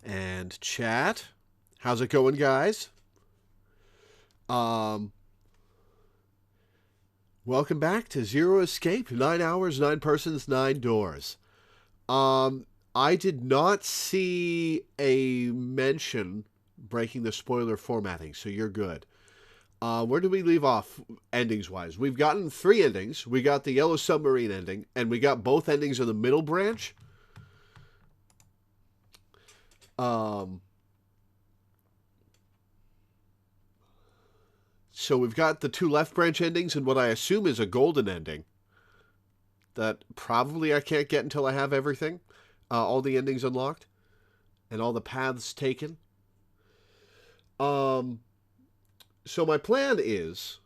And chat. How's it going, guys? Welcome back to Zero Escape. 9 hours, 9 persons, 9 doors. I did not see a mention breaking the spoiler formatting, so you're good. Where did we leave off endings-wise? We've gotten 3 endings. We got the Yellow Submarine ending, and we got both endings of the middle branch. So we've got the 2 left branch endings and what I assume is a golden ending that probably I can't get until I have everything, all the endings unlocked and all the paths taken. So my plan is,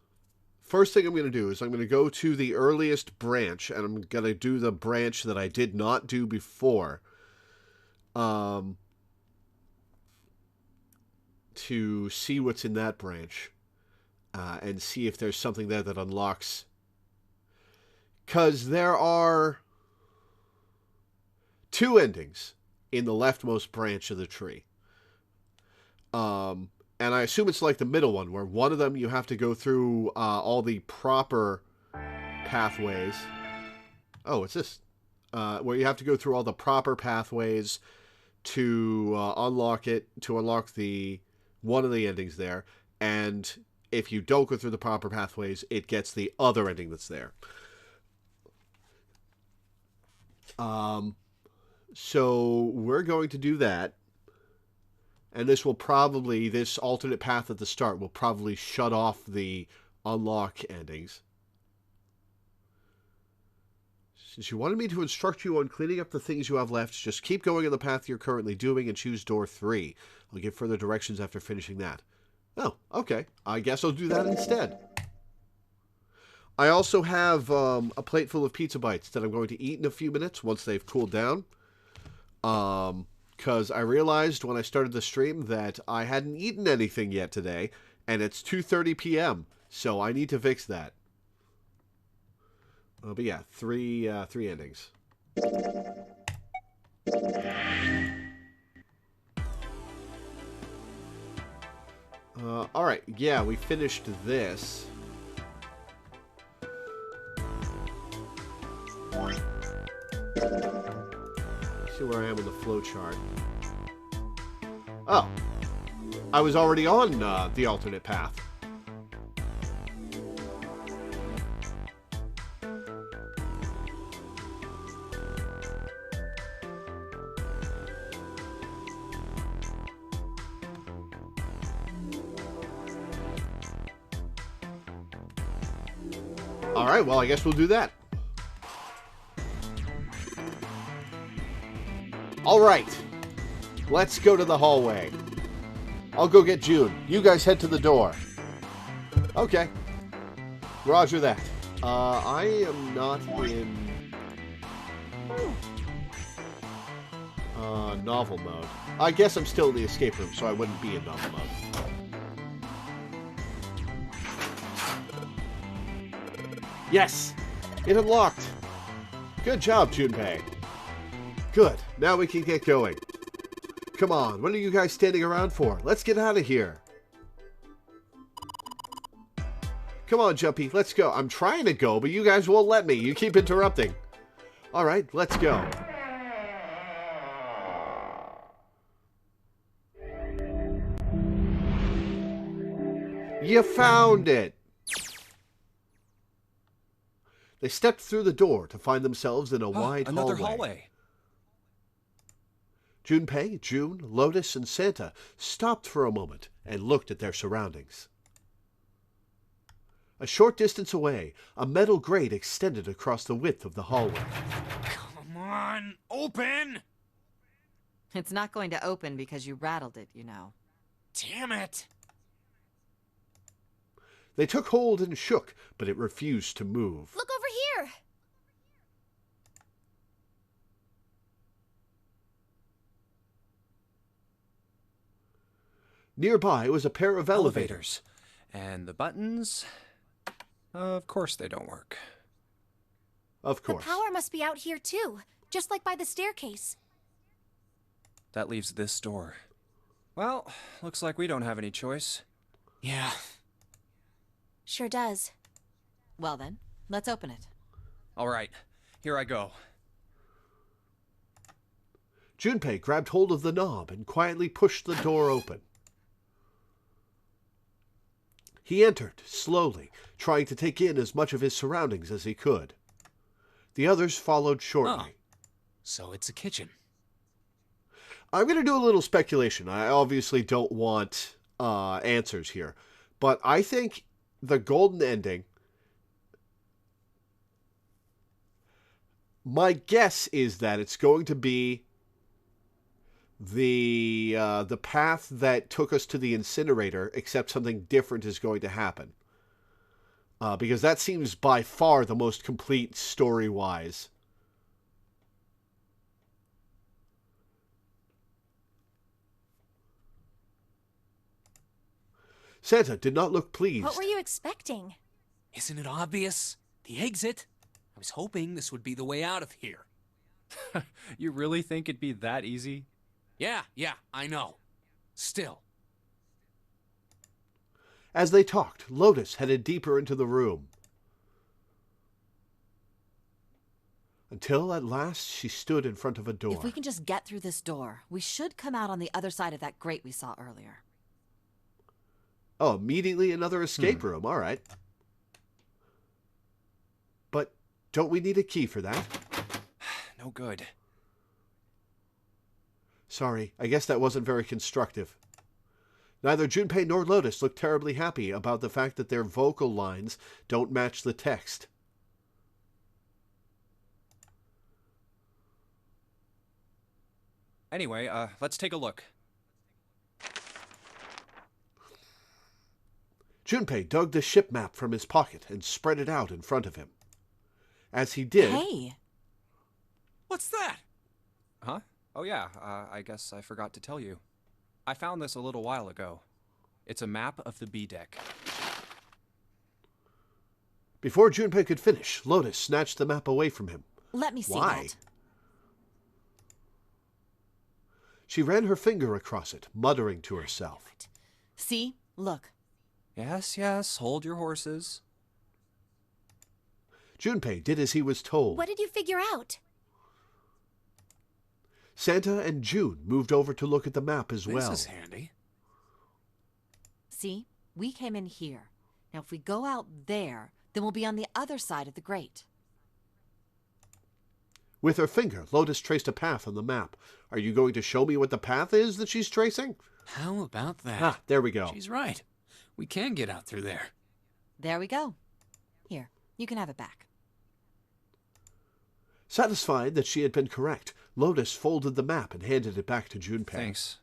first thing I'm going to do is I'm going to go to the earliest branch, and I'm going to do the branch that I did not do before, to see what's in that branch. And see if there's something there that unlocks. Because there are 2 endings in the leftmost branch of the tree. And I assume it's like the middle one, where one of them you have to go through all the proper pathways. Oh, what's this? Where you have to go through all the proper pathways to unlock it, to unlock one of the endings there. And if you don't go through the proper pathways, it gets the other ending that's there. So we're going to do that. And this alternate path at the start will probably shut off the unlock endings. Since you wanted me to instruct you on cleaning up the things you have left, just keep going in the path you're currently doing and choose door 3. I'll give further directions after finishing that. Oh, okay. I guess I'll do that instead. I also have a plate full of pizza bites that I'm going to eat in a few minutes once they've cooled down. Because I realized when I started the stream that I hadn't eaten anything yet today, and it's 2:30 p.m., so I need to fix that. But yeah, three endings. Alright, yeah, we finished this. See where I am in the flowchart. Oh, I was already on the alternate path. Alright, well, I guess we'll do that. Alright, let's go to the hallway. I'll go get June. You guys head to the door. Okay. Roger that. I am not in novel mode. I guess I'm still in the escape room, so I wouldn't be in novel mode. Yes! It unlocked! Good job, Junpei. Good. Now we can get going. Come on, what are you guys standing around for? Let's get out of here. Come on, Jumpy, let's go. I'm trying to go, but you guys won't let me. You keep interrupting. Alright, let's go. You found it! They stepped through the door to find themselves in a wide another hallway. Junpei, June, Lotus, and Santa stopped for a moment and looked at their surroundings. A short distance away, a metal grate extended across the width of the hallway. Come on, open! It's not going to open because you rattled it, you know. Damn it! They took hold and shook, but it refused to move. Look over here! Nearby was a pair of elevators. And the buttons? Of course they don't work. Of course. The power must be out here too, just like by the staircase. That leaves this door. Well, looks like we don't have any choice. Yeah. Sure does. Well then, let's open it. All right, here I go. Junpei grabbed hold of the knob and quietly pushed the door open. He entered, slowly, trying to take in as much of his surroundings as he could. The others followed shortly. So it's a kitchen. I'm going to do a little speculation. I obviously don't want answers here. But I think the golden ending... My guess is that it's going to be the path that took us to the incinerator, except something different is going to happen. Because that seems by far the most complete story-wise. Santa did not look pleased. What were you expecting? Isn't it obvious? The exit? I was hoping this would be the way out of here. You really think it'd be that easy? Yeah, I know. Still. As they talked, Lotus headed deeper into the room. Until at last she stood in front of a door. If we can just get through this door, we should come out on the other side of that grate we saw earlier. Oh, immediately another escape room. All right. But don't we need a key for that? No good. Sorry, I guess that wasn't very constructive. Neither Junpei nor Lotus looked terribly happy about the fact that their vocal lines don't match the text. Anyway, let's take a look. Junpei dug the ship map from his pocket and spread it out in front of him. As he did... Hey! What's that? Huh? Oh yeah, I guess I forgot to tell you. I found this a little while ago. It's a map of the B deck. Before Junpei could finish, Lotus snatched the map away from him. Let me see Why? that. She ran her finger across it, muttering to herself. See? Look. Yes, hold your horses. Junpei did as he was told. What did you figure out? Santa and June moved over to look at the map as well. This is handy. See? We came in here. Now if we go out there, then we'll be on the other side of the grate. With her finger, Lotus traced a path on the map. Are you going to show me what the path is that she's tracing? How about that? Ah, there we go. She's right. We can get out through there. There we go. Here, you can have it back. Satisfied that she had been correct, Lotus folded the map and handed it back to Junpei. Thanks.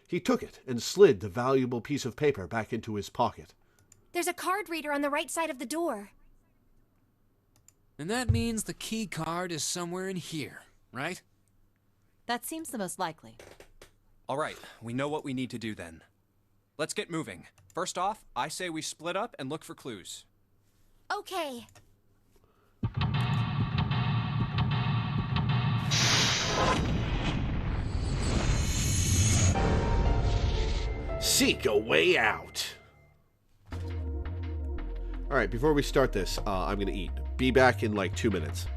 He took it and slid the valuable piece of paper back into his pocket. There's a card reader on the right side of the door. And that means the key card is somewhere in here, right? That seems the most likely. All right, we know what we need to do then. Let's get moving. First off, I say we split up and look for clues. Okay. Seek a way out. All right, before we start this, I'm going to eat. Be back in like 2 minutes.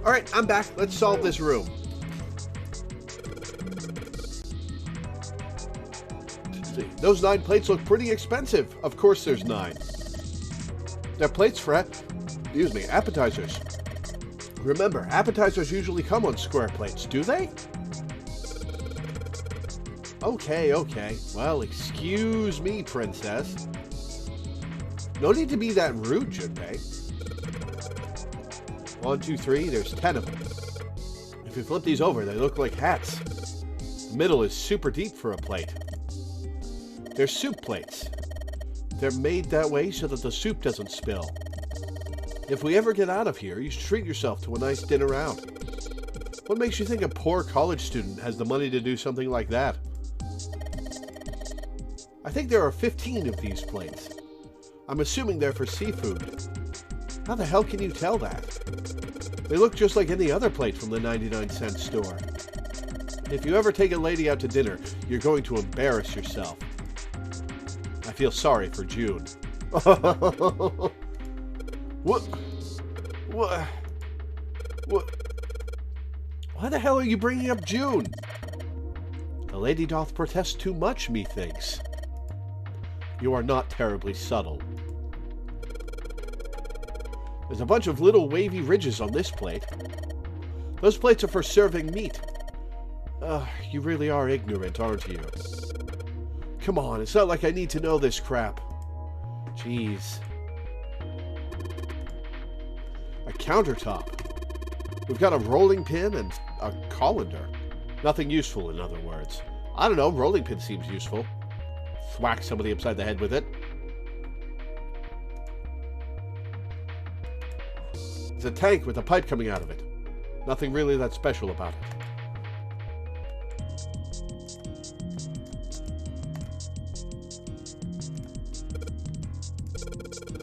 All right, I'm back. Let's solve this room. Let's see. Those 9 plates look pretty expensive. Of course there's 9. They're plates for, appetizers. Remember, appetizers usually come on square plates, do they? Okay. Well, excuse me, princess. No need to be that rude, Junpei. 1, 2, 3, there's 10 of them. If you flip these over, they look like hats. The middle is super deep for a plate. They're soup plates. They're made that way so that the soup doesn't spill. If we ever get out of here, you should treat yourself to a nice dinner out. What makes you think a poor college student has the money to do something like that? I think there are 15 of these plates. I'm assuming they're for seafood. How the hell can you tell that? They look just like any other plate from the 99-cent store. If you ever take a lady out to dinner, you're going to embarrass yourself. I feel sorry for June. What? Why the hell are you bringing up June? The lady doth protest too much, methinks. You are not terribly subtle. There's a bunch of little wavy ridges on this plate. Those plates are for serving meat. You really are ignorant, aren't you? Come on, it's not like I need to know this crap. Jeez. A countertop. We've got a rolling pin and a colander. Nothing useful, in other words. I don't know, rolling pin seems useful. Thwack somebody upside the head with it. There's a tank with a pipe coming out of it. Nothing really that special about it.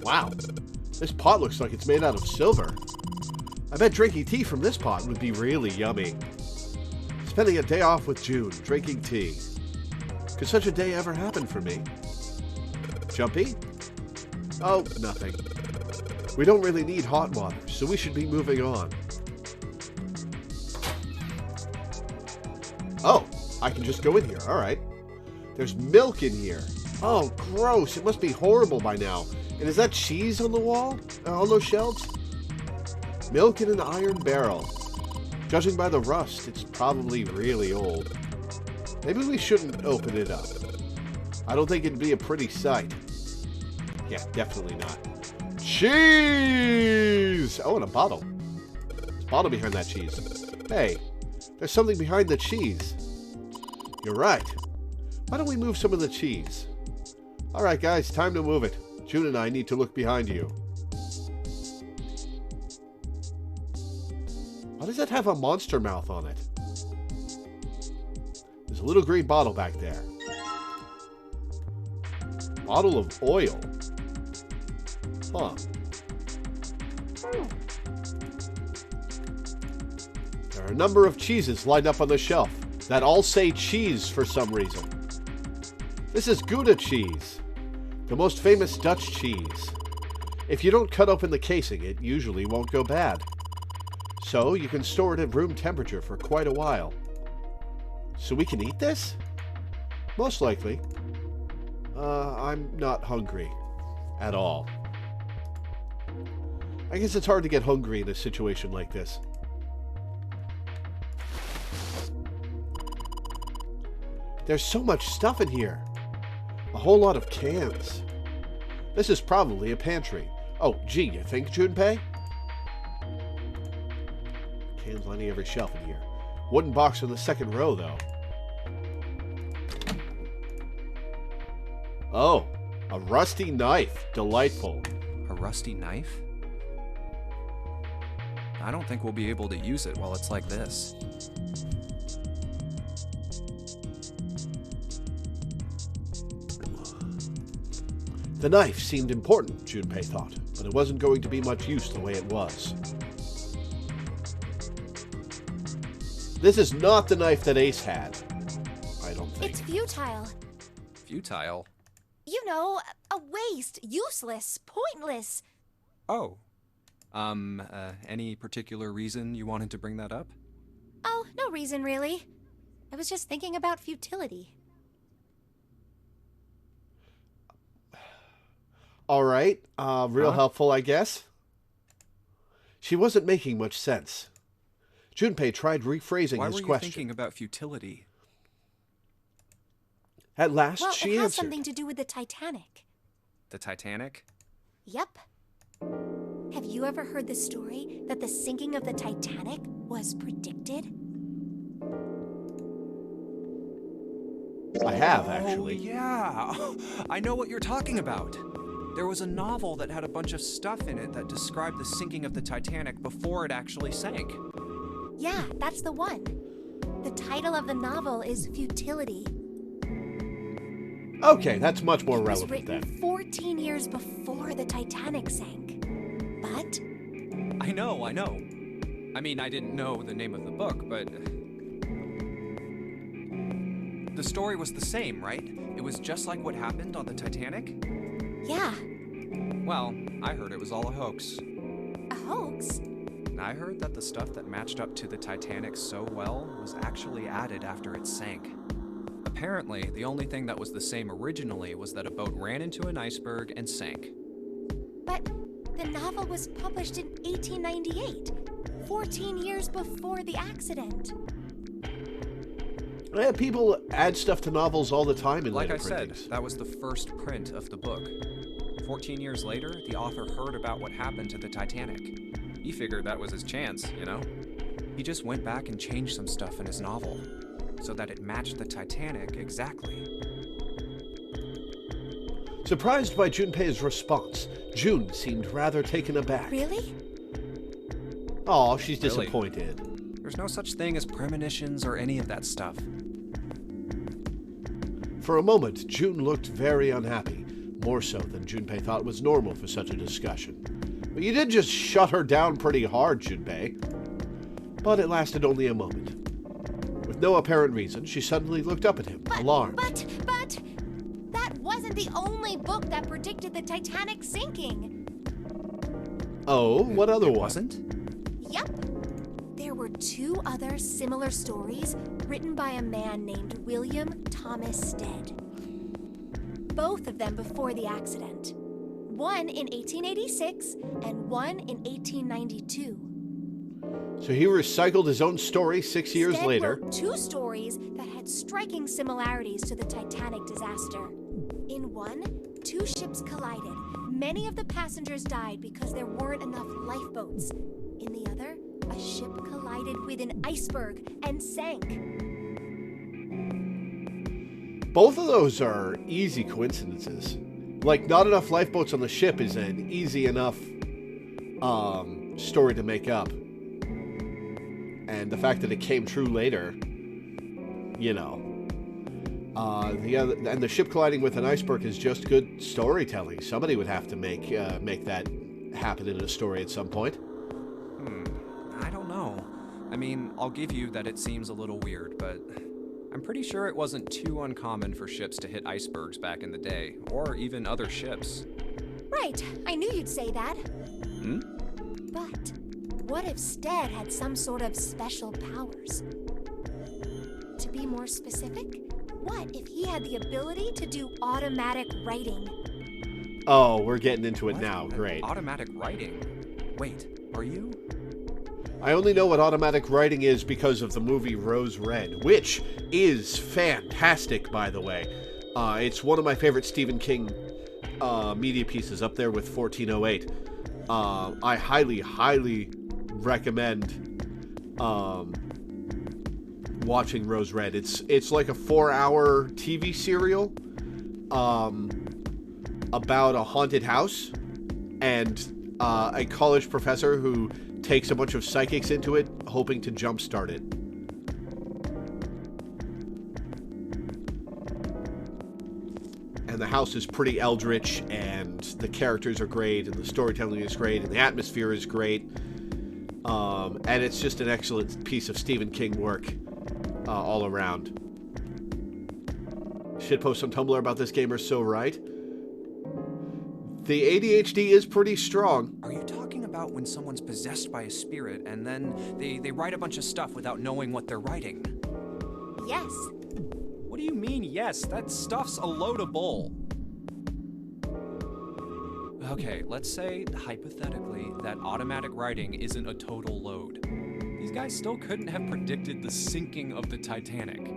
Wow, this pot looks like it's made out of silver. I bet drinking tea from this pot would be really yummy. Spending a day off with June, drinking tea. Could such a day ever happen for me? Jumpy? Oh, nothing. We don't really need hot water, so we should be moving on. Oh, I can just go in here. All right. There's milk in here. Oh, gross. It must be horrible by now. And is that cheese on the wall? On those shelves? Milk in an iron barrel. Judging by the rust, it's probably really old. Maybe we shouldn't open it up. I don't think it'd be a pretty sight. Yeah, definitely not. Cheese! Oh, and a bottle. There's a bottle behind that cheese. Hey, there's something behind the cheese. You're right. Why don't we move some of the cheese? All right, guys, time to move it. June and I need to look behind you. Why does that have a monster mouth on it? There's a little green bottle back there. Bottle of oil. Huh. There are a number of cheeses lined up on the shelf that all say cheese for some reason. This is Gouda Cheese, the most famous Dutch cheese. If you don't cut open the casing, it usually won't go bad. So you can store it at room temperature for quite a while. So we can eat this? Most likely. I'm not hungry. At all. I guess it's hard to get hungry in a situation like this. There's so much stuff in here. A whole lot of cans. This is probably a pantry. Oh, gee, you think, Junpei? Cans lining every shelf in here. Wooden box in the second row, though. Oh, a rusty knife. Delightful. A rusty knife? I don't think we'll be able to use it while it's like this. The knife seemed important, Junpei thought, but it wasn't going to be much use the way it was. This is not the knife that Ace had. I don't think. It's futile. Futile? You know, a waste, useless, pointless. Oh. Any particular reason you wanted to bring that up? Oh, no reason really. I was just thinking about futility. All right, real helpful, I guess. She wasn't making much sense. Junpei tried rephrasing Why his were you question. thinking about futility? At last, Well, she it has answered. something to do with the Titanic. The Titanic? Yep. Have you ever heard the story that the sinking of the Titanic was predicted? I have, actually. Oh, yeah. I know what you're talking about. There was a novel that had a bunch of stuff in it that described the sinking of the Titanic before it actually sank. Yeah, that's the one. The title of the novel is Futility. Okay, that's much more It was relevant written then. 14 years before the Titanic sank. But I know. I mean, I didn't know the name of the book, but... The story was the same, right? It was just like what happened on the Titanic? yeah, Well, I heard it was all a hoax. a hoax. I heard that the stuff that matched up to the Titanic so well was actually added after it sank. Apparently, the only thing that was the same originally was that a boat ran into an iceberg and sank. But the novel was published in 1898, 14 years before the accident. Yeah, people add stuff to novels all the time in Like later I said, printings. that was the first print of the book. 14 years later, the author heard about what happened to the Titanic. He figured that was his chance, you know? He just went back and changed some stuff in his novel, so that it matched the Titanic exactly. Surprised by Junpei's response, June seemed rather taken aback. Really? Aw, she's Really? disappointed. There's no such thing as premonitions or any of that stuff. For a moment, June looked very unhappy, more so than Junpei thought was normal for such a discussion. But you did just shut her down pretty hard, Junpei. But it lasted only a moment. With no apparent reason, she suddenly looked up at him, alarmed. But that wasn't the only book that predicted the Titanic sinking. Oh, what other one? Wasn't? Yep. There were 2 other similar stories written by a man named William Thomas Stead. Both of them before the accident. One in 1886 and one in 1892. So he recycled his own story 6 years Stead later. wrote 2 stories that had striking similarities to the Titanic disaster. In one, 2 ships collided. Many of the passengers died because there weren't enough lifeboats. In the other, a ship collided with an iceberg and sank. Both of those are easy coincidences. Like, not enough lifeboats on the ship is an easy enough story to make up. And the fact that it came true later, you know. The ship colliding with an iceberg is just good storytelling. Somebody would have to make that happen in a story at some point. I don't know. I mean, I'll give you that it seems a little weird, but I'm pretty sure it wasn't too uncommon for ships to hit icebergs back in the day, or even other ships. Right, I knew you'd say that. Hmm? But what if Stead had some sort of special powers? To be more specific, what if he had the ability to do automatic writing? Oh, we're getting into it What? now. Great. Automatic writing? Wait, are you? I only know what automatic writing is because of the movie Rose Red, which is fantastic, by the way. It's one of my favorite Stephen King media pieces, up there with 1408. I highly, highly recommend watching Rose Red. It's like a 4-hour TV serial about a haunted house and a college professor who takes a bunch of psychics into it, hoping to jumpstart it. And the house is pretty eldritch, and the characters are great, and the storytelling is great, and the atmosphere is great. And it's just an excellent piece of Stephen King work all around. Shitposts on Tumblr about this game are so right. The ADHD is pretty strong. Are you talking about when someone's possessed by a spirit and then they write a bunch of stuff without knowing what they're writing? Yes. What do you mean, yes? That stuff's a load of bull. Okay, let's say, hypothetically, that automatic writing isn't a total load. These guys still couldn't have predicted the sinking of the Titanic.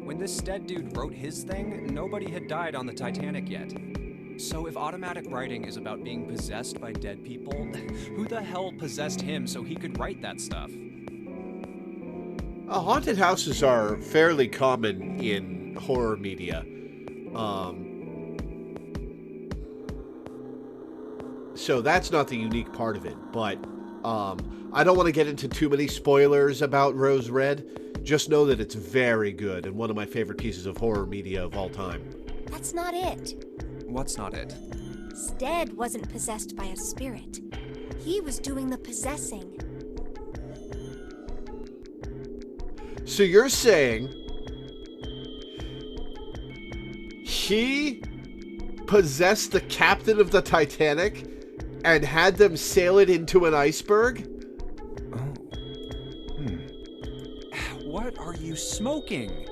When this Stead dude wrote his thing, nobody had died on the Titanic yet. So if automatic writing is about being possessed by dead people, who the hell possessed him so he could write that stuff? Haunted houses are fairly common in horror media. So that's not the unique part of it, but I don't want to get into too many spoilers about Rose Red. Just know that it's very good and one of my favorite pieces of horror media of all time. That's not it. What's not it? Stead wasn't possessed by a spirit. He was doing the possessing. So you're saying he possessed the captain of the Titanic and had them sail it into an iceberg? Oh. What are you smoking?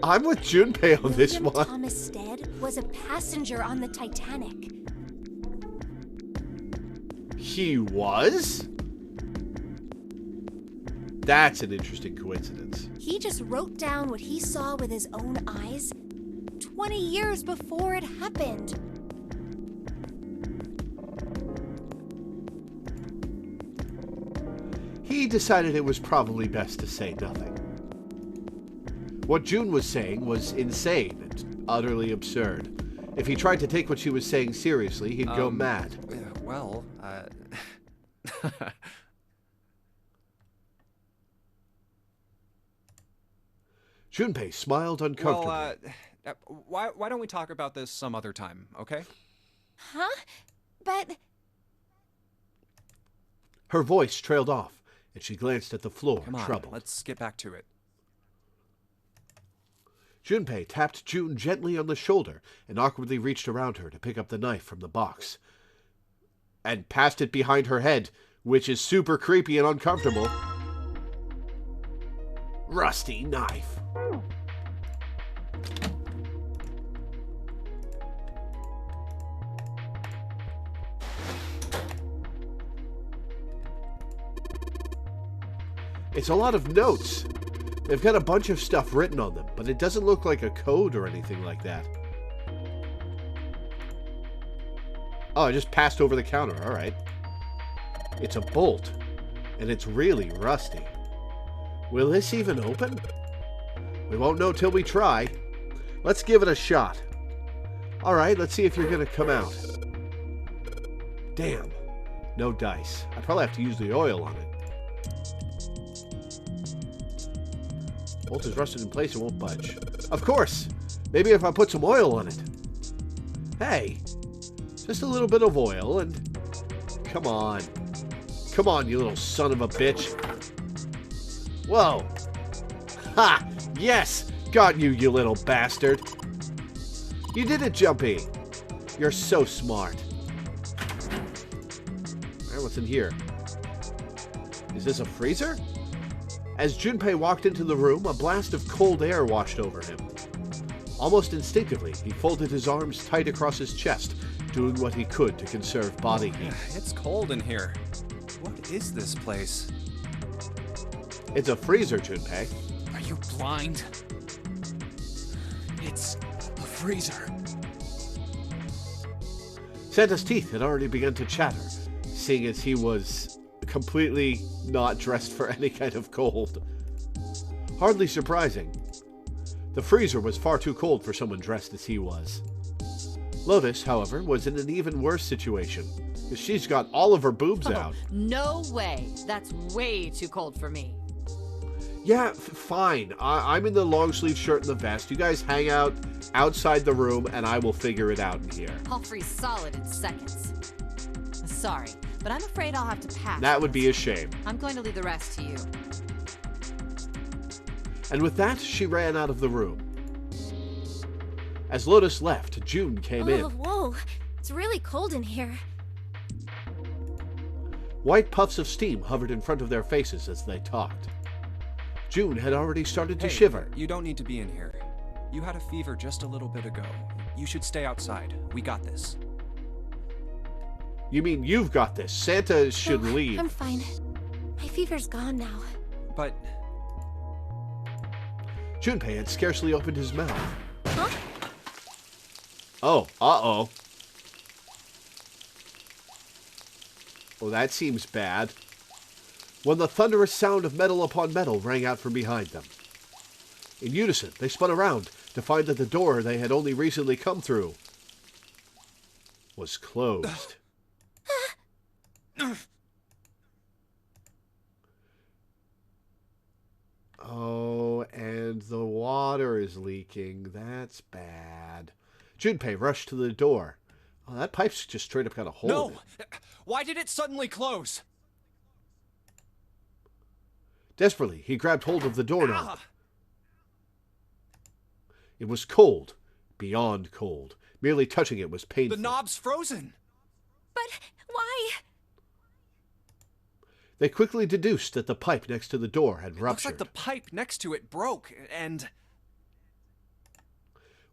I'm with Junpei on this William one. Thomas Stead was a passenger on the Titanic. He was? That's an interesting coincidence. He just wrote down what he saw with his own eyes 20 years before it happened. He decided it was probably best to say nothing. What June was saying was insane and utterly absurd. If he tried to take what she was saying seriously, he'd go mad. Well, Junpei smiled uncomfortably. why don't we talk about this some other time, okay? Huh? But Her voice trailed off, and she glanced at the floor, Come on, troubled. let's get back to it. Junpei tapped June gently on the shoulder and awkwardly reached around her to pick up the knife from the box. And passed it behind her head, which is super creepy and uncomfortable. Rusty knife. It's a lot of notes. They've got a bunch of stuff written on them, but it doesn't look like a code or anything like that. Oh, I just passed over the counter. All right. It's a bolt, and it's really rusty. Will this even open? We won't know till we try. Let's give it a shot. All right, let's see if you're going to come out. Damn. No dice. I probably have to use the oil on it. Bolt is rusted in place and won't budge. Of course! Maybe if I put some oil on it. Hey! Just a little bit of oil and... Come on. Come on, you little son of a bitch. Whoa! Ha! Yes! Got you, you little bastard! You did it, Jumpy! You're so smart. Alright, what's in here? Is this a freezer? As Junpei walked into the room, a blast of cold air washed over him. Almost instinctively, he folded his arms tight across his chest, doing what he could to conserve body heat. It's cold in here. What is this place? It's a freezer, Junpei. Are you blind? It's a freezer. Santa's teeth had already begun to chatter, seeing as he was completely not dressed for any kind of cold. Hardly surprising. The freezer was far too cold for someone dressed as he was. Lotus, however, was in an even worse situation, because she's got all of her boobs out. No way. That's way too cold for me. Yeah, fine. I'm in the long sleeve shirt and the vest. You guys hang out outside the room, and I will figure it out in here. I'll freeze solid in seconds. Sorry, but I'm afraid I'll have to pass. That would be a shame. I'm going to leave the rest to you. And with that, she ran out of the room. As Lotus left, June came in. Whoa. It's really cold in here. White puffs of steam hovered in front of their faces as they talked. June had already started to shiver. You don't need to be in here. You had a fever just a little bit ago. You should stay outside. We got this. You mean you've got this? Santa should leave. I'm fine. My fever's gone now. But... Junpei had scarcely opened his mouth. Huh? Oh, uh-oh. Oh, that seems bad. When the thunderous sound of metal upon metal rang out from behind them. In unison, they spun around to find that the door they had only recently come through was closed. Oh, and the water is leaking. That's bad. Junpei rushed to the door. Oh, that pipe's just straight up got a hole in it. Why did it suddenly close? Desperately, he grabbed hold of the doorknob. It was cold, beyond cold. Merely touching it was painful. The knob's frozen. But why? They quickly deduced that the pipe next to the door had ruptured. Looks like the pipe next to it broke, and...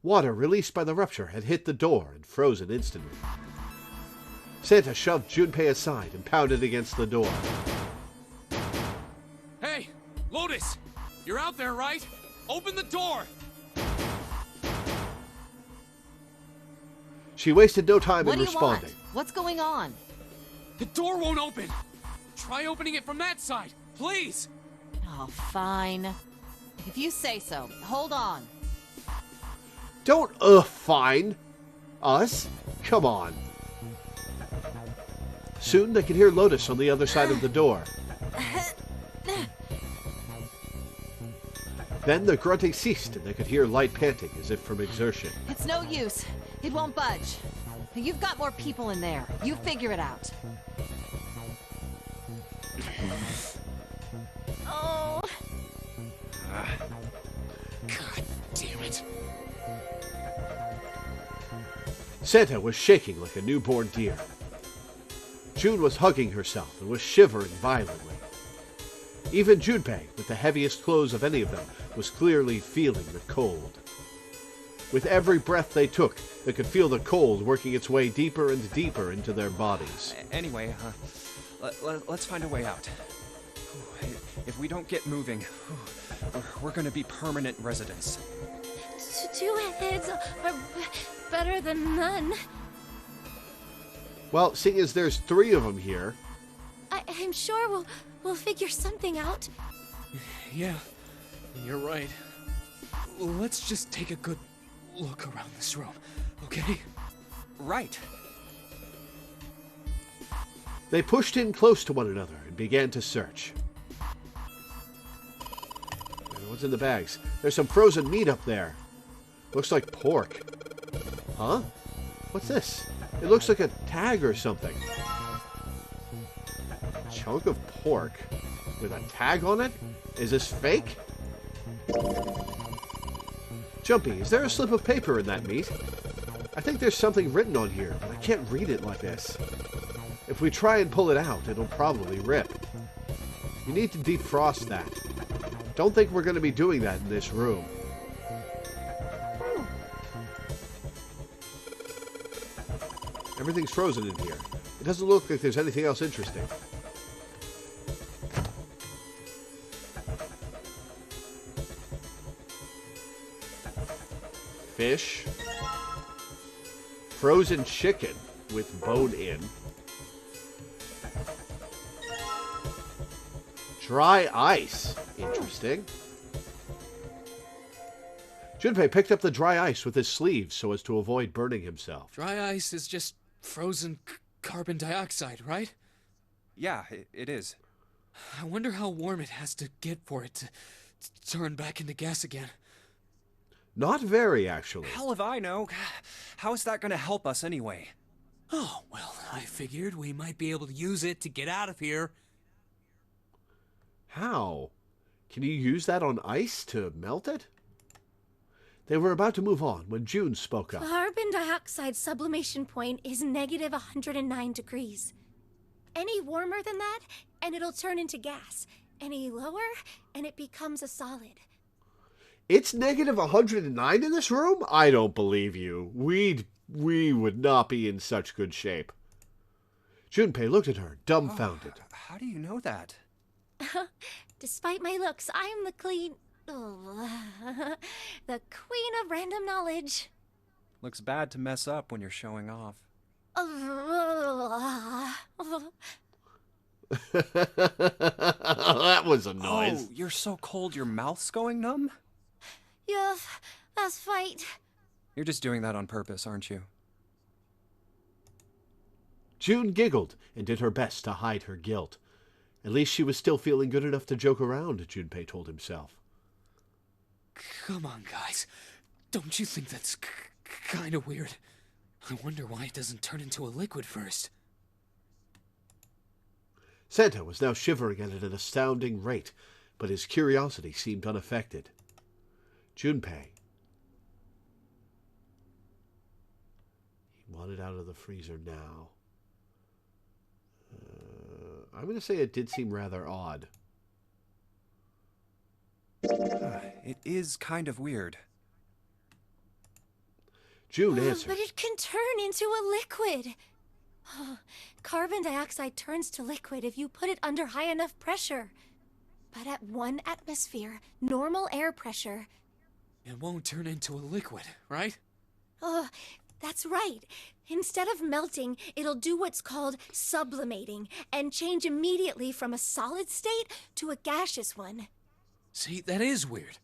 Water released by the rupture had hit the door and frozen instantly. Santa shoved Junpei aside and pounded against the door. Hey, Lotus! You're out there, right? Open the door! She wasted no time What in do you responding. want? What's going on? The door won't open! Try opening it from that side, please! Oh, fine. If you say so. Hold on. Don't, fine. Us? Come on. Soon they could hear Lotus on the other side of the door. Then the grunting ceased and they could hear light panting as if from exertion. It's no use. It won't budge. You've got more people in there. You figure it out. God damn it. Santa was shaking like a newborn deer. June was hugging herself and was shivering violently. Even Junpei, with the heaviest clothes of any of them, was clearly feeling the cold. With every breath they took, they could feel the cold working its way deeper and deeper into their bodies. Anyway, let's find a way out. If we don't get moving, we're going to be permanent residents. Two heads are better than none. Well, seeing as there's 3 of them here... I'm sure we'll figure something out. Yeah, you're right. Let's just take a good look around this room, okay? Right. They pushed in close to one another and began to search. What's in the bags? There's some frozen meat up there. Looks like pork. Huh? What's this? It looks like a tag or something. A chunk of pork with a tag on it? Is this fake? Jumpy, is there a slip of paper in that meat? I think there's something written on here, but I can't read it like this. If we try and pull it out, it'll probably rip. You need to defrost that. Don't think we're going to be doing that in this room. Everything's frozen in here. It doesn't look like there's anything else interesting. Fish. Frozen chicken with bone in. Dry ice. Interesting. Junpei picked up the dry ice with his sleeves so as to avoid burning himself. Dry ice is just frozen carbon dioxide, right? Yeah, it is. I wonder how warm it has to get for it to turn back into gas again. Not very, actually. Hell if I know. How is that going to help us anyway? Oh, well, I figured we might be able to use it to get out of here. How? Can you use that on ice to melt it? They were about to move on when June spoke up. Carbon dioxide sublimation point is negative 109 degrees. Any warmer than that, and it'll turn into gas. Any lower, and it becomes a solid. It's negative 109 in this room? I don't believe you. We would not be in such good shape. Junpei looked at her, dumbfounded. How do you know that? Despite my looks, I'm the the queen of random knowledge. Looks bad to mess up when you're showing off. That was a noise. Oh, you're so cold your mouth's going numb? Yes, that's right. You're just doing that on purpose, aren't you? June giggled and did her best to hide her guilt. At least she was still feeling good enough to joke around, Junpei told himself. Come on, guys. Don't you think that's kind of weird? I wonder why it doesn't turn into a liquid first. Santa was now shivering at an astounding rate, but his curiosity seemed unaffected. Junpei. He wanted out of the freezer now. I'm going to say it did seem rather odd. It is kind of weird. June answered. But it can turn into a liquid. Carbon dioxide turns to liquid if you put it under high enough pressure. But at 1 atmosphere, normal air pressure... It won't turn into a liquid, right? That's right. Instead of melting, it'll do what's called sublimating and change immediately from a solid state to a gaseous one. See, that is weird.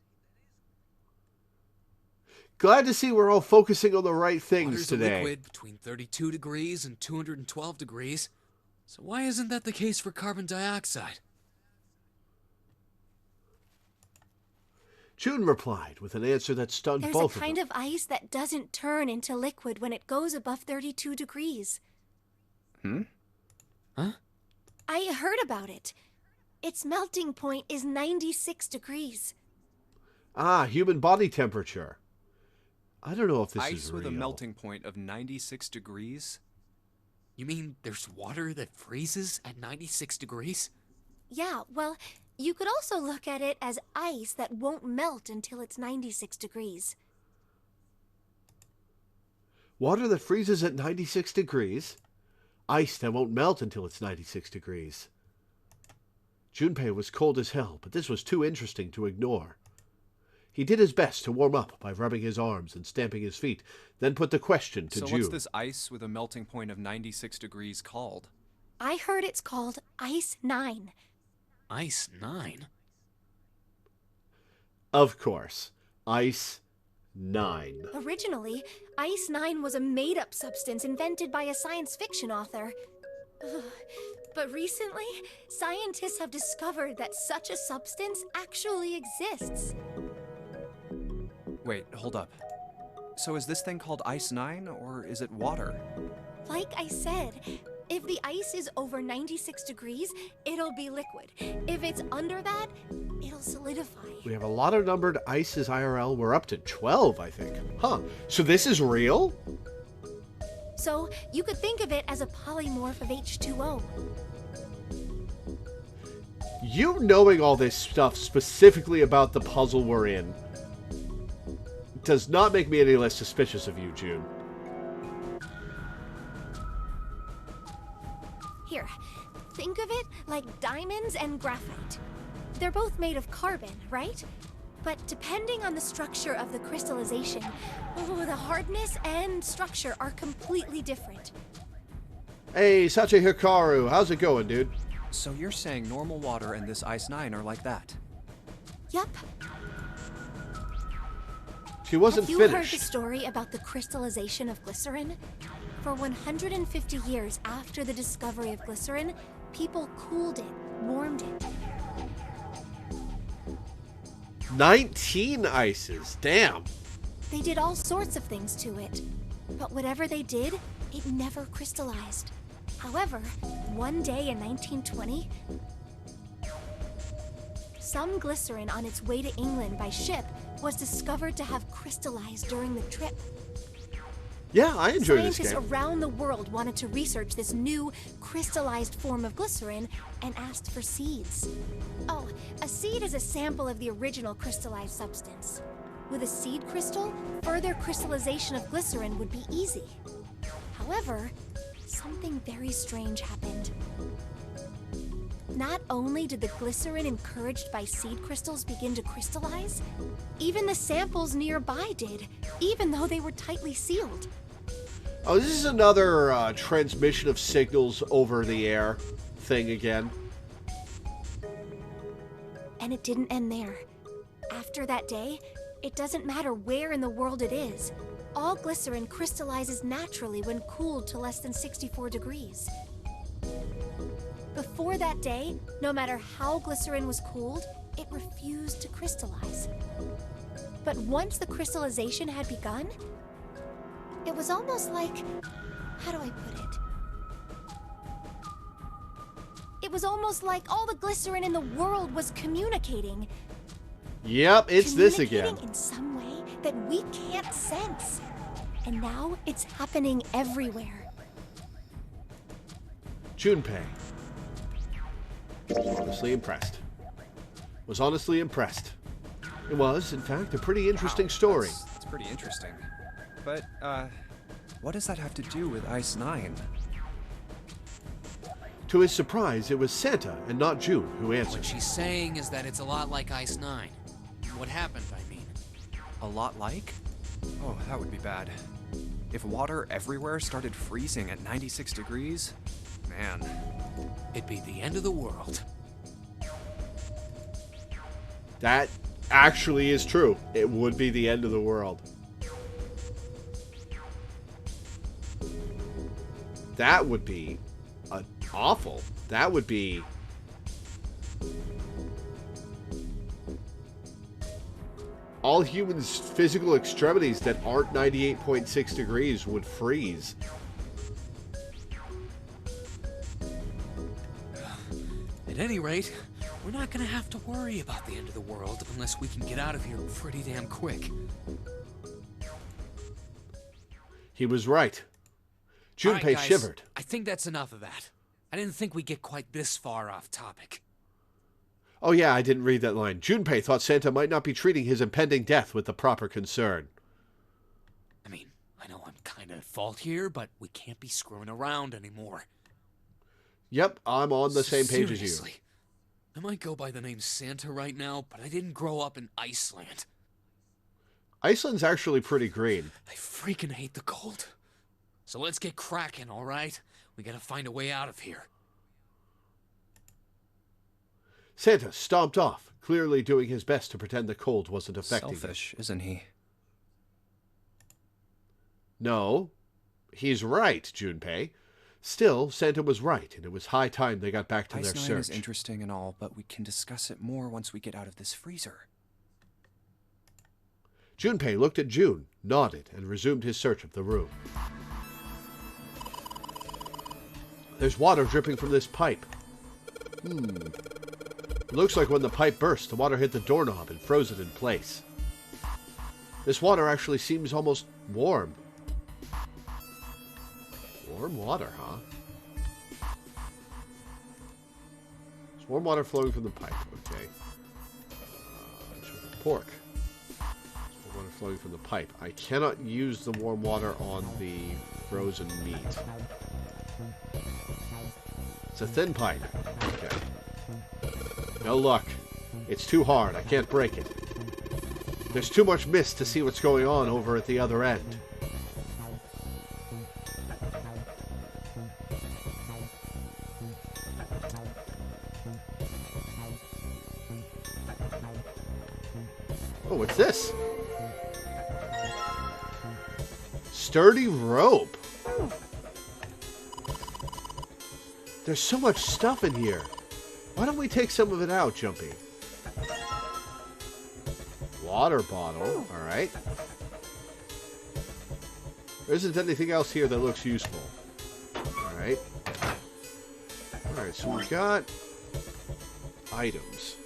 Glad to see we're all focusing on the right things Water's today. a liquid between 32 degrees and 212 degrees. So why isn't that the case for carbon dioxide? June replied with an answer that stunned There's both a of kind them. of ice that doesn't turn into liquid when it goes above 32 degrees. Huh? I heard about it. Its melting point is 96 degrees. Ah, human body temperature. I don't know if this is Ice real. with a melting point of 96 degrees? You mean there's water that freezes at 96 degrees? Yeah, well, you could also look at it as ice that won't melt until it's 96 degrees. Water that freezes at 96 degrees? Ice that won't melt until it's 96 degrees. Junpei was cold as hell, but this was too interesting to ignore. He did his best to warm up by rubbing his arms and stamping his feet, then put the question to So June. what's this ice with a melting point of 96 degrees called? I heard it's called Ice 9. Ice 9? Of course. Ice 9. Originally, Ice 9 was a made-up substance invented by a science fiction author. Ugh. But recently, scientists have discovered that such a substance actually exists. Wait, hold up. So is this thing called Ice 9, or is it water? Like I said, if the ice is over 96 degrees, it'll be liquid. If it's under that, it'll solidify. We have a lot of numbered ices IRL. We're up to 12, I think. Huh. So this is real? So you could think of it as a polymorph of H2O. You knowing all this stuff specifically about the puzzle we're in does not make me any less suspicious of you, June. Here, think of it like diamonds and graphite. They're both made of carbon, right? But depending on the structure of the crystallization, the hardness and structure are completely different. Hey, Sachi Hikaru, how's it going, dude? So you're saying normal water and this Ice 9 are like that? Yup. She wasn't Have you heard finished. the story about the crystallization of glycerin? For 150 years after the discovery of glycerin, people cooled it, warmed it. 19 ices. Damn. They did all sorts of things to it. But whatever they did, it never crystallized. However, one day in 1920, some glycerin on its way to England by ship was discovered to have crystallized during the trip. Yeah, I enjoy this Scientists game. around the world wanted to research this new crystallized form of glycerin and asked for seeds. Oh, a seed is a sample of the original crystallized substance. With a seed crystal, further crystallization of glycerin would be easy. However, something very strange happened. Not only did the glycerin encouraged by seed crystals begin to crystallize, even the samples nearby did, even though they were tightly sealed. Oh, this is another transmission of signals over the air thing again. And it didn't end there. After that day, it doesn't matter where in the world it is. All glycerin crystallizes naturally when cooled to less than 64 degrees. Before that day, no matter how glycerin was cooled, it refused to crystallize. But once the crystallization had begun, it was almost like, how do I put it? It was almost like all the glycerin in the world was communicating. Yep, it's this again. Communicating in some way that we can't sense. And now it's happening everywhere. Junpei. Honestly impressed. Was honestly impressed. It was, in fact, a pretty interesting Wow, story. That's pretty interesting. But, what does that have to do with Ice 9? To his surprise, it was Santa and not June who answered. What she's saying is that it's a lot like Ice 9. What happened, I mean. A lot like? Oh, that would be bad. If water everywhere started freezing at 96 degrees, man. It'd be the end of the world. That actually is true. It would be the end of the world. That would be awful. That would be... all humans' physical extremities that aren't 98.6 degrees would freeze. At any rate, we're not gonna have to worry about the end of the world unless we can get out of here pretty damn quick. He was right. Junpei All right, guys, shivered. I think that's enough of that. I didn't think we'd get quite this far off topic. Oh yeah, I didn't read that line. Junpei thought Santa might not be treating his impending death with the proper concern. I mean, I know I'm kinda at fault here, but we can't be screwing around anymore. Yep, I'm on the same page as you. Seriously, I might go by the name Santa right now, but I didn't grow up in Iceland. Iceland's actually pretty green. I freaking hate the cold. So let's get cracking, alright? We gotta find a way out of here. Santa stomped off, clearly doing his best to pretend the cold wasn't affecting him. Selfish, isn't he? No, he's right, Junpei. Still, Santa was right, and it was high time they got back to their Ice Nine search. is interesting and all, but we can discuss it more once we get out of this freezer. Junpei looked at June, nodded, and resumed his search of the room. There's water dripping from this pipe. It looks like when the pipe burst, the water hit the doorknob and froze it in place. This water actually seems almost warm. Warm water, huh? There's warm water flowing from the pipe. Okay. Pork. There's warm water flowing from the pipe. I cannot use the warm water on the frozen meat. It's a thin pipe. Okay. No luck. It's too hard. I can't break it. There's too much mist to see what's going on over at the other end. Oh, what's this? Sturdy rope. There's so much stuff in here. Why don't we take some of it out, Jumpy? Water bottle. Alright. There isn't anything else here that looks useful. Alright. Alright, so we got items.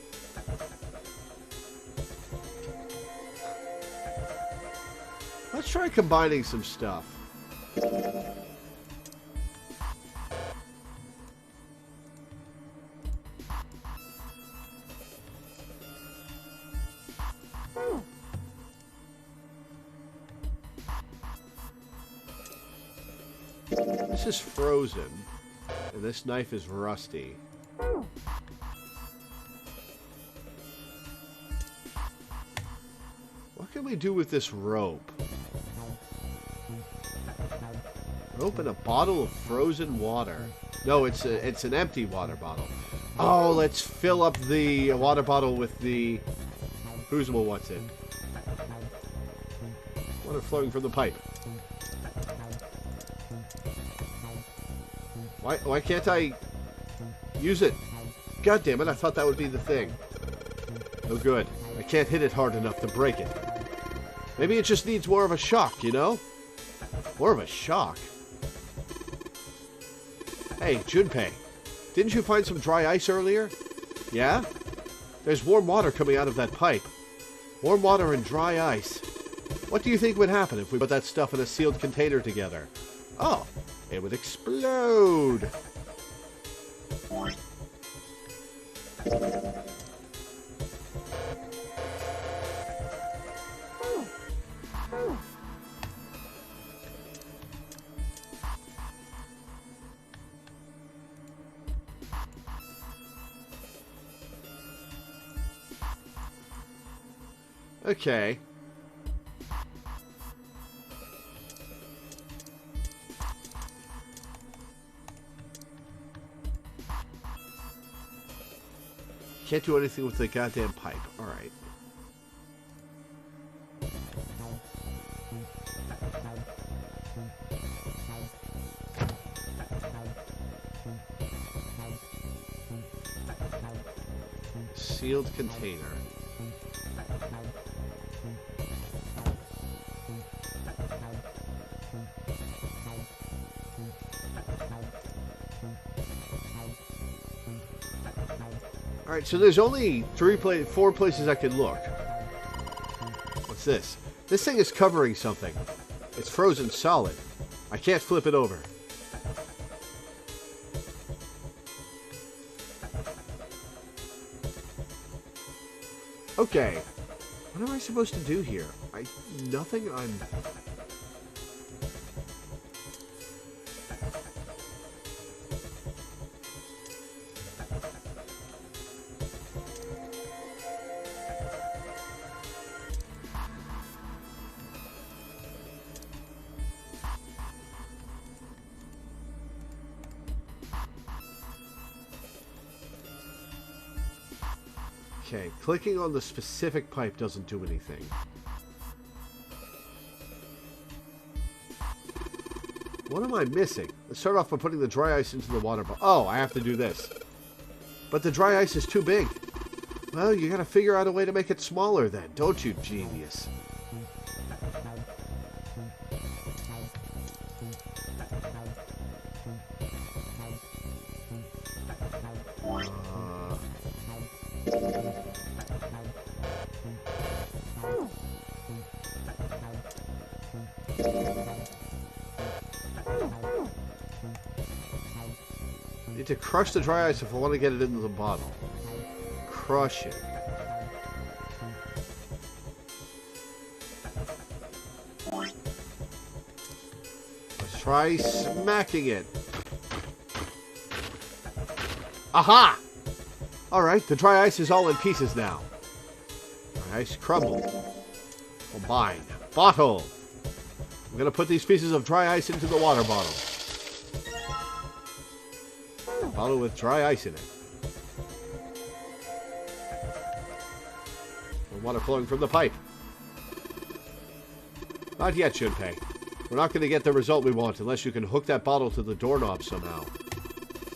Let's try combining some stuff. This is frozen, and this knife is rusty. What can we do with this rope? Rope and a bottle of frozen water. No, it's an empty water bottle. Oh, let's fill up the water bottle with the crucible. What's it? Water flowing from the pipe. Why can't I use it? God damn it, I thought that would be the thing. No good. I can't hit it hard enough to break it. Maybe it just needs more of a shock, you know? More of a shock? Hey, Junpei, didn't you find some dry ice earlier? Yeah? There's warm water coming out of that pipe. Warm water and dry ice. What do you think would happen if we put that stuff in a sealed container together? Oh, it would explode. Okay. Can't do anything with the goddamn pipe. Alright. Sealed container. Alright, so there's only 4 places I can look. What's this? This thing is covering something. It's frozen solid. I can't flip it over. Okay. What am I supposed to do here? Nothing. Okay, clicking on the specific pipe doesn't do anything. What am I missing? Let's start off by putting the dry ice into the water bottle. Oh, I have to do this. But the dry ice is too big. Well, you gotta figure out a way to make it smaller then, don't you, genius? Need to crush the dry ice if I want to get it into the bottle. Crush it. Let's try smacking it. Aha! Alright, the dry ice is all in pieces now. Dry ice crumbled. Combine. Bottle! I'm going to put these pieces of dry ice into the water bottle. Bottle with dry ice in it. And water flowing from the pipe. Not yet, Junpei. We're not going to get the result we want unless you can hook that bottle to the doorknob somehow.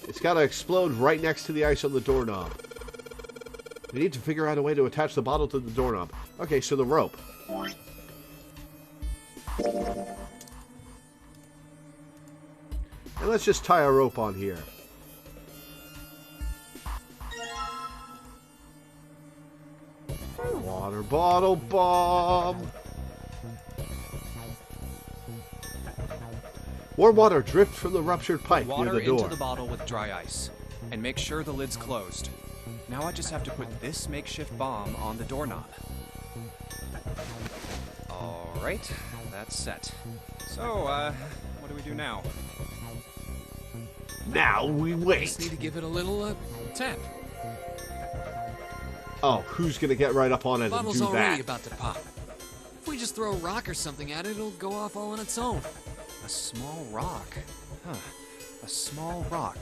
It's got to explode right next to the ice on the doorknob. We need to figure out a way to attach the bottle to the doorknob. Okay, so the rope. And let's just tie a rope on here. Water bottle bomb. Warm water drips from the ruptured pipe near the door. Water into the bottle with dry ice. And make sure the lid's closed. Now I just have to put this makeshift bomb on the doorknob. Alright, that's set. So, what do we do now? Now we wait. Just need to give it a little tap. Oh, who's gonna get right up on it and Bottle's do already that? about to pop. If we just throw a rock or something at it, it'll go off all on its own. A small rock. Huh. A small rock.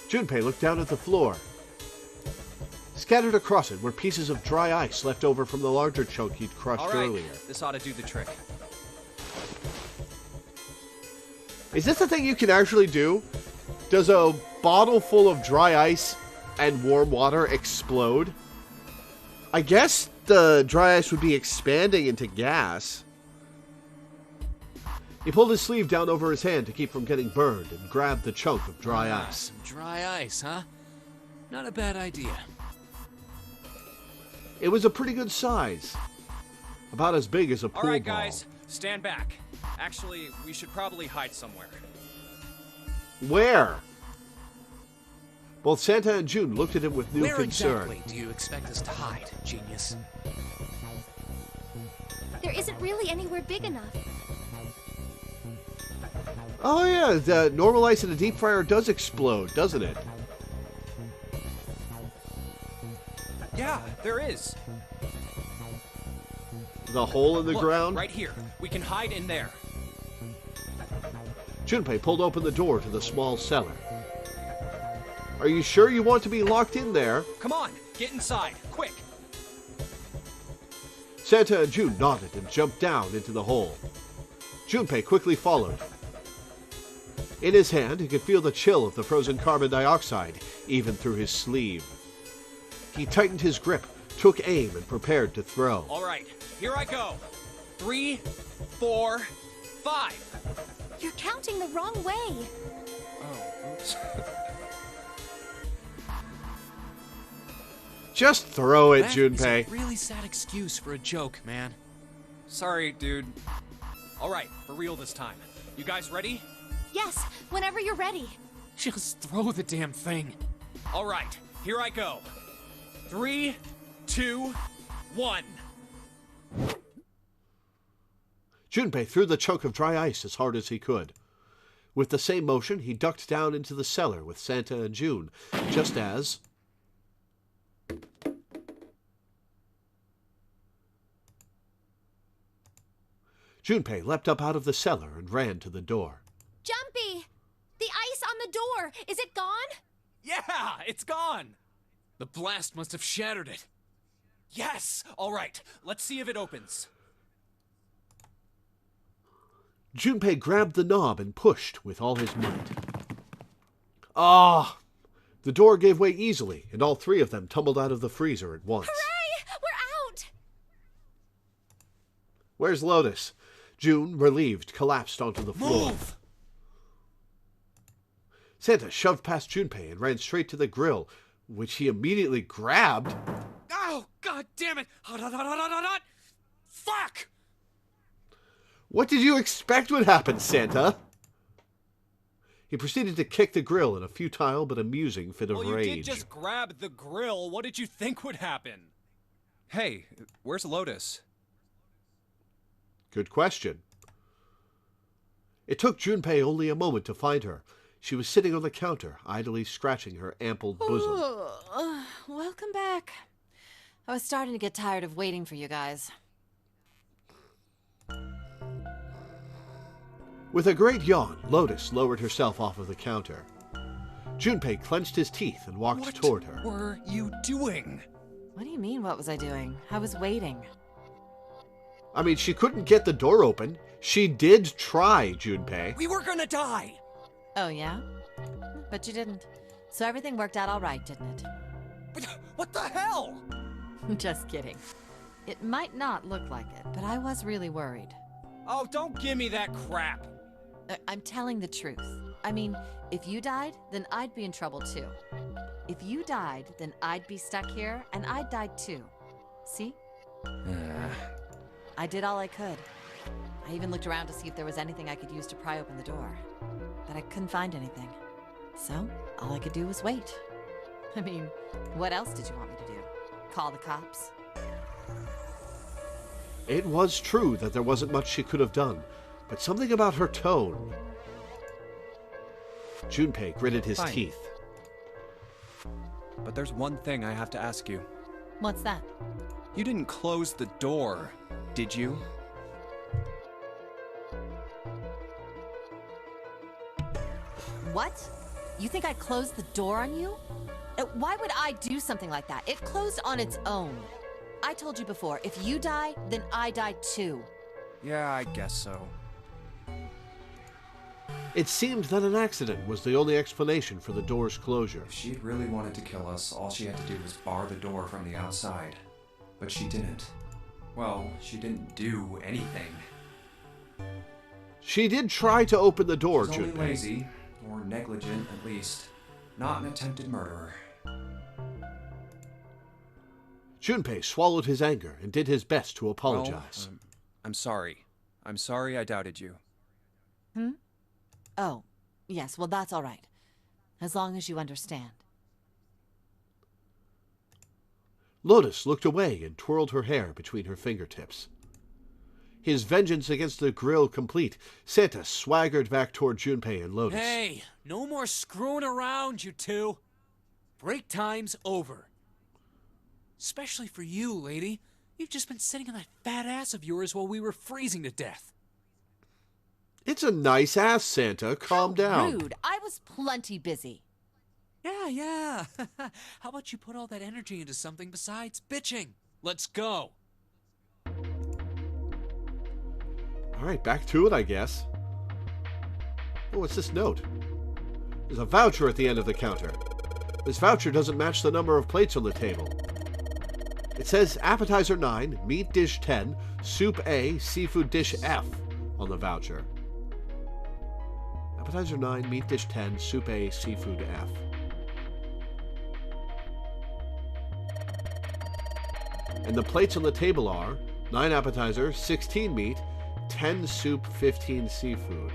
Junpei looked down at the floor. Scattered across it were pieces of dry ice left over from the larger chunk he'd crushed earlier. This ought to do the trick. Is this a thing you can actually do? Does a bottle full of dry ice and warm water explode? I guess the dry ice would be expanding into gas. He pulled his sleeve down over his hand to keep from getting burned and grabbed the chunk of dry ice. Some dry ice, huh? Not a bad idea. It was a pretty good size. About as big as a pool ball. Alright, guys, stand back. Actually, we should probably hide somewhere. Where? Both Santa and June looked at him with new Where concern. exactly do you expect us to hide, genius? There isn't really anywhere big enough. Oh yeah, the normal ice in a deep fryer does explode, doesn't it? Yeah, there is. The hole in the Look, ground? right here. We can hide in there. Junpei pulled open the door to the small cellar. Are you sure you want to be locked in there? Come on, get inside, quick. Santa and June nodded and jumped down into the hole. Junpei quickly followed. In his hand, he could feel the chill of the frozen carbon dioxide, even through his sleeve. He tightened his grip, took aim, and prepared to throw. All right, here I go. 3, 4, 5. You're counting the wrong way. Oh, oops. Just throw it, That is Junpei. a really sad excuse for a joke, man. Sorry, dude. All right, for real this time. You guys ready? Yes, whenever you're ready. Just throw the damn thing. All right, here I go. 3, 2, 1. Junpei threw the chunk of dry ice as hard as he could. With the same motion, he ducked down into the cellar with Santa and June, just as... Junpei leapt up out of the cellar and ran to the door. Jumpy! The ice on the door! Is it gone? Yeah, it's gone. The blast must have shattered it. Yes. All right, let's see if it opens. Junpei grabbed the knob and pushed with all his might. Ah! The door gave way easily, and all three of them tumbled out of the freezer at once. Hooray! We're out! Where's Lotus? June, relieved, collapsed onto the floor. Move! Santa shoved past Junpei and ran straight to the grill, which he immediately grabbed. Oh, god damn it! Hot, hot, hot, hot, hot, hot! Fuck! What did you expect would happen, Santa? He proceeded to kick the grill in a futile but amusing fit of Well, you rage. did just grab the grill. What did you think would happen? Hey, where's Lotus? Good question. It took Junpei only a moment to find her. She was sitting on the counter, idly scratching her ample bosom. Welcome back. I was starting to get tired of waiting for you guys. With a great yawn, Lotus lowered herself off of the counter. Junpei clenched his teeth and walked toward her. What were you doing? What do you mean, what was I doing? I was waiting. I mean, she couldn't get the door open. She did try, Junpei. We were gonna die. Oh, yeah? But you didn't. So everything worked out all right, didn't What the hell? it? Just kidding. It might not look like it, but I was really worried. Oh, don't give me that crap. I'm telling the truth. I mean, if you died, then I'd be in trouble too. If you died, then I'd be stuck here, and I'd die too. See? I did all I could. I even looked around to see if there was anything I could use to pry open the door. But I couldn't find anything. So, all I could do was wait. I mean, what else did you want me to do? Call the cops? It was true that there wasn't much she could have done, but something about her tone. Junpei gritted his Fine. teeth. But there's one thing I have to ask you. What's that? You didn't close the door, did you? What? You think I closed the door on you? Why would I do something like that? It closed on its own. I told you before, if you die, then I die too. Yeah, I guess so. It seemed that an accident was the only explanation for the door's closure. If she'd really wanted to kill us, all she had to do was bar the door from the outside. But she didn't. Well, she didn't do anything. She did try to open the door, She's only Junpei. lazy, or negligent at least. Not an attempted murderer. Junpei swallowed his anger and did his best to apologize. Well, I'm sorry. I'm sorry I doubted you. Oh, yes, well, that's all right. As long as you understand. Lotus looked away and twirled her hair between her fingertips. His vengeance against the grill complete, Santa swaggered back toward Junpei and Lotus. Hey, no more screwing around, you two. Break time's over. Especially for you, lady. You've just been sitting on that fat ass of yours while we were freezing to death. It's a nice ass, Santa. Calm down. Rude. I was plenty busy. Yeah. How about you put all that energy into something besides bitching? Let's go. All right, back to it, I guess. Oh, what's this note? There's a voucher at the end of the counter. This voucher doesn't match the number of plates on the table. It says appetizer 9, meat dish 10, soup A, seafood dish F on the voucher. Appetizer 9, meat dish 10, soup A, seafood F. And the plates on the table are 9 appetizer, 16 meat, 10 soup, 15 seafood.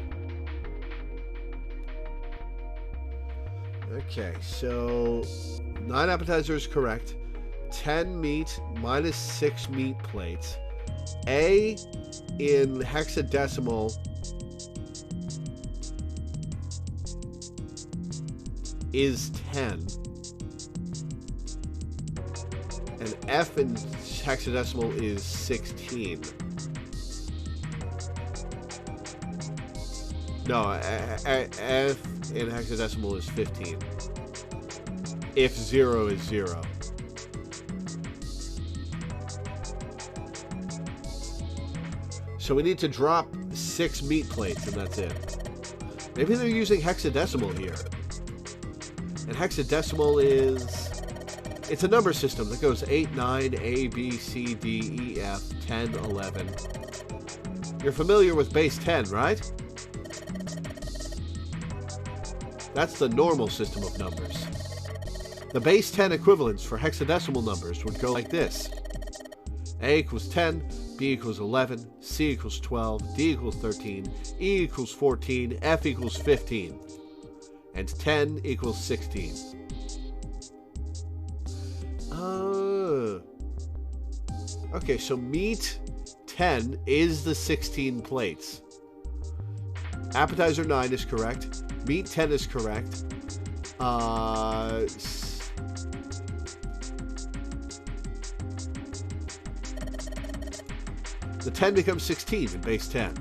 Okay, so 9 appetizers is correct. 10 meat minus 6 meat plates. A in hexadecimal is 10. And F in hexadecimal is 16. No, F in hexadecimal is 15. If 0 is 0. So we need to drop 6 meat plates, and that's it. Maybe they're using hexadecimal here. And hexadecimal is... It's a number system that goes 8, 9, A, B, C, D, E, F, 10, 11. You're familiar with base 10, right? That's the normal system of numbers. The base 10 equivalents for hexadecimal numbers would go like this. A equals 10, B equals 11, C equals 12, D equals 13, E equals 14, F equals 15, and 10 equals 16. Okay, so meat 10 is the 16 plates. Appetizer 9 is correct. Meat 10 is correct. The 10 becomes 16 in base 10.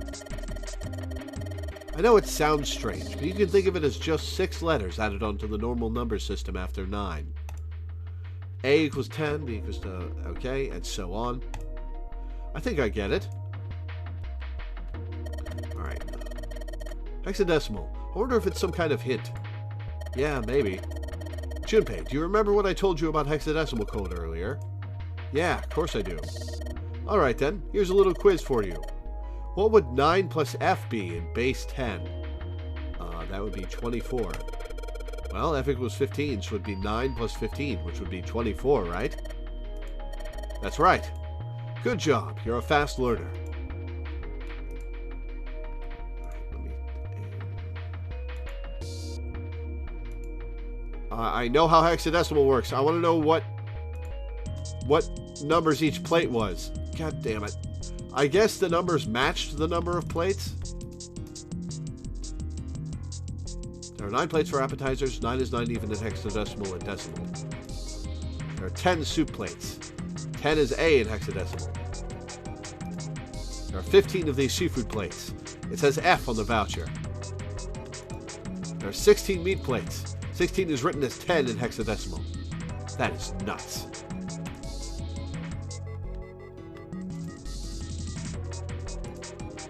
I know it sounds strange, but you can think of it as just 6 letters added onto the normal number system after 9. A equals 10, B equals to, okay, and so on. I think I get it. Alright. Hexadecimal. I wonder if it's some kind of hint. Yeah, maybe. Junpei, do you remember what I told you about hexadecimal code earlier? Yeah, of course I do. Alright then, here's a little quiz for you. What would 9 plus F be in base 10? That would be 24. Well, F equals 15, so it would be 9 plus 15, which would be 24, right? That's right. Good job, you're a fast learner. I know how hexadecimal works. I want to know what numbers each plate was. God damn it. I guess the numbers matched the number of plates. There are 9 plates for appetizers. 9 is 9 even in hexadecimal and decimal. There are 10 soup plates. 10 is A in hexadecimal. There are 15 of these seafood plates. It says F on the voucher. There are 16 meat plates. 16 is written as 10 in hexadecimal. That is nuts.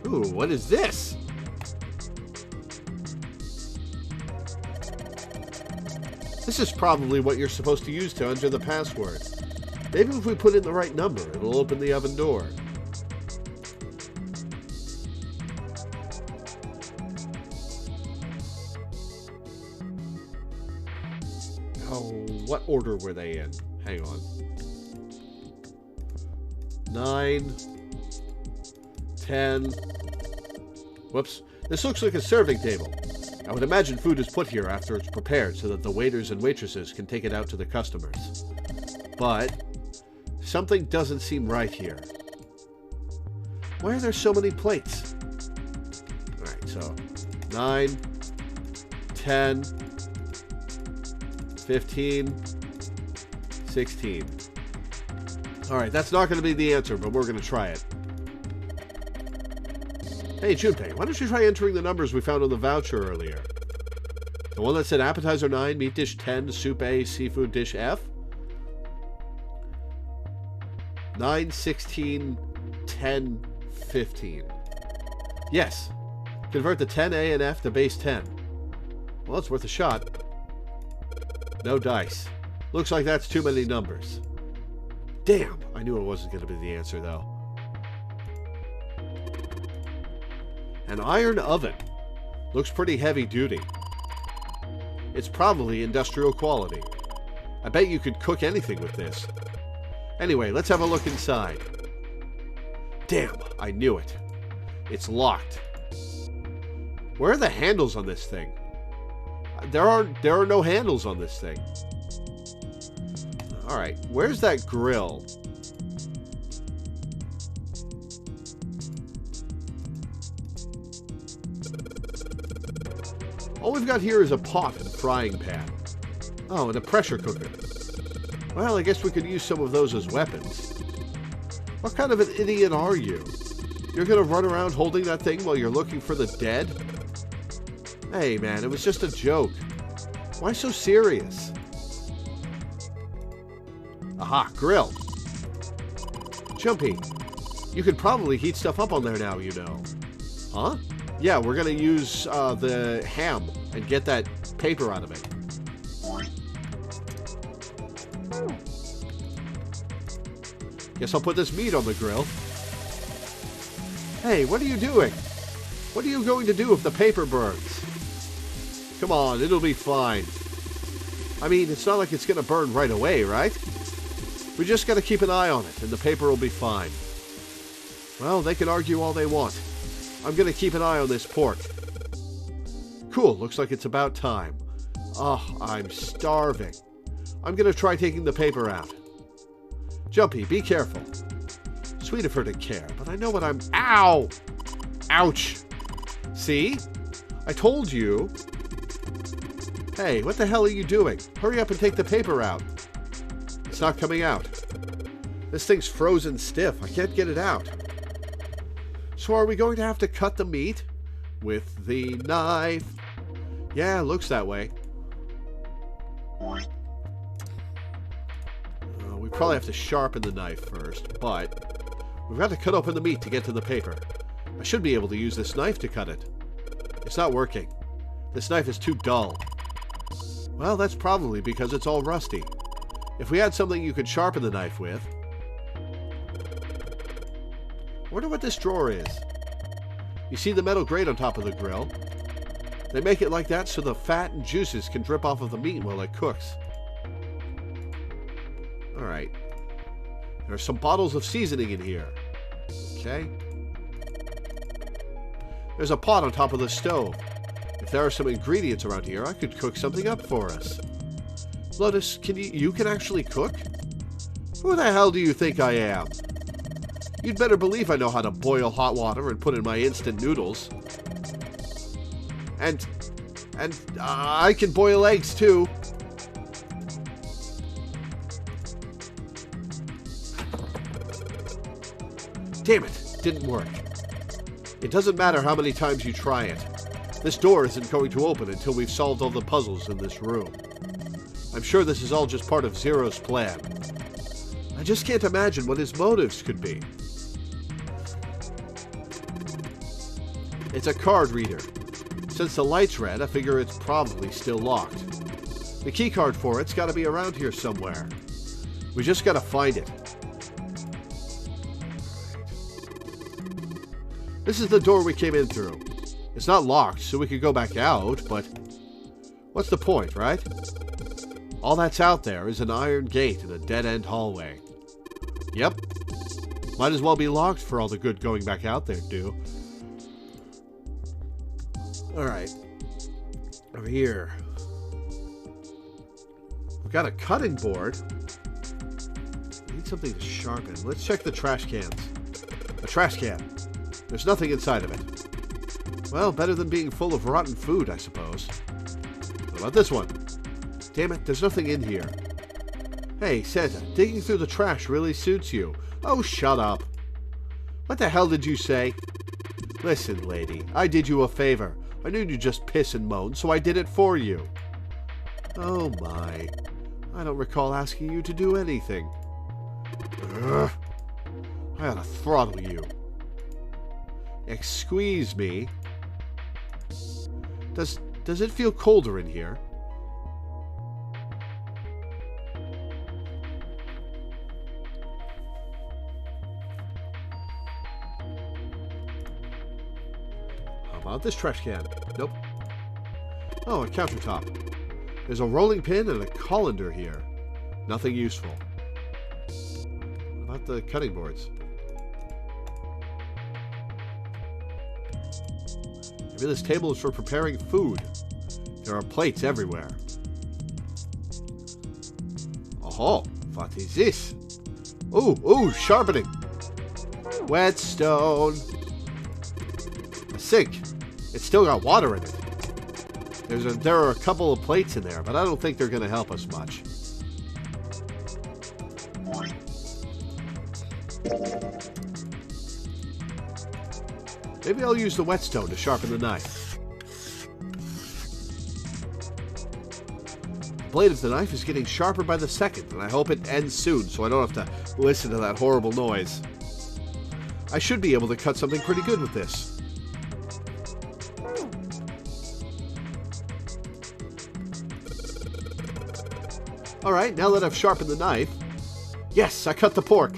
Ooh, what is this? This is probably what you're supposed to use to enter the password. Maybe if we put in the right number, it'll open the oven door. Oh, what order were they in? Hang on. 9, 10... Whoops. This looks like a serving table. I would imagine food is put here after it's prepared so that the waiters and waitresses can take it out to the customers. But something doesn't seem right here. Why are there so many plates? Alright, so 9, 10, 15, 16. Alright, that's not going to be the answer, but we're going to try it. Hey, Junpei, why don't you try entering the numbers we found on the voucher earlier? The one that said appetizer 9, meat dish 10, soup A, seafood dish F? 9, 16, 10, 15. Yes. Convert the 10 A and F to base 10. Well, it's worth a shot. No dice. Looks like that's too many numbers. Damn, I knew it wasn't going to be the answer, though. An iron oven. Looks pretty heavy duty. It's probably industrial quality. I bet you could cook anything with this. Anyway, let's have a look inside. Damn, I knew it. It's locked. Where are the handles on this thing? There are no handles on this thing. Alright, where's that grill? All we've got here is a pot and a frying pan. Oh, and a pressure cooker. Well, I guess we could use some of those as weapons. What kind of an idiot are you? You're gonna run around holding that thing while you're looking for the dead? Hey man, it was just a joke. Why so serious? Aha, grill. Jumpy, you could probably heat stuff up on there now, you know. Huh? Yeah, we're gonna use the ham and get that paper out of it. Guess I'll put this meat on the grill. Hey, what are you doing? What are you going to do if the paper burns? Come on, it'll be fine. I mean, it's not like it's gonna burn right away, right? We just gotta keep an eye on it, and the paper will be fine. Well, they can argue all they want. I'm gonna keep an eye on this port. Cool, looks like it's about time. Oh, I'm starving. I'm gonna try taking the paper out. Jumpy, be careful. Sweet of her to care, but I know what I'm... Ow! Ouch! See? I told you. Hey, what the hell are you doing? Hurry up and take the paper out. It's not coming out. This thing's frozen stiff. I can't get it out. So are we going to have to cut the meat? With the knife? Yeah, looks that way. We probably have to sharpen the knife first, but we've got to cut open the meat to get to the paper. I should be able to use this knife to cut it. It's not working. This knife is too dull. Well, that's probably because it's all rusty. If we had something you could sharpen the knife with... I wonder what this drawer is. You see the metal grate on top of the grill? They make it like that so the fat and juices can drip off of the meat while it cooks. Alright. There are some bottles of seasoning in here. Okay. There's a pot on top of the stove. If there are some ingredients around here, I could cook something up for us. Lotus, you can actually cook? Who the hell do you think I am? You'd better believe I know how to boil hot water and put in my instant noodles. And I can boil eggs too. Damn it, didn't work. It doesn't matter how many times you try it. This door isn't going to open until we've solved all the puzzles in this room. I'm sure this is all just part of Zero's plan. I just can't imagine what his motives could be. It's a card reader. Since the light's red, I figure it's probably still locked. The key card for it's got to be around here somewhere. We just got to find it. This is the door we came in through. It's not locked, so we could go back out, but what's the point, right? All that's out there is an iron gate and a dead-end hallway. Yep. Might as well be locked for all the good going back out there do. Alright. Over here. We've got a cutting board. We need something to sharpen. Let's check the trash cans. A trash can. There's nothing inside of it. Well, better than being full of rotten food, I suppose. What about this one? Damn it, there's nothing in here. Hey, Santa, digging through the trash really suits you. Oh, shut up. What the hell did you say? Listen, lady, I did you a favor. I knew you'd just piss and moan, so I did it for you. Oh my. I don't recall asking you to do anything. Ugh. I ought to throttle you. Excuse me. Does it feel colder in here? How about this trash can? Nope. Oh, a countertop. There's a rolling pin and a colander here. Nothing useful. What about the cutting boards? Maybe this table is for preparing food. There are plates everywhere. Oh, what is this? Ooh, sharpening. Whetstone. A sink. It's still got water in it. There are a couple of plates in there, but I don't think they're going to help us much. Maybe I'll use the whetstone to sharpen the knife. The blade of the knife is getting sharper by the second, and I hope it ends soon so I don't have to listen to that horrible noise. I should be able to cut something pretty good with this. Alright, now that I've sharpened the knife... Yes, I cut the pork!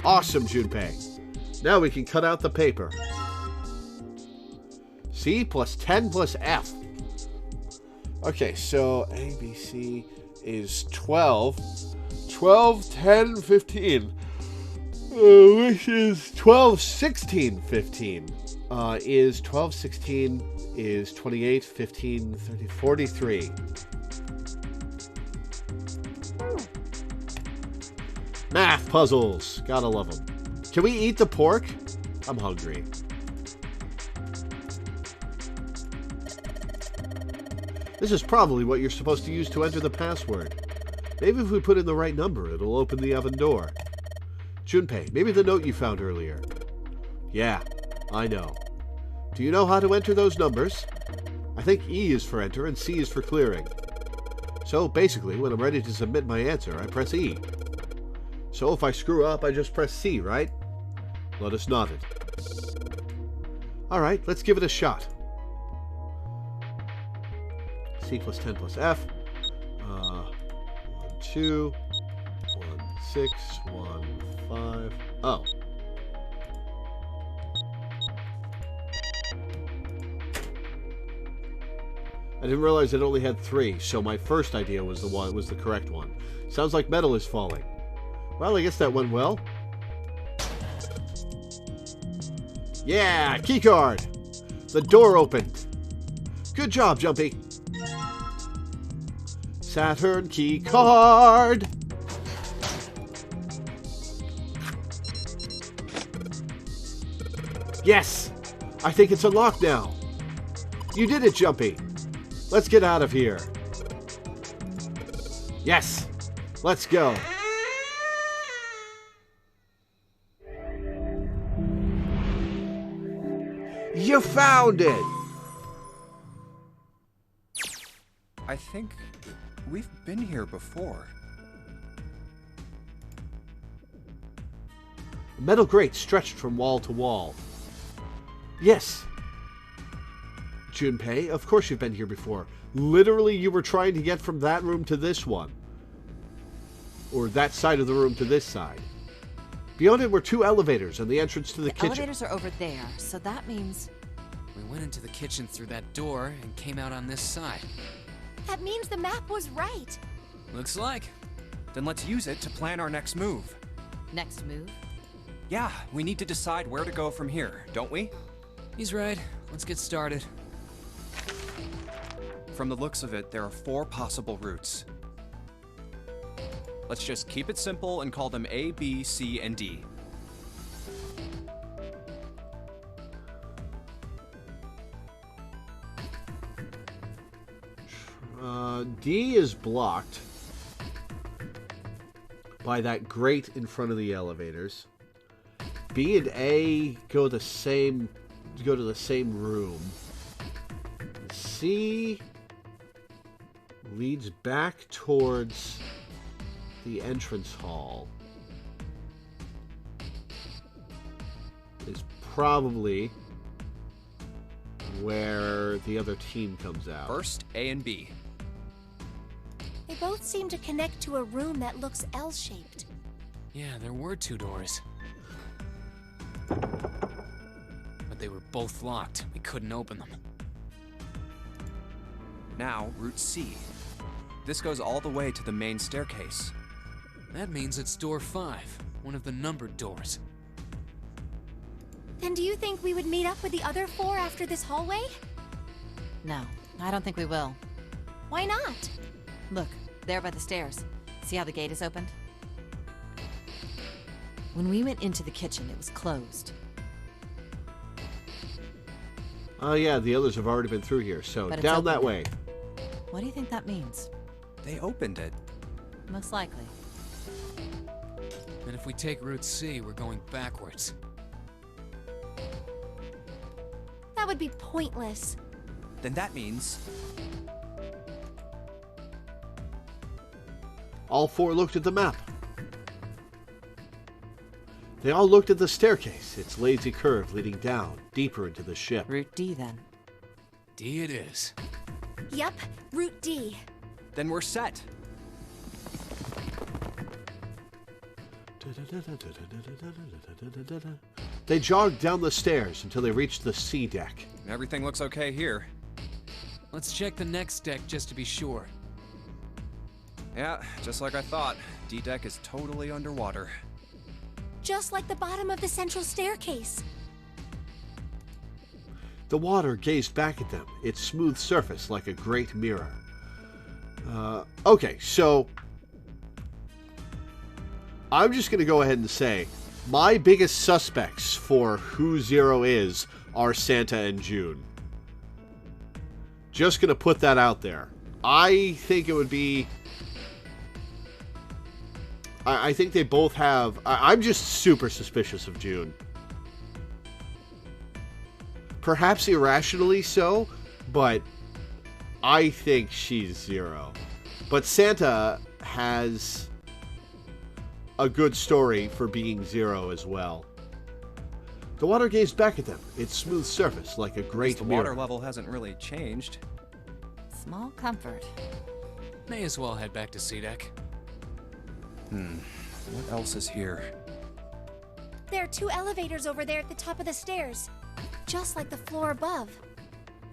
Awesome, Junpei. Now we can cut out the paper. C plus 10 plus F. Okay, so A, B, C is 12. 12, 10, 15. Which is 12, 16, 15. Is 12, 16 is 28, 15, 30, 43. Math puzzles. Gotta love them. Can we eat the pork? I'm hungry. This is probably what you're supposed to use to enter the password. Maybe if we put in the right number, it'll open the oven door. Junpei, maybe the note you found earlier. Yeah, I know. Do you know how to enter those numbers? I think E is for enter and C is for clearing. So basically, when I'm ready to submit my answer, I press E. So if I screw up, I just press C, right? Lotus nodded. Alright, let's give it a shot. C plus 10 plus F. 1, 2, 1, 6, 1, 5. Oh. I didn't realize it only had 3, so my first idea was the correct one. Sounds like metal is falling. Well, I guess that went well. Yeah, keycard! The door opened. Good job, Jumpy. Saturn keycard! Yes! I think it's unlocked now. You did it, Jumpy. Let's get out of here. Yes! Let's go. You found it! I think we've been here before. A metal grate stretched from wall to wall. Yes. Junpei, of course you've been here before. Literally, you were trying to get from that room to this one. Or that side of the room to this side. Beyond it were 2 elevators and the entrance to the kitchen. Elevators are over there, so that means... We went into the kitchen through that door and came out on this side. That means the map was right. Looks like. Then let's use it to plan our next move. Next move? Yeah, we need to decide where to go from here, don't we? He's right. Let's get started. From the looks of it, there are 4 possible routes. Let's just keep it simple and call them A, B, C, and D. D is blocked by that grate in front of the elevators. B and A go to the same room. C leads back towards the entrance hall. Is probably where the other team comes out. First, A and B. They both seem to connect to a room that looks L-shaped. Yeah, there were 2 doors. But they were both locked. We couldn't open them. Now, Route C. This goes all the way to the main staircase. That means it's door 5. one of the numbered doors. Then do you think we would meet up with the other 4 after this hallway? No, I don't think we will. Why not? Look, there by the stairs. See how the gate is opened? When we went into the kitchen, it was closed. Oh yeah, the others have already been through here, so But it's down open that now. way. What do you think that means? They opened it. Most likely. And if we take Route C, we're going backwards. That would be pointless. Then that means All 4 looked at the map. They all looked at the staircase, its lazy curve leading down, deeper into the ship. Route D, then. D it is. Yup, Route D. then we're set. They jogged down the stairs until they reached the C deck. Everything looks okay here. Let's check the next deck just to be sure. Yeah, just like I thought. D-deck is totally underwater. Just like the bottom of the central staircase. The water gazed back at them, its smooth surface like a great mirror. Okay, so I'm just going to go ahead and say my biggest suspects for who Zero is are Santa and June. Just going to put that out there. I think it would be... I think they both have... I'm just super suspicious of June. Perhaps irrationally so, but I think she's Zero. But Santa has a good story for being Zero as well. The water gazed back at them, its smooth surface like a great The mirror. water level hasn't really changed. Small comfort. May as well head back to C deck. What else is here? There are 2 elevators over there at the top of the stairs. Just like the floor above.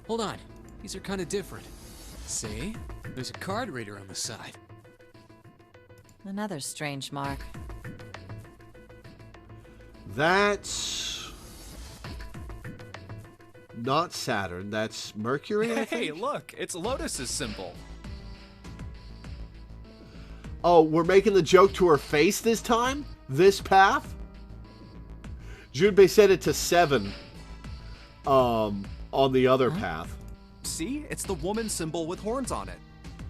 Hold on, these are kind of different. See? There's a card reader on the side. Another strange mark. That's not Saturn, that's Mercury, I Hey, think? look, it's Lotus's symbol. Oh, we're making the joke to her face this time? This path? Junpei said it to 7 on the other path. See? It's the woman symbol with horns on it.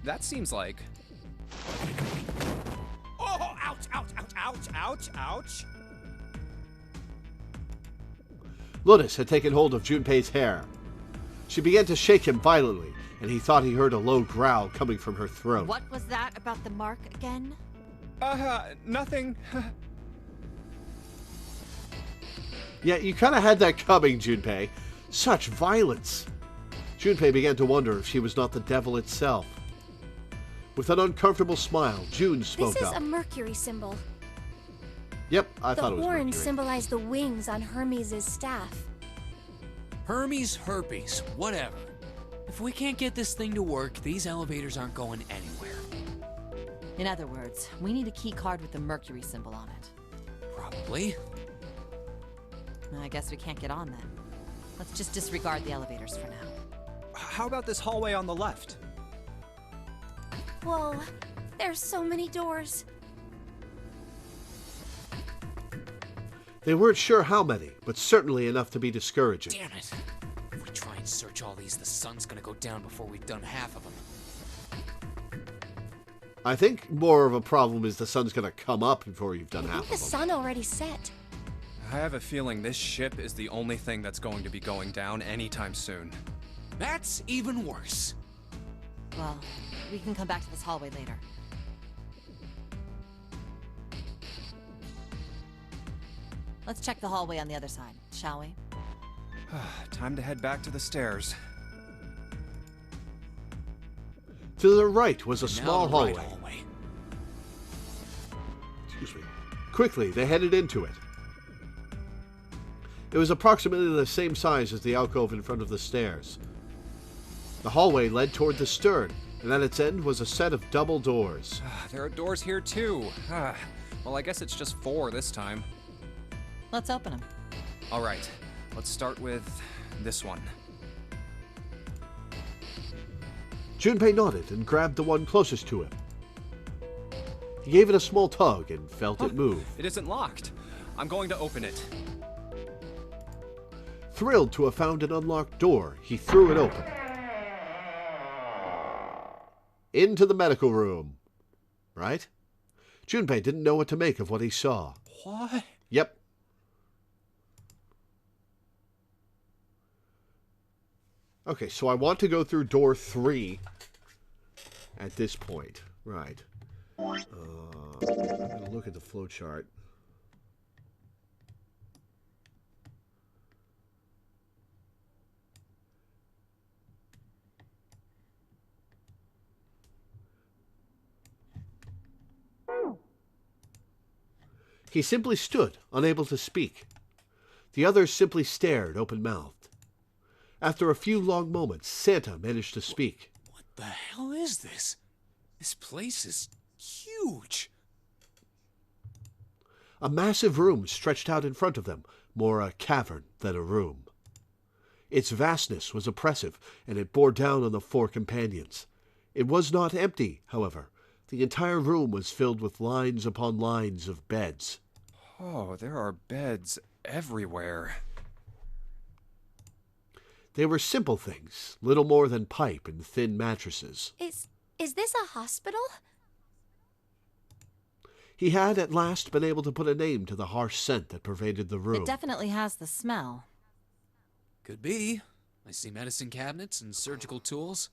That seems like... Oh, ouch, ouch, ouch, ouch, ouch, ouch. Lotus had taken hold of Junpei's hair. She began to shake him violently, and he thought he heard a low growl coming from her throat. What was that about the mark again? Nothing. Yeah, you kind of had that coming, Junpei. Such violence. Junpei began to wonder if she was not the devil itself. With an uncomfortable smile, June spoke This is up. a Mercury symbol. Yep, I The thought it was horns Mercury. symbolize the wings on Hermes' staff. Hermes, herpes, whatever. If we can't get this thing to work, these elevators aren't going anywhere. In other words, we need a key card with the Mercury symbol on it. Probably. I guess we can't get on then. Let's just disregard the elevators for now. How about this hallway on the left? Whoa, there's so many doors. They weren't sure how many, but certainly enough to be discouraging. Damn it. If we try and search all these, the sun's gonna go down before we've done half of them. I think more of a problem is the sun's going to come up before you've done I half think the of them. sun already set. I have a feeling this ship is the only thing that's going to be going down anytime soon. That's even worse. Well, we can come back to this hallway later. Let's check the hallway on the other side, shall we? Time to head back to the stairs. To the right was a Now small the right hallway. Excuse me. Quickly, they headed into it. It was approximately the same size as the alcove in front of the stairs. The hallway led toward the stern, and at its end was a set of double doors. There are doors here too. Well, I guess it's just 4 this time. Let's open them. All right, let's start with this one. Junpei nodded and grabbed the one closest to him. He gave it a small tug and felt it move. It isn't locked. I'm going to open it. Thrilled to have found an unlocked door, he threw it open. Into the medical room. Right? Junpei didn't know what to make of what he saw. What? Yep. Okay, so I want to go through door 3 at this point. Right. I'm going to look at the flowchart. He simply stood, unable to speak. The others simply stared, open-mouthed. After a few long moments, Santa managed to speak. What the hell is this? This place is huge. A massive room stretched out in front of them, more a cavern than a room. Its vastness was oppressive, and it bore down on the 4 companions. It was not empty, however. The entire room was filled with lines upon lines of beds. Oh, there are beds everywhere. They were simple things, little more than pipe and thin mattresses. Is this a hospital? He had at last been able to put a name to the harsh scent that pervaded the room. It definitely has the smell. Could be. I see medicine cabinets and surgical tools.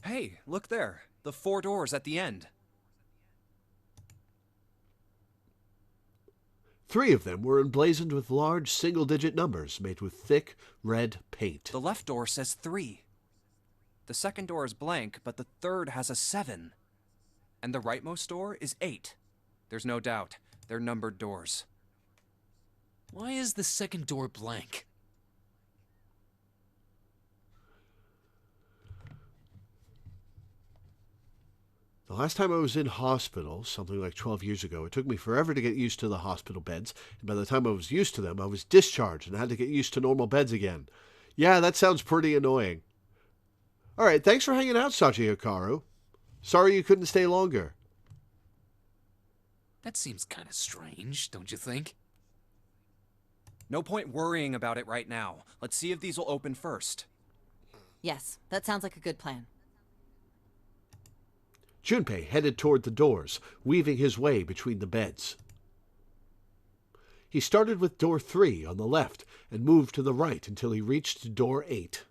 Hey, look there. The 4 doors at the end. 3 of them were emblazoned with large single-digit numbers made with thick, red paint. The left door says 3. The second door is blank, but the third has a 7. And the rightmost door is 8. There's no doubt. They're numbered doors. Why is the second door blank? The last time I was in hospital, something like 12 years ago, it took me forever to get used to the hospital beds, and by the time I was used to them, I was discharged and had to get used to normal beds again. Yeah, that sounds pretty annoying. Alright, thanks for hanging out, Sachi Hikaru. Sorry you couldn't stay longer. That seems kind of strange, don't you think? No point worrying about it right now. Let's see if these will open first. Yes, that sounds like a good plan. Junpei headed toward the doors, weaving his way between the beds. He started with door 3 on the left and moved to the right until he reached door 8.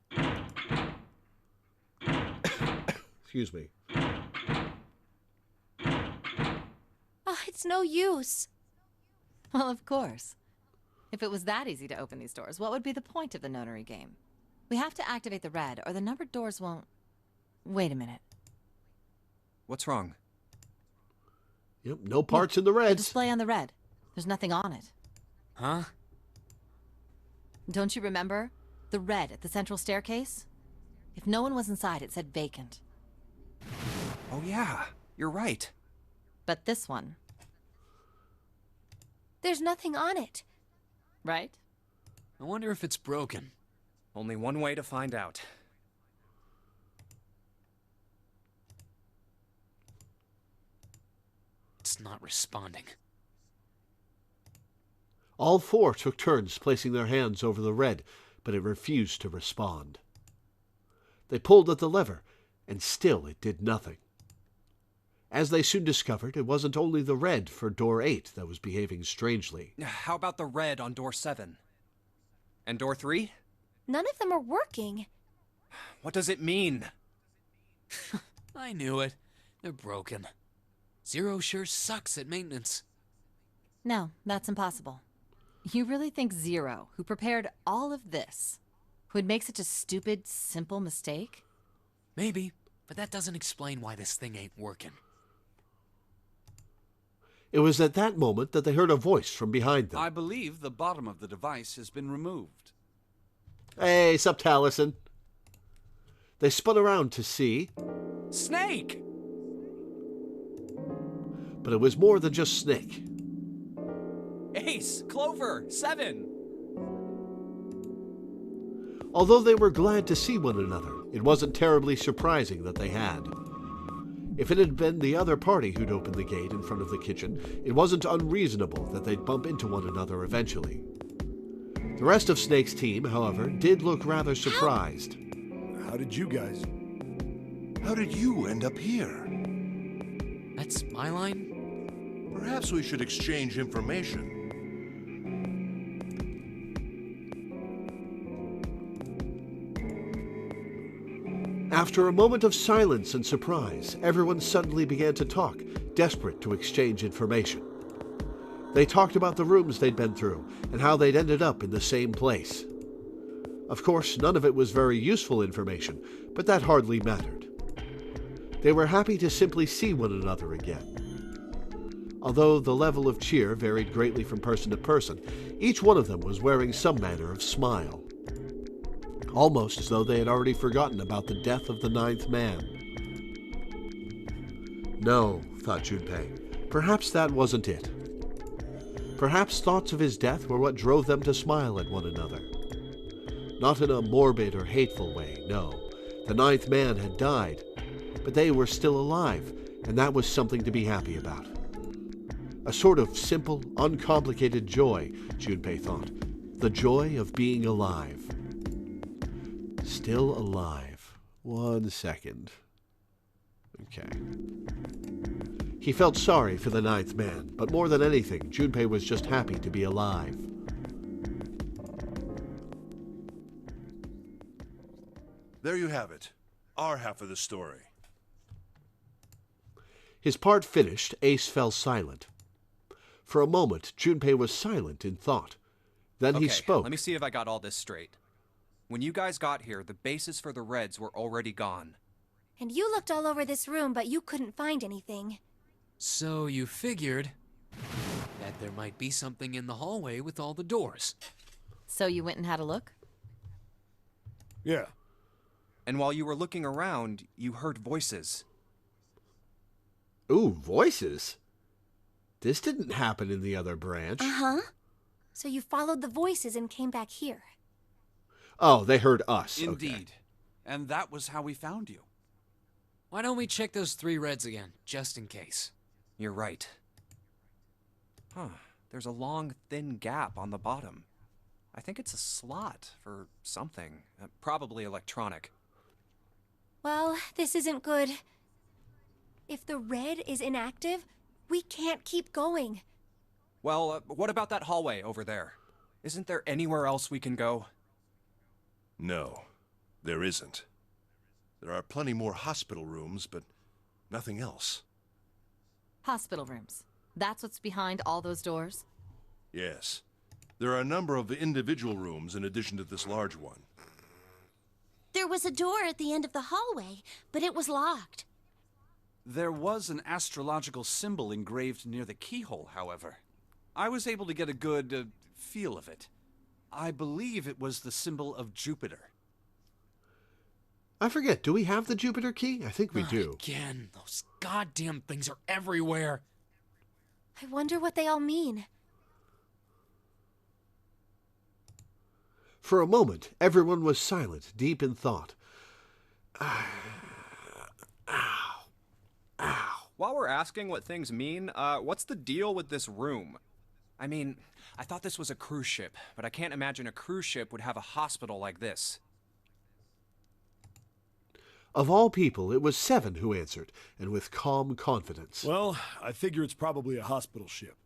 Excuse me. Oh, it's no use. Well, of course. If it was that easy to open these doors, what would be the point of the notary game? We have to activate the red, or the numbered doors won't... Wait a minute. What's wrong? Yep, no parts in the The reds. display on the red. There's nothing on it. Huh? Don't you remember? The red at the central staircase? If no one was inside, it said vacant. Oh yeah, you're right. But this one, There's nothing on it. right? I wonder if it's broken. Only one way to find out. It's not responding. All 4 took turns placing their hands over the red, but it refused to respond. They pulled at the lever, and still it did nothing. As they soon discovered, it wasn't only the red for door 8 that was behaving strangely. How about the red on door 7? And door 3? None of them are working. What does it mean? I knew it. They're broken. Zero sure sucks at maintenance. No, that's impossible. You really think Zero, who prepared all of this, would make such a stupid, simple mistake? Maybe, but that doesn't explain why this thing ain't working. It was at that moment that they heard a voice from behind them. I believe the bottom of the device has been removed. Hey, sup, Taliesin? They spun around to see... Snake! But it was more than just Snake. Ace! Clover! 7! Although they were glad to see one another, it wasn't terribly surprising that they had. If it had been the other party who'd opened the gate in front of the kitchen, it wasn't unreasonable that they'd bump into one another eventually. The rest of Snake's team, however, did look rather surprised. How did you end up here? That's my line? Perhaps we should exchange information. After a moment of silence and surprise, everyone suddenly began to talk, desperate to exchange information. They talked about the rooms they'd been through and how they'd ended up in the same place. Of course, none of it was very useful information, but that hardly mattered. They were happy to simply see one another again. Although the level of cheer varied greatly from person to person, each one of them was wearing some manner of smile. Almost as though they had already forgotten about the death of the 9th man. No, thought Junpei, perhaps that wasn't it. Perhaps thoughts of his death were what drove them to smile at one another. Not in a morbid or hateful way, no. The 9th man had died, but they were still alive, and that was something to be happy about. A sort of simple, uncomplicated joy, Junpei thought. The joy of being alive. Still alive. 1 second. Okay. He felt sorry for the 9th man, but more than anything, Junpei was just happy to be alive. There you have it. Our half of the story. His part finished, Ace fell silent. For a moment, Junpei was silent in thought. Then he spoke. Let me see if I got all this straight. When you guys got here, the bases for the Reds were already gone. And you looked all over this room, but you couldn't find anything. So you figured that there might be something in the hallway with all the doors. So you went and had a look? Yeah. And while you were looking around, you heard voices. Ooh, voices? This didn't happen in the other branch. Uh-huh. So you followed the voices and came back here. Oh, they heard us. Indeed. Okay. And that was how we found you. Why don't we check those 3 Reds again, just in case? You're right. Huh. There's a long, thin gap on the bottom. I think it's a slot for something. Probably electronic. Well, this isn't good. If the red is inactive, we can't keep going. Well, what about that hallway over there? Isn't there anywhere else we can go? No, there isn't. There are plenty more hospital rooms, but nothing else. Hospital rooms. That's what's behind all those doors? Yes. There are a number of individual rooms in addition to this large one. There was a door at the end of the hallway, but it was locked. There was an astrological symbol engraved near the keyhole, however. I was able to get a good feel of it. I believe it was the symbol of Jupiter. I forget, do we have the Jupiter key? I think we do. Again, those goddamn things are everywhere. I wonder what they all mean. For a moment, everyone was silent, deep in thought. While we're asking what things mean, what's the deal with this room? I mean, I thought this was a cruise ship, but I can't imagine a cruise ship would have a hospital like this. Of all people, it was 7 who answered, and with calm confidence. Well, I figure it's probably a hospital ship.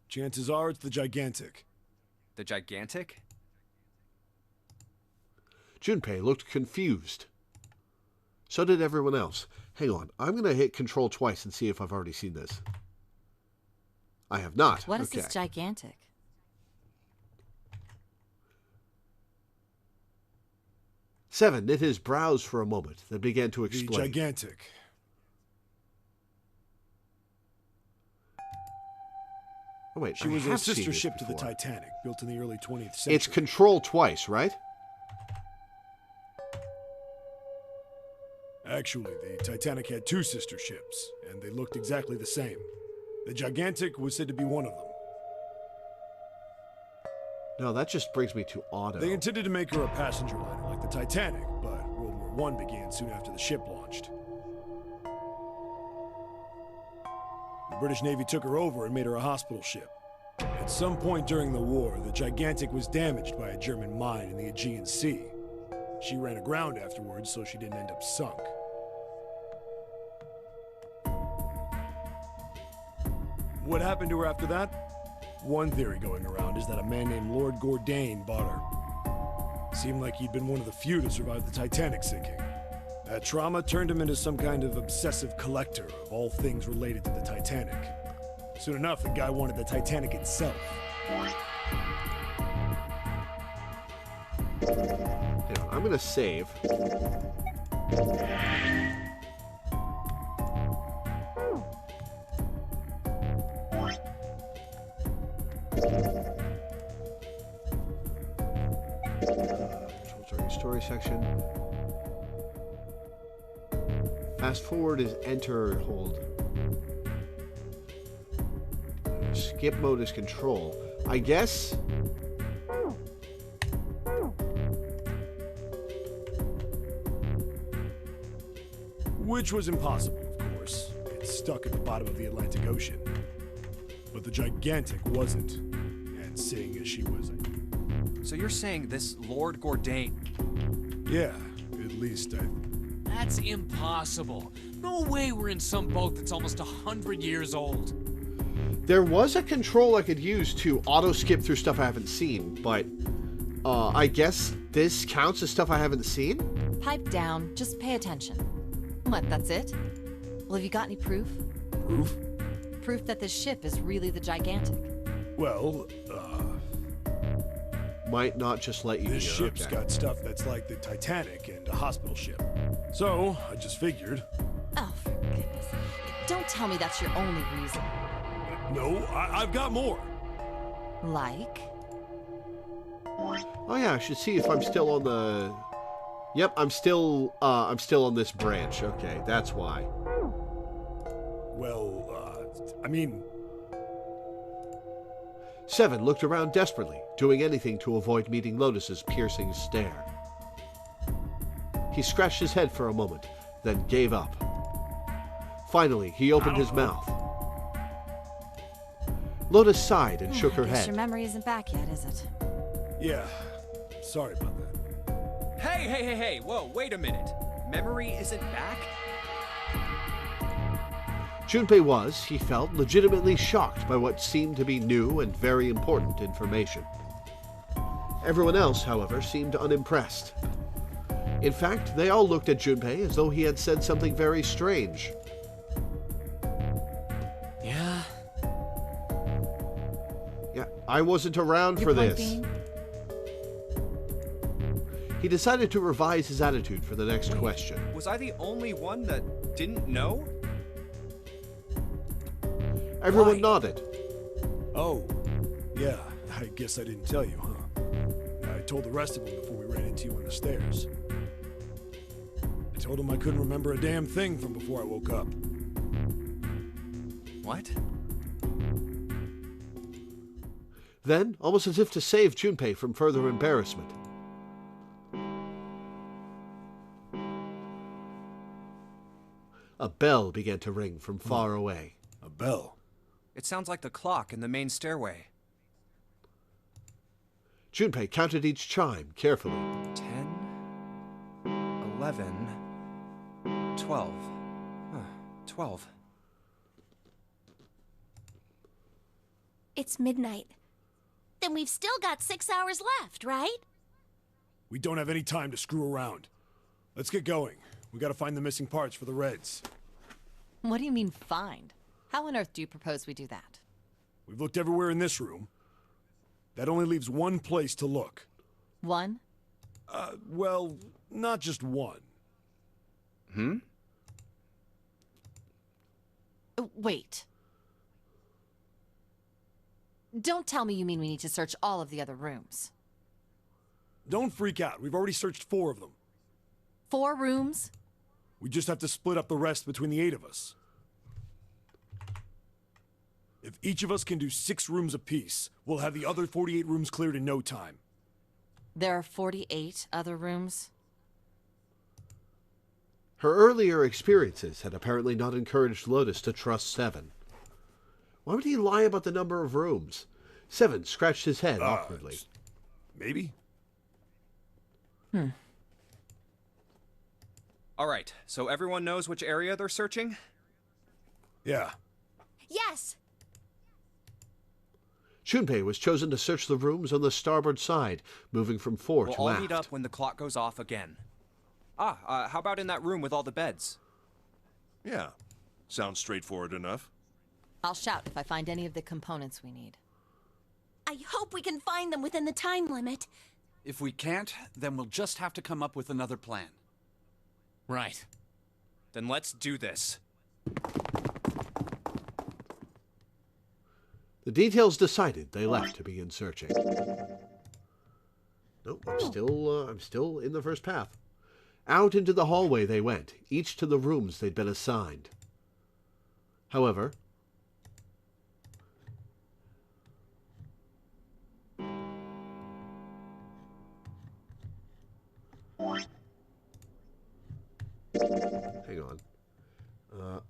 Chances are it's the Gigantic. The Gigantic? Junpei looked confused. So did everyone else. Hang on, I'm going to hit Control twice and see if I've already seen this. I have not. What is this Gigantic? Seven knit his brows for a moment, then began to explain. The Gigantic. Oh, wait, She I was a have seen sister this ship to the before. Titanic, built in the early 20th century. It's Control twice, right? Actually, the Titanic had 2 sister ships, and they looked exactly the same. The Gigantic was said to be one of them. No, that just brings me to Otto. They intended to make her a passenger liner like the Titanic, but World War I began soon after the ship launched. The British Navy took her over and made her a hospital ship. At some point during the war, the Gigantic was damaged by a German mine in the Aegean Sea. She ran aground afterwards, so she didn't end up sunk. What happened to her after that? One theory going around is that a man named Lord Gourdane bought her. Seemed like he'd been one of the few to survive the Titanic sinking. That trauma turned him into some kind of obsessive collector of all things related to the Titanic. Soon enough, the guy wanted the Titanic itself. Hang on, I'm gonna save. Story section. Fast forward is enter, hold. Skip mode is control. I guess. Which was impossible, of course. It's stuck at the bottom of the Atlantic Ocean. But the Gigantic wasn't. And seeing as she was... So you're saying this Lord Gourdane... Yeah, at least I... That's impossible. No way we're in some boat that's almost 100 years old. There was a control I could use to auto-skip through stuff I haven't seen, but... I guess this counts as stuff I haven't seen? Pipe down. Just pay attention. What, that's it? Well, have you got any proof? Proof? Proof that this ship is really the Gigantic. Well, Might not just let you... this ship's got stuff that's like the Titanic and a hospital ship. So, I just figured... Oh, for goodness. Don't tell me that's your only reason. No, I've got more. Like? Oh yeah, I should see if I'm still on the... Yep, I'm still on this branch. Okay, that's why. Well, I mean... 7 looked around desperately, doing anything to avoid meeting Lotus's piercing stare. He scratched his head for a moment, then gave up. Finally, he opened his mouth. Lotus sighed and shook her I guess head. your memory isn't back yet, is it? Yeah, sorry about that. Hey, whoa, wait a minute. Memory isn't back? Junpei was, he felt, legitimately shocked by what seemed to be new and very important information. Everyone else, however, seemed unimpressed. In fact, they all looked at Junpei as though he had said something very strange. Yeah? Yeah, I wasn't around for Your point this. being? He decided to revise his attitude for the next question. Was I the only one that didn't know? Everyone Why? nodded. Oh, yeah, I guess I didn't tell you, huh? I told the rest of them before we ran into you on the stairs. I told them I couldn't remember a damn thing from before I woke up. What? Then, almost as if to save Junpei from further embarrassment, a bell began to ring from far away. A bell. It sounds like the clock in the main stairway. Junpei counted each chime carefully. 10, 11, 12. 12. It's midnight. Then we've still got 6 hours left, right? We don't have any time to screw around. Let's get going. We gotta find the missing parts for the Reds. What do you mean, find? How on earth do you propose we do that? We've looked everywhere in this room. That only leaves one place to look. One? Well, not just one. Wait. Don't tell me you mean we need to search all of the other rooms. Don't freak out. We've already searched 4 of them. 4 rooms? We just have to split up the rest between the 8 of us. If each of us can do 6 rooms apiece, we'll have the other 48 rooms cleared in no time. There are 48 other rooms? Her earlier experiences had apparently not encouraged Lotus to trust Seven. Why would he lie about the number of rooms? Seven scratched his head awkwardly. Maybe? All right, so everyone knows which area they're searching? Yeah. Yes! Junpei was chosen to search the rooms on the starboard side, moving from fore We'll to all aft. meet up when the clock goes off again. How about in that room with all the beds? Yeah, sounds straightforward enough. I'll shout if I find any of the components we need. I hope we can find them within the time limit. If we can't, then we'll just have to come up with another plan. Right. Then let's do this. The details decided, they left to begin searching. Nope, I'm still in the first path. Out into the hallway they went, each to the rooms they'd been assigned. However, hang on.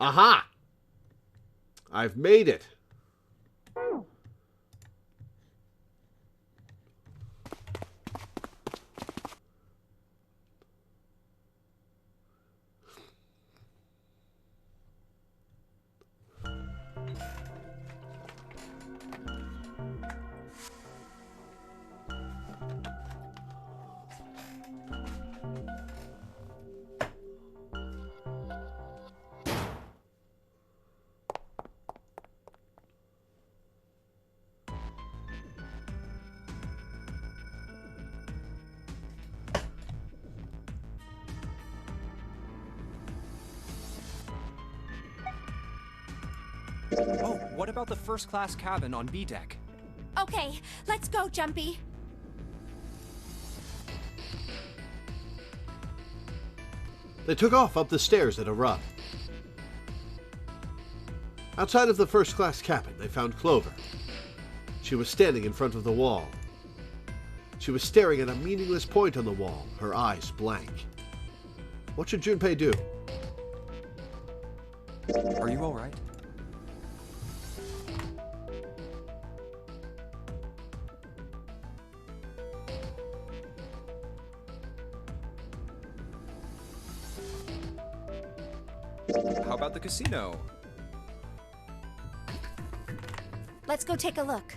Aha! I've made it. Oh, what about the first-class cabin on B deck? Okay, let's go, Jumpy. They took off up the stairs at a run. Outside of the first-class cabin, they found Clover. She was standing in front of the wall. She was staring at a meaningless point on the wall, her eyes blank. What should Junpei do? Are you all right? How about the casino? Let's go take a look.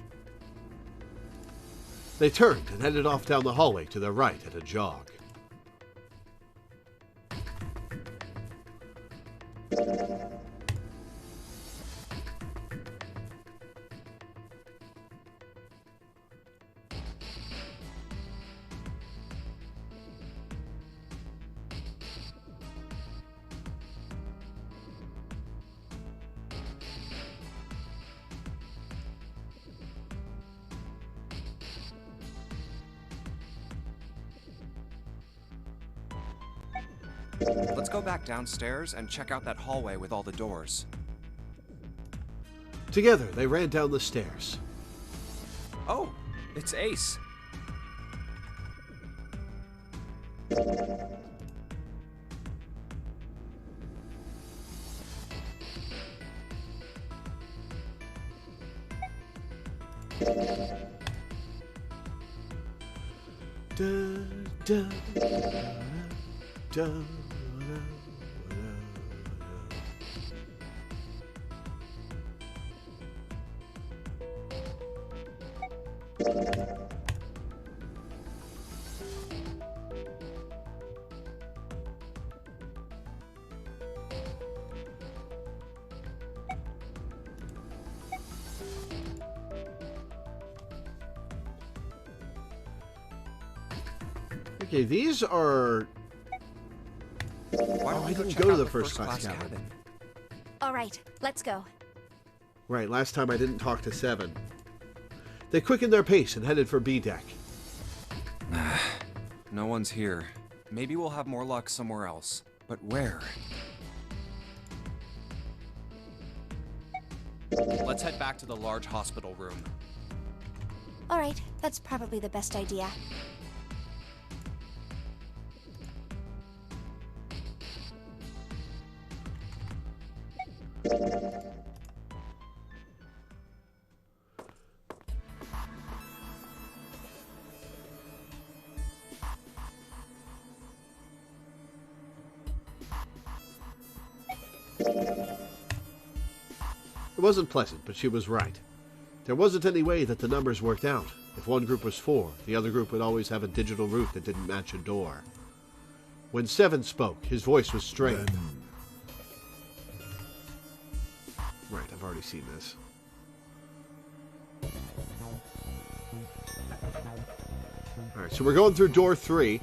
They turned and headed off down the hallway to their right at a jog. Let's go back downstairs and check out that hallway with all the doors. Together, they ran down the stairs. Oh, it's Ace. Dun, dun, dun, Okay, these are... Why don't I we didn't check go to out the first-class cabin? cabin. All right, let's go. Right, last time I didn't talk to Seven. They quickened their pace and headed for B deck. No one's here. Maybe we'll have more luck somewhere else. But where? Let's head back to the large hospital room. All right, that's probably the best idea. It wasn't pleasant, but she was right. There wasn't any way that the numbers worked out. If one group was 4, the other group would always have a digital route that didn't match a door. When 7 spoke, his voice was strained. Right, I've already seen this. Alright, so we're going through door 3.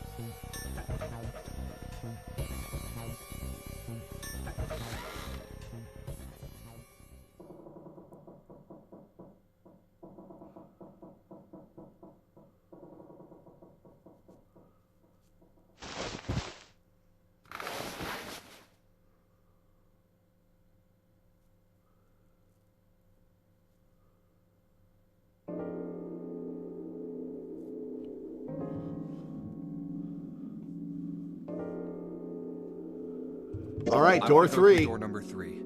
All right, I door wanna go through 3. Door number 3.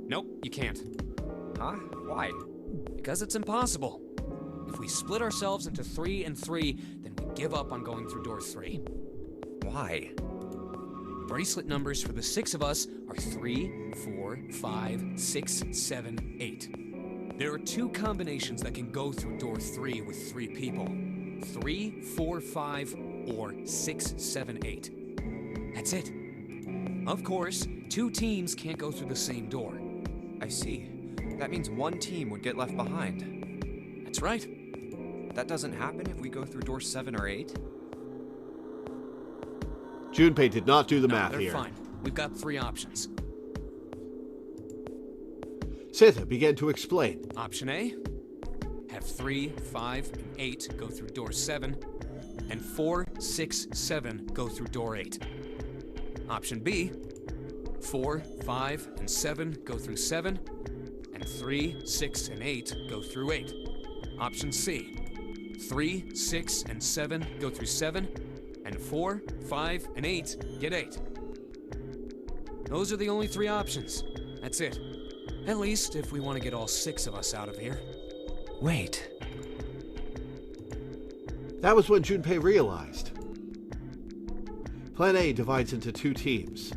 Nope, you can't. Huh? Why? Because it's impossible. If we split ourselves into 3 and 3, then we give up on going through door 3. Why? Bracelet numbers for the 6 of us are 3, 4, 5, 6, 7, 8. There are 2 combinations that can go through door 3 with 3 people. 3, 4, 5, or 6, 7, 8. That's it. Of course, 2 teams can't go through the same door. I see. That means one team would get left behind. That's right. That doesn't happen if we go through door 7 or 8? Junpei did not do the No, math they're here. fine. We've got 3 options. Santa began to explain. Option A, have 3, 5, and 8 go through door 7, and 4, 6, 7 go through door 8. Option B, 4, 5, and 7 go through 7, and 3, 6, and 8 go through 8. Option C, 3, 6, and 7 go through 7, and 4, 5, and 8 get 8. Those are the only 3 options. That's it. At least if we want to get all 6 of us out of here. Wait. That was when Junpei realized. Plan A divides into 2 teams,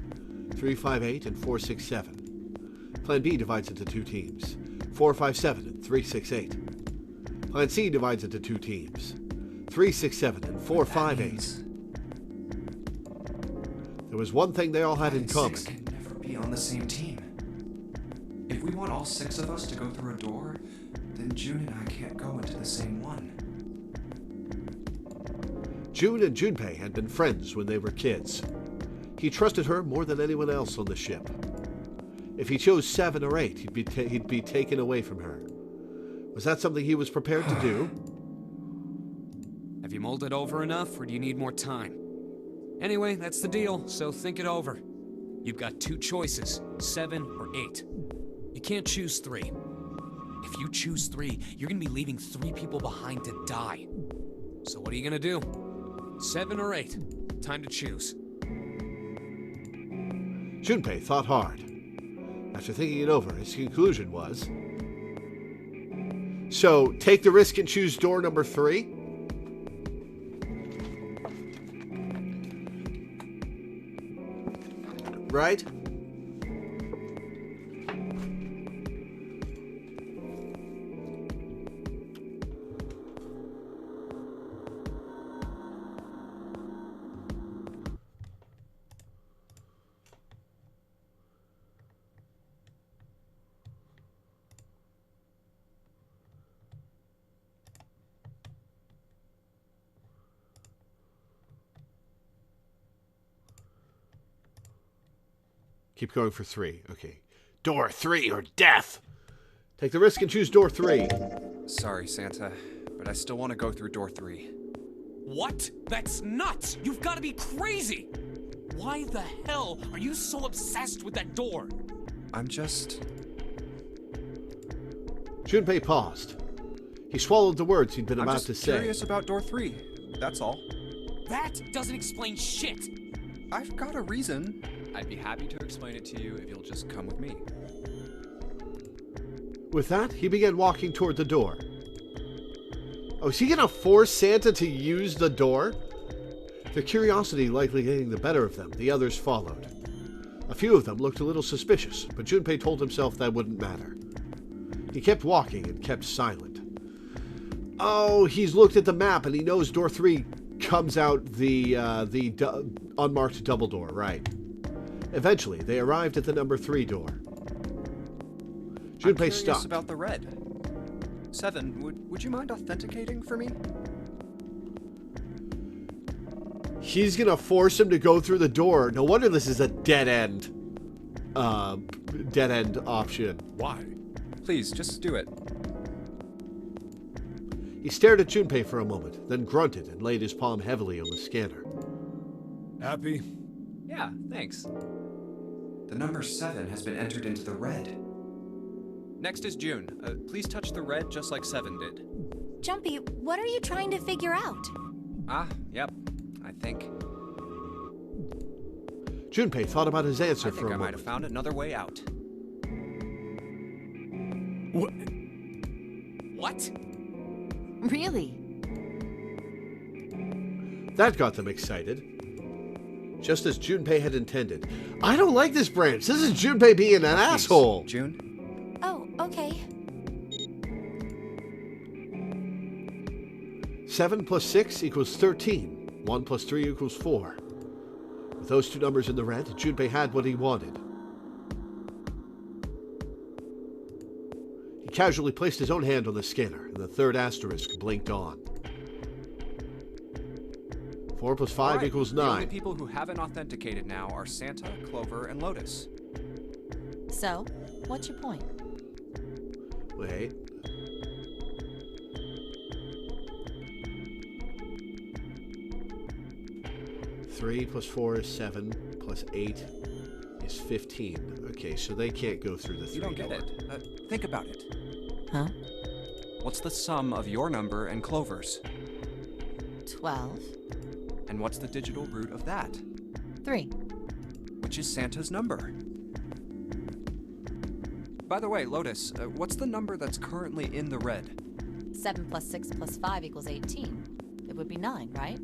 3, 5, 8, and 4, 6, 7. Plan B divides into 2 teams, 4, 5, 7, and 3, 6, 8. Plan C divides into 2 teams, 3, 6, 7, and 4, 5, 8. There was one thing they all had in common. 6 can never be on the same team. If we want all 6 of us to go through a door, then June and I can't go into the same one. June and Junpei had been friends when they were kids. He trusted her more than anyone else on the ship. If he chose 7 or 8, he'd be taken away from her. Was that something he was prepared to do? Have you mulled it over enough, or do you need more time? Anyway, that's the deal, so think it over. You've got 2 choices, 7 or 8. You can't choose 3. If you choose 3, you're gonna be leaving 3 people behind to die. So what are you gonna do? 7 or 8? Time to choose. Junpei thought hard. After thinking it over, his conclusion was... So, take the risk and choose door number 3? Right? Keep going for 3. Okay. Door 3 or death! Take the risk and choose door 3. Sorry, Santa, but I still want to go through door 3. What? That's nuts! You've got to be crazy! Why the hell are you so obsessed with that door? I'm just... Junpei paused. He swallowed the words he'd been I'm about just to say. curious about door 3. That's all. That doesn't explain shit. I've got a reason. I'd be happy to explain it to you if you'll just come with me. With that, he began walking toward the door. Oh, is he going to force Santa to use the door? Their curiosity likely getting the better of them, the others followed. A few of them looked a little suspicious, but Junpei told himself that wouldn't matter. He kept walking and kept silent. Oh, he's looked at the map and he knows door 3 comes out the unmarked double door, right. Eventually, they arrived at the number 3 door. Junpei stopped. About the red. 7, would you mind authenticating for me? He's gonna force him to go through the door. No wonder this is a dead-end option. Why? Please, just do it. He stared at Junpei for a moment, then grunted and laid his palm heavily on the scanner. Happy? Yeah, thanks. The number 7 has been entered into the red. Next is June. Please touch the red just like 7 did. Jumpy, what are you trying to figure out? Yep. I think Junpei thought about his answer for a I might moment. have found another way out. What? What? Really? That got them excited. Just as Junpei had intended. I don't like this branch. This is Junpei being an asshole. June? Oh, okay. 7 plus 6 equals 13. 1 plus 3 equals 4. With those 2 numbers in the red, Junpei had what he wanted. He casually placed his own hand on the scanner, and the 3rd asterisk blinked on. 4 plus 5 Right. equals The only 9. people who haven't authenticated now are Santa, Clover, and Lotus. So, what's your point? Wait. Three plus 4 is 7, plus 8 is 15. Okay, so they can't go through the 3 You don't get door. it. Think about it. Huh? What's the sum of your number and Clover's? 12. And what's the digital root of that? 3. Which is Santa's number. By the way, Lotus, what's the number that's currently in the red? 7 plus 6 plus 5 equals 18. It would be 9, right?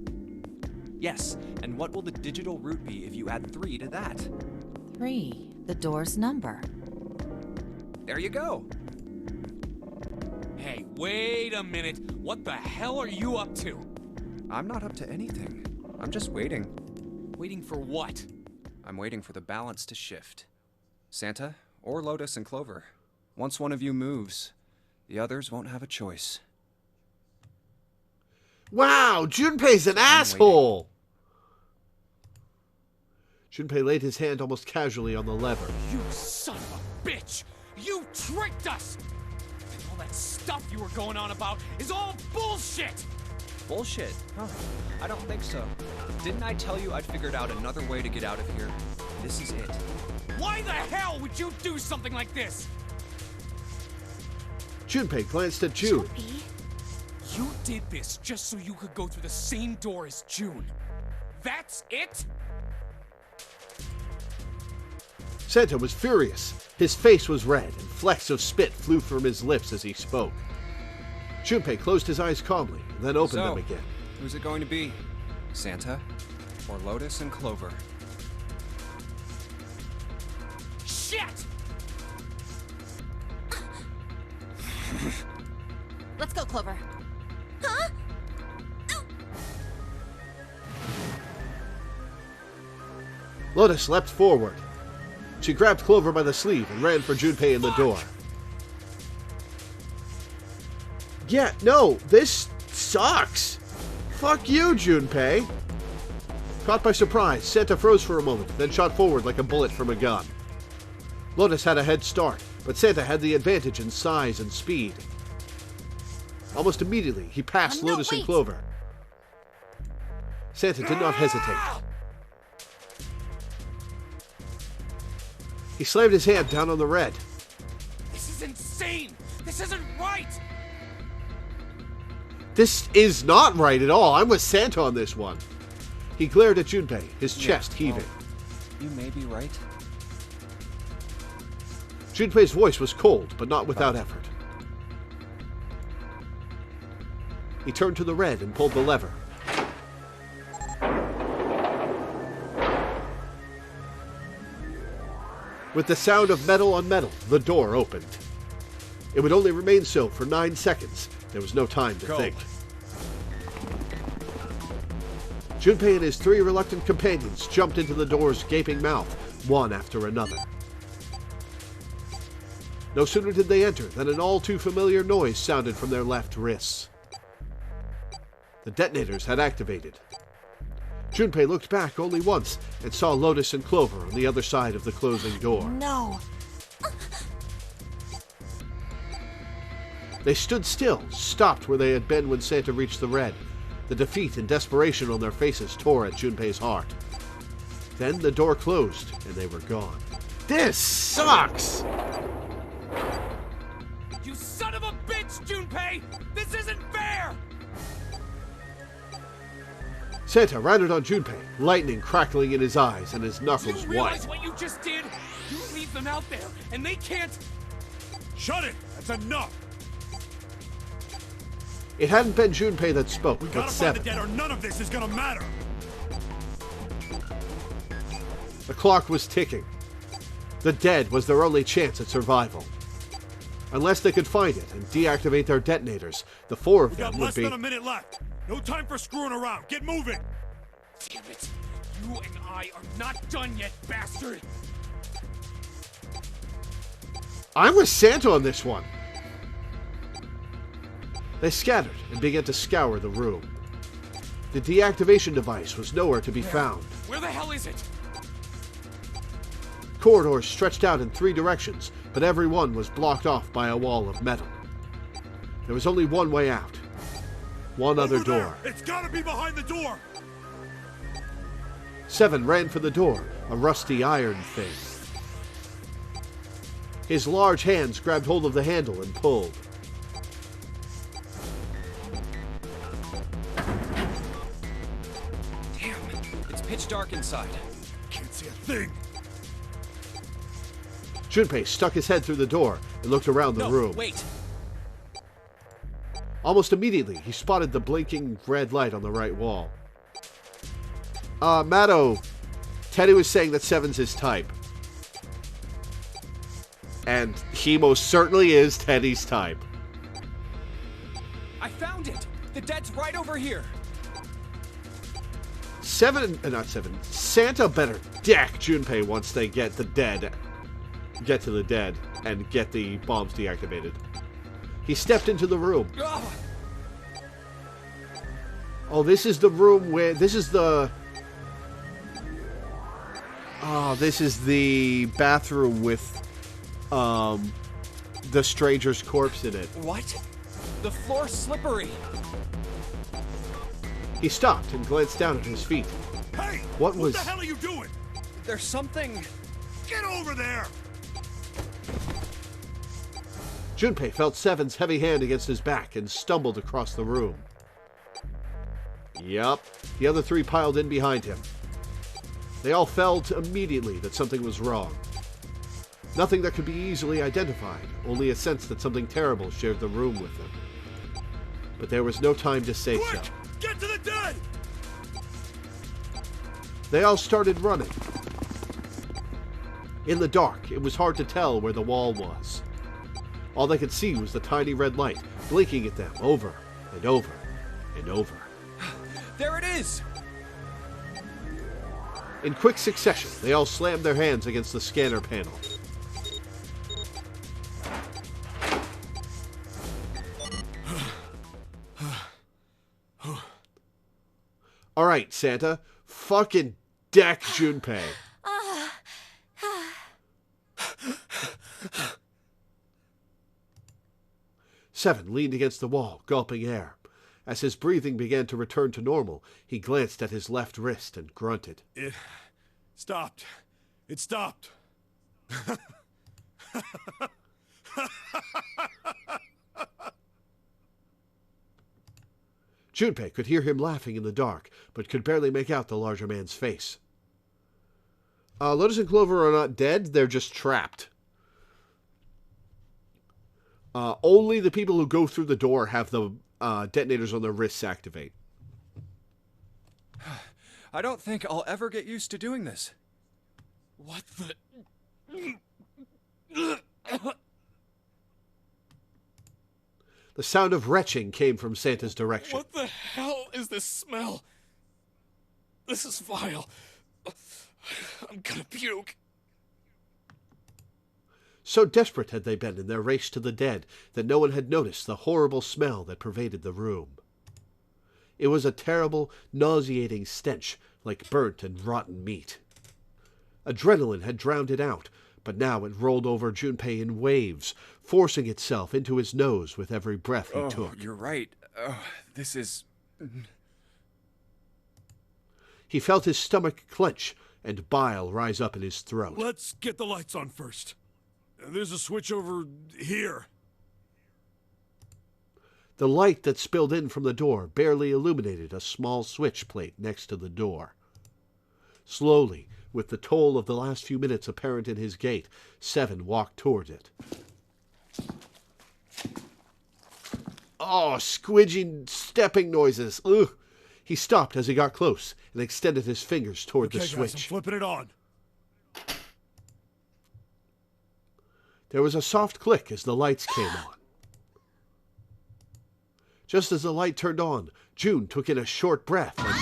Yes, and what will the digital root be if you add 3 to that? 3. The door's number. There you go. Hey, wait a minute. What the hell are you up to? I'm not up to anything. I'm just waiting. Waiting for what? I'm waiting for the balance to shift. Santa, or Lotus and Clover. Once one of you moves, the others won't have a choice. Wow, Junpei's an asshole! Junpei laid his hand almost casually on the lever. You son of a bitch! You tricked us! And all that stuff you were going on about is all bullshit! Bullshit. Huh. I don't think so. Didn't I tell you I'd figured out another way to get out of here? This is it. Why the hell would you do something like this? Junpei glanced at June. Jumpy? You did this just so you could go through the same door as June. That's it? Santa was furious. His face was red, and flecks of spit flew from his lips as he spoke. Junpei closed his eyes calmly, and then opened them again. Who's it going to be? Santa, or Lotus and Clover? Shit! Let's go, Clover. Huh? Lotus leapt forward. She grabbed Clover by the sleeve and ran for Junpei in the door. Yeah, no, this sucks. Fuck you, Junpei. Caught by surprise, Santa froze for a moment, then shot forward like a bullet from a gun. Lotus had a head start, but Santa had the advantage in size and speed. Almost immediately, he passed No, Lotus and wait. Clover. Santa did not hesitate. He slammed his hand down on the red. This is insane! This This isn't right! This is not right at all. I'm with Santa on this one. He glared at Junpei, his chest heaving. You may be right. Junpei's voice was cold, but not without effort. He turned to the red and pulled the lever. With the sound of metal on metal, the door opened. It would only remain so for 9 seconds. There was no time to think. Junpei and his 3 reluctant companions jumped into the door's gaping mouth, one after another. No sooner did they enter than an all-too-familiar noise sounded from their left wrists. The detonators had activated. Junpei looked back only once and saw Lotus and Clover on the other side of the closing door. No. They stood still, stopped where they had been when Santa reached the red. The defeat and desperation on their faces tore at Junpei's heart. Then the door closed and they were gone. This sucks! You son of a bitch, Junpei! This isn't fair! Santa rounded on Junpei, lightning crackling in his eyes and his knuckles You realize white. what you just did? You leave them out there, and they can't... Shut it! That's enough! It hadn't been Junpei that spoke, We but gotta find the Seven. dead or none of this is gonna matter! The clock was ticking. The dead was their only chance at survival. Unless they could find it and deactivate their detonators, the 4 of We them got would less be... than a minute left! No time for screwing around! Get moving! Damn it! You and I are not done yet, bastard! I'm with Santa on this one. They scattered and began to scour the room. The deactivation device was nowhere to be found. Where the hell is it? Corridors stretched out in 3 directions, but every one was blocked off by a wall of metal. There was only one way out. One other Over there. door. It's gotta be behind the door! 7 ran for the door, a rusty iron thing. His large hands grabbed hold of the handle and pulled. Damn, it's pitch dark inside. Can't see a thing! Junpei stuck his head through the door and looked around the room. Wait! Almost immediately, he spotted the blinking red light on the right wall. Matto, Teddy was saying that 7's his type. And he most certainly is Teddy's type. I found it! The dead's right over here! 7, not 7, Santa better deck Junpei once they get to the dead, and get the bombs deactivated. He stepped into the room. Ugh. Oh, this is the room where, this is the bathroom with, the stranger's corpse in it. What? The floor's slippery! He stopped and glanced down at his feet. Hey! What was- the hell are you doing? There's something... Get over there! Junpei felt 7's heavy hand against his back and stumbled across the room. Yup, the other 3 piled in behind him. They all felt immediately that something was wrong. Nothing that could be easily identified, only a sense that something terrible shared the room with them. But there was no time to say so. Quick! Get to the dead! They all started running. In the dark, it was hard to tell where the wall was. All they could see was the tiny red light blinking at them over and over and over. There it is! In quick succession, they all slammed their hands against the scanner panel. All right, Santa, fucking deck Junpei. Seven leaned against the wall, gulping air. As his breathing began to return to normal, he glanced at his left wrist and grunted. It stopped. It stopped. Junpei could hear him laughing in the dark, but could barely make out the larger man's face. Lotus and Clover are not dead, they're just trapped. Only the people who go through the door have the detonators on their wrists activate. I don't think I'll ever get used to doing this. What the... The sound of retching came from Santa's direction. What the hell is this smell? This is vile. I'm gonna puke. So desperate had they been in their race to the dead that no one had noticed the horrible smell that pervaded the room. It was a terrible, nauseating stench like burnt and rotten meat. Adrenaline had drowned it out, but now it rolled over Junpei in waves, forcing itself into his nose with every breath he took. You're right. This is... He felt his stomach clench and bile rise up in his throat. Let's get the lights on first. There's a switch over here. The light that spilled in from the door barely illuminated a small switch plate next to the door. Slowly, with the toll of the last few minutes apparent in his gait, Seven walked toward it. Oh, squidging, stepping noises. Ugh. He stopped as he got close and extended his fingers toward the switch. Guys, I'm flipping it on. There was a soft click as the lights came on. Just as the light turned on, June took in a short breath and...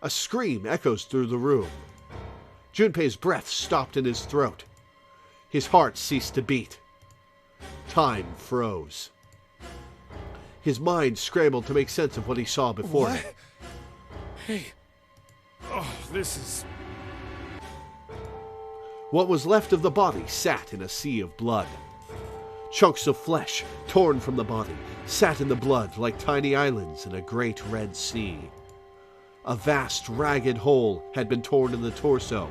A scream echoes through the room. Junpei's breath stopped in his throat. His heart ceased to beat. Time froze. His mind scrambled to make sense of what he saw before him. Hey. Oh, this is... What was left of the body sat in a sea of blood. Chunks of flesh, torn from the body, sat in the blood like tiny islands in a great red sea. A vast, ragged hole had been torn in the torso,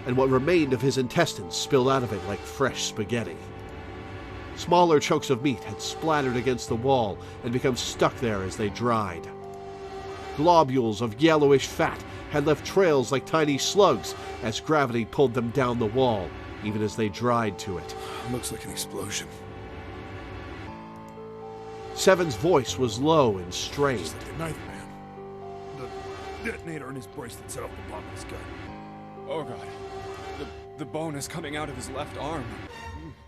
and what remained of his intestines spilled out of it like fresh spaghetti. Smaller chunks of meat had splattered against the wall and become stuck there as they dried. Globules of yellowish fat had left trails like tiny slugs as gravity pulled them down the wall, even as they dried to it. Looks like an explosion. Seven's voice was low and strained. Just like a knife man. The detonator in his bracelet set off the bomb in his gut. Oh god. The bone is coming out of his left arm.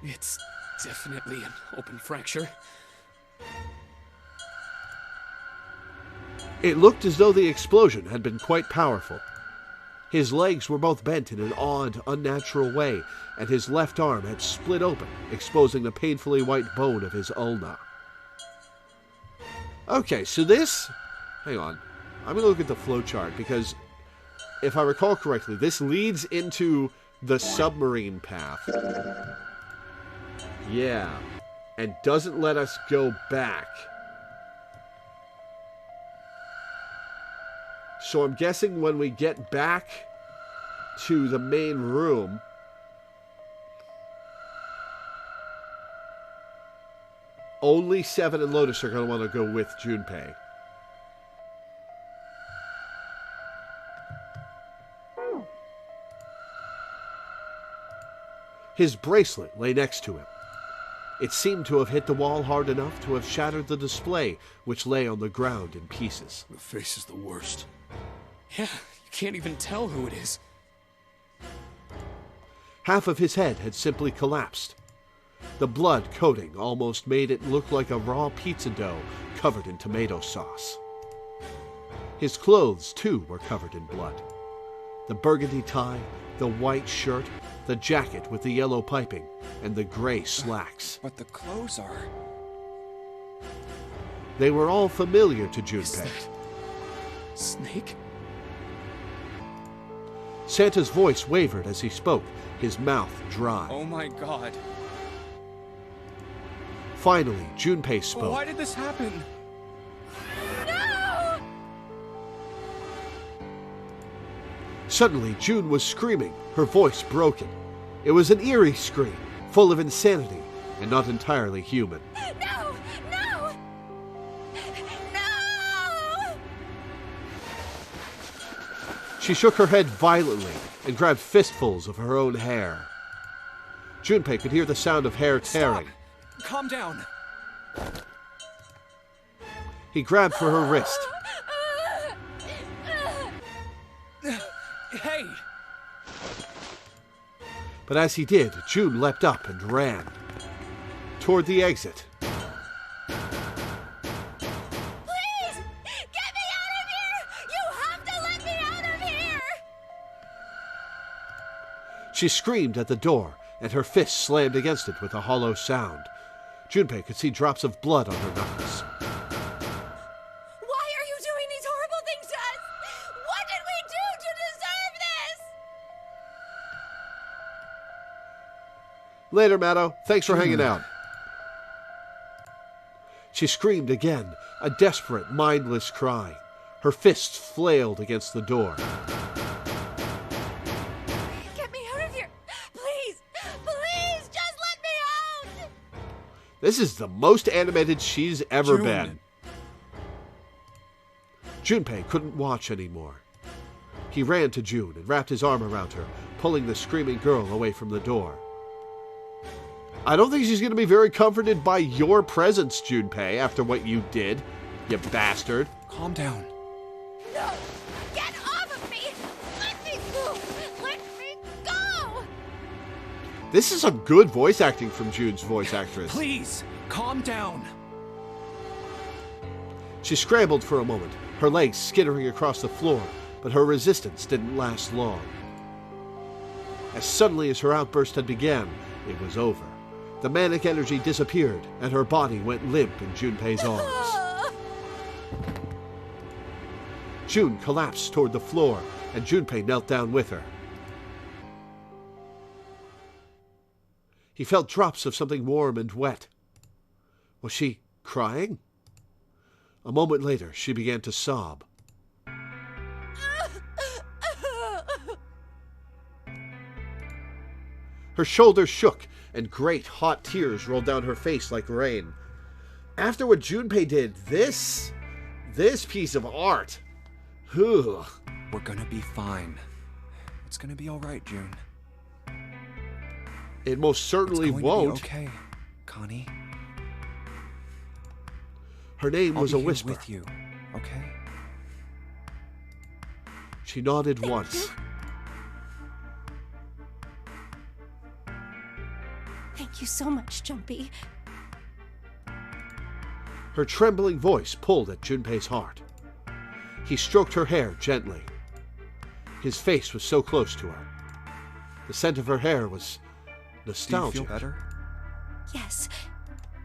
It's definitely an open fracture. It looked as though the explosion had been quite powerful. His legs were both bent in an odd, unnatural way, and his left arm had split open, exposing the painfully white bone of his ulna. Okay, so this... Hang on. I'm going to look at the flowchart, because if I recall correctly, this leads into the submarine path. Yeah. And doesn't let us go back. So I'm guessing when we get back to the main room, only Seven and Lotus are going to want to go with Junpei. His bracelet lay next to him. It seemed to have hit the wall hard enough to have shattered the display, which lay on the ground in pieces. The face is the worst. Yeah, you can't even tell who it is. Half of his head had simply collapsed. The blood coating almost made it look like a raw pizza dough covered in tomato sauce. His clothes, too, were covered in blood. The burgundy tie, the white shirt, the jacket with the yellow piping, and the gray slacks. But the clothes are... They were all familiar to Junpei. Is that... Snake? Santa's voice wavered as he spoke, his mouth dry. Oh my god. Finally, Junpei spoke. Why did this happen? No! Suddenly, June was screaming, her voice broken. It was an eerie scream, full of insanity, and not entirely human. No! She shook her head violently and grabbed fistfuls of her own hair. Junpei could hear the sound of hair tearing. Stop. Calm down. He grabbed for her wrist. Hey! But as he did, June leapt up and ran toward the exit. Please! Get me out of here! You have to let me out of here! She screamed at the door, and her fist slammed against it with a hollow sound. Junpei could see drops of blood on her knuckles. Why are you doing these horrible things to us? What did we do to deserve this? Later, Maddo. Thanks for hanging out. She screamed again, a desperate, mindless cry. Her fists flailed against the door. Get me out of here! Please! Please! Just let me out! This is the most animated she's ever June. been. Junpei couldn't watch anymore. He ran to June and wrapped his arm around her, pulling the screaming girl away from the door. I don't think she's going to be very comforted by your presence, Junpei, after what you did, you bastard. Calm down. No! Get off of me! Let me go! Let me go! This is some good voice acting from June's voice actress. Please, calm down. She scrambled for a moment, her legs skittering across the floor, but her resistance didn't last long. As suddenly as her outburst had begun, it was over. The manic energy disappeared, and her body went limp in Junpei's arms. June collapsed toward the floor, and Junpei knelt down with her. He felt drops of something warm and wet. Was she crying? A moment later, she began to sob. Her shoulders shook, and great hot tears rolled down her face like rain. After what Junpei did, this piece of art. Ugh. We're gonna be fine. It's gonna be all right, June. It most certainly It's going won't. to be okay, Connie. Her name I'll was be a here whisper. with you, okay? She nodded once. Thank you so much, Jumpy. Her trembling voice pulled at Junpei's heart. He stroked her hair gently. His face was so close to her. The scent of her hair was nostalgic. Do you feel better? Yes,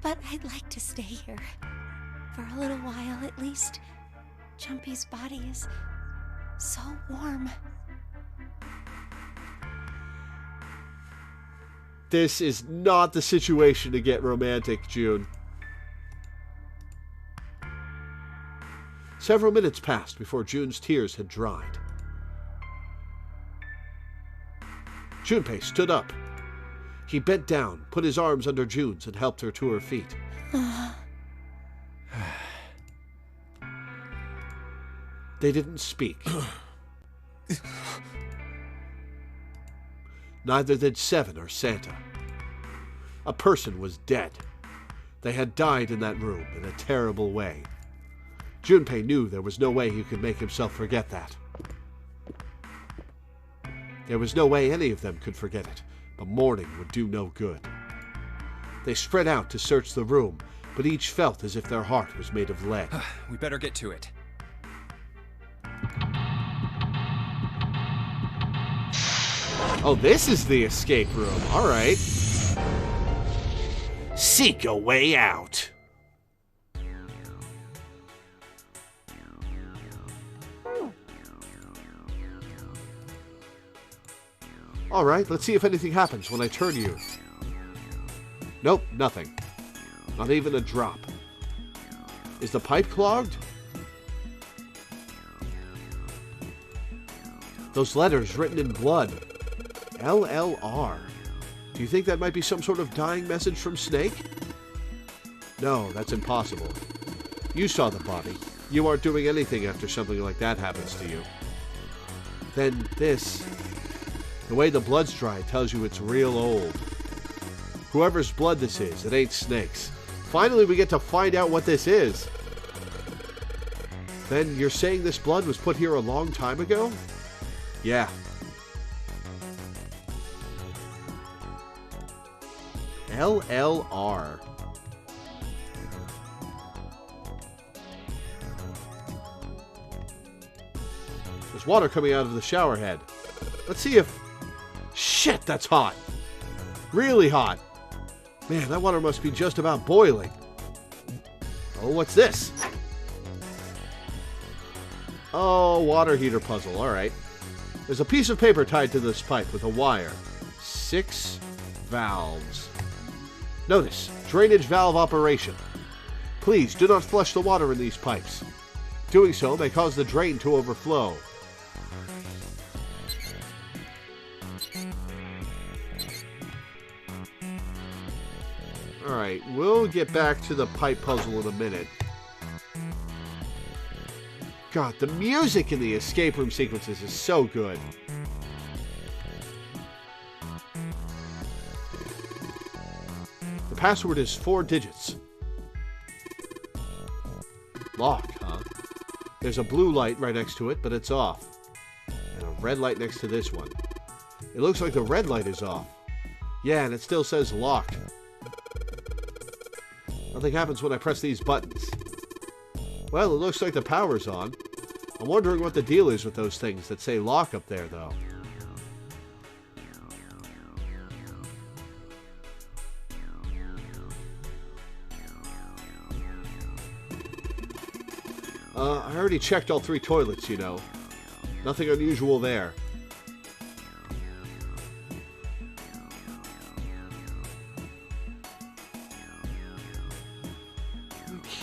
but I'd like to stay here. For a little while, at least. Jumpy's body is so warm. This is not the situation to get romantic, June. Several minutes passed before June's tears had dried. Junpei stood up. He bent down, put his arms under June's, and helped her to her feet. They didn't speak. Neither did Seven or Santa. A person was dead. They had died in that room in a terrible way. Junpei knew there was no way he could make himself forget that. There was no way any of them could forget it, but mourning would do no good. They spread out to search the room, but each felt as if their heart was made of lead. We better get to it. Oh, this is the escape room. All right. Seek a way out. All right, let's see if anything happens when I turn you. Nope, nothing. Not even a drop. Is the pipe clogged? Those letters written in blood. LLR. Do you think that might be some sort of dying message from Snake? No, that's impossible. You saw the body. You aren't doing anything after something like that happens to you. Then this, the way the blood's dry, tells you it's real old. Whoever's blood this is, it ain't Snake's. Finally, we get to find out what this is. Then you're saying this blood was put here a long time ago? Yeah. LLR. There's water coming out of the shower head. Let's see if... Shit, that's hot. Really hot. Man, that water must be just about boiling. Oh, what's this? Oh, water heater puzzle. All right. There's a piece of paper tied to this pipe with a wire. 6 valves. Notice, drainage valve operation. Please do not flush the water in these pipes. Doing so may cause the drain to overflow. Alright, we'll get back to the pipe puzzle in a minute. God, the music in the escape room sequences is so good. The password is 4 digits. Lock, huh? There's a blue light right next to it, but it's off. And a red light next to this one. It looks like the red light is off. Yeah, and it still says locked. Nothing happens when I press these buttons. Well, it looks like the power's on. I'm wondering what the deal is with those things that say lock up there, though. I already checked all 3 toilets, you know. Nothing unusual there.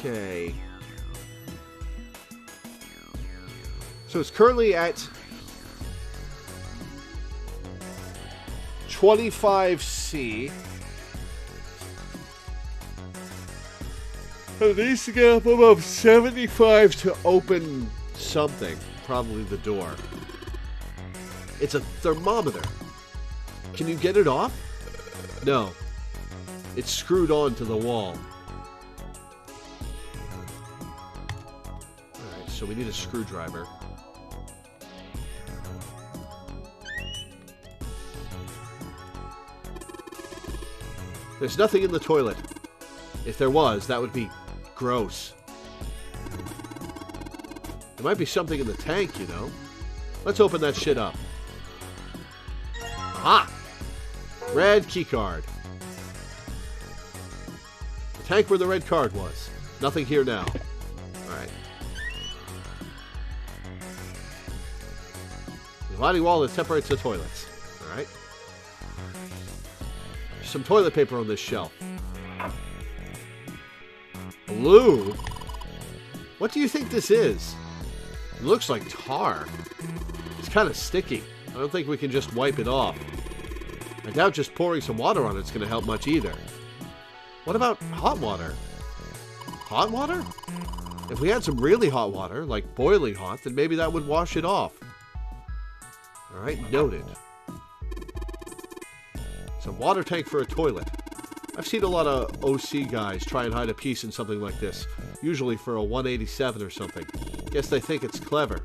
Okay. So it's currently at 25C. It needs to get up above 75 to open something. Probably the door. It's a thermometer. Can you get it off? No. It's screwed onto the wall. Alright, so we need a screwdriver. There's nothing in the toilet. If there was, that would be gross. There might be something in the tank, you know. Let's open that shit up. Aha! Red key card. The tank where the red card was. Nothing here now. Alright. The dividing wall that separates the toilets. Alright. There's some toilet paper on this shelf. Blue? What do you think this is? It looks like tar. It's kind of sticky. I don't think we can just wipe it off. I doubt just pouring some water on it's going to help much either. What about hot water? Hot water? If we had some really hot water, like boiling hot, then maybe that would wash it off. Alright, noted. It's a water tank for a toilet. I've seen a lot of OC guys try and hide a piece in something like this, usually for a 187 or something. Guess they think it's clever.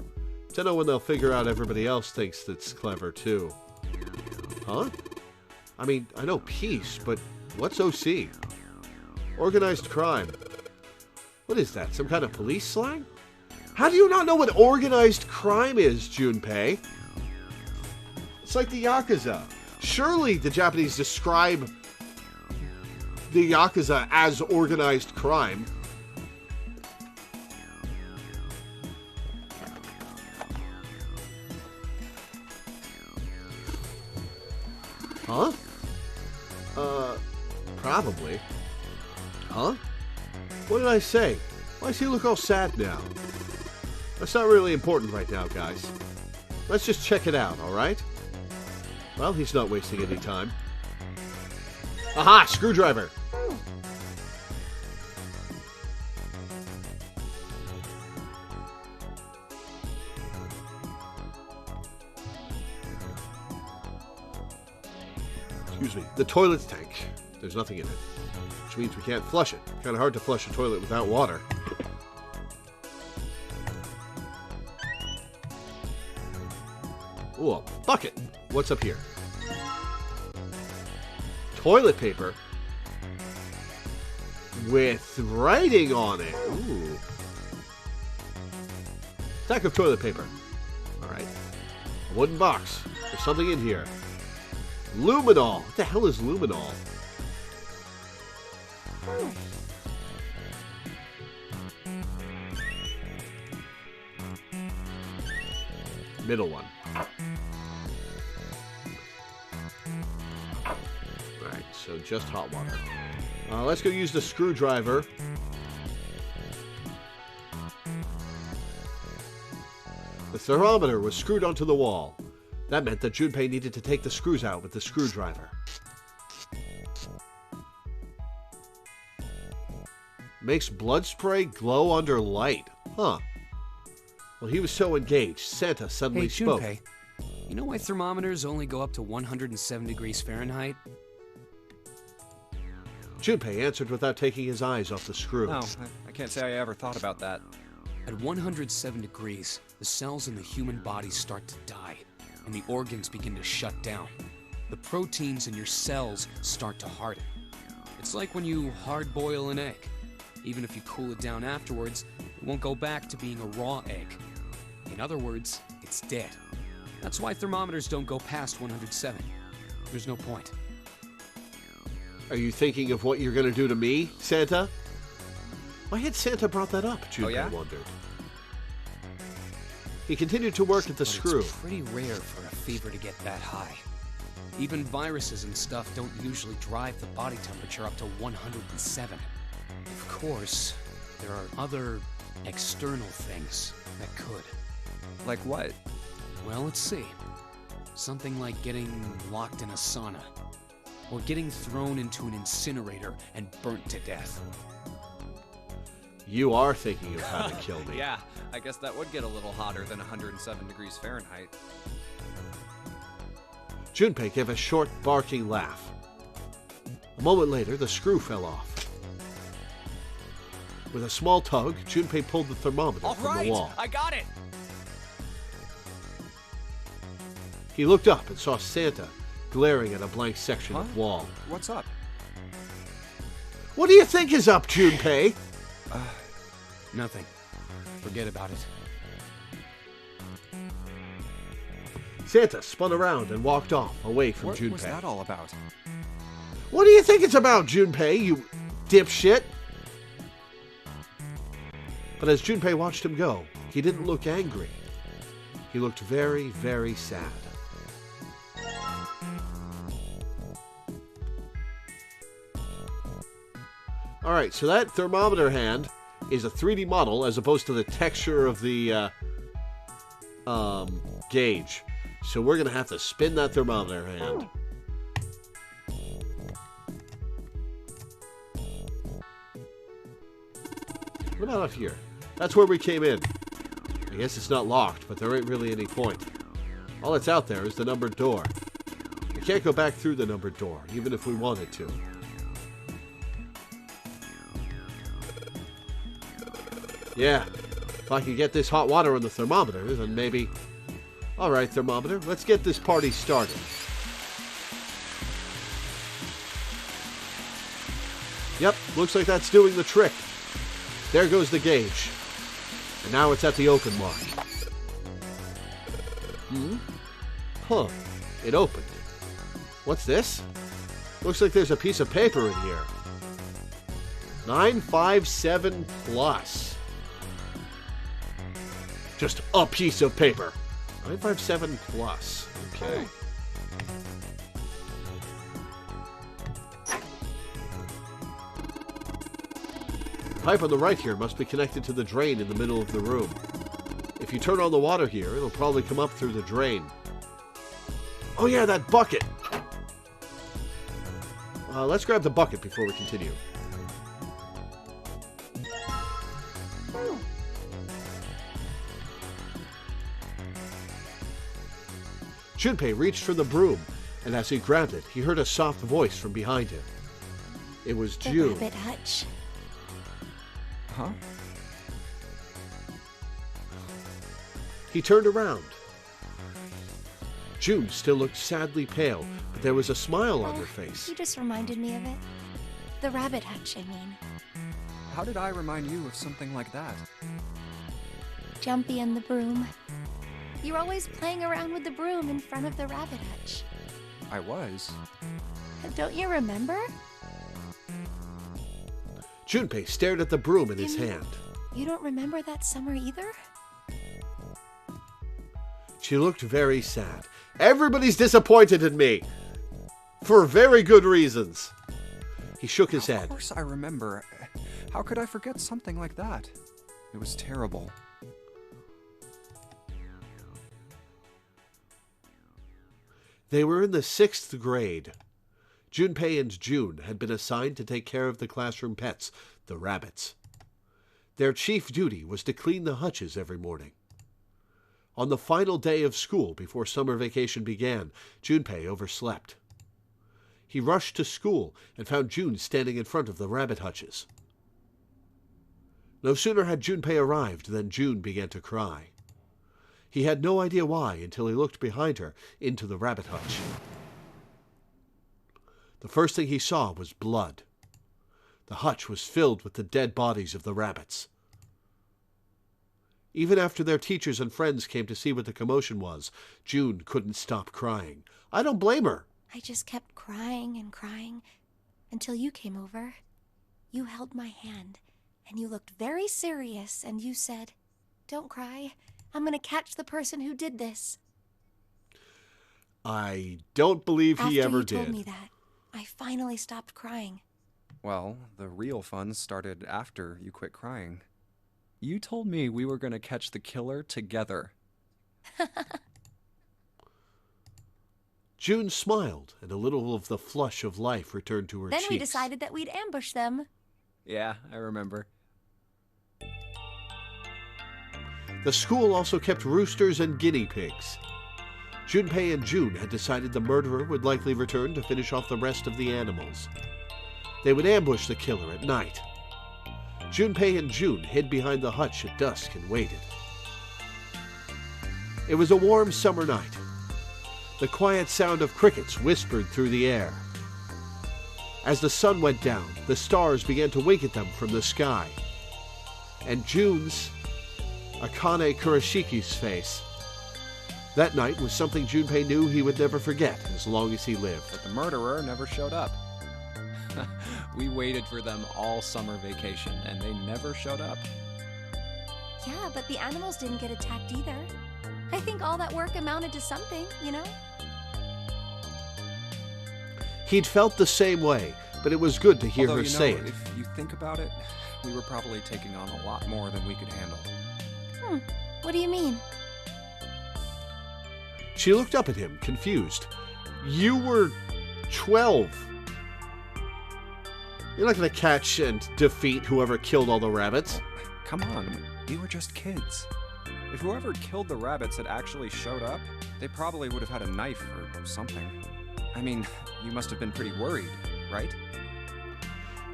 Don't know when they'll figure out everybody else thinks it's clever too. Huh? I mean, I know peace, but what's OC? Organized crime. What is that, some kind of police slang? How do you not know what organized crime is, Junpei? It's like the Yakuza. Surely the Japanese describe the Yakuza as organized crime. Huh? Probably. Huh? What did I say? Why does he look all sad now? That's not really important right now, guys. Let's just check it out, alright? Well, he's not wasting any time. Aha! Screwdriver! Excuse me. The toilet tank. There's nothing in it, which means we can't flush it. Kind of hard to flush a toilet without water. Ooh, a bucket. What's up here? Toilet paper with writing on it. Ooh. Stack of toilet paper. All right. A wooden box. There's something in here. Luminol. What the hell is luminol? Middle one. Alright, so just hot water. Let's go use the screwdriver. The thermometer was screwed onto the wall. That meant that Junpei needed to take the screws out with the screwdriver. Makes blood spray glow under light. Huh. Well, he was so engaged, Santa suddenly spoke. Junpei, you know why thermometers only go up to 107 degrees Fahrenheit? Junpei answered without taking his eyes off the screw. No, I can't say I ever thought about that. At 107 degrees, the cells in the human body start to die, and the organs begin to shut down. The proteins in your cells start to harden. It's like when you hard-boil an egg. Even if you cool it down afterwards, it won't go back to being a raw egg. In other words, it's dead. That's why thermometers don't go past 107. There's no point. Are you thinking of what you're going to do to me, Santa? Why had Santa brought that up, Junpei wondered. He continued to work at the screw. It's pretty rare for a fever to get that high. Even viruses and stuff don't usually drive the body temperature up to 107. Of course, there are other external things that could. Like what? Well, let's see. Something like getting locked in a sauna. Or getting thrown into an incinerator and burnt to death. You are thinking of how to kill me. Yeah, I guess that would get a little hotter than 107 degrees Fahrenheit. Junpei gave a short, barking laugh. A moment later, the screw fell off. With a small tug, Junpei pulled the thermometer from the wall. I got it! He looked up and saw Santa glaring at a blank section of wall. What's up? What do you think is up, Junpei? Nothing. Forget about it. Santa spun around and walked off, away from Junpei. What was that all about? What do you think it's about, Junpei, you dipshit? But as Junpei watched him go, he didn't look angry. He looked very, very sad. Alright, so that thermometer hand is a 3D model as opposed to the texture of the gauge. So we're going to have to spin that thermometer hand. What about up here? That's where we came in. I guess it's not locked, but there ain't really any point. All that's out there is the numbered door. We can't go back through the numbered door, even if we wanted to. Yeah, if I could get this hot water on the thermometer, then maybe... Alright, thermometer, let's get this party started. Yep, looks like that's doing the trick. There goes the gauge. And now it's at the open mark. Huh. It opened. What's this? Looks like there's a piece of paper in here. 957 plus. Just a piece of paper. 957 plus. Okay. The pipe on the right here must be connected to the drain in the middle of the room. If you turn on the water here, it'll probably come up through the drain. Oh yeah, that bucket! Let's grab the bucket before we continue. Junpei reached for the broom and as he grabbed it, he heard a soft voice from behind him. It was The June. rabbit hutch. Huh? He turned around. June still looked sadly pale, but there was a smile on her face. You just reminded me of it. The rabbit hutch, I mean. How did I remind you of something like that? Jumpy and the broom. You're always playing around with the broom in front of the rabbit hutch. I was. Don't you remember? Junpei stared at the broom in his You mean- hand. You don't remember that summer either? She looked very sad. Everybody's disappointed in me. For very good reasons. He shook his Of head. course I remember. How could I forget something like that? It was terrible. They were in the 6th grade. Junpei and June had been assigned to take care of the classroom pets, the rabbits. Their chief duty was to clean the hutches every morning. On the final day of school before summer vacation began, Junpei overslept. He rushed to school and found June standing in front of the rabbit hutches. No sooner had Junpei arrived than June began to cry. He had no idea why until he looked behind her into the rabbit hutch. The first thing he saw was blood. The hutch was filled with the dead bodies of the rabbits. Even after their teachers and friends came to see what the commotion was, June couldn't stop crying. I don't blame her. I just kept crying and crying until you came over. You held my hand, and you looked very serious, and you said, "Don't cry. I'm gonna catch the person who did this." I don't believe he ever After you told did. me that, I finally stopped crying. Well, the real fun started after you quit crying. You told me we were going to catch the killer together. June smiled, and a little of the flush of life returned to her Then cheeks. we decided that we'd ambush them. Yeah, I remember. The school also kept roosters and guinea pigs. Junpei and June had decided the murderer would likely return to finish off the rest of the animals. They would ambush the killer at night. Junpei and June hid behind the hutch at dusk and waited. It was a warm summer night. The quiet sound of crickets whispered through the air. As the sun went down, the stars began to wink at them from the sky. And June's, Akane Kuroshiki's face. That night was something Junpei knew he would never forget as long as he lived. But the murderer never showed up. We waited for them all summer vacation, and they never showed up. Yeah, but the animals didn't get attacked either. I think all that work amounted to something, you know? He'd felt the same way, but it was good to hear Although, her you know, say it. if you think about it, we were probably taking on a lot more than we could handle. What do you mean? She looked up at him, confused. You were 12. You're not going to catch and defeat whoever killed all the rabbits. Come on, we were just kids. If whoever killed the rabbits had actually showed up, they probably would have had a knife or something. I mean, you must have been pretty worried, right?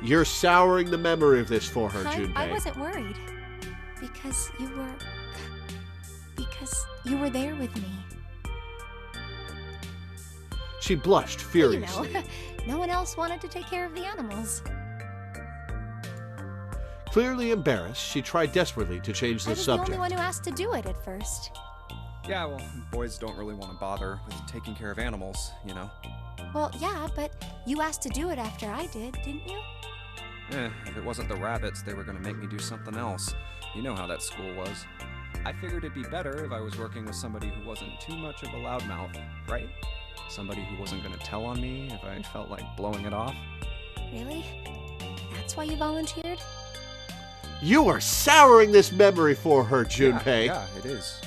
You're souring the memory of this for her, I Junpei. wasn't worried. Because you were there with me. She blushed furiously. You know, no one else wanted to take care of the animals. Clearly embarrassed, she tried desperately to change I the was the subject. only one who asked to do it at first. Yeah, well, boys don't really want to bother with taking care of animals, you know? Well, yeah, but you asked to do it after I did, didn't you? If it wasn't the rabbits, they were going to make me do something else. You know how that school was. I figured it'd be better if I was working with somebody who wasn't too much of a loudmouth, right? Somebody who wasn't going to tell on me if I felt like blowing it off. Really? That's why you volunteered? You are souring this memory for her, Junpei. Yeah, it is.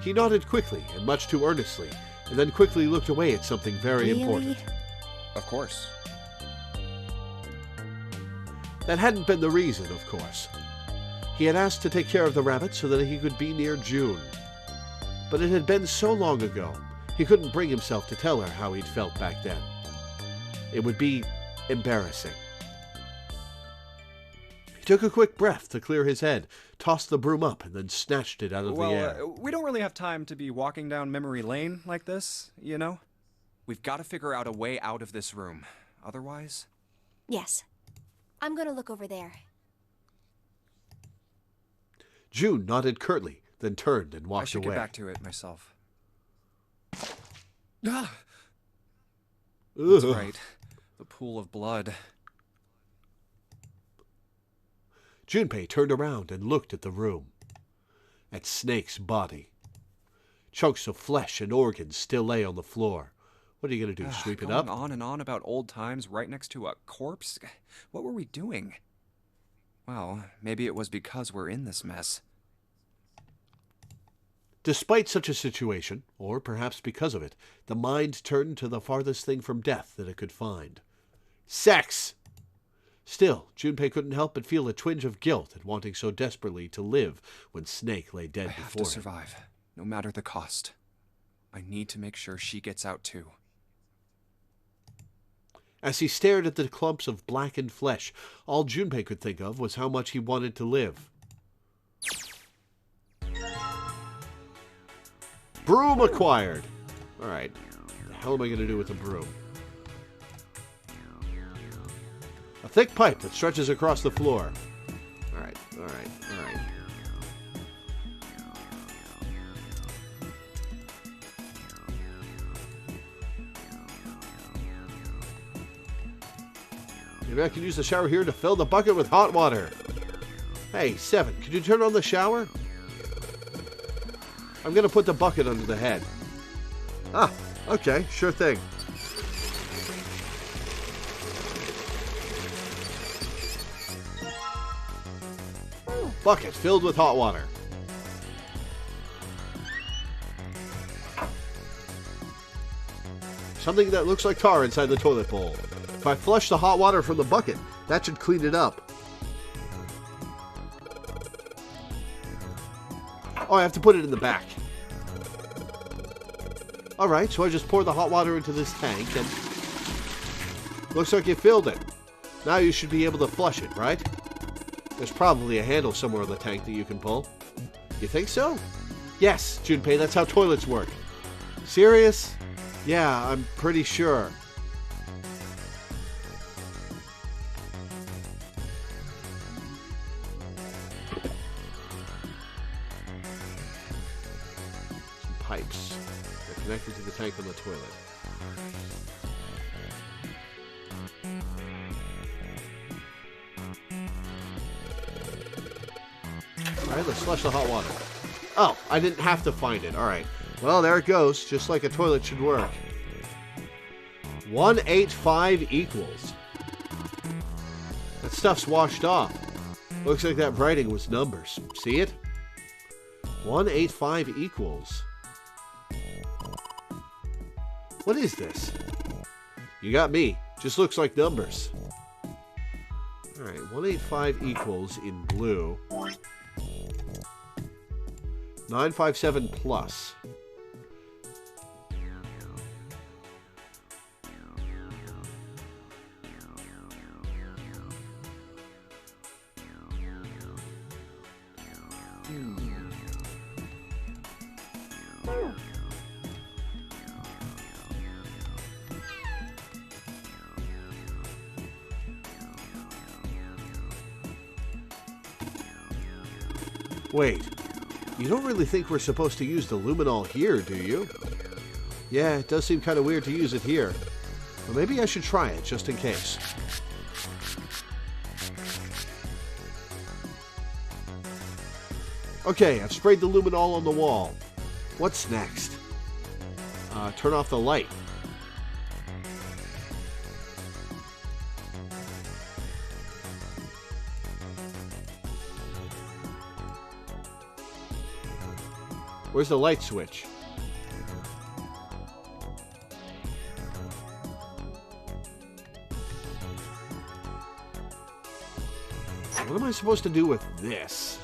He nodded quickly and much too earnestly, and then quickly looked away at something very Really? important. Of course. That hadn't been the reason, of course. He had asked to take care of the rabbit so that he could be near June. But it had been so long ago, He couldn't bring himself to tell her how he'd felt back then. It would be embarrassing. He took a quick breath to clear his head, tossed the broom up, and then snatched it out of the air. We don't really have time to be walking down memory lane like this, you know? We've got to figure out a way out of this room. Otherwise... Yes. I'm gonna look over there. June nodded curtly, then turned and walked I should away. get back to it myself. Ah! Ugh. That's right. The pool of blood. Junpei turned around and looked at the room. At Snake's body. Chunks of flesh and organs still lay on the floor. What are you going to do, sweep it up? Going on and on about old times right next to a corpse? What were we doing? Well, maybe it was because we're in this mess. Despite such a situation, or perhaps because of it, the mind turned to the farthest thing from death that it could find. Sex! Still, Junpei couldn't help but feel a twinge of guilt at wanting so desperately to live when Snake lay dead before him. I have to survive, no matter the cost. I need to make sure she gets out too. As he stared at the clumps of blackened flesh, all Junpei could think of was how much he wanted to live. Broom acquired! Alright, what the hell am I going to do with the broom? A thick pipe that stretches across the floor. Alright. Maybe I can use the shower here to fill the bucket with hot water. Hey, Seven, could you turn on the shower? I'm going to put the bucket under the head. Ah, okay, sure thing. Bucket filled with hot water. Something that looks like tar inside the toilet bowl. If I flush the hot water from the bucket, that should clean it up. Oh, I have to put it in the back. Alright, so I just pour the hot water into this tank and... Looks like you filled it. Now you should be able to flush it, right? There's probably a handle somewhere in the tank that you can pull. You think so? Yes, Junpei, that's how toilets work. Serious? Yeah, I'm pretty sure. Some pipes. They're connected to the tank on the toilet. Alright, let's flush the hot water. Oh, I didn't have to find it. Alright. Well, there it goes, just like a toilet should work. 185 equals. That stuff's washed off. Looks like that writing was numbers. See it? 185 equals. What is this? You got me. Just looks like numbers. Alright, 185 equals in blue. 957 plus. Wait, you don't really think we're supposed to use the luminol here, do you? Yeah, it does seem kind of weird to use it here. But maybe I should try it, just in case. Okay, I've sprayed the luminol on the wall. What's next? Turn off the light. Where's the light switch? What am I supposed to do with this?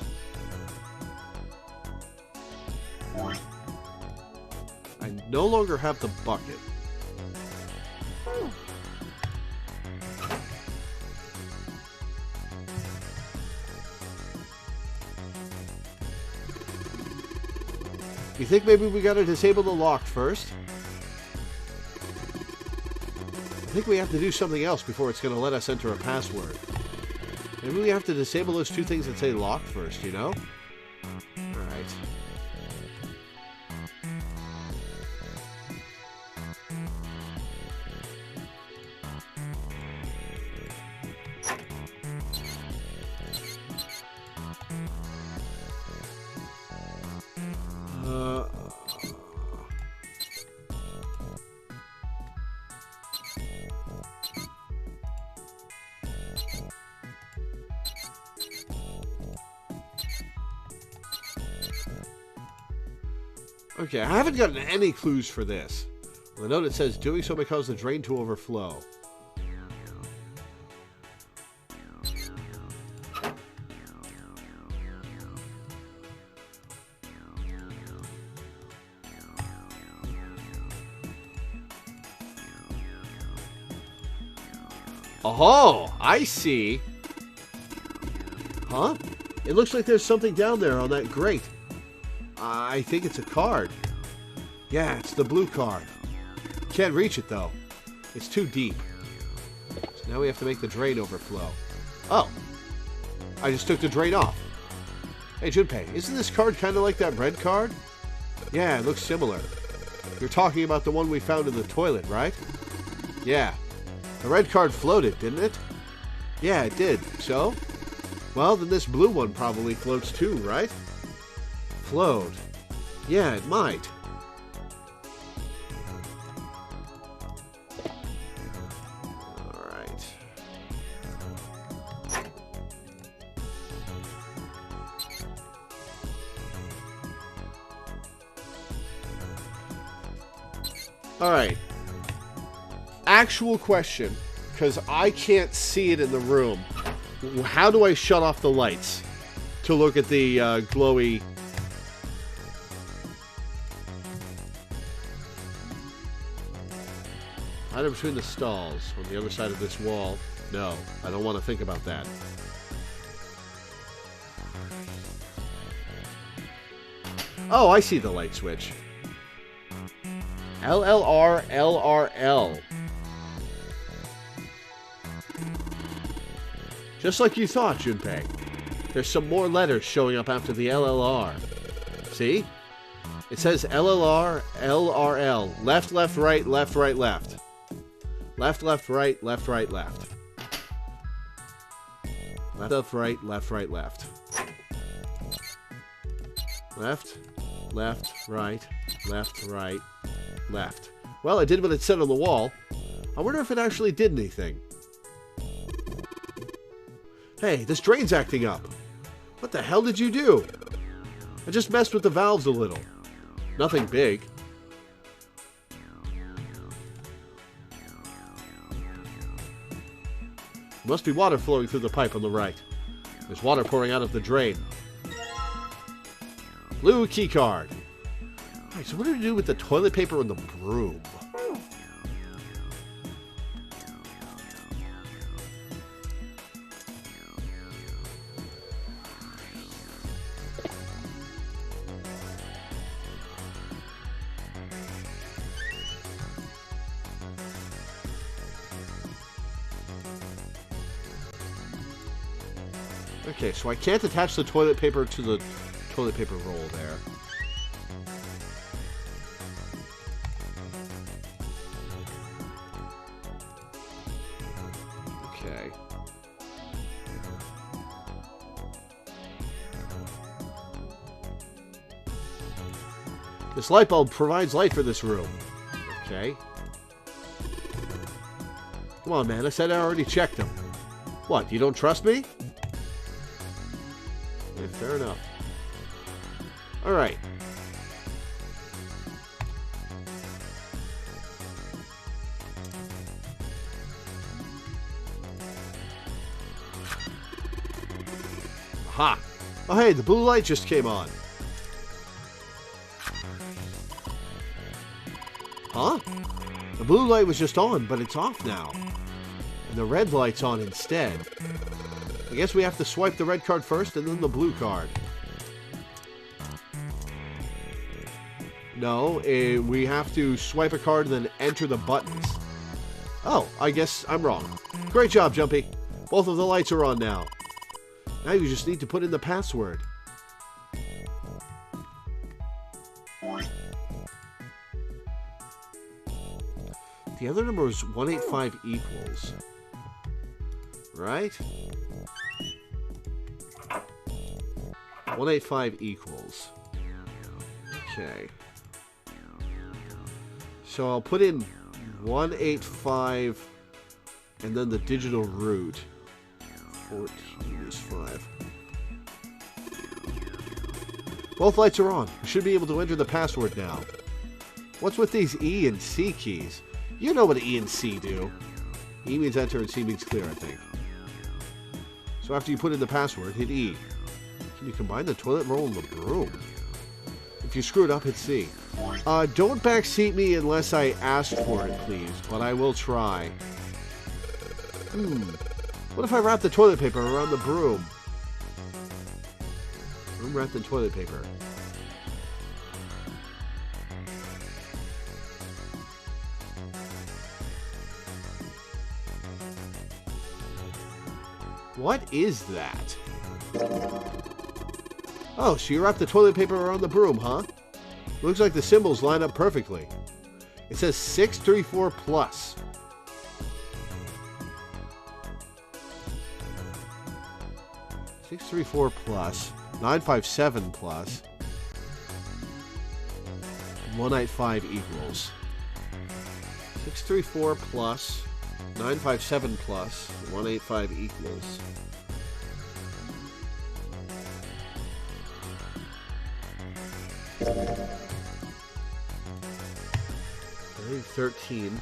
I no longer have the bucket. You think maybe we gotta disable the lock first? I think we have to do something else before it's gonna let us enter a password. Maybe we have to disable those two things that say lock first, you know? Alright. Okay, I haven't gotten any clues for this. The note it says, doing so may cause the drain to overflow. Oh, I see. Huh? It looks like there's something down there on that grate. I think it's a card. Yeah, it's the blue card. Can't reach it, though. It's too deep. So now we have to make the drain overflow. Oh. I just took the drain off. Hey, Junpei, isn't this card kind of like that red card? Yeah, it looks similar. You're talking about the one we found in the toilet, right? Yeah. The red card floated, didn't it? Yeah, it did. So? Well, then this blue one probably floats too, right? Float. Yeah, it might. Alright. Alright. Actual question, because I can't see it in the room. How do I shut off the lights to look at the glowy... Item between the stalls on the other side of this wall. No, I don't want to think about that. Oh, I see the light switch. LLR, LRL. Just like you thought, Junpei. There's some more letters showing up after the LLR. See? It says LLR, LRL. Left, left, right, left, right, left. Left, left, right, left, right, left. Left, left, right, left, right, left. Left, left, right, left, right, left. Well, I did what it said on the wall. I wonder if it actually did anything. Hey, this drain's acting up. What the hell did you do? I just messed with the valves a little. Nothing big. There must be water flowing through the pipe on the right. There's water pouring out of the drain. Blue keycard. Alright, so what do we do with the toilet paper and the broom? Okay, so I can't attach the toilet paper to the toilet paper roll there. Okay. This light bulb provides light for this room. Okay. Come on, man. I said I already checked them. What, you don't trust me? Yeah, fair enough. Alright. Aha! Oh hey, the blue light just came on. Huh? The blue light was just on, but it's off now. And the red light's on instead. I guess we have to swipe the red card first and then the blue card. No, we have to swipe a card and then enter the buttons. Oh, I guess I'm wrong. Great job, Jumpy. Both of the lights are on now. Now you just need to put in the password. The other number is 185 equals. Right? 185 equals. Okay. So I'll put in 185 and then the digital root. 14 is 5. Both lights are on. We should be able to enter the password now. What's with these E and C keys? You know what E and C do. E means enter and C means clear, I think. So after you put in the password, hit E. Can you combine the toilet roll and the broom? If you screw it up, hit C. Don't backseat me unless I ask for it, please, but I will try. What if I wrap the toilet paper around the broom? Broom wrapped in toilet paper. What is that? Oh, so you wrap the toilet paper around the broom, huh? Looks like the symbols line up perfectly. It says 634 plus. $634 plus, 957 plus, 185 equals. 634 plus, 957 plus, 185 equals. 13.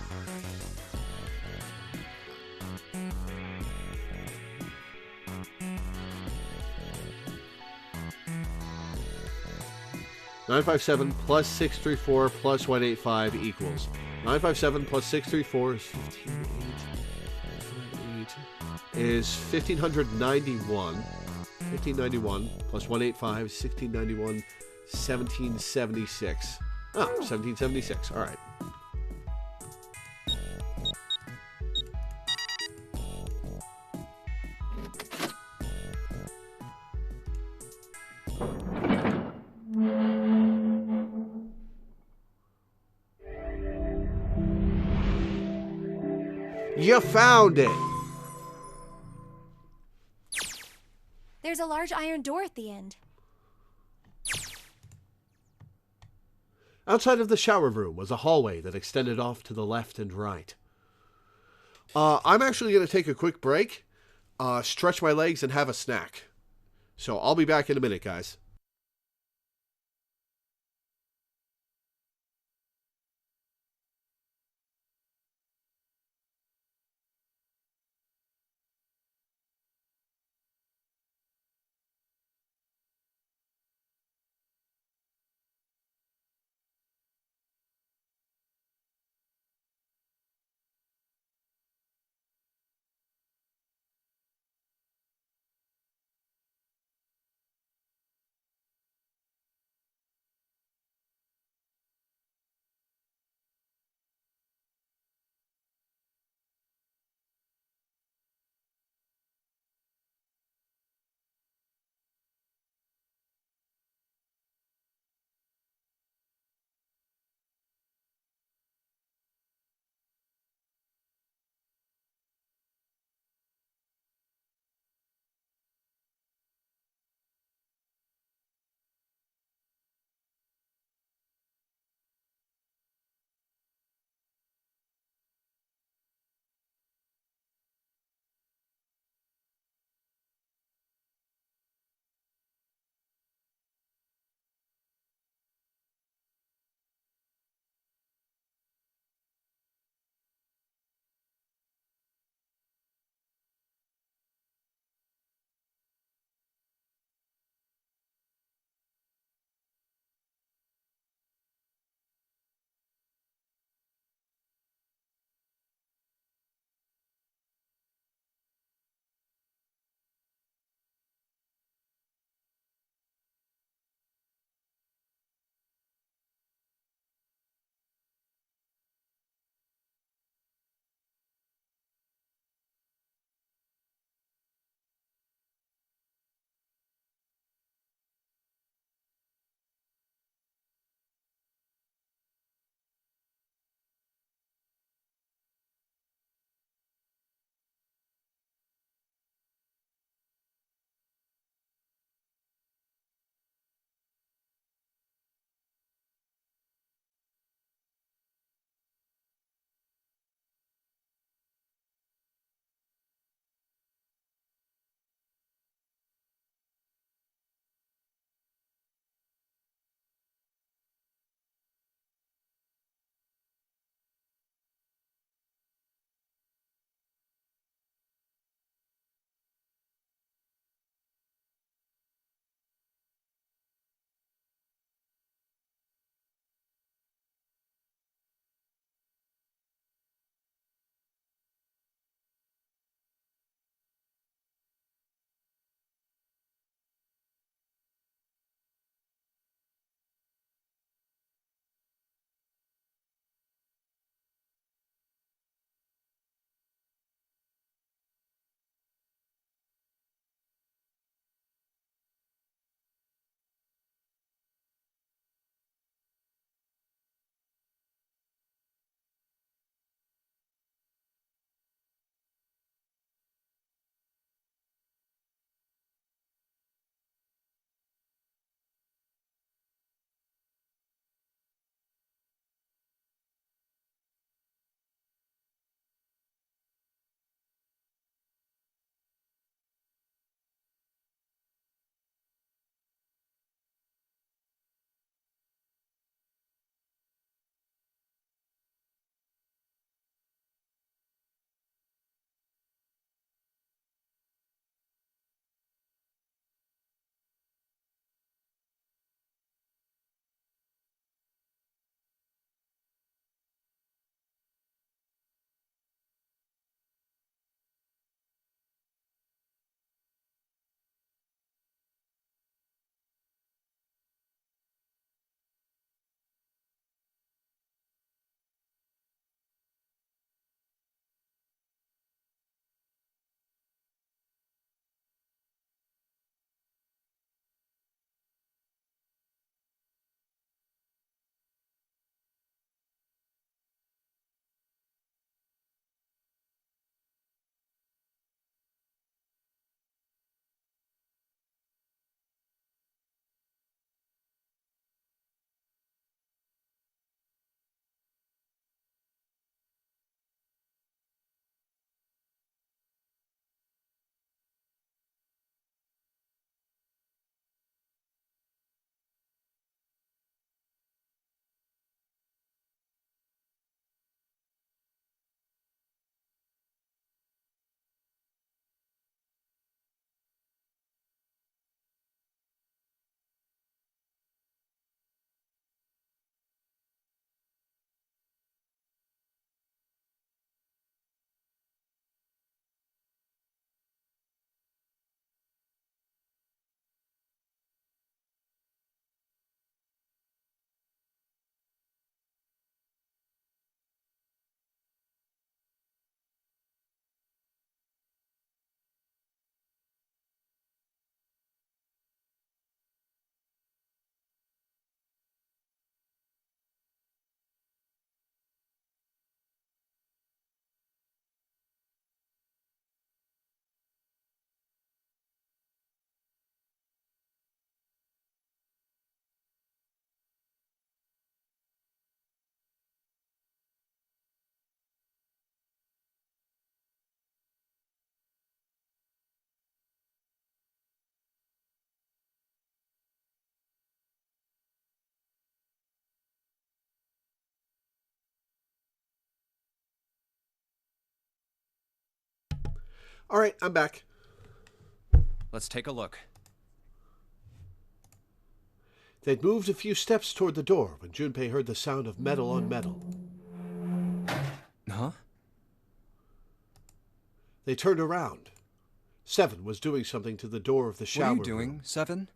$957 plus 634 plus 185 equals. 957 plus 634 is 15,858 is 1,591. 1,591 plus 185 is 1,691. 1776. Oh, 1776. All right. You found it! There's a large iron door at the end. Outside of the shower room was a hallway that extended off to the left and right. I'm actually going to take a quick break, stretch my legs, and have a snack. So I'll be back in a minute, guys. All right, I'm back. Let's take a look. They'd moved a few steps toward the door when Junpei heard the sound of metal on metal. Huh? They turned around. Seven was doing something to the door of the shower room. What are you doing, Seven?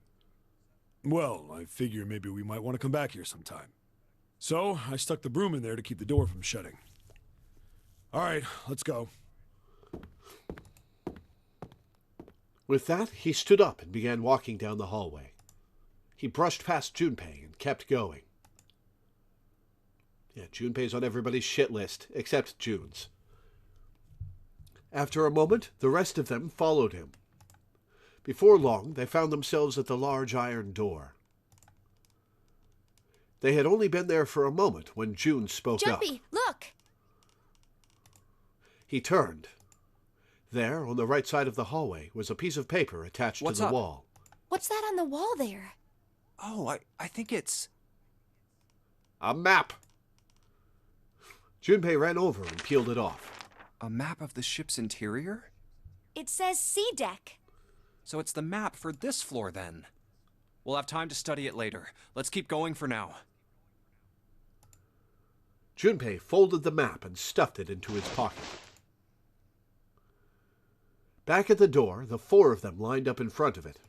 Well, I figure maybe we might want to come back here sometime. So, I stuck the broom in there to keep the door from shutting. All right, let's go. With that, he stood up and began walking down the hallway. He brushed past Junpei and kept going. Yeah, Junpei's on everybody's shit list, except June's. After a moment, the rest of them followed him. Before long, they found themselves at the large iron door. They had only been there for a moment when June spoke up. Jumpy, look! He turned. There, on the right side of the hallway, was a piece of paper attached What's to the up? wall. What's that on the wall there? Oh, I think it's... A map! Junpei ran over and peeled it off. a map of the ship's interior? It says sea deck. So it's the map for this floor, then. We'll have time to study it later. Let's keep going for now. Junpei folded the map and stuffed it into his pocket. Back at the door, the four of them lined up in front of it.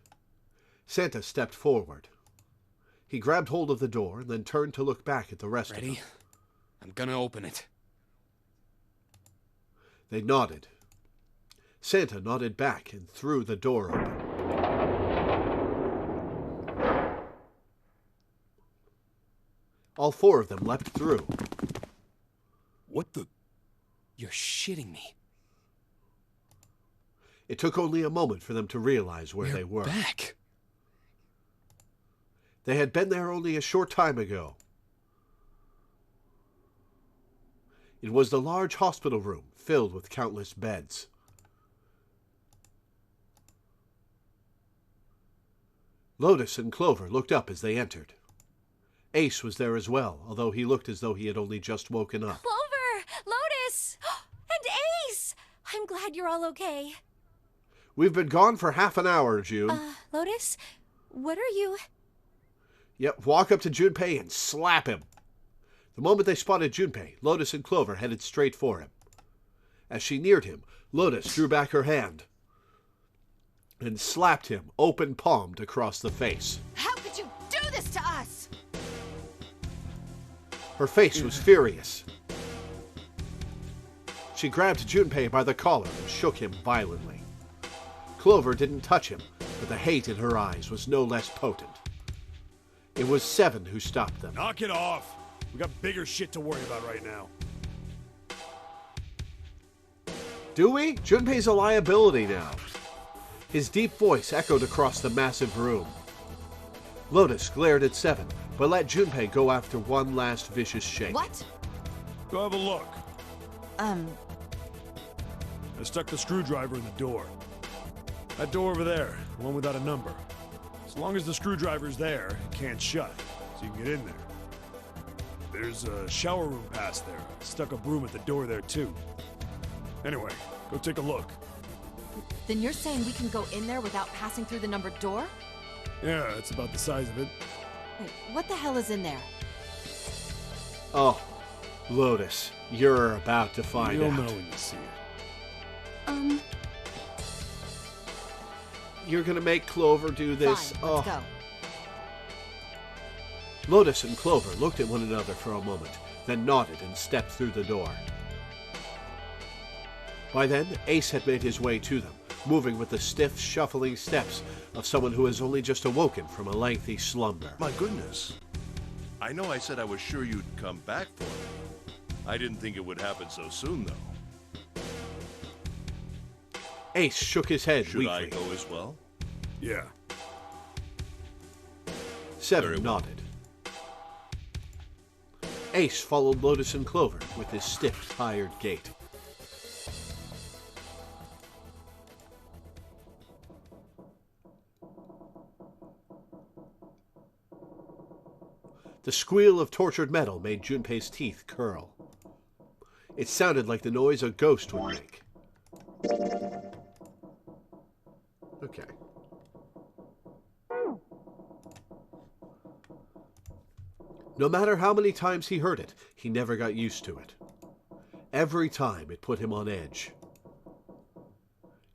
Santa stepped forward. He grabbed hold of the door and then turned to look back at the rest of them. Ready? I'm gonna open it. They nodded. Santa nodded back and threw the door open. All four of them leapt through. What the? You're shitting me. It took only a moment for them to realize where they were. Back. They had been there only a short time ago. It was the large hospital room filled with countless beds. Lotus and Clover looked up as they entered. Ace was there as well, although he looked as though he had only just woken up. Clover! Lotus! And Ace! I'm glad you're all okay. We've been gone for half an hour, June. Lotus? What are you... Yep, walk up to Junpei and slap him. The moment they spotted Junpei, Lotus and Clover headed straight for him. As she neared him, Lotus drew back her hand and slapped him open-palmed across the face. How could you do this to us? Her face was furious. She grabbed Junpei by the collar and shook him violently. Clover didn't touch him, but the hate in her eyes was no less potent. It was Seven who stopped them. Knock it off! We got bigger shit to worry about right now. Do we? Junpei's a liability now. His deep voice echoed across the massive room. Lotus glared at Seven, but let Junpei go after one last vicious shake. What? Go have a look. I stuck the screwdriver in the door. That door over there, the one without a number. As long as the screwdriver's there, it can't shut, so you can get in there. There's a shower room past there. I stuck a broom at the door there too. Anyway, go take a look. Then you're saying we can go in there without passing through the numbered door? Yeah, it's about the size of it. Wait, what the hell is in there? Oh, Lotus, you're about to find You'll out. know when you see it. You're gonna make Clover do this? Fine, let's go. Lotus and Clover looked at one another for a moment, then nodded and stepped through the door. By then, Ace had made his way to them, moving with the stiff, shuffling steps of someone who has only just awoken from a lengthy slumber. My goodness. I know I said I was sure you'd come back for me. I didn't think it would happen so soon, though. Ace shook his head Should I weakly. go as well? Yeah. Seven Very well. nodded. Ace followed Lotus and Clover with his stiff, tired gait. The squeal of tortured metal made Junpei's teeth curl. It sounded like the noise a ghost would make. No matter how many times he heard it, he never got used to it. Every time it put him on edge.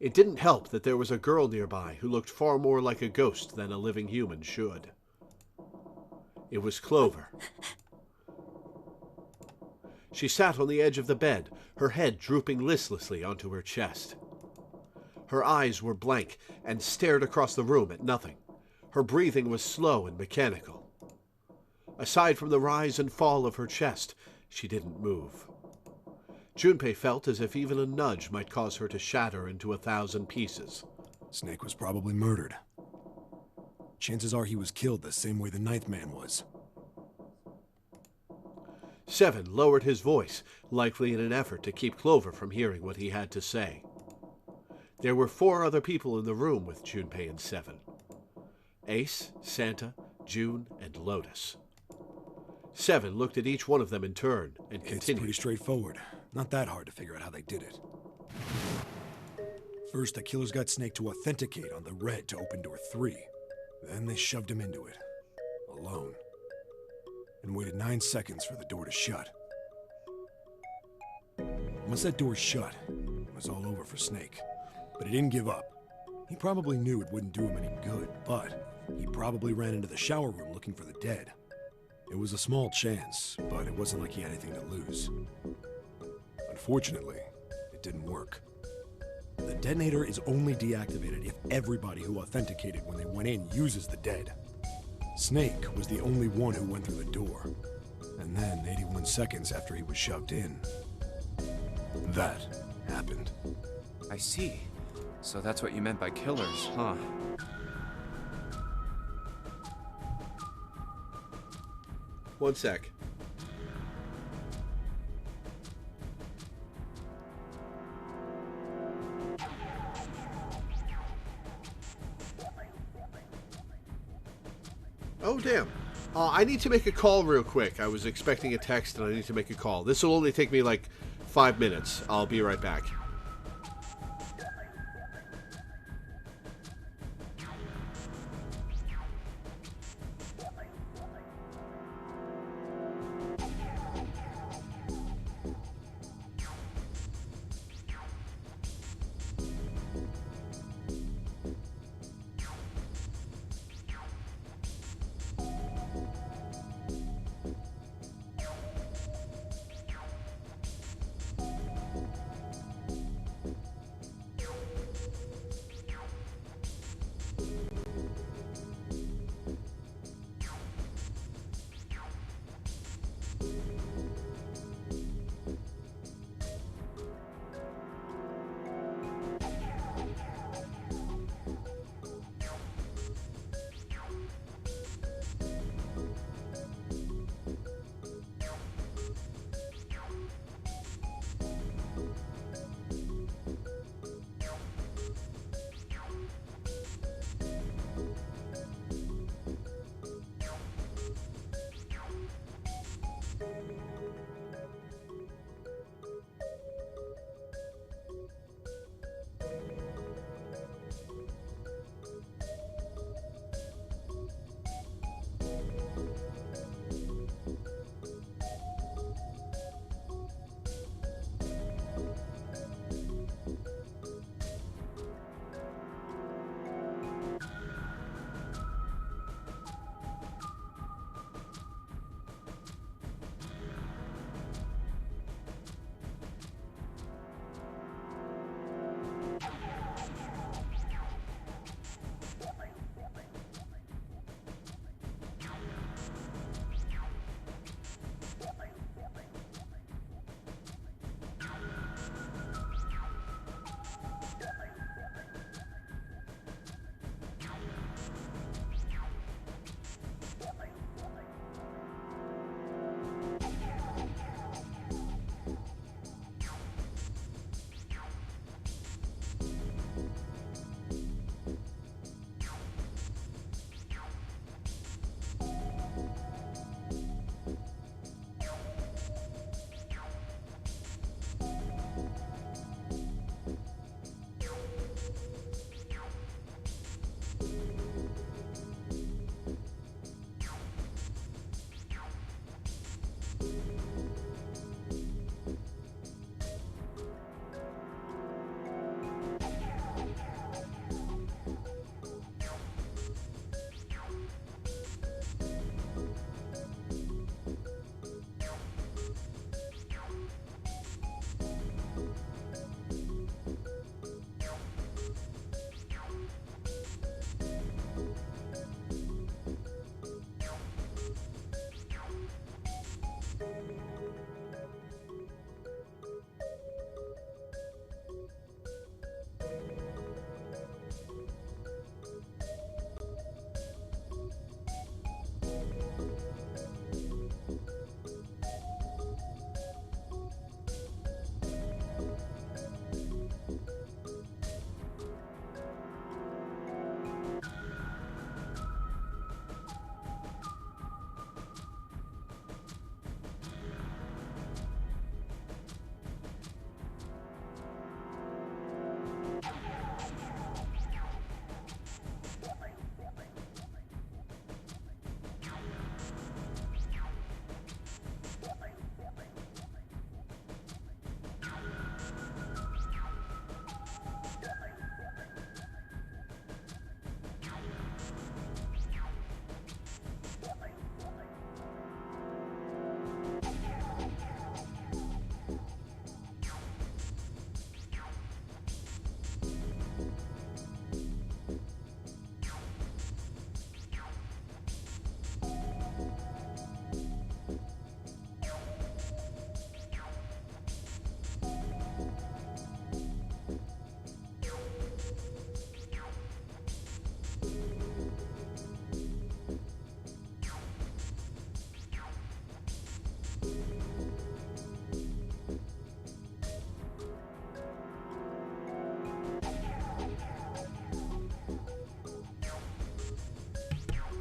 It didn't help that there was a girl nearby who looked far more like a ghost than a living human should. It was Clover. She sat on the edge of the bed, her head drooping listlessly onto her chest. Her eyes were blank and stared across the room at nothing. Her breathing was slow and mechanical. Aside from the rise and fall of her chest, she didn't move. Junpei felt as if even a nudge might cause her to shatter into 1,000 pieces. Snake was probably murdered. Chances are he was killed the same way the Ninth Man was. Seven lowered his voice, likely in an effort to keep Clover from hearing what he had to say. There were 4 other people in the room with Junpei and Seven. Ace, Santa, June, and Lotus. Seven looked at each one of them in turn and continued. It's pretty straightforward. Not that hard to figure out how they did it. First, the killers got Snake to authenticate on the red to open door 3. Then they shoved him into it. Alone. And waited 9 seconds for the door to shut. Once that door shut, it was all over for Snake. But he didn't give up. He probably knew it wouldn't do him any good, but he probably ran into the shower room looking for the dead. It was a small chance, but it wasn't like he had anything to lose. Unfortunately, it didn't work. The detonator is only deactivated if everybody who authenticated when they went in uses the dead. Snake was the only one who went through the door. And then, 81 seconds after he was shoved in, that happened. I see. So that's what you meant by killers, huh? One sec. Oh, damn. I need to make a call real quick. I was expecting a text and I need to make a call. This will only take me like 5 minutes. I'll be right back.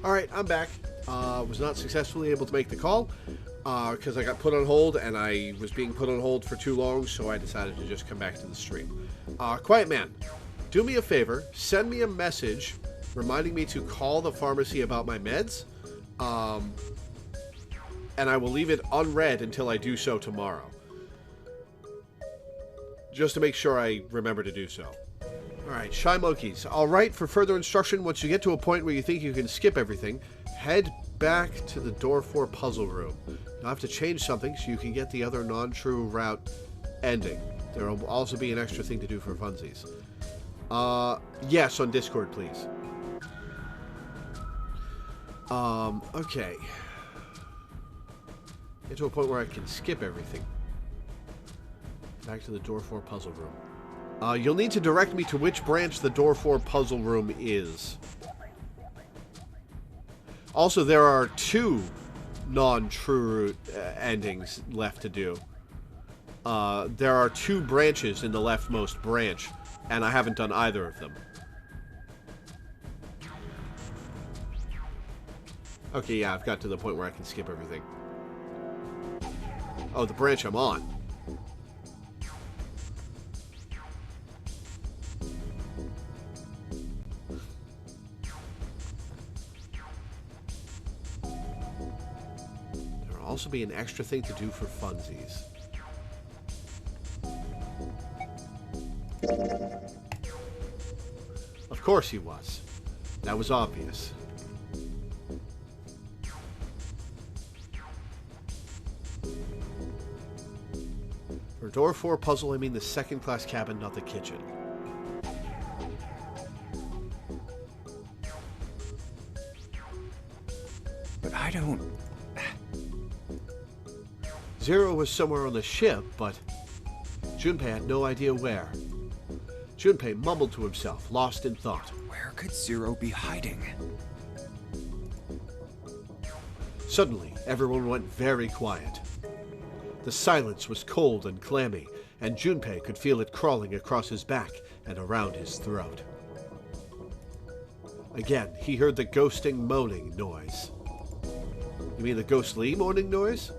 Alright, I'm back. Was not successfully able to make the call because I got put on hold, and I was being put on hold for too long, so I decided to just come back to the stream. Quiet Man, do me a favor, send me a message reminding me to call the pharmacy about my meds, and I will leave it unread until I do so tomorrow. Just to make sure I remember to do so. Alright, Shy Monkeys. Alright, for further instruction, once you get to a point where you think you can skip everything, head back to the door 4 puzzle room. You'll have to change something so you can get the other non-true route ending. There will also be an extra thing to do for funsies. Yes, on Discord, please. Okay. Get to a point where I can skip everything. Back to the door 4 puzzle room. You'll need to direct me to which branch the door 4 puzzle room is. Also, there are 2 non-true endings left to do. There are 2 branches in the leftmost branch, and I haven't done either of them. Okay, yeah, I've got to the point where I can skip everything. Oh, the branch I'm on. Also be an extra thing to do for funsies. Of course he was. That was obvious. For door 4 puzzle, I mean the second class cabin, not the kitchen. But I don't... Zero was somewhere on the ship, but Junpei had no idea where. Junpei mumbled to himself, lost in thought. Where could Zero be hiding? Suddenly, everyone went very quiet. The silence was cold and clammy, and Junpei could feel it crawling across his back and around his throat. Again, he heard the ghosting moaning noise. You mean the ghostly moaning noise?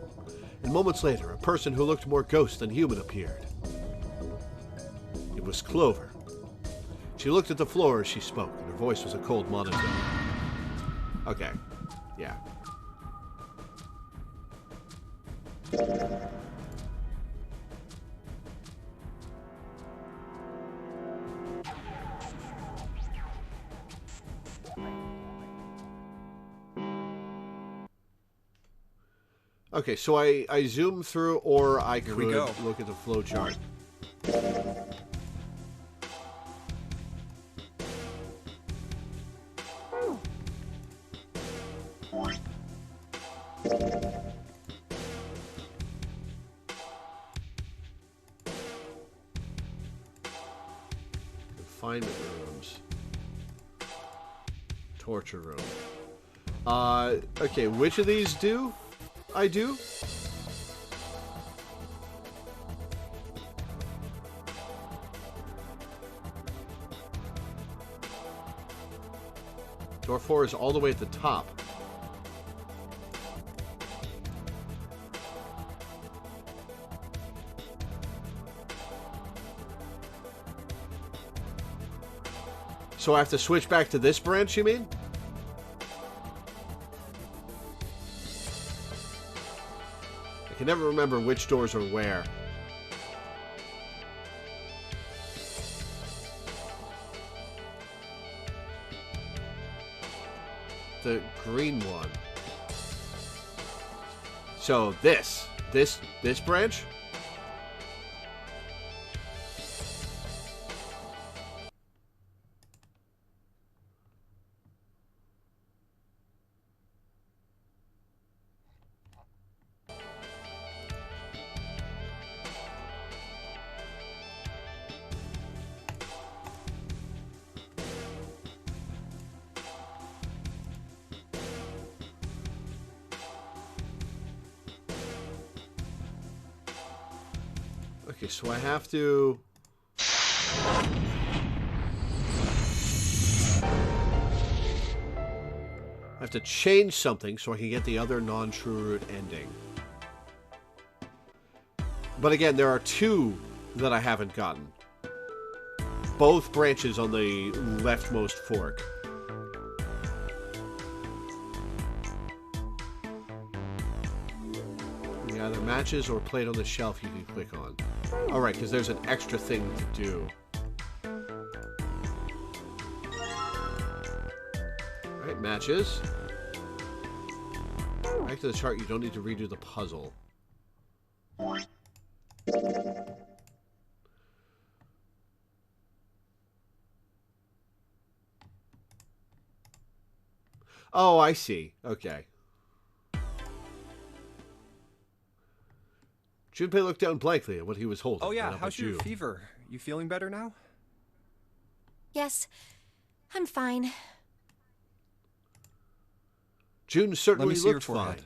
And moments later, a person who looked more ghost than human appeared. It was Clover. She looked at the floor as she spoke, and her voice was a cold monotone. Okay. Yeah. Okay, so I zoom through, or I could look at the flowchart. Confinement rooms. Torture room. Okay, which of these do I do? Door 4 is all the way at the top. So I have to switch back to this branch, you mean? I can never remember which doors are where. The green one. So this branch? Okay, so I have to... have to change something so I can get the other non-true root ending. But again, there are two that I haven't gotten. Both branches on the leftmost fork. Either matches or plate on the shelf you can click on. Alright, because there's an extra thing to do. Alright, matches. Back to the chart, you don't need to redo the puzzle. Oh, I see. Okay. Junpei looked down blankly at what he was holding. Oh yeah, how's your fever? You feeling better now? Yes, I'm fine. June certainly looked fine.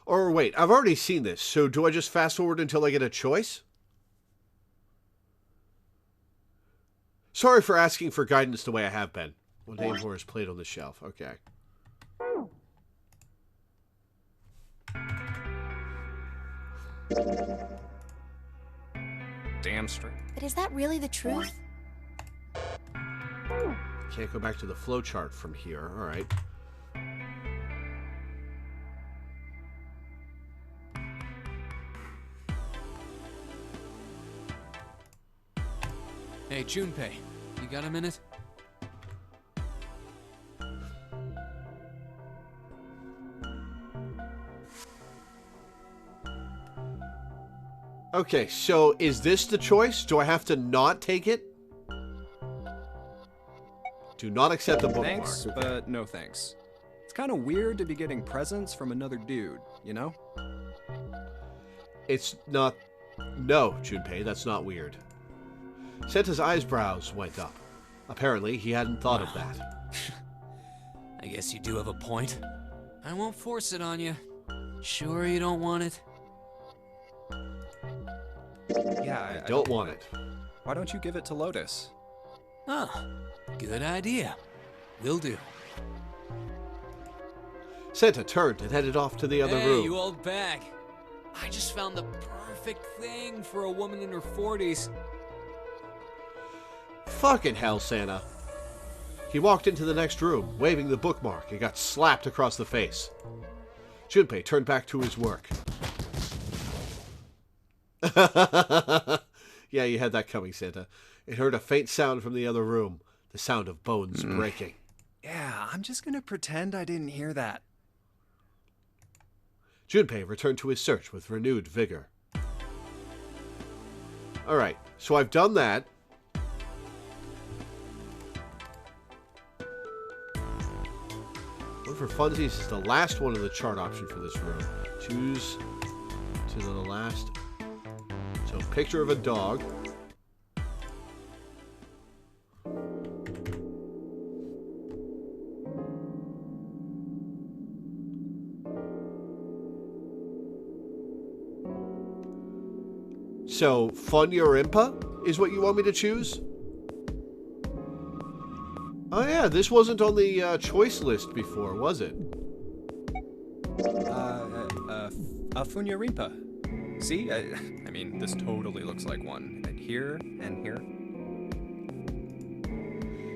Or wait, I've already seen this, so do I just fast forward until I get a choice? Sorry for asking for guidance the way I have been. What name for his plate on the shelf? Okay. Damn straight. But is that really the truth? Can't go back to the flowchart from here. All right. Hey, Junpei, you got a minute? Okay, so is this the choice? Do I have to not take it? Do not accept the bookmark. Thanks, but no thanks. It's kind of weird to be getting presents from another dude, you know? It's not... No, Junpei, that's not weird. Senta's eyebrows went up. Apparently, he hadn't thought of that. I guess you do have a point. I won't force it on you. Sure you don't want it? Yeah, I don't want it. Why don't you give it to Lotus? Huh. Good idea. Will do. Senta turned and headed off to the other Hey, room. you old bag. I just found the perfect thing for a woman in her 40s. Fucking hell, Santa. He walked into the next room, waving the bookmark, and got slapped across the face. Junpei turned back to his work. Yeah, you had that coming, Santa. It heard a faint sound from the other room. The sound of bones breaking. Yeah, I'm just gonna pretend I didn't hear that. Junpei returned to his search with renewed vigor. Alright, so I've done that. One for funsies is the last one of the chart option for this room. Choose to the last. So, picture of a dog. So, Funya or Impa is what you want me to choose? Oh yeah, this wasn't on the choice list before, was it? Funya Rimpa. See? I mean, this totally looks like one. And here, and here.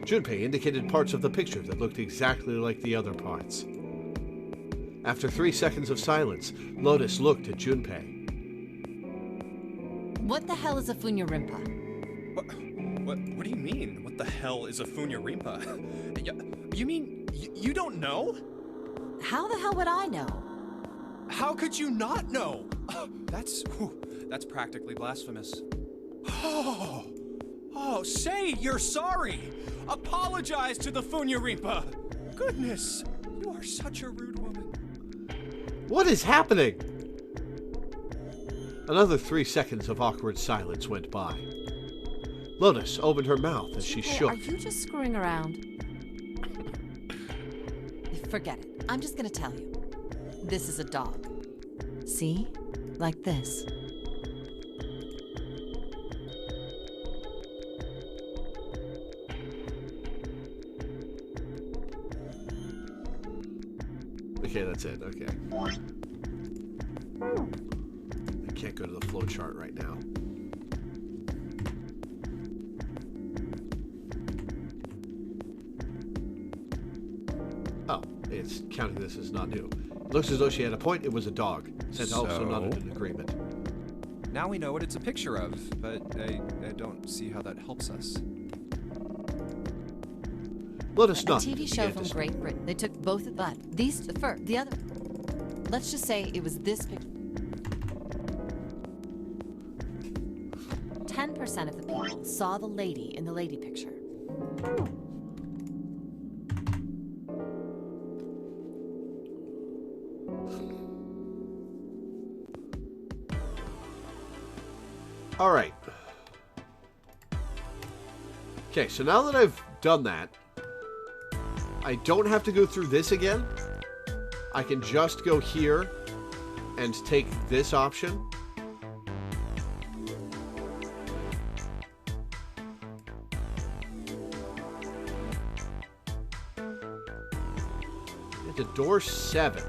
Junpei indicated parts of the picture that looked exactly like the other parts. After 3 seconds of silence, Lotus looked at Junpei. What the hell is a Funya Rimpa? What do you mean? What the hell is a Funya Rimpa? You mean you don't know? How the hell would I know? How could you not know? That's practically blasphemous. Oh, say you're sorry. Apologize to the Funya Rimpa. Goodness, you are such a rude woman. What is happening? Another 3 seconds of awkward silence went by. Lotus opened her mouth as she shook. Are you just screwing around? Forget it. I'm just gonna tell you. This is a dog. See? Like this. Okay, that's it. Okay. I can't go to the flow chart right now. Oh, it's counting this as not new. It looks as though she had a point. It was a dog. Santa also nodded in agreement. Now we know what it's a picture of, but I don't see how that helps us. Let us A not. TV show from Great Britain. They took both, but these for the other. Let's just say it was this picture. 10% of the people saw the lady in the lady picture. All right. Okay, so now that I've done that, I don't have to go through this again. I can just go here and take this option. Into door 7.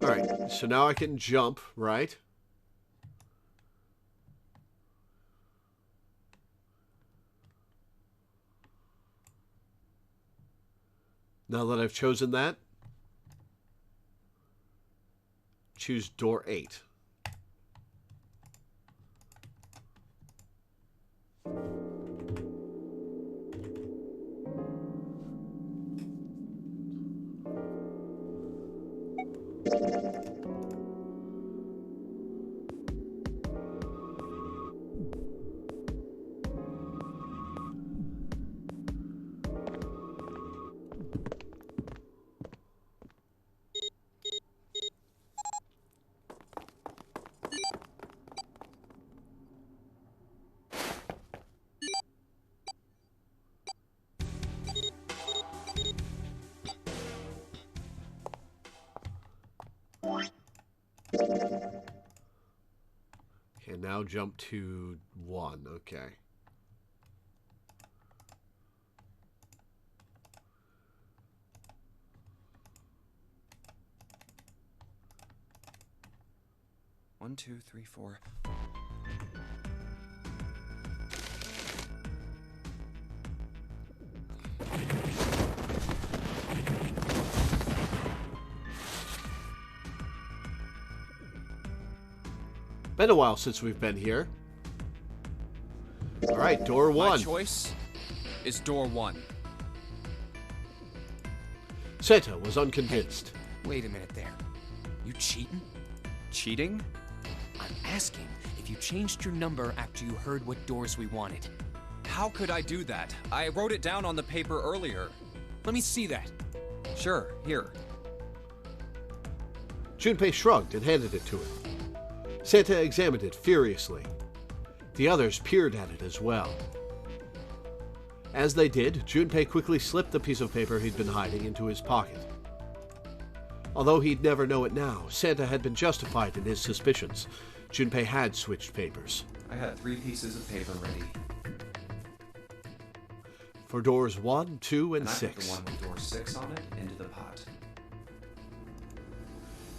Alright, so now I can jump, right? Now that I've chosen that, choose door 8. Okay, now jump to 1. Okay. One, two, three, four. Been a while since we've been here. All right, door 1. My choice is door 1. Santa was unconvinced. Wait a minute there. You cheating? Cheating? I'm asking if you changed your number after you heard what doors we wanted. How could I do that? I wrote it down on the paper earlier. Let me see that. Sure, here. Junpei shrugged and handed it to him. Santa examined it furiously. The others peered at it as well. As they did, Junpei quickly slipped the piece of paper he'd been hiding into his pocket. Although he'd never know it now, Santa had been justified in his suspicions. Junpei had switched papers. I had 3 pieces of paper ready. For doors 1, 2, and I put 6. the one with door 6 on it into the pot.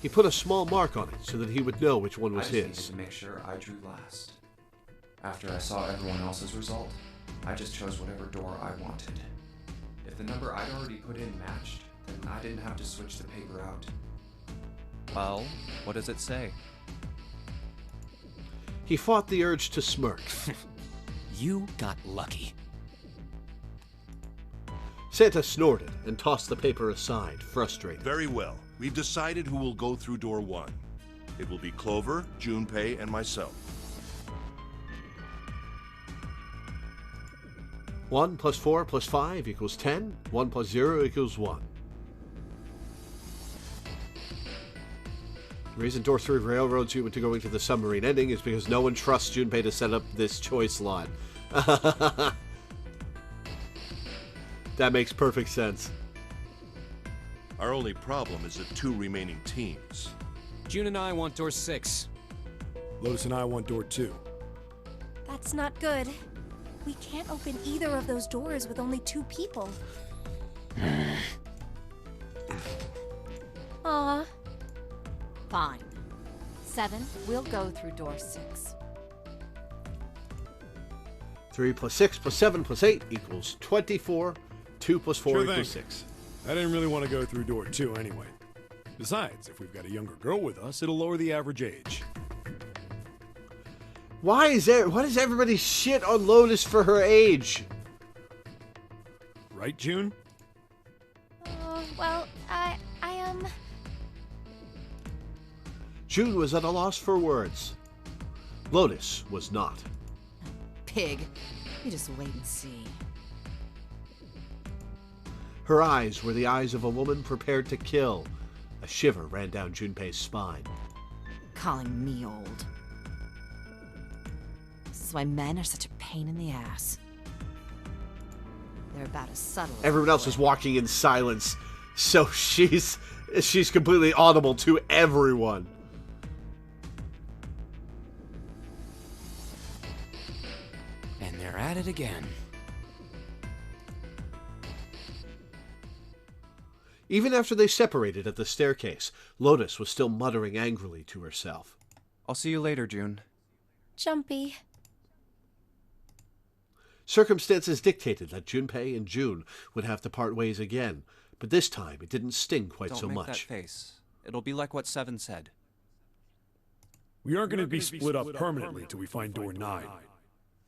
He put a small mark on it so that he would know which one was I just needed his. to make sure I drew last. After I saw everyone else's result, I just chose whatever door I wanted. If the number I'd already put in matched, then I didn't have to switch the paper out. Well, what does it say? He fought the urge to smirk. You got lucky. Santa snorted and tossed the paper aside, frustrated. Very well. We've decided who will go through door 1. It will be Clover, Junpei, and myself. 1 plus 4 plus 5 equals 10. 1 plus 0 equals 1. The reason door 3 railroads you into going to the submarine ending is because no one trusts Junpei to set up this choice slot. That makes perfect sense. Our only problem is the 2 remaining teams. June and I want door 6. Lotus and I want door 2. That's not good. We can't open either of those doors with only 2 people. Aw. Fine. 7, we'll go through door 6. 3 plus 6 plus 7 plus 8 equals 24. 2 plus 4 Sure equals thing. 6. I didn't really want to go through door 2 anyway. Besides, if we've got a younger girl with us, it'll lower the average age. Why does everybody shit on Lotus for her age? Right, June? Well, I June was at a loss for words. Lotus was not. Pig. You just wait and see. Her eyes were the eyes of a woman prepared to kill. A shiver ran down Junpei's spine. Calling me old. This is why men are such a pain in the ass. They're about as subtle as Everyone else is walking in silence, so she's completely audible to everyone. And they're at it again. Even after they separated at the staircase, Lotus was still muttering angrily to herself. I'll see you later, June. Jumpy. Circumstances dictated that Junpei and June would have to part ways again, but this time it didn't sting quite Don't so make much. that face. It'll be like what 7 said. We aren't going to be split up permanently till we find door 9.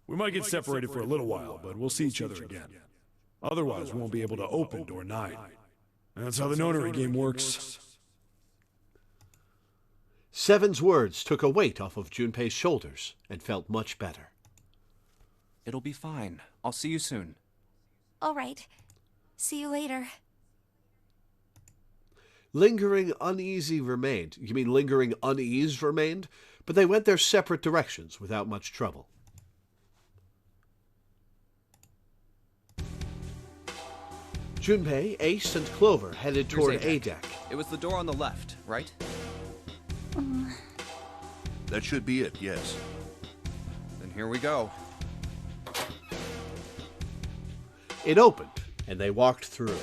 We might get separated for a little while, but we'll see each other again. Otherwise, we won't be able to open door 9. That's how the nonary game works. Seven's words took a weight off of Junpei's shoulders and felt much better. It'll be fine. I'll see you soon. All right. See you later. Lingering unease remained, but they went their separate directions without much trouble. Junpei, Ace, and Clover headed Here's toward A deck. It was the door on the left, right? That should be it, yes. Then here we go. It opened, and they walked through.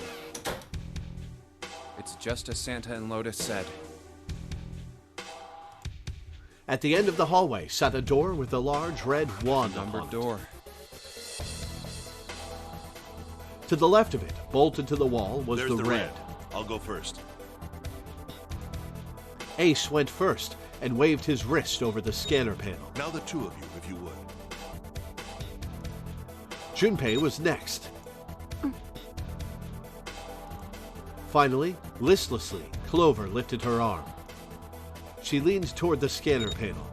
It's just as Santa and Lotus said. At the end of the hallway sat a door with a large red wand Numbered upon it. door. To the left of it, bolted to the wall, was There's the the red. red. I'll go first. Ace went first and waved his wrist over the scanner panel. Now the 2 of you, if you would. Junpei was next. Finally, listlessly, Clover lifted her arm. She leaned toward the scanner panel.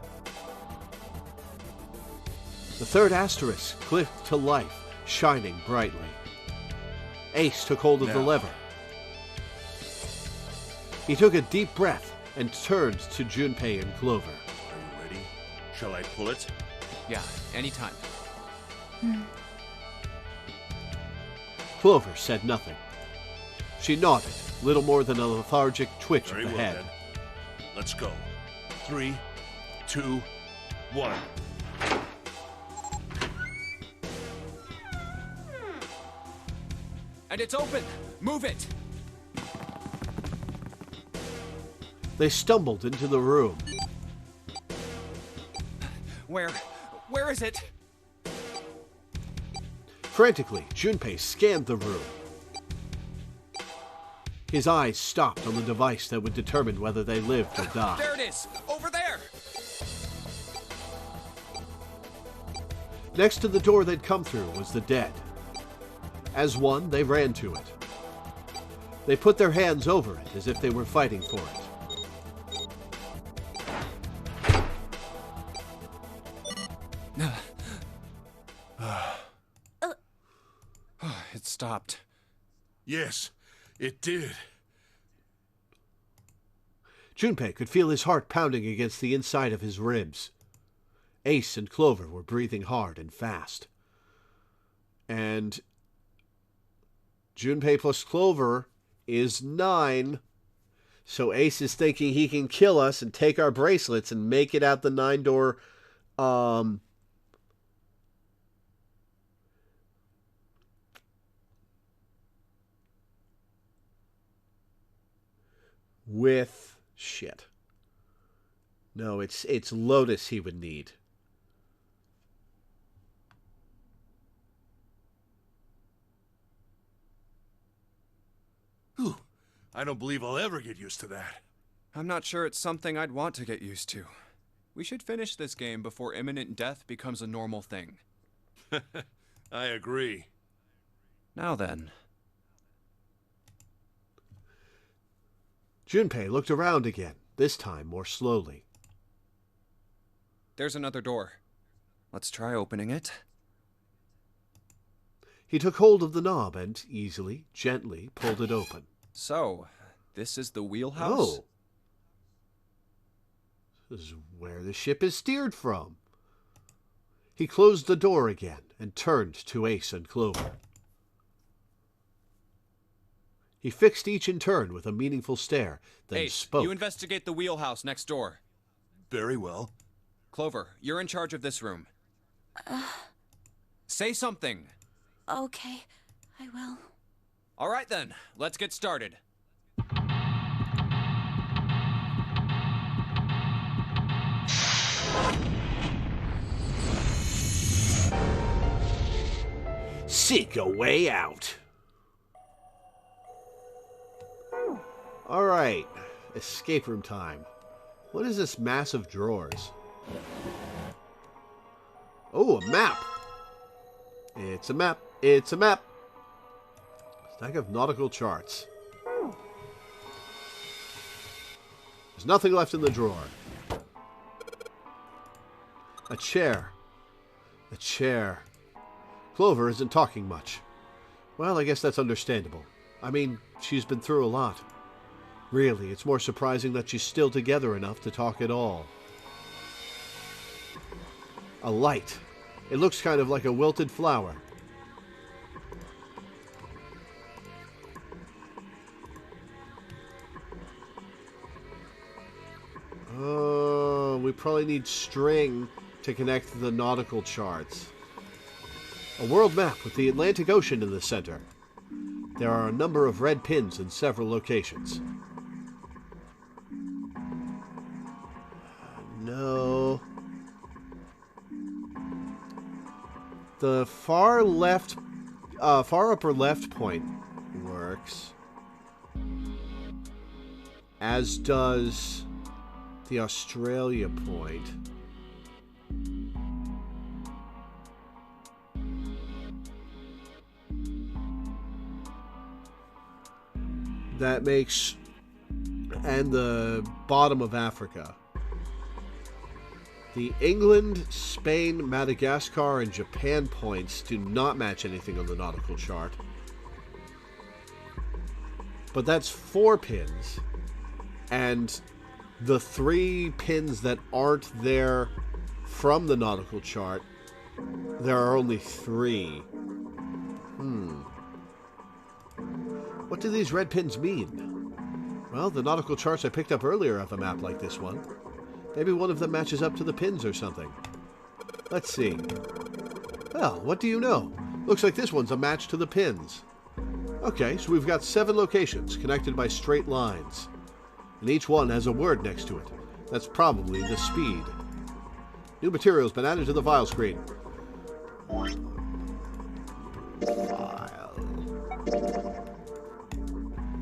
The third asterisk clicked to life, shining brightly. Ace took hold of the Now. lever. He took a deep breath and turned to Junpei and Clover. Are you ready? Shall I pull it? Yeah, anytime. Clover said nothing. She nodded, little more than a lethargic twitch Very of the well, head. then. Let's go. 3, 2, 1. And it's open! Move it! They stumbled into the room. Where is it? Frantically, Junpei scanned the room. His eyes stopped on the device that would determine whether they lived or died. There it is! Over there! Next to the door they'd come through was the dead. As one, they ran to it. They put their hands over it as if they were fighting for it. stopped. Yes, it did. Junpei could feel his heart pounding against the inside of his ribs. Ace and Clover were breathing hard and fast. And Junpei plus Clover is 9. So Ace is thinking he can kill us and take our bracelets and make it out the 9-door with shit. No, it's Lotus he would need. Whew. I don't believe I'll ever get used to that. I'm not sure it's something I'd want to get used to. We should finish this game before imminent death becomes a normal thing. I agree. Now then. Junpei looked around again, this time more slowly. There's another door. Let's try opening it. He took hold of the knob and easily, gently pulled it open. So, this is the wheelhouse? Oh. This is where the ship is steered from. He closed the door again and turned to Ace and Clover. He fixed each in turn with a meaningful stare, then Ace, spoke. you investigate the wheelhouse next door. Very well. Clover, you're in charge of this room. Say something. Okay, I will. All right then, let's get started. Seek a way out. All right, escape room time. What is this mass of drawers? Oh, a map. It's a map. It's a map. Stack of nautical charts. There's nothing left in the drawer. A chair. A chair. Clover isn't talking much. Well, I guess that's understandable. I mean, she's been through a lot. Really, it's more surprising that she's still together enough to talk at all. A light. It looks kind of like a wilted flower. Oh, we probably need string to connect the nautical charts. A world map with the Atlantic Ocean in the center. There are a number of red pins in several locations. No. The far upper left point works. As does the Australia point. That makes... and the bottom of Africa. The England, Spain, Madagascar, and Japan points do not match anything on the nautical chart. But that's 4 pins. And the 3 pins that aren't there from the nautical chart, there are only 3. What do these red pins mean? Well, the nautical charts I picked up earlier have a map like this one. Maybe one of them matches up to the pins or something. Let's see. Well, what do you know? Looks like this one's a match to the pins. Okay, so we've got 7 locations connected by straight lines. And each one has a word next to it. That's probably the speed. New material's been added to the file screen. File.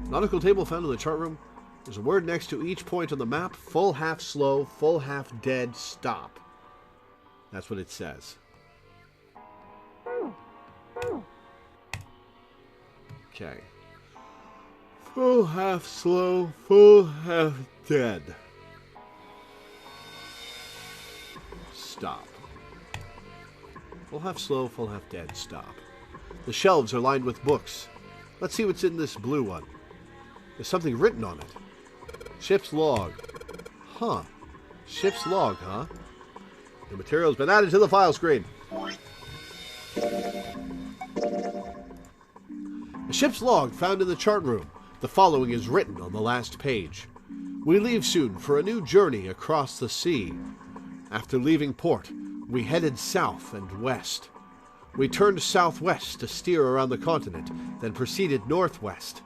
Nautical table found in the chart room. There's a word next to each point on the map. Full, half slow, full, half dead, stop. That's what it says. Okay. Full, half slow, full, half dead. Stop. Full, half slow, full, half dead, stop. The shelves are lined with books. Let's see what's in this blue one. There's something written on it. Ship's log. Huh. Ship's log, huh? The material's been added to the file screen. A ship's log found in the chart room. The following is written on the last page. We leave soon for a new journey across the sea. After leaving port, we headed south and west. We turned southwest to steer around the continent, then proceeded northwest.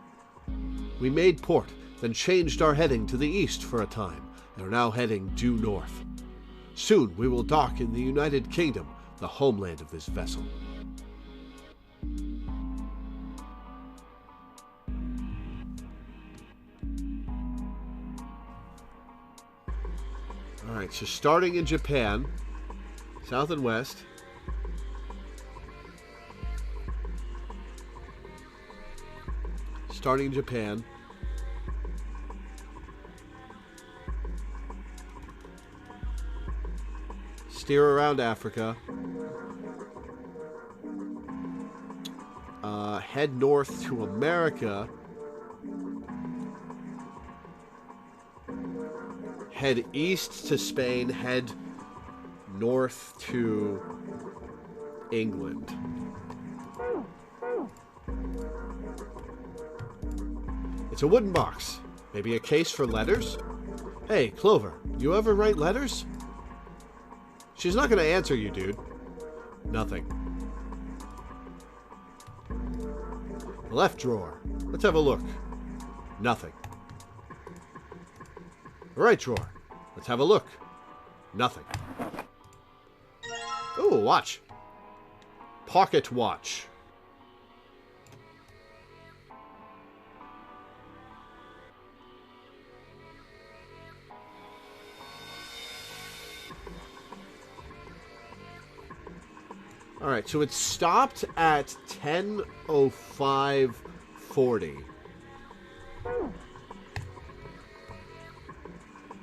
We made port, then changed our heading to the east for a time, and are now heading due north. Soon we will dock in the United Kingdom, the homeland of this vessel. Alright, so starting in Japan, south and west. Starting in Japan. Steer around Africa. Head north to America. Head east to Spain. Head north to England. It's a wooden box. Maybe a case for letters? Hey, Clover, you ever write letters? She's not going to answer you, dude. Nothing. The left drawer. Let's have a look. Nothing. The right drawer. Let's have a look. Nothing. Ooh, watch. Pocket watch. Alright, so it stopped at 10:05:40.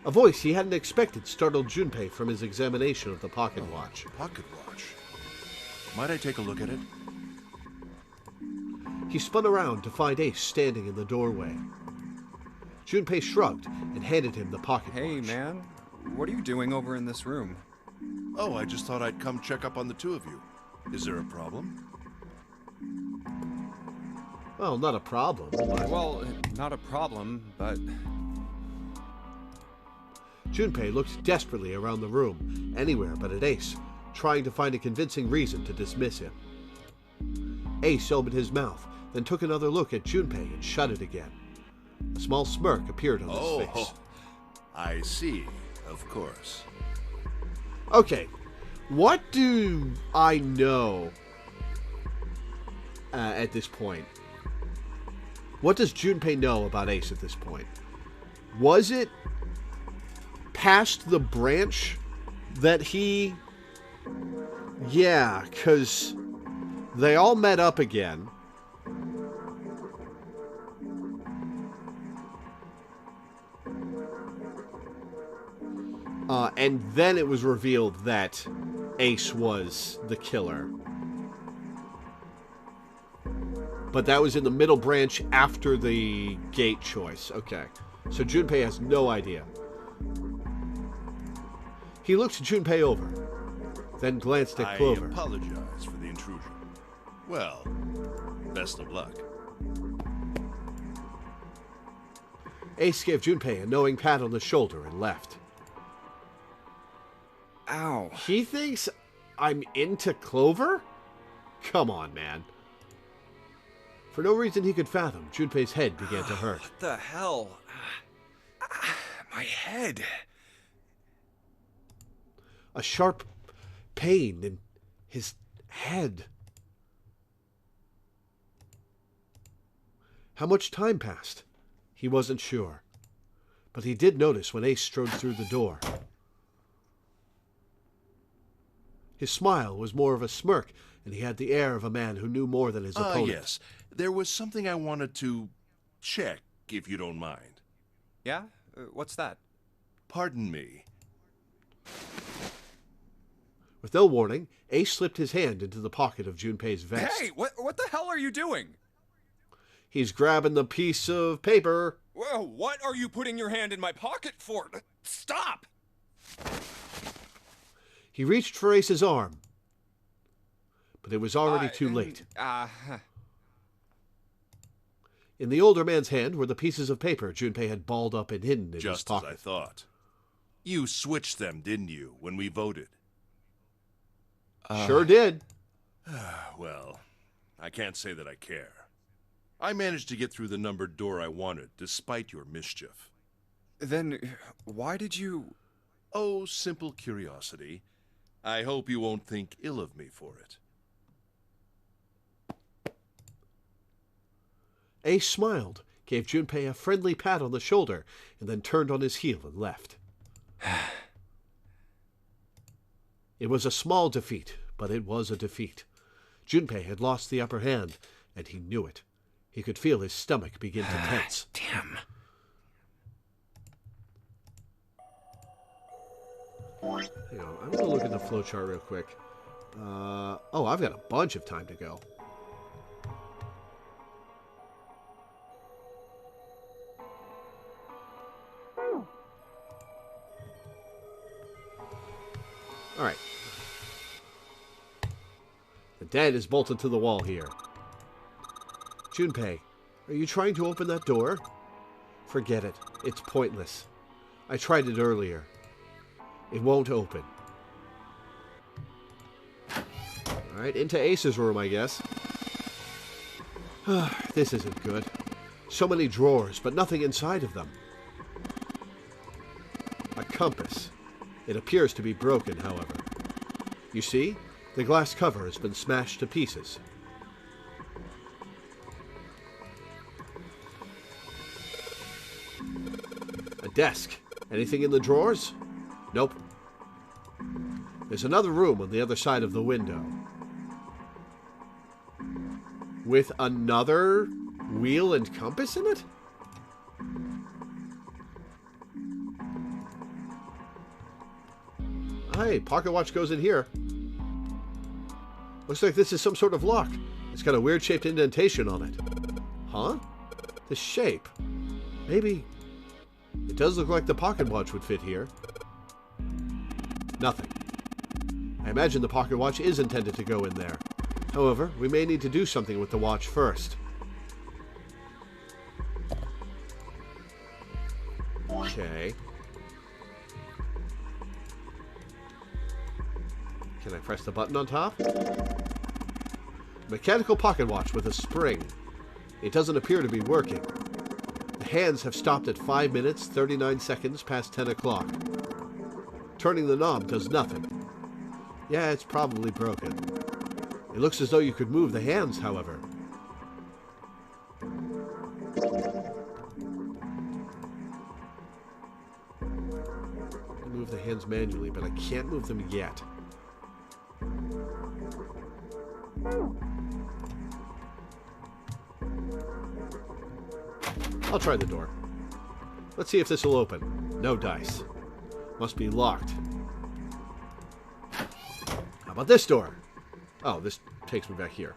A voice he hadn't expected startled Junpei from his examination of the pocket watch. Pocket watch? Might I take a look at it? He spun around to find Ace standing in the doorway. Junpei shrugged and handed him the pocket watch. Hey, man. What are you doing over in this room? Oh, I just thought I'd come check up on the two of you. Is there a problem? Well, not a problem. Well, not a problem, but... Junpei looked desperately around the room, anywhere but at Ace, trying to find a convincing reason to dismiss him. Ace opened his mouth, then took another look at Junpei and shut it again. A small smirk appeared on his face. I see, of course. Okay, what do I know at this point? What does Junpei know about Ace at this point? Was it past the branch that he... Yeah, because they all met up again. And then it was revealed that Ace was the killer. But that was in the middle branch after the gate choice. Okay. So Junpei has no idea. He looked Junpei over, then glanced at Clover. I apologize for the intrusion. Well, best of luck. Ace gave Junpei a knowing pat on the shoulder and left. Ow. He thinks I'm into Clover? Come on, man. For no reason he could fathom, Junpei's head began to hurt. What the hell? My head. A sharp pain in his head. How much time passed? He wasn't sure. But he did notice when Ace strode through the door. His smile was more of a smirk, and he had the air of a man who knew more than his opponent. Yes. There was something I wanted to check, if you don't mind. Yeah? What's that? Pardon me. With no warning, Ace slipped his hand into the pocket of Junpei's vest. Hey, what the hell are you doing? He's grabbing the piece of paper. Whoa, what are you putting your hand in my pocket for? Stop! He reached for Ace's arm, but it was already too late. In the older man's hand were the pieces of paper Junpei had balled up and hidden in his Just pocket. as I thought. You switched them, didn't you, when we voted? Sure did. Well, I can't say that I care. I managed to get through the numbered door I wanted, despite your mischief. Then why did you... Oh, simple curiosity. I hope you won't think ill of me for it. Ace smiled, gave Junpei a friendly pat on the shoulder, and then turned on his heel and left. It was a small defeat, but it was a defeat. Junpei had lost the upper hand, and he knew it. He could feel his stomach begin to tense. Damn. Hang on, I'm going to look at the flowchart real quick. Oh, I've got a bunch of time to go. All right. The dad is bolted to the wall here. Junpei, are you trying to open that door? Forget it. It's pointless. I tried it earlier. It won't open. All right, into Ace's room, I guess. This isn't good. So many drawers, but nothing inside of them. A compass. It appears to be broken, however. You see, the glass cover has been smashed to pieces. A desk. Anything in the drawers? Nope. There's another room on the other side of the window. With another wheel and compass in it? Hey, pocket watch goes in here. Looks like this is some sort of lock. It's got a weird shaped indentation on it. Huh? The shape. Maybe... It does look like the pocket watch would fit here. Nothing. I imagine the pocket watch is intended to go in there. However, we may need to do something with the watch first. Okay. Can I press the button on top? Mechanical pocket watch with a spring. It doesn't appear to be working. The hands have stopped at 5 minutes, 39 seconds past 10 o'clock. Turning the knob does nothing. Yeah, it's probably broken. It looks as though you could move the hands, however. I can move the hands manually, but I can't move them yet. I'll try the door. Let's see if this will open. No dice. Must be locked. How about this door? Oh, this takes me back here.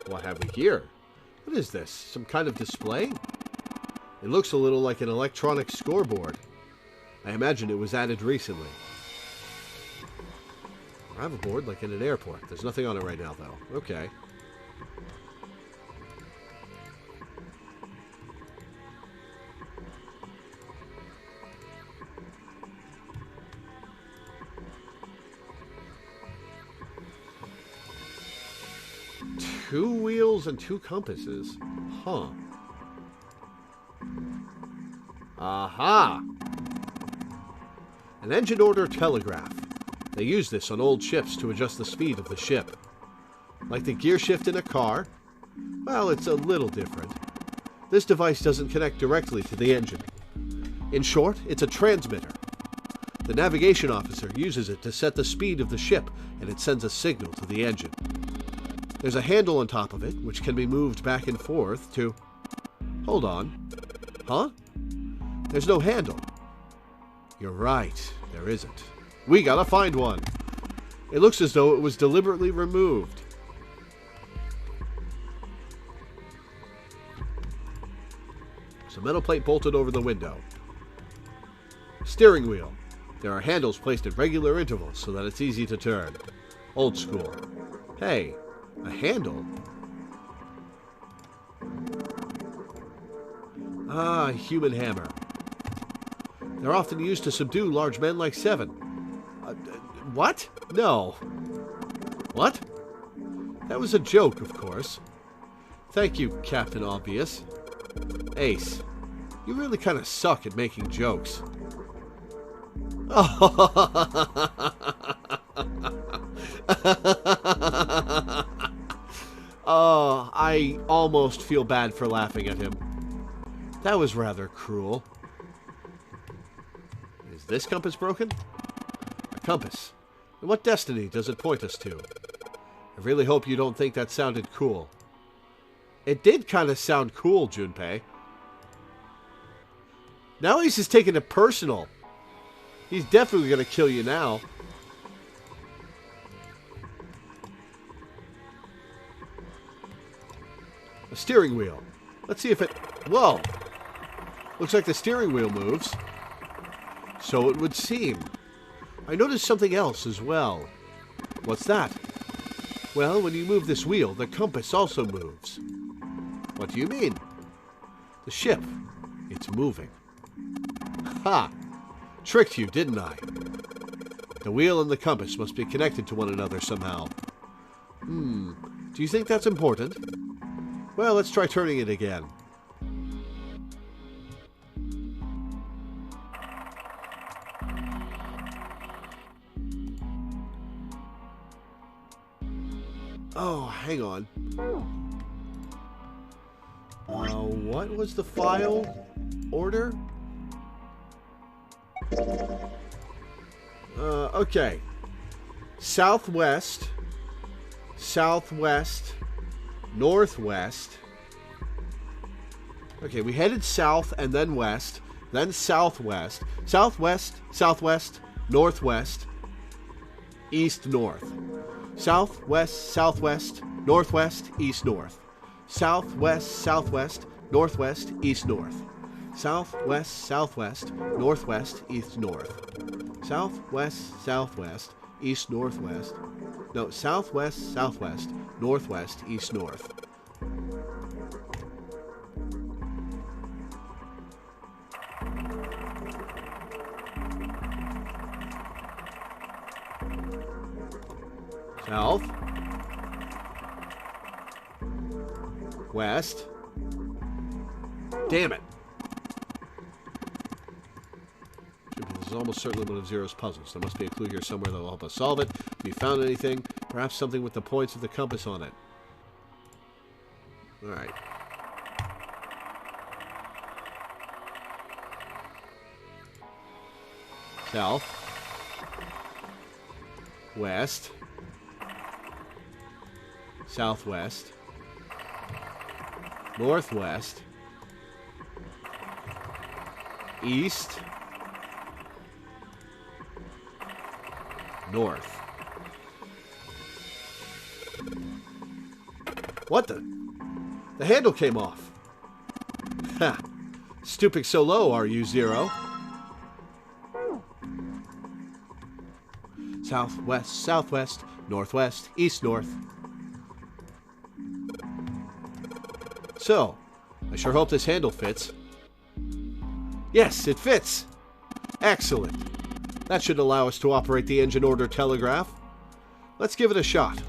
What have we here? What is this? Some kind of display? It looks a little like an electronic scoreboard. I imagine it was added recently. I have a board like in an airport. There's nothing on it right now, though. Okay. Two wheels and two compasses. Huh. Aha! An engine order telegraph. They use this on old ships to adjust the speed of the ship. Like the gear shift in a car? Well, it's a little different. This device doesn't connect directly to the engine. In short, it's a transmitter. The navigation officer uses it to set the speed of the ship, and it sends a signal to the engine. There's a handle on top of it, which can be moved back and forth to... Hold on. Huh? There's no handle. You're right, there isn't. We gotta find one. It looks as though it was deliberately removed. There's a metal plate bolted over the window. Steering wheel. There are handles placed at regular intervals so that it's easy to turn. Old school. Hey, a handle? Ah, a human hammer. They're often used to subdue large men like Seven. What? No. What? That was a joke, of course. Thank you, Captain Obvious. Ace, you really kind of suck at making jokes. Oh, I almost feel bad for laughing at him. That was rather cruel. Is this compass broken? A compass. And what destiny does it point us to? I really hope you don't think that sounded cool. It did kind of sound cool, Junpei. Now he's just taking it personal. He's definitely going to kill you now. A steering wheel. Let's see if it... Whoa! Looks like the steering wheel moves. So it would seem. I noticed something else as well. What's that? Well, when you move this wheel, the compass also moves. What do you mean? The ship. It's moving. Ha! Tricked you, didn't I? The wheel and the compass must be connected to one another somehow. Do you think that's important? Well, let's try turning it again. Oh, hang on. What was the file order? Okay. Southwest, southwest, northwest. Okay, we headed south and then west, then southwest, southwest, southwest, northwest, east, north. Southwest, southwest, northwest, east, north. Southwest, southwest, northwest, east, north. Southwest, southwest, northwest, east, north. Southwest, southwest, east, northwest. No, southwest, southwest, northwest, east, north. South. West. Damn it. This is almost certainly one of Zero's puzzles. There must be a clue here somewhere that will help us solve it. Have you found anything? Perhaps something with the points of the compass on it. Alright. South. West. Southwest. Northwest. East. North. What the? The handle came off. Ha! Stooping so low, are you, Zero? Southwest, southwest, northwest, east, north. So, I sure hope this handle fits. Yes, it fits! Excellent. That should allow us to operate the engine order telegraph. Let's give it a shot.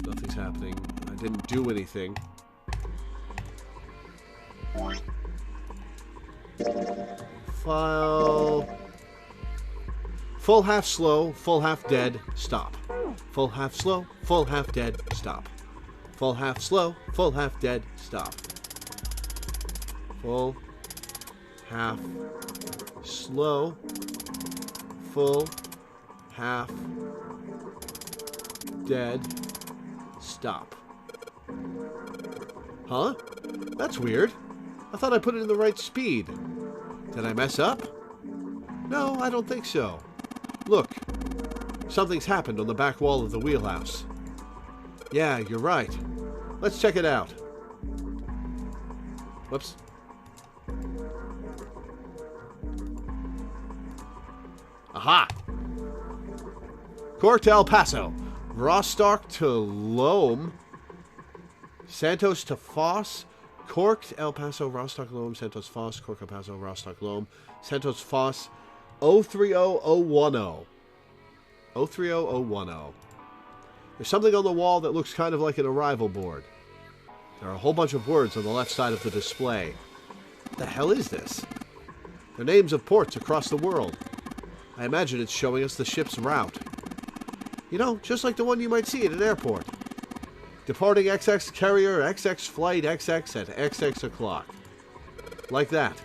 Nothing's happening. I didn't do anything. File. Full half slow, full half dead, stop. Full half slow, full half dead, stop. Full half slow, full half dead, stop. Full half slow, full half dead, stop. Huh? That's weird. I thought I put it in the right speed. Did I mess up? No, I don't think so. Look, something's happened on the back wall of the wheelhouse. Yeah, you're right. Let's check it out. Whoops. Aha! Cork to El Paso. Rostock to Loam. Santos to Foss. Cork to El Paso, Rostock, Loam, Santos, Foss. Cork, El Paso, Rostock, Loam, Santos, Foss. 030010. 030010. There's something on the wall that looks kind of like an arrival board. There are a whole bunch of words on the left side of the display. What the hell is this? They're names of ports across the world. I imagine it's showing us the ship's route. You know, just like the one you might see at an airport. Departing XX carrier, XX flight XX at XX o'clock. Like that.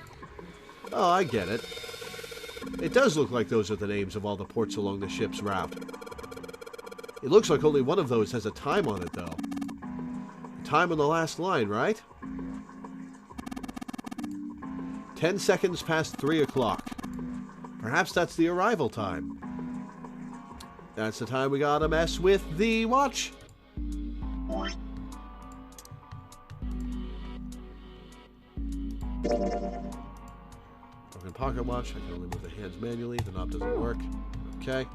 Oh, I get it. It does look like those are the names of all the ports along the ship's route. It looks like only one of those has a time on it, though. The time on the last line, right? 10 seconds past 3 o'clock. Perhaps that's the arrival time. That's the time we gotta mess with the watch. Broken pocket watch. I can only move the hands manually. The knob doesn't work. Okay.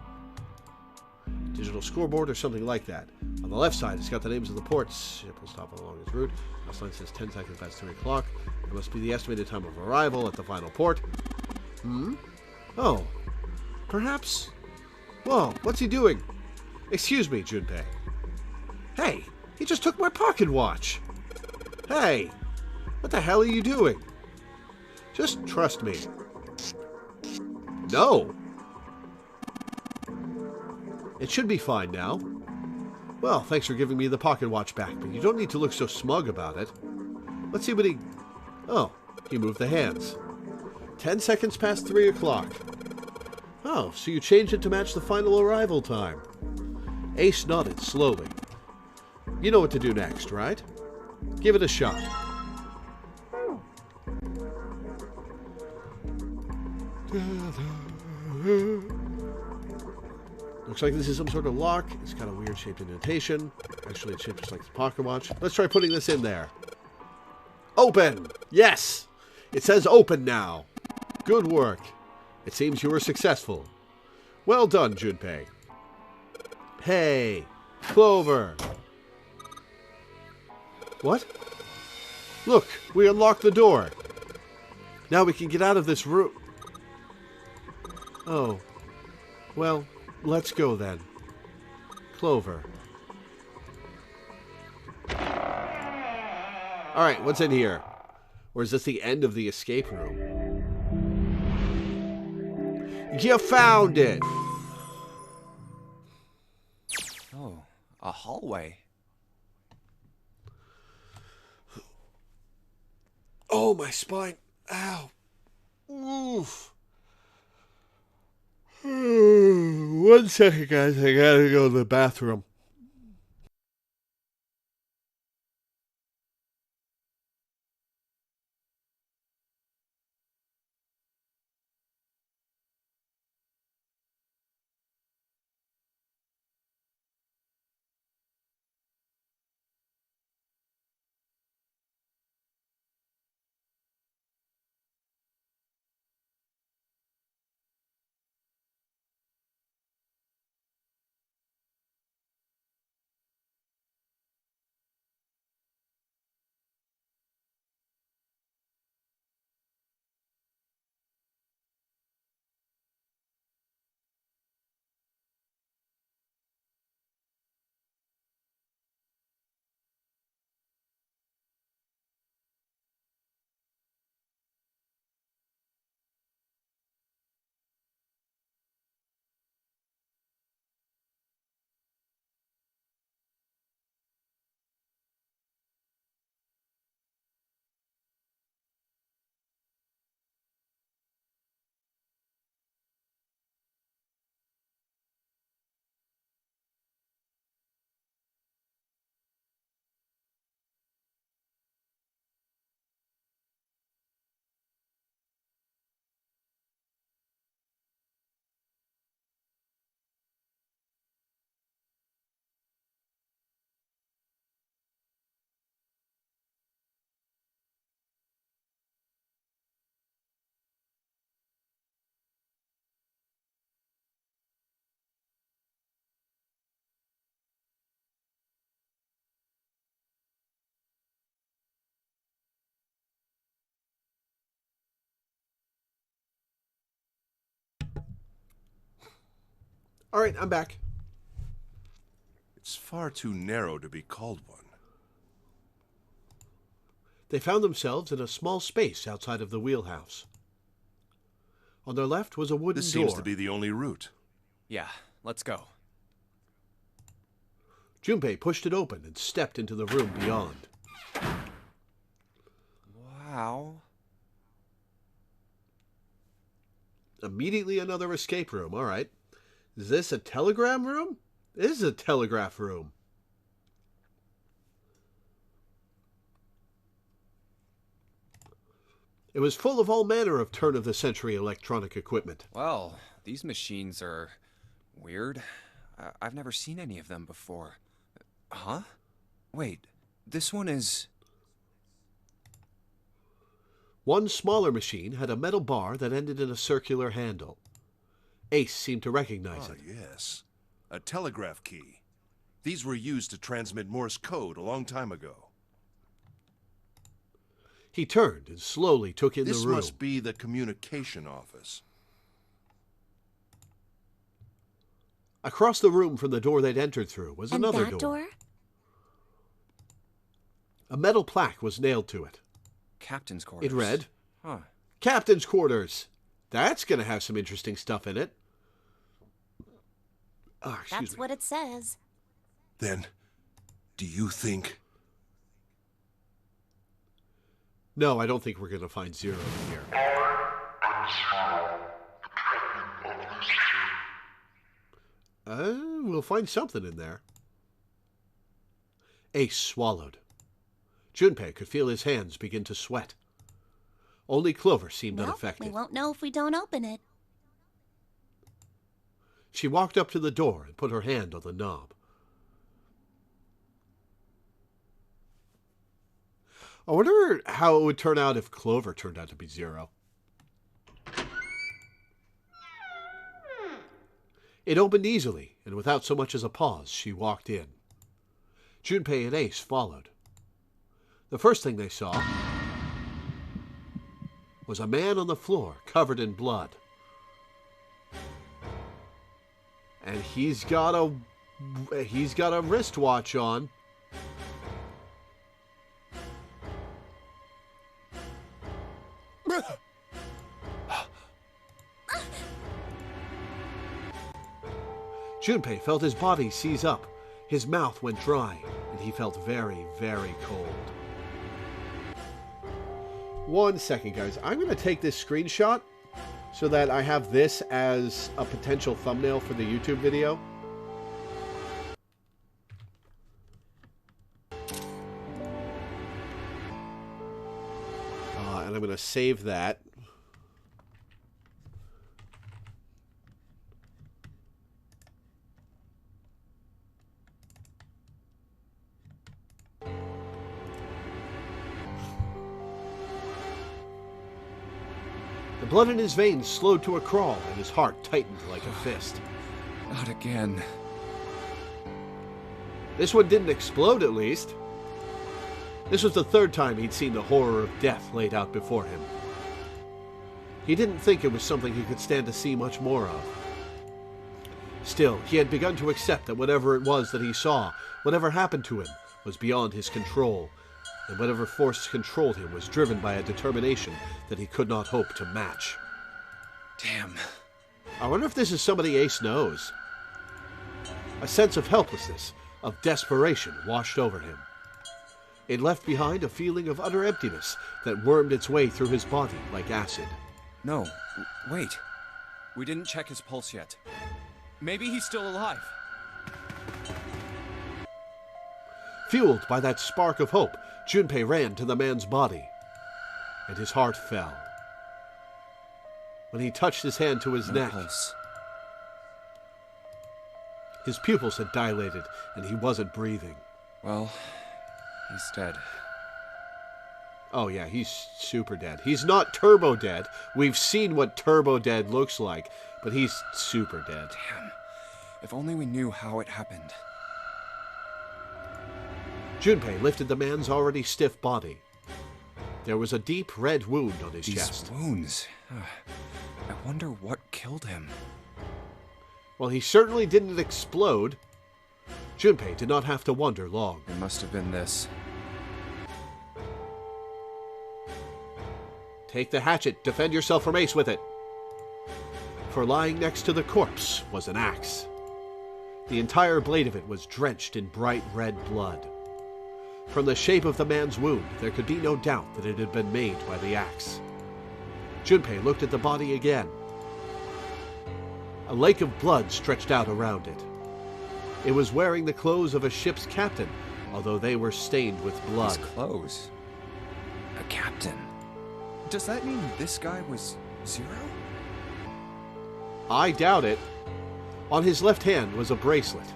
Digital scoreboard or something like that. On the left side, it's got the names of the ports. Ship will stop along its route. Last line says 10 seconds past 3 o'clock. It must be the estimated time of arrival at the final port. Oh. Perhaps... Whoa, what's he doing? Excuse me, Junpei. Hey, he just took my pocket watch. Hey, what the hell are you doing? Just trust me. No. It should be fine now. Well, thanks for giving me the pocket watch back, but you don't need to look so smug about it. Let's see what he... Oh, he moved the hands. 10 seconds past 3 o'clock. Oh, so you changed it to match the final arrival time. Ace nodded slowly. You know what to do next, right? Give it a shot. Looks like this is some sort of lock. It's got a weird shaped indentation. Actually, it's shaped just like the pocket watch. Let's try putting this in there. Open! Yes! It says open now. Good work. It seems you were successful. Well done, Junpei. Hey, Clover. What? Look, we unlocked the door. Now we can get out of this room. Oh. Well, let's go then. Clover. Alright, what's in here? Or is this the end of the escape room? You found it! Oh, a hallway. Oh, my spine. Ow. Oof. 1 second, guys. I gotta go to the bathroom. All right, I'm back. It's far too narrow to be called one. They found themselves in a small space outside of the wheelhouse. On their left was a wooden This door. seems to be the only route. Yeah, let's go. Junpei pushed it open and stepped into the room beyond. Wow. Immediately another escape room. All right. Is this a telegram room? This is a telegraph room. It was full of all manner of turn-of-the-century electronic equipment. Well, these machines are weird. I've never seen any of them before. Huh? Wait, this one is... One smaller machine had a metal bar that ended in a circular handle. Ace seemed to recognize it. Yes. A telegraph key. These were used to transmit Morse code a long time ago. He turned and slowly took in the This room. must be the communication office. Across the room from the door they'd entered through was And another that door. door? A metal plaque was nailed to it. Captain's quarters. It read, Huh. Captain's Quarters. That's going to have some interesting stuff in it. Ah, excuse That's me. what it says. Then, do you think... No, I don't think we're going to find Zero in here. We'll find something in there. Ace swallowed. Junpei could feel his hands begin to sweat. Only Clover seemed Well, unaffected. we won't know if we don't open it. She walked up to the door and put her hand on the knob. I wonder how it would turn out if Clover turned out to be Zero. It opened easily, and without so much as a pause, she walked in. Junpei and Ace followed. The first thing they saw was a man on the floor, covered in blood. And he's got a wristwatch on. Junpei felt his body seize up. His mouth went dry, and he felt very, very cold. 1 second, guys. I'm going to take this screenshot so that I have this as a potential thumbnail for the YouTube video. And I'm going to save that. The blood in his veins slowed to a crawl, and his heart tightened like a fist. Not again. This one didn't explode, at least. This was the third time he'd seen the horror of death laid out before him. He didn't think it was something he could stand to see much more of. Still, he had begun to accept that whatever it was that he saw, whatever happened to him, was beyond his control, and whatever force controlled him was driven by a determination that he could not hope to match. Damn. I wonder if this is somebody Ace knows. A sense of helplessness, of desperation washed over him. It left behind a feeling of utter emptiness that wormed its way through his body like acid. No, wait. We didn't check his pulse yet. Maybe he's still alive. Fueled by that spark of hope, Junpei ran to the man's body, and his heart fell. When he touched his hand to his neck, Pulse. his pupils had dilated, and he wasn't breathing. Well, he's dead. Oh yeah, he's super dead. He's not turbo dead. We've seen what turbo dead looks like, but he's super dead. Damn. If only we knew how it happened. Junpei lifted the man's already stiff body. There was a deep red wound on his These chest. wounds. I wonder what killed him. While he certainly didn't explode, Junpei did not have to wonder long. It must have been this. Take the hatchet. Defend yourself from Ace with it. For lying next to the corpse was an axe. The entire blade of it was drenched in bright red blood. From the shape of the man's wound, there could be no doubt that it had been made by the axe. Junpei looked at the body again. A lake of blood stretched out around it. It was wearing the clothes of a ship's captain, although they were stained with blood. His clothes. A captain. Does that mean this guy was Zero? I doubt it. On his left hand was a bracelet.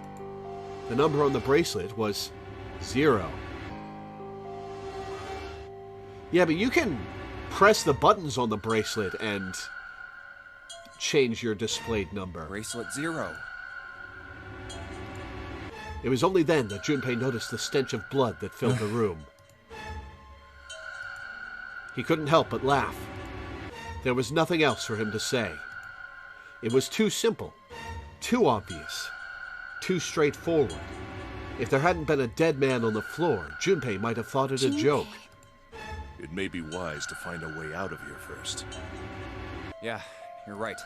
The number on the bracelet was 0. Yeah, but you can press the buttons on the bracelet and change your displayed number. Bracelet 0. It was only then that Junpei noticed the stench of blood that filled the room. He couldn't help but laugh. There was nothing else for him to say. It was too simple, too obvious, too straightforward. If there hadn't been a dead man on the floor, Junpei might have thought it a joke. It may be wise to find a way out of here first. Yeah, you're right.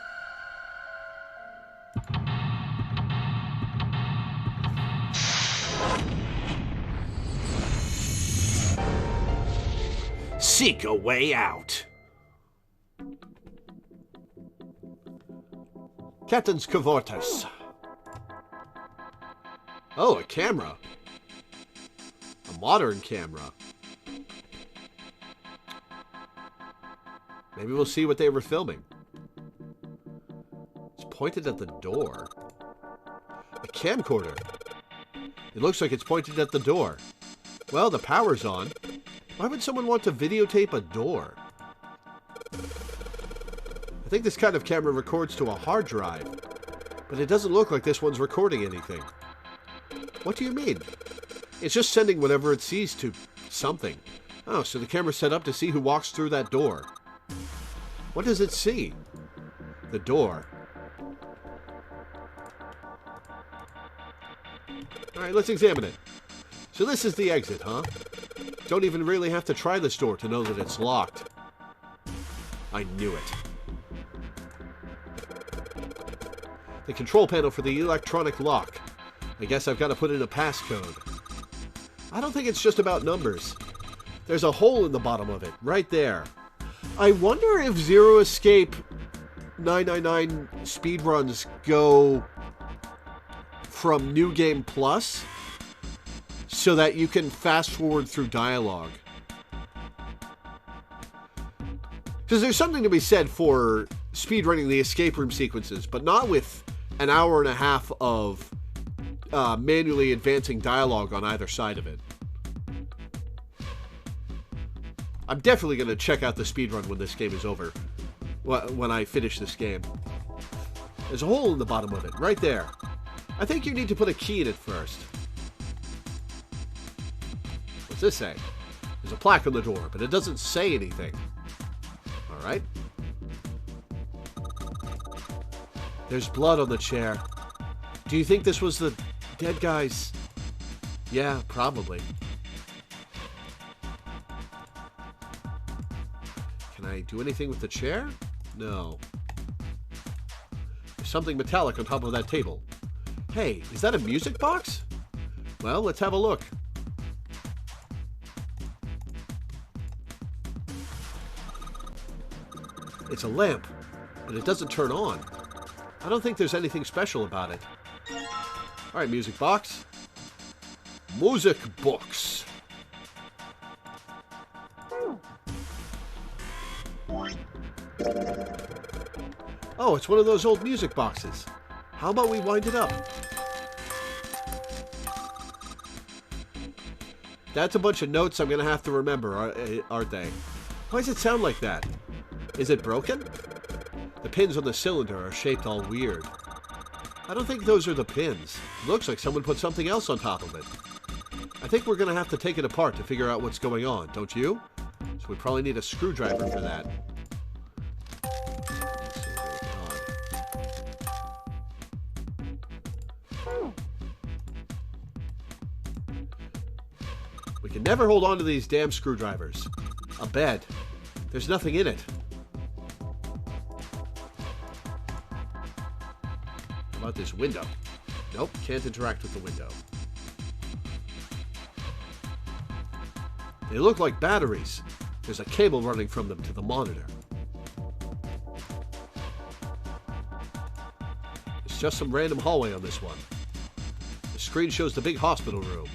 Seek a way out. Captain's Cavortas. Oh, a camera. A modern camera. Maybe we'll see what they were filming. It's pointed at the door. A camcorder. It looks like it's pointed at the door. Well, the power's on. Why would someone want to videotape a door? I think this kind of camera records to a hard drive, but it doesn't look like this one's recording anything. What do you mean? It's just sending whatever it sees to something. Oh, so the camera's set up to see who walks through that door. What does it see? The door. Alright, let's examine it. So this is the exit, huh? Don't even really have to try this door to know that it's locked. I knew it. The control panel for the electronic lock. I guess I've got to put in a passcode. I don't think it's just about numbers. There's a hole in the bottom of it, right there. I wonder if Zero Escape 999 speedruns go from New Game Plus so that you can fast forward through dialogue. Because there's something to be said for speedrunning the escape room sequences, but not with an hour and a half of manually advancing dialogue on either side of it. I'm definitely going to check out the speedrun when this game is over. When I finish this game. There's a hole in the bottom of it, right there. I think you need to put a key in it first. What's this say? There's a plaque on the door, but it doesn't say anything. Alright. There's blood on the chair. Do you think this was the dead guy's? Yeah, probably. Can I do anything with the chair? No. There's something metallic on top of that table. Hey, is that a music box? Well, let's have a look. It's a lamp, but it doesn't turn on. I don't think there's anything special about it. Alright, music box. Music box. Oh, it's one of those old music boxes. How about we wind it up? That's a bunch of notes I'm going to have to remember, aren't they? Why does it sound like that? Is it broken? The pins on the cylinder are shaped all weird. I don't think those are the pins. It looks like someone put something else on top of it. I think we're going to have to take it apart to figure out what's going on, don't you? So we probably need a screwdriver for that. never hold on to these damn screwdrivers. A bed. There's nothing in it. How about this window? Nope, can't interact with the window. They look like batteries. There's a cable running from them to the monitor. It's just some random hallway on this one. The screen shows the big hospital room.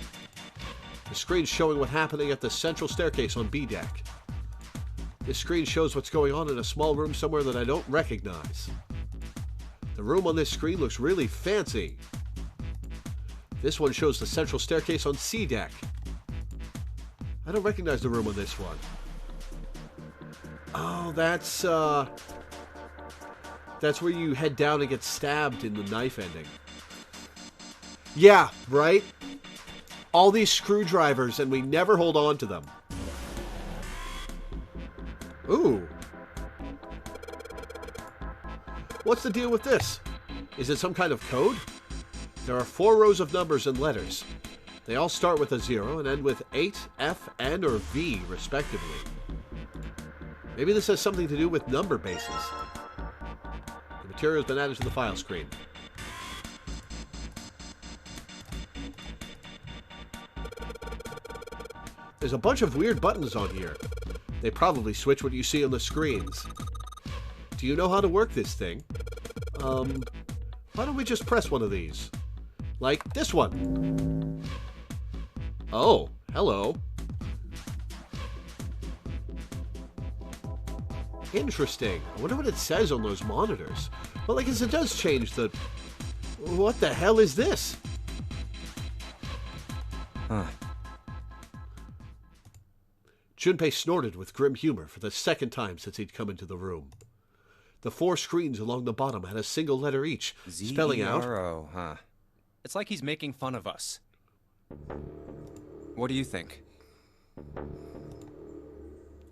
The screen's showing what's happening at the central staircase on B deck. This screen shows what's going on in a small room somewhere that I don't recognize. The room on this screen looks really fancy. This one shows the central staircase on C deck. I don't recognize the room on this one. Oh, that's where you head down and get stabbed in the knife ending. Yeah, right? All these screwdrivers and we never hold on to them. Ooh. What's the deal with this? Is it some kind of code? There are 4 rows of numbers and letters. They all start with a 0 and end with 8, F, N, or V, respectively. Maybe this has something to do with number bases. The material has been added to the file screen. There's a bunch of weird buttons on here. They probably switch what you see on the screens. Do you know how to work this thing? Why don't we just press one of these? Like this one. Oh, hello. Interesting. I wonder what it says on those monitors. Well, I guess it does change the... What the hell is this? Huh. Junpei snorted with grim humor for the second time since he'd come into the room. The 4 screens along the bottom had a single letter each, spelling out... Z-E-R-O, huh? It's like he's making fun of us. What do you think?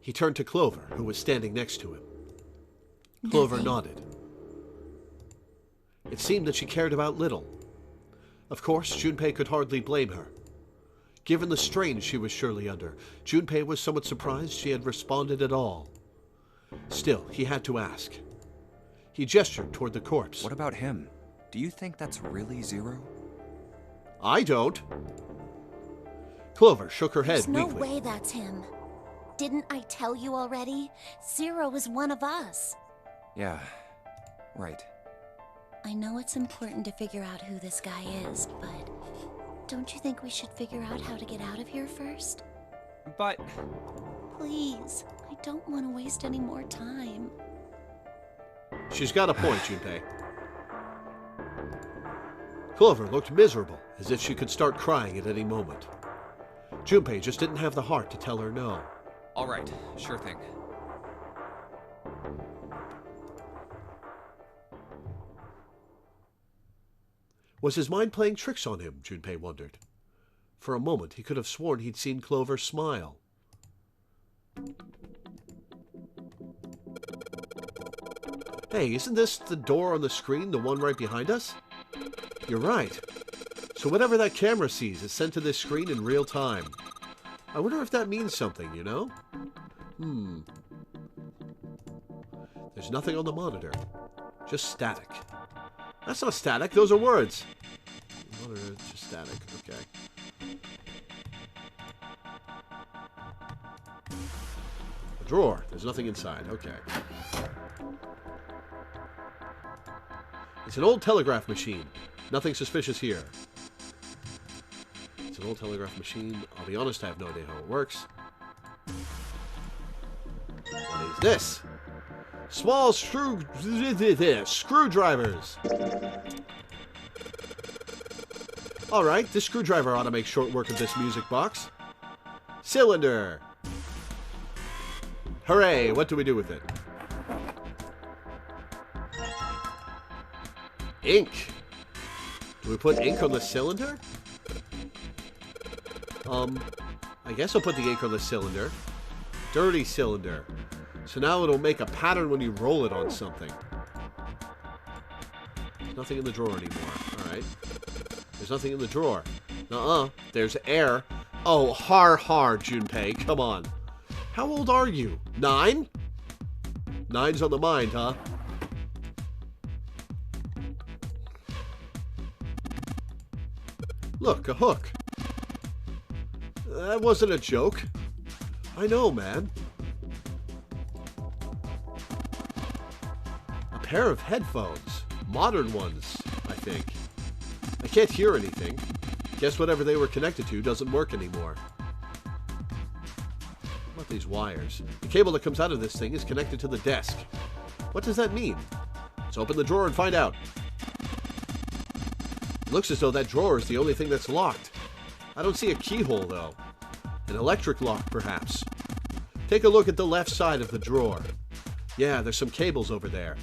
He turned to Clover, who was standing next to him. Clover nodded. It seemed that she cared about little. Of course, Junpei could hardly blame her. Given the strain she was surely under, Junpei was somewhat surprised she had responded at all. Still, he had to ask. He gestured toward the corpse. What about him? Do you think that's really 0? I don't. Clover shook her head There's no weakly. way that's him. Didn't I tell you already? 0 is one of us. Yeah, right. I know it's important to figure out who this guy is, but don't you think we should figure out how to get out of here first? But... Please, I don't want to waste any more time. She's got a point, Junpei. Clover looked miserable, as if she could start crying at any moment. Junpei just didn't have the heart to tell her no. All right, sure thing. Was his mind playing tricks on him, Junpei wondered. For a moment, he could have sworn he'd seen Clover smile. Hey, isn't this the door on the screen, the one right behind us? You're right. So whatever that camera sees is sent to this screen in real time. I wonder if that means something, you know? There's nothing on the monitor. Just static. That's not static, those are words. Monitor, just static, okay. A drawer, there's nothing inside, okay. It's an old telegraph machine. Nothing suspicious here. It's an old telegraph machine. I'll be honest, I have no idea how it works. What is this? Small screwdrivers. Alright, this screwdriver ought to make short work of this music box. Cylinder. Hooray, what do we do with it? Ink. Do we put ink on the cylinder? I guess I'll put the ink on the cylinder. Dirty cylinder. So now it'll make a pattern when you roll it on something. There's nothing in the drawer anymore. Alright. There's nothing in the drawer. There's air. Oh, har, Junpei, come on. How old are you? 9? 9's on the mind, huh? Look, a hook. That wasn't a joke. I know, man. A pair of headphones. Modern ones, I think. I can't hear anything. Guess whatever they were connected to doesn't work anymore. What about these wires? The cable that comes out of this thing is connected to the desk. What does that mean? Let's open the drawer and find out. It looks as though that drawer is the only thing that's locked. I don't see a keyhole, though. An electric lock, perhaps. Take a look at the left side of the drawer. Yeah, there's some cables over there.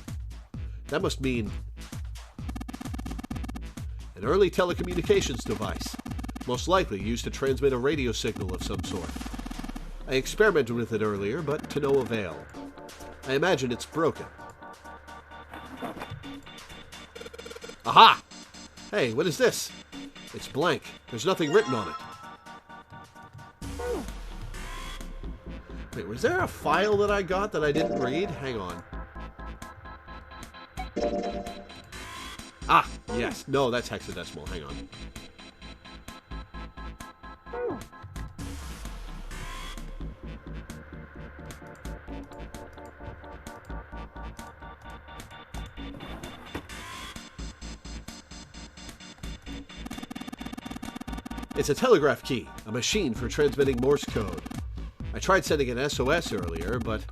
That must mean an early telecommunications device, most likely used to transmit a radio signal of some sort. I experimented with it earlier, but to no avail. I imagine it's broken. Aha! Hey, what is this? It's blank. There's nothing written on it. Wait, was there a file that I got that I didn't read? Hang on. Ah, yes. No, that's hexadecimal. Hang on. It's a telegraph key, a machine for transmitting Morse code. I tried sending an SOS earlier, but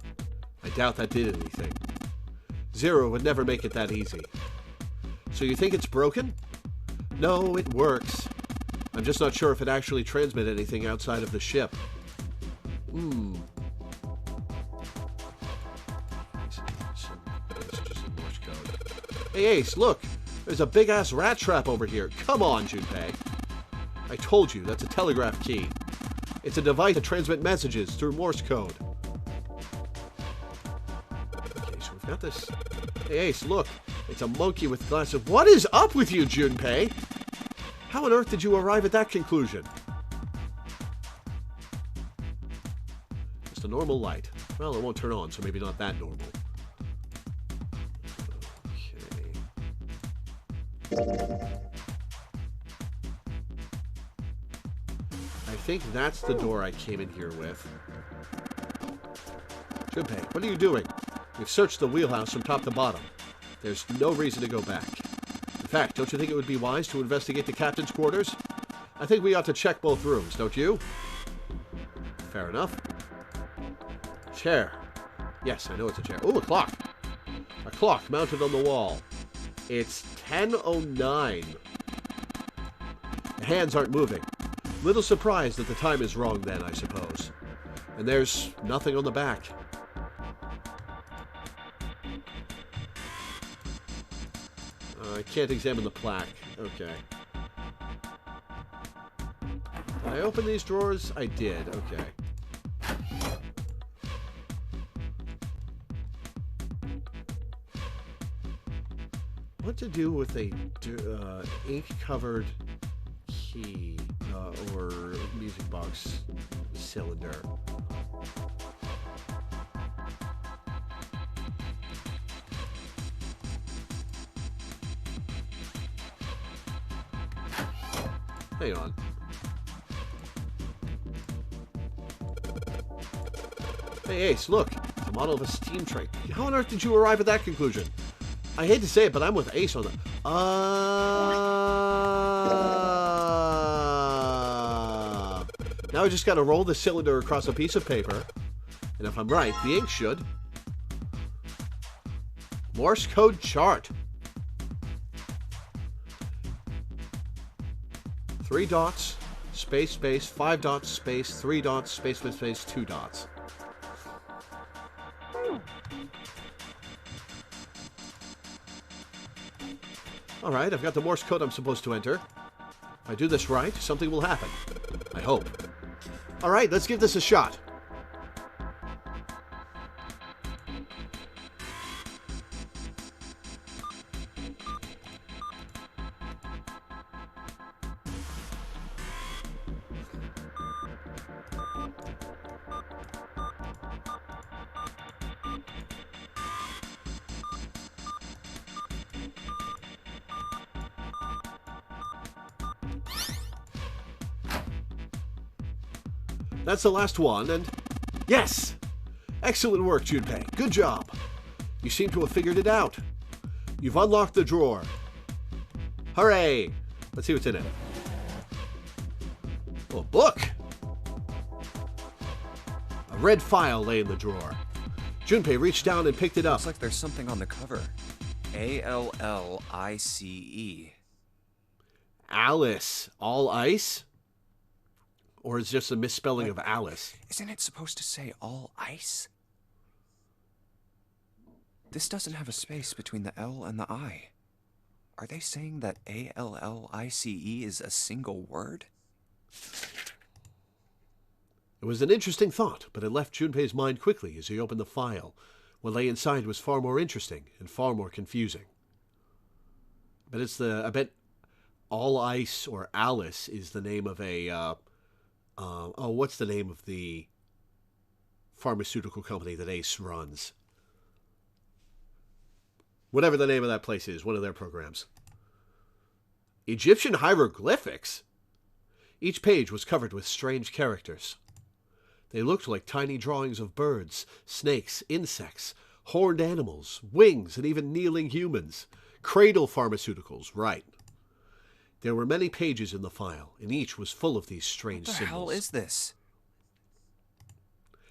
I doubt that did anything. Zero would never make it that easy. So you think it's broken? No, it works. I'm just not sure if it actually transmits anything outside of the ship. Hey Ace, look! There's a big-ass rat trap over here. Come on, Junpei. I told you, that's a telegraph key. It's a device to transmit messages through Morse code. Okay, so we've got this. Hey Ace, look! It's a monkey with glasses. What is up with you, Junpei? How on earth did you arrive at that conclusion? Just a normal light. Well, it won't turn on, so maybe not that normal. Okay. I think that's the door I came in here with. Junpei, what are you doing? We've searched the wheelhouse from top to bottom. There's no reason to go back. In fact, don't you think it would be wise to investigate the captain's quarters? I think we ought to check both rooms, don't you? Fair enough. Chair. Yes, I know it's a chair. Oh, a clock. A clock mounted on the wall. It's 10:09. The hands aren't moving. Little surprised that the time is wrong then, I suppose. And there's nothing on the back. I can't examine the plaque. Okay. Did I open these drawers? I did. Okay. What to do with a ink-covered key or music box cylinder? Hang on. Hey Ace, look! It's a model of a steam train. How on earth did you arrive at that conclusion? I hate to say it, but I'm with Ace on the... Now I just gotta roll the cylinder across a piece of paper. And if I'm right, the ink should. Morse code chart. 3 dots, space, space, 5 dots, space, 3 dots, space, space, space, 2 dots. Alright, I've got the Morse code I'm supposed to enter. If I do this right, something will happen. I hope. Alright, let's give this a shot. That's the last one, and... Yes! Excellent work, Junpei. Good job. You seem to have figured it out. You've unlocked the drawer. Hooray! Let's see what's in it. Oh, a book! A red file lay in the drawer. Junpei reached down and picked it up. Looks like there's something on the cover. A-L-L-I-C-E. Alice. All ice? Or is it just a misspelling of Alice? Isn't it supposed to say all ice? This doesn't have a space between the L and the I. Are they saying that A-L-L-I-C-E is a single word? It was an interesting thought, but it left Junpei's mind quickly as he opened the file. What lay inside was far more interesting and far more confusing. But I bet All Ice or Alice is the name of a, what's the name of the pharmaceutical company that Ace runs? Whatever the name of that place is, one of their programs. Egyptian hieroglyphics? Each page was covered with strange characters. They looked like tiny drawings of birds, snakes, insects, horned animals, wings, and even kneeling humans. Cradle pharmaceuticals, right. There were many pages in the file, and each was full of these strange symbols. What the hell is this?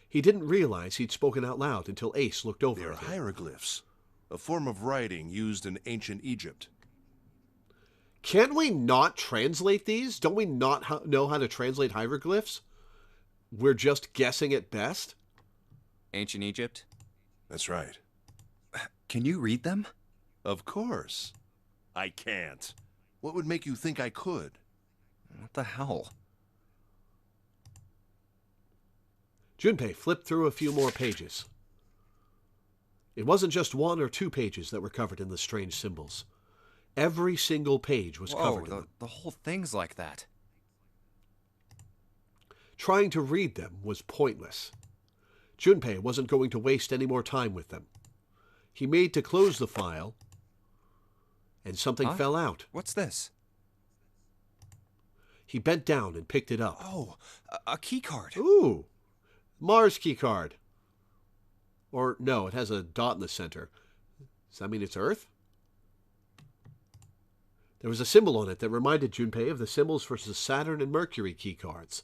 He didn't realize he'd spoken out loud until Ace looked over They're at him. hieroglyphs, a form of writing used in ancient Egypt. Can't we not translate these? Don't we not know how to translate hieroglyphs? We're just guessing at best? Ancient Egypt? That's right. Can you read them? Of course. I can't. What would make you think I could? What the hell? Junpei flipped through a few more pages. It wasn't just one or two pages that were covered in the strange symbols. Every single page was covered in them. The whole thing's like that. Trying to read them was pointless. Junpei wasn't going to waste any more time with them. He made to close the file, and something fell out. What's this? He bent down and picked it up. Oh, a key card. Ooh, Mars key card. Or no, it has a dot in the center. Does that mean it's Earth? There was a symbol on it that reminded Junpei of the symbols for the Saturn and Mercury key cards.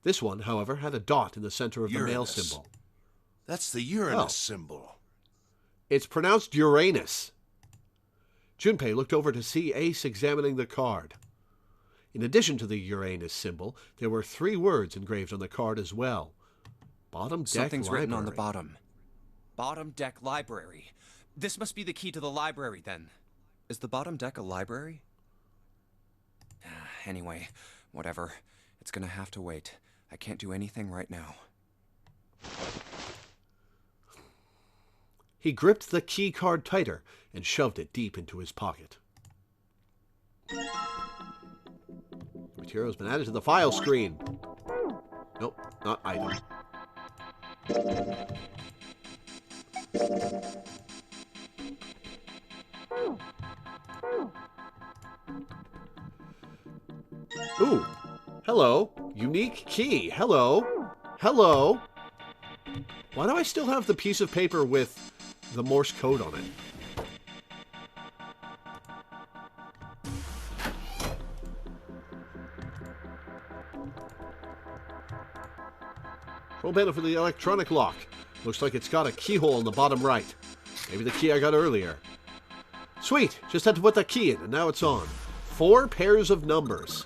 This one, however, had a dot in the center of the male symbol. That's the Uranus symbol. It's pronounced Uranus. Junpei looked over to see Ace examining the card. In addition to the Uranus symbol, there were 3 words engraved on the card as well. Bottom deck Something's library. written on the bottom. Bottom deck library. This must be the key to the library, then. Is the bottom deck a library? Anyway, whatever. It's gonna have to wait. I can't do anything right now. He gripped the key card tighter and shoved it deep into his pocket. The material has been added to the file screen. Nope, not item. Ooh, hello. Unique key. Hello. Hello. Why do I still have the piece of paper with the Morse code on it? Control panel for the electronic lock. Looks like it's got a keyhole in the bottom right. Maybe the key I got earlier. Sweet! Just had to put the key in, and now it's on. 4 pairs of numbers.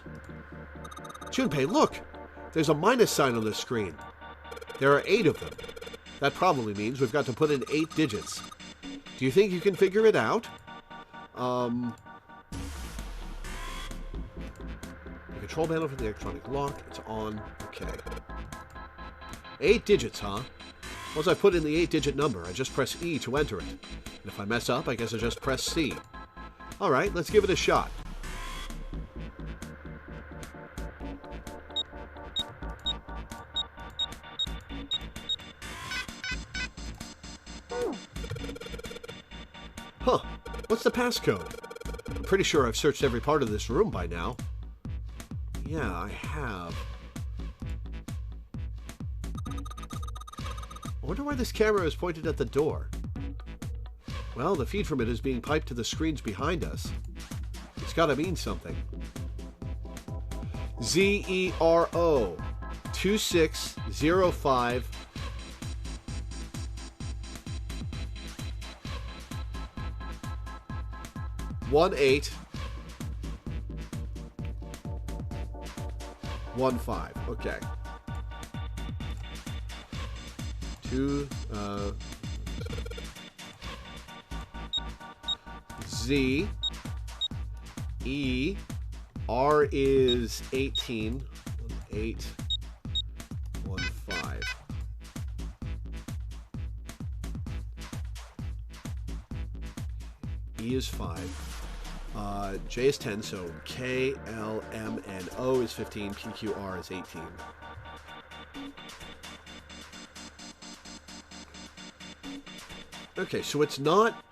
Junpei, look! There's a minus sign on the screen. There are 8 of them. That probably means we've got to put in 8 digits. Do you think you can figure it out? The control panel for the electronic lock. It's on. Okay. 8 digits, huh? Once I put in the 8-digit number, I just press E to enter it. And if I mess up, I guess I just press C. Alright, let's give it a shot. Huh. What's the passcode? I'm pretty sure I've searched every part of this room by now. Yeah, I have. I wonder why this camera is pointed at the door. Well, the feed from it is being piped to the screens behind us. It's gotta mean something. ZERO 2605 1815. Okay. Z E R is 18 1815. E is 5. J is 10, so K, L, M, and O is 15. P, Q, R is 18. Okay, so it's not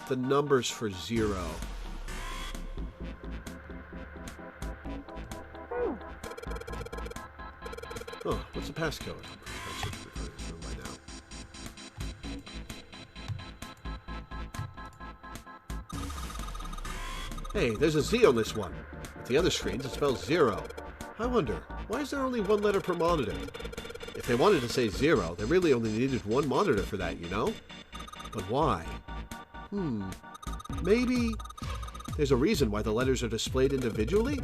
the numbers for 0. Oh, what's the passcode? I should be recording this room by now. Hey, there's a Z on this one. With the other screens, it spells 0. I wonder, why is there only one letter per monitor? If they wanted to say 0, they really only needed one monitor for that, you know? But why? Maybe there's a reason why the letters are displayed individually?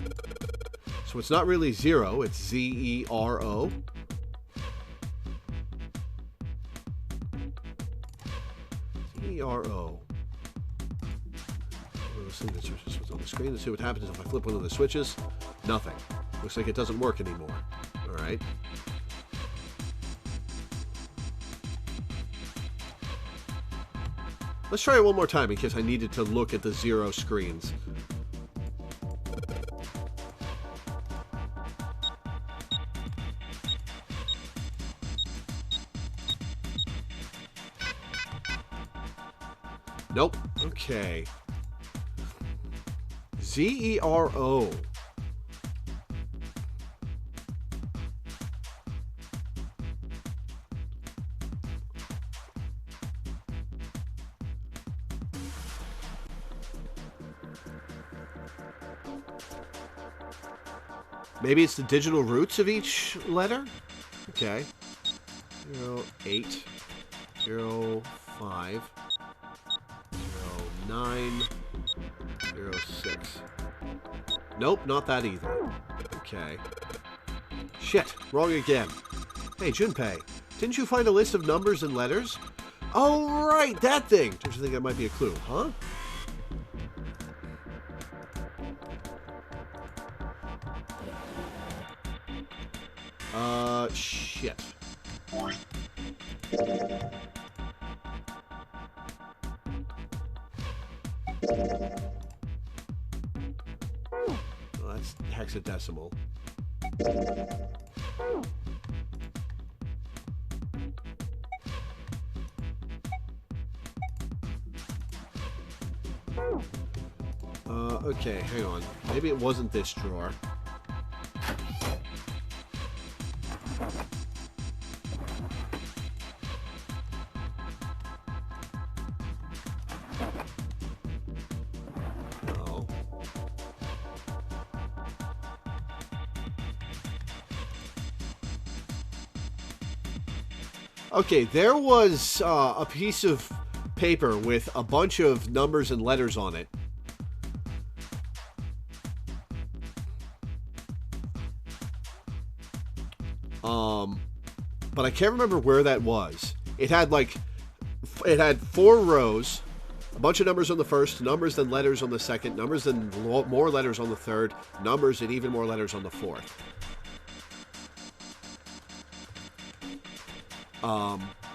So it's not really 0, it's ZERO. ZERO. Signatures is on the screen. Let's see what happens if I flip one of the switches. Nothing. Looks like it doesn't work anymore. Alright. Let's try it one more time in case I needed to look at the 0 screens. Nope. Okay. ZERO. Maybe it's the digital roots of each letter? Okay. 08, 05, 09, 06. Nope, not that either. Okay. Shit, wrong again. Hey, Junpei, didn't you find a list of numbers and letters? Oh, right, that thing! Don't you think that might be a clue, huh? Shit. Well, that's hexadecimal. Okay, hang on. Maybe it wasn't this drawer. Okay, there was a piece of paper with a bunch of numbers and letters on it. But I can't remember where that was. It had 4 rows, a bunch of numbers on the first, numbers then letters on the second, numbers then more letters on the third, numbers and even more letters on the fourth.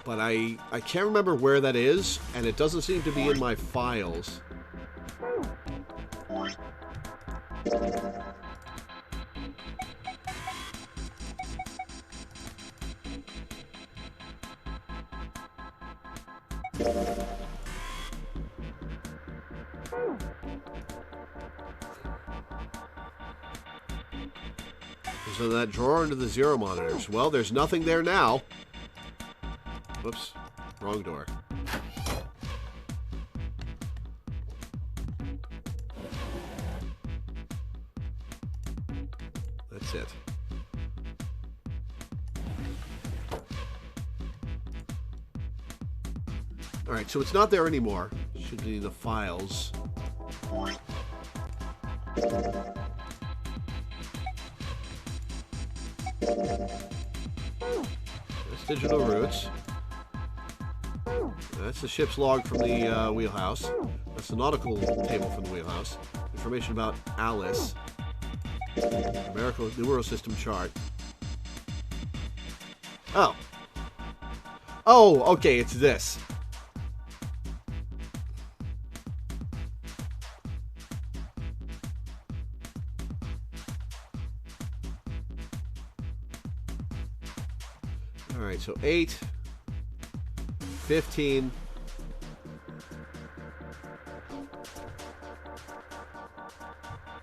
But I can't remember where that is, and it doesn't seem to be in my files. So that drawer under the 0 monitors. Well, there's nothing there now. Whoops. Wrong door. That's it. Alright, so it's not there anymore. Should be in the files. That's digital roots. That's the ship's log from the wheelhouse. That's the nautical table from the wheelhouse. Information about Alice. Numerical Eurosystem chart. Oh. Oh, okay, it's this. Alright, so 8, 15,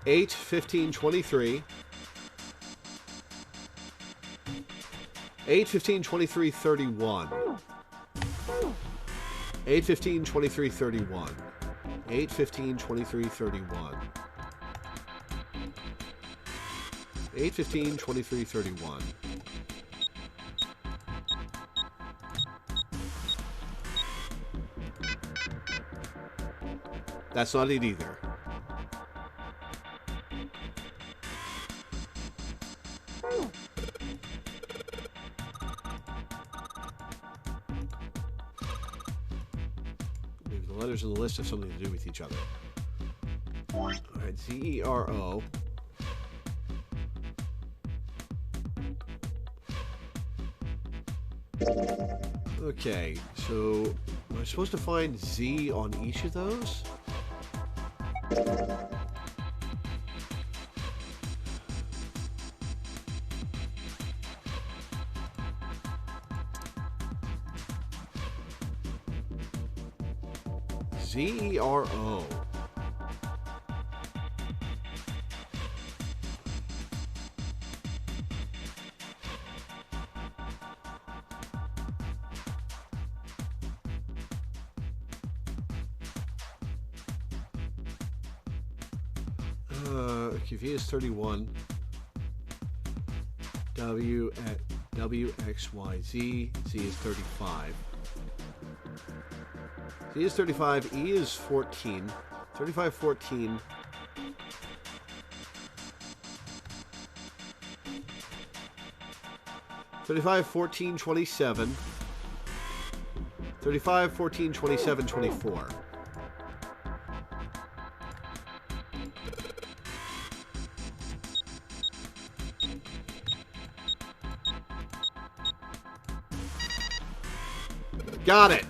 8, 15, 23, 8, 15, 23, 31, 8, 15, 23, 31, 8, 15, 23, 31, 8, 15, 23, 31. That's not it either. Maybe the letters in the list have something to do with each other. Alright, Z-E-R-O. Okay, so am I supposed to find Z on each of those? Z-E-R-O. Okay, V is 31. W, X, Y, Z. Z is 35. Z is 35. E is 14. 35, 14. $35, 14, 27. 35, 14, 27, 24. Got it.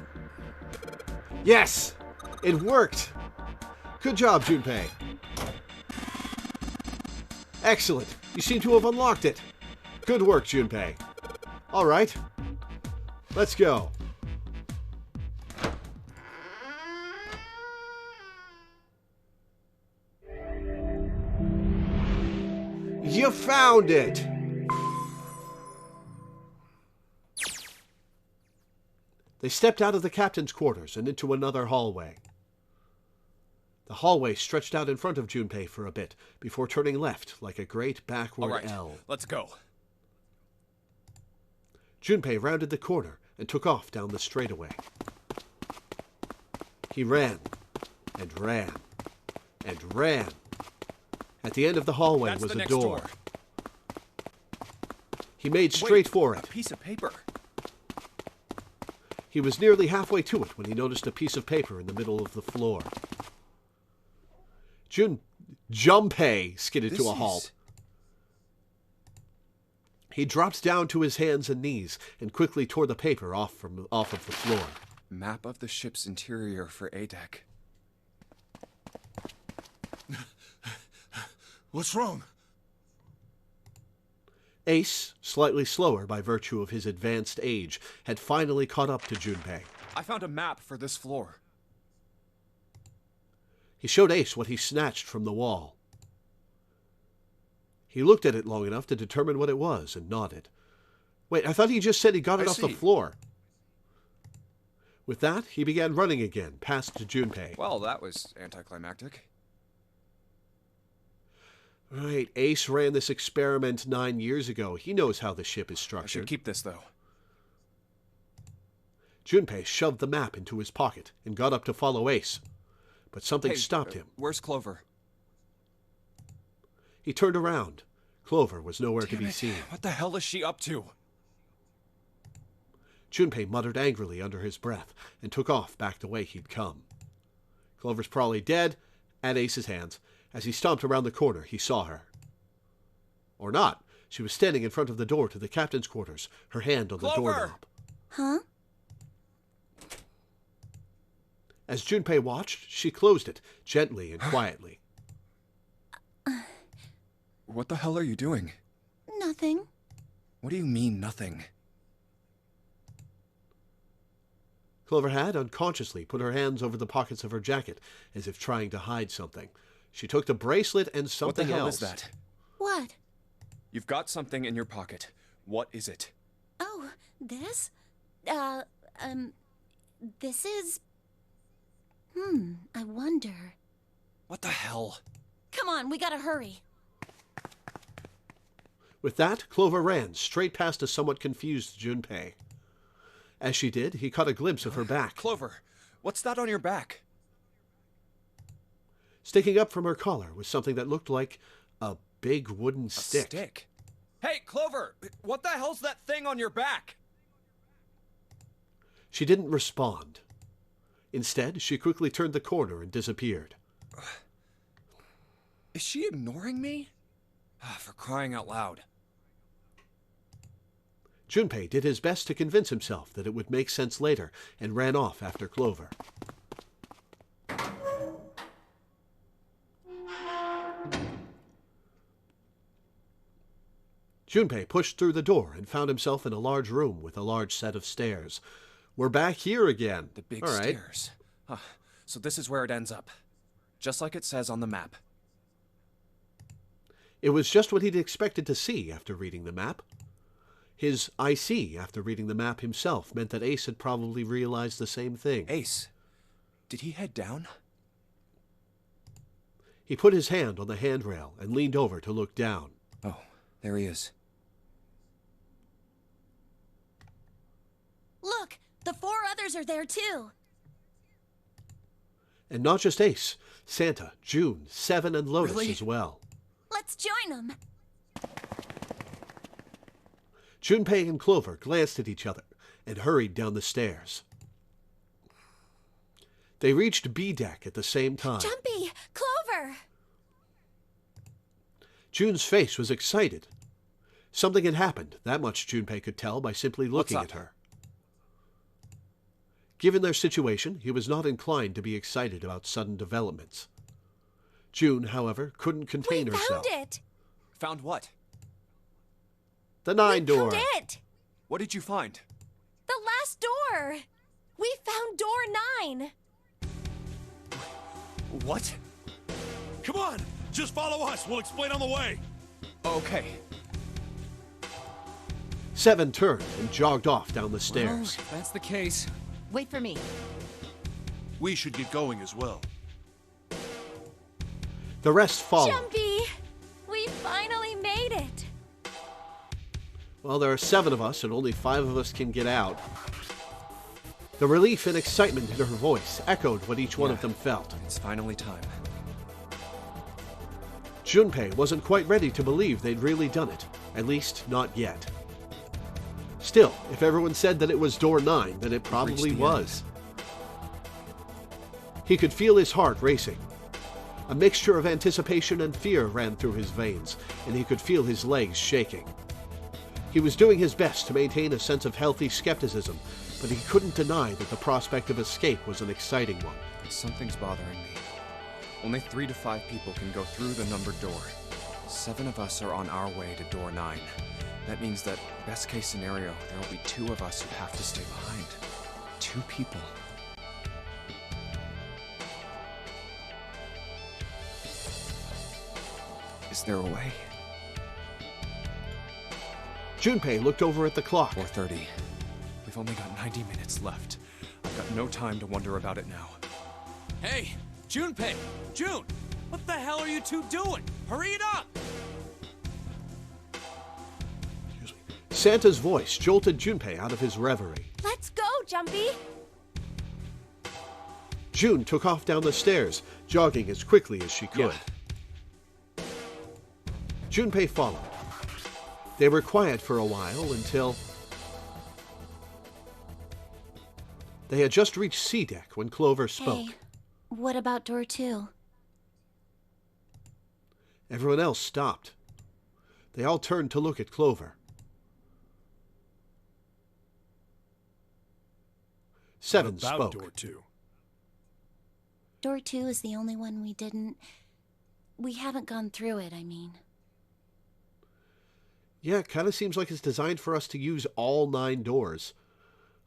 Yes, it worked. Good job, Junpei. Excellent. You seem to have unlocked it. Good work, Junpei. All right. Let's go. You found it. They stepped out of the captain's quarters and into another hallway. The hallway stretched out in front of Junpei for a bit, before turning left like a great backward All right, L. let's go. Junpei rounded the corner and took off down the straightaway. He ran, and ran, and ran. At the end of the hallway That's was the a next door. He made straight for it. A piece of paper. He was nearly halfway to it when he noticed a piece of paper in the middle of the floor. Junpei skidded to a halt. He dropped down to his hands and knees and quickly tore the paper off of the floor. Map of the ship's interior for ADEC. What's wrong? Ace, slightly slower by virtue of his advanced age, had finally caught up to Junpei. I found a map for this floor. He showed Ace what he snatched from the wall. He looked at it long enough to determine what it was and nodded. Wait, I thought he just said he got it off the floor. With that, he began running again, past Junpei. Well, that was anticlimactic. Right, Ace ran this experiment 9 years ago. He knows how the ship is I structured. should keep this, though. Junpei shoved the map into his pocket and got up to follow Ace. But something stopped him. Where's Clover? He turned around. Clover was nowhere to be seen. What the hell is she up to? Junpei muttered angrily under his breath and took off back the way he'd come. Clover's probably dead, at Ace's hands. As he stomped around the corner, he saw her. Or not. She was standing in front of the door to the captain's quarters, her hand on the doorknob. Huh? As Junpei watched, she closed it, gently and quietly. What the hell are you doing? Nothing. What do you mean, nothing? Clover had unconsciously put her hands over the pockets of her jacket, as if trying to hide something. She took the bracelet and something else. What the hell is that? What? You've got something in your pocket. What is it? Oh, this? This is... I wonder. What the hell? Come on, we gotta hurry. With that, Clover ran straight past a somewhat confused Junpei. As she did, he caught a glimpse of her back. Clover, what's that on your back? Sticking up from her collar was something that looked like a big wooden stick. A stick? Hey, Clover, what the hell's that thing on your back? She didn't respond. Instead, she quickly turned the corner and disappeared. Is she ignoring me? For crying out loud. Junpei did his best to convince himself that it would make sense later and ran off after Clover. Junpei pushed through the door and found himself in a large room with a large set of stairs. We're back here again. The big All right. stairs. So this is where it ends up. Just like it says on the map. It was just what he'd expected to see after reading the map. His "I see" after reading the map himself meant that Ace had probably realized the same thing. Ace, did he head down? He put his hand on the handrail and leaned over to look down. Oh, there he is. Look, the 4 others are there too. And not just Ace, Santa, June, Seven, and Lotus Really? as well. Let's join them. Junpei and Clover glanced at each other and hurried down the stairs. They reached B deck at the same time. Jumpy! Clover! June's face was excited. Something had happened, that much Junpei could tell by simply looking at her. Given their situation, he was not inclined to be excited about sudden developments. June, however, couldn't contain herself. We found it! Found what? The 9 door. We found it! What did you find? The last door! We found door 9! What? Come on! Just follow us. We'll explain on the way. Okay. Seven turned and jogged off down the Well, stairs. if that's the case. Wait for me. We should get going as well. The rest followed. Jumpy! We finally made it! Well, there are 7 of us and only 5 of us can get out. The relief and excitement in her voice echoed what each one of them felt. It's finally time. Junpei wasn't quite ready to believe they'd really done it, at least not yet. Still, if everyone said that it was door 9, then it probably the was. He could feel his heart racing. A mixture of anticipation and fear ran through his veins, and he could feel his legs shaking. He was doing his best to maintain a sense of healthy skepticism, but he couldn't deny that the prospect of escape was an exciting one. Something's bothering me. Only 3 to 5 people can go through the numbered door. 7 of us are on our way to door 9. That means that, best case scenario, there will be 2 of us who have to stay behind. 2 people. Is there a way? Junpei looked over at the clock. 4:30. We've only got 90 minutes left. I've Got no time to wonder about it now. Hey, Junpei! June! What the hell are you two doing? Hurry it up! Santa's voice jolted Junpei out of his reverie. Let's go, Jumpy! June took off down the stairs, jogging as quickly as she could. Junpei followed. They were quiet for a while until they had just reached C deck when Clover spoke. Hey, what about door 2? Everyone else stopped. They all turned to look at Clover. Seven What about spoke. door 2? Door 2 is the only one we didn't... We haven't gone through it, I mean. Yeah, it kind of seems like it's designed for us to use all 9 doors.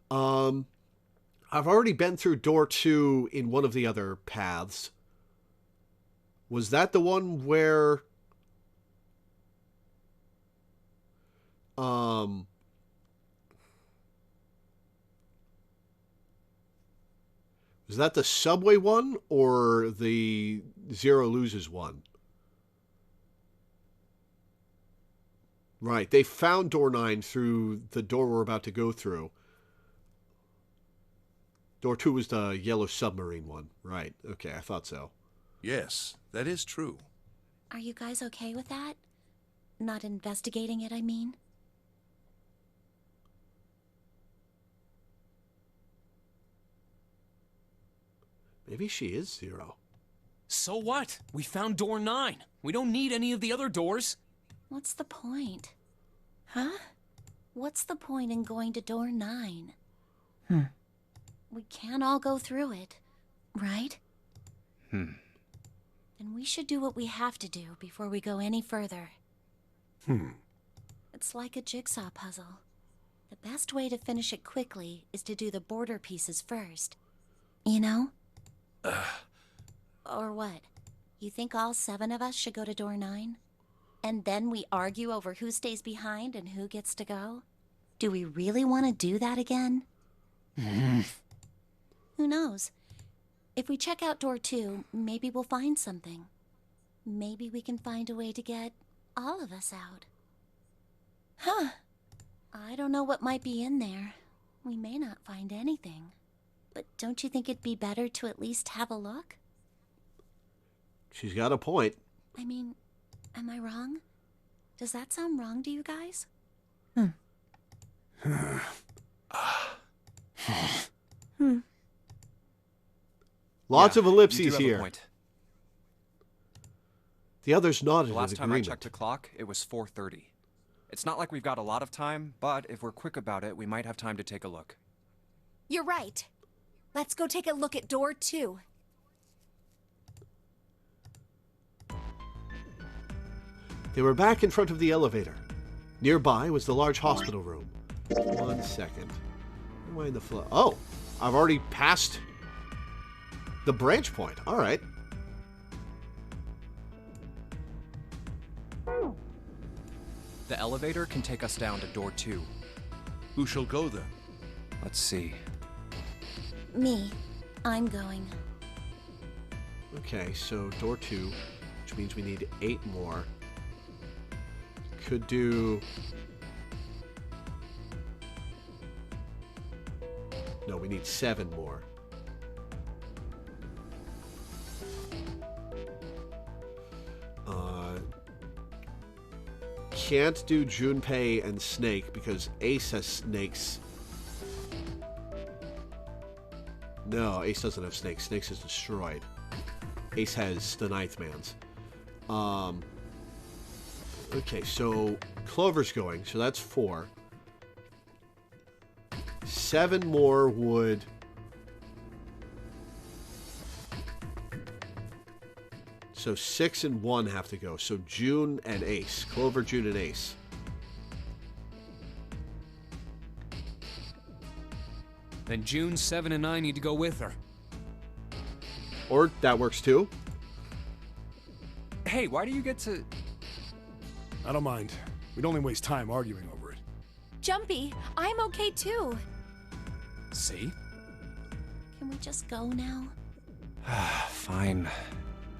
I've already been through door 2 in one of the other paths. Was that the one where... Was that the subway one or the Zero Loses one? Right, they found door 9 through the door we're about to go through. Door 2 was the yellow submarine one. Right, okay, I thought so. Yes, that is true. Are you guys okay with that? Not investigating it, I mean? Maybe she is Zero. So what? We found door 9. We don't need any of the other doors. What's the point? Huh? What's the point in going to door 9? We can't all go through it, right? And we should do what we have to do before we go any further. It's like a jigsaw puzzle. The best way to finish it quickly is to do the border pieces first. You know? Or what? You think all 7 of us should go to door 9? And then we argue over who stays behind and who gets to go? Do we really want to do that again? Who knows? If we check out door 2, maybe we'll find something. Maybe we can find a way to get all of us out. Huh. I don't know what might be in there. We may not find anything. But don't you think it'd be better to at least have a look? She's got a point. I mean, am I wrong? Does that sound wrong to you guys? Lots of You ellipses do have a here. point. The others nodded The in last time I agreement. checked the clock, it was 4:30. It's not like we've got a lot of time, but if we're quick about it, we might have time to take a look. You're right. Let's go take a look at door 2. They were back in front of the elevator. Nearby was the large hospital room. 1 second. Am I in the flow? Oh, I've already passed the branch point. All right. The elevator can take us down to door 2. Who shall go then? Let's see. Me. I'm going. Okay, so door 2, which means we need 8 more. Could do... No, we need 7 more. Can't do Junpei and Snake because Ace has snakes. No, Ace doesn't have snakes. Snakes is destroyed. Ace has the Ninth Man's. Okay, so Clover's going, so that's 4. 7 more would... So 6 and 1 have to go. So June and Ace. Clover, June, and Ace. Then June, 7, and I need to go with her. Or that works too. Hey, why do you get to... I don't mind. We'd only waste time arguing over it. Jumpy, I'm okay too. See? Can we just go now? Fine.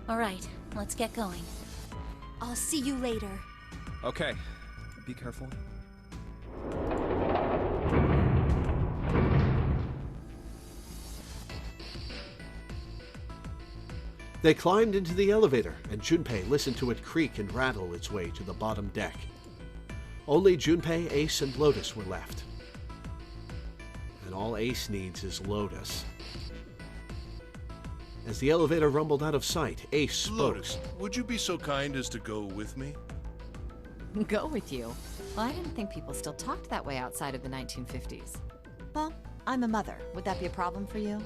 All right, let's get going. I'll see you later. Okay. Be careful. They climbed into the elevator, and Junpei listened to it creak and rattle its way to the bottom deck. Only Junpei, Ace, and Lotus were left. And all Ace needs is Lotus. As the elevator rumbled out of sight, Ace spoke. Lotus, would you be so kind as to go with me? Go with you? Well, I didn't think people still talked that way outside of the 1950s. Well, I'm a mother. Would that be a problem for you?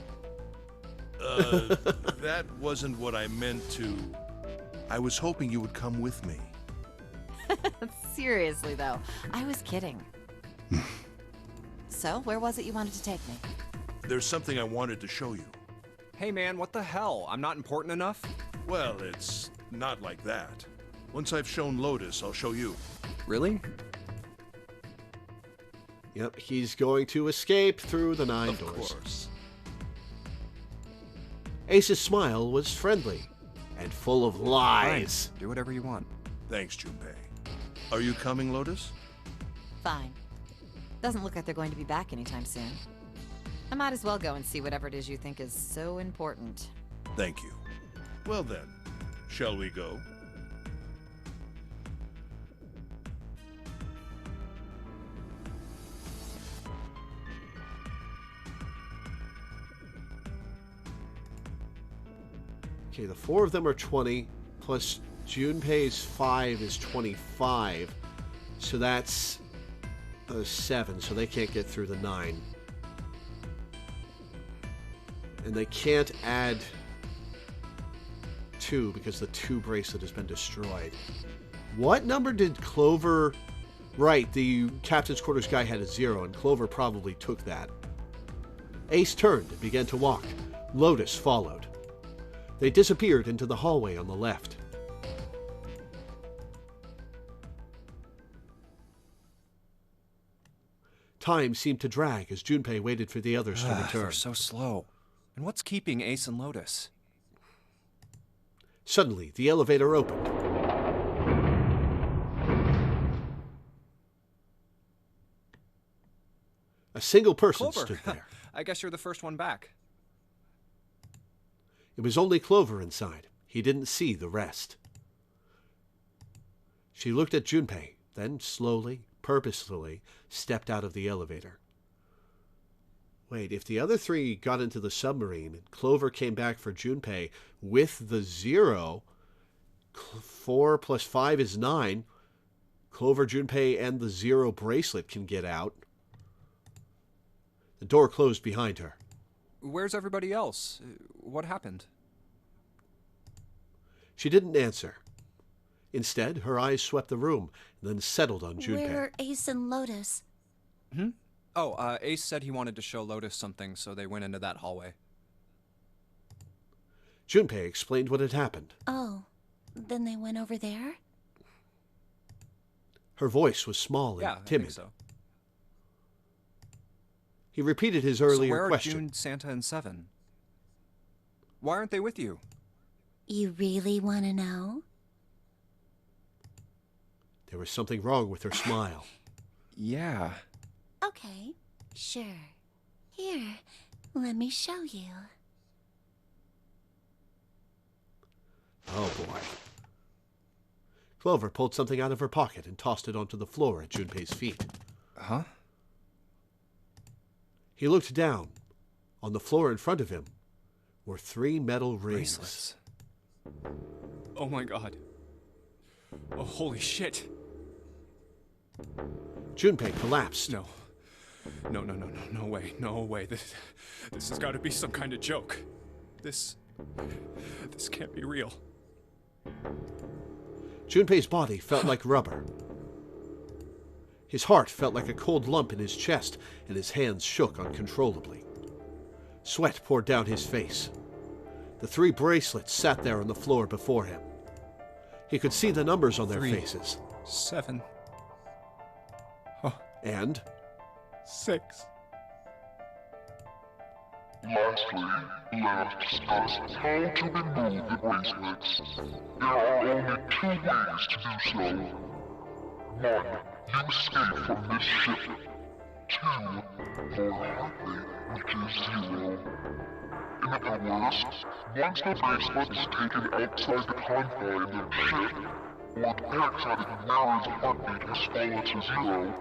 That wasn't what I meant to. I was hoping you would come with me. Seriously, though, I was kidding. So, where was it you wanted to take me? There's something I wanted to show you. Hey man, what the hell? I'm not important enough? Well, it's not like that. Once I've shown Lotus, I'll show you. Really? Yep, he's going to escape through the 9 Of doors. course. Ace's smile was friendly and full of lies. Fine. Do whatever you want. Thanks, Junpei. Are you coming, Lotus? Fine. Doesn't look like they're going to be back anytime soon. I might as well go and see whatever it is you think is so important. Thank you. Well then, shall we go? Okay, the 4 of them are 20, plus Junpei's 5 is 25. So that's 7, so they can't get through the 9. And they can't add 2 because the 2 bracelet has been destroyed. What number did Clover... Right, the captain's quarters guy had a 0, and Clover probably took that. Ace turned and began to walk. Lotus followed. They disappeared into the hallway on the left. Time seemed to drag as Junpei waited for the others to return. They're so slow. And what's keeping Ace and Lotus? Suddenly, the elevator opened. A single person Clover. stood there. I guess you're the first one back. It was only Clover inside. He didn't see the rest. She looked at Junpei, then slowly, purposefully, stepped out of the elevator. Wait, if the other 3 got into the submarine and Clover came back for Junpei with the 0, 4 plus 5 is 9. Clover, Junpei, and the 0 bracelet can get out. The door closed behind her. Where's everybody else? What happened? She didn't answer. Instead, her eyes swept the room and then settled on Junpei. Where are Ace and Lotus? Oh, Ace said he wanted to show Lotus something, so they went into that hallway. Junpei explained what had happened. Oh, then they went over there? Her voice was small and Yeah, timid. I think so. He repeated his So earlier where are question. June, Santa, and Seven? Why aren't they with you? You really want to know? There was something wrong with her smile. Yeah. Okay, sure. Here, let me show you. Oh, boy. Clover pulled something out of her pocket and tossed it onto the floor at Junpei's feet. Huh? He looked down. On the floor in front of him were 3 metal rings. Bracelets. Oh my god. Oh, holy shit. Junpei collapsed. No. No way. No way. This has got to be some kind of joke. This can't be real. Junpei's body felt like rubber. His heart felt like a cold lump in his chest, and his hands shook uncontrollably. Sweat poured down his face. The 3 bracelets sat there on the floor before him. He could see the numbers on their 3, faces. 7. And 6. Lastly, let us discuss how to remove the bracelets. There are only two ways to do so. One, you escape from this ship. Two, your heart rate reaches 0. In other words, once the bracelet is taken outside the confines of the ship, or the parasitic wearer's heartbeat has fallen to 0,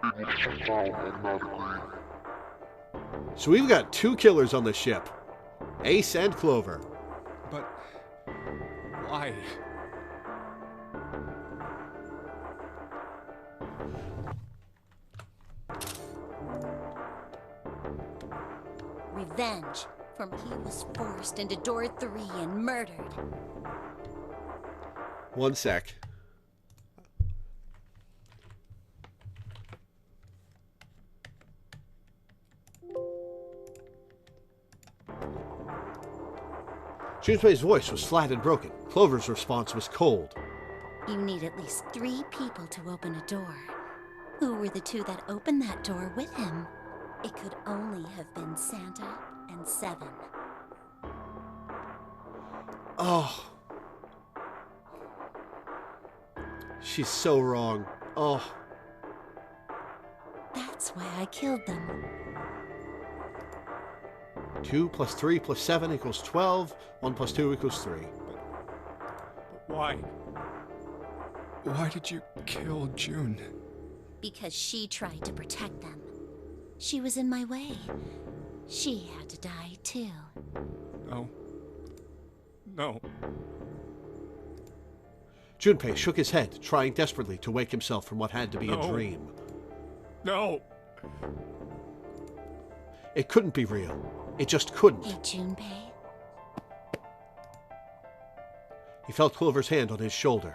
it will shut down automatically. So we've got 2 killers on the ship. Ace and Clover. But why? Revenge from he was forced into door 3 and murdered. One sec. Junpei's voice was flat and broken. Clover's response was cold. You need at least 3 people to open a door. Who were the 2 that opened that door with him? It could only have been Santa and Seven. Oh. She's so wrong. Oh. That's why I killed them. 2 plus 3 plus 7 equals 12. 1 plus 2 equals 3. Why? Why did you kill June? Because she tried to protect them. She was in my way. She had to die too. No. No. Junpei shook his head, trying desperately to wake himself from what had to be a dream. No. It couldn't be real. It just couldn't. Hey, Junpei. He felt Clover's hand on his shoulder.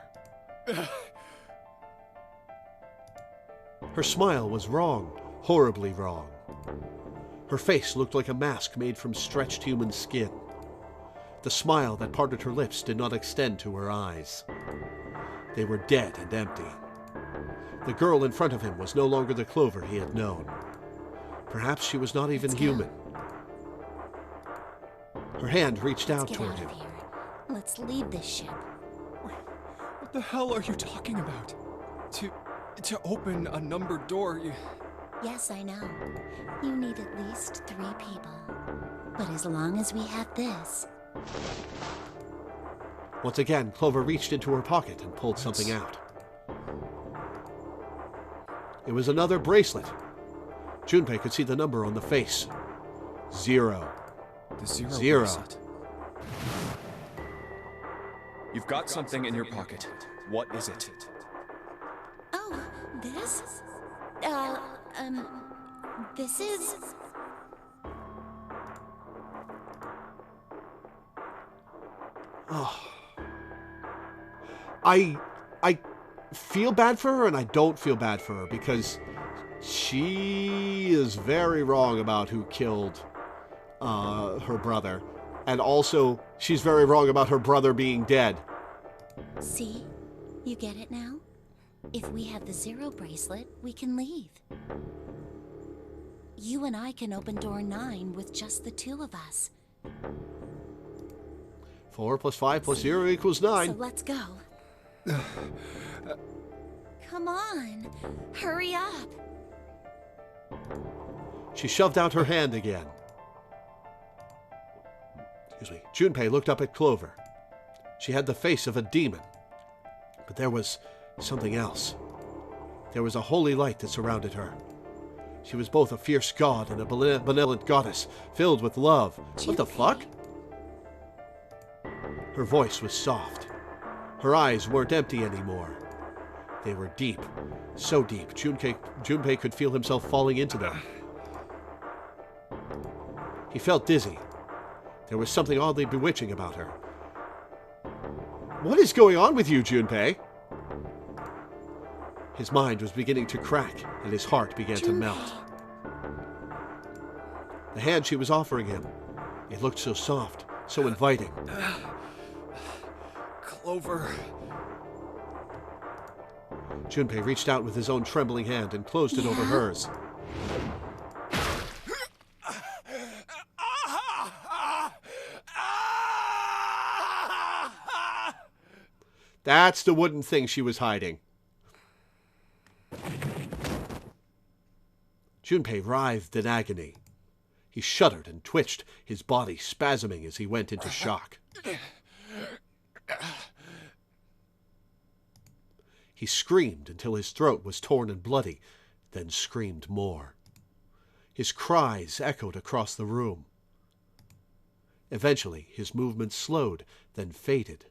Her smile was wrong, horribly wrong. Her face looked like a mask made from stretched human skin. The smile that parted her lips did not extend to her eyes. They were dead and empty. The girl in front of him was no longer the Clover he had known. Perhaps she was not even human. Her hand reached out toward him. Here. Let's leave this ship. What the hell are you talking about? To open a numbered door, Yes, I know. You need at least 3 people. But as long as we have this... Once again, Clover reached into her pocket and pulled something out. It was another bracelet. Junpei could see the number on the face. 0. The 0 0. bracelet. You've got something in your pocket. What is it? Oh, this? This is... Oh. I feel bad for her and I don't feel bad for her because she is very wrong about who killed her brother. And also, she's very wrong about her brother being dead. See? You get it now? If we have the 0 bracelet, we can leave. You and I can open door 9 with just the 2 of us. 4 plus 5 plus 0 equals 9. So let's go. Come on. Hurry up. She shoved out her hand again. Excuse me. Junpei looked up at Clover. She had the face of a demon. But there was something else. There was a holy light that surrounded her. She was both a fierce god and a benevolent goddess, filled with love. What the fuck? Her voice was soft. Her eyes weren't empty anymore. They were deep, so deep, Junpei could feel himself falling into them. He felt dizzy. There was something oddly bewitching about her. What is going on with you, Junpei? His mind was beginning to crack, and his heart began to melt. The hand she was offering him, it looked so soft, so inviting. Clover. Junpei reached out with his own trembling hand and closed it over hers. That's the wooden thing she was hiding. Junpei writhed in agony. He shuddered and twitched, his body spasming as he went into shock. He screamed until his throat was torn and bloody, then screamed more. His cries echoed across the room. Eventually, his movements slowed, then faded.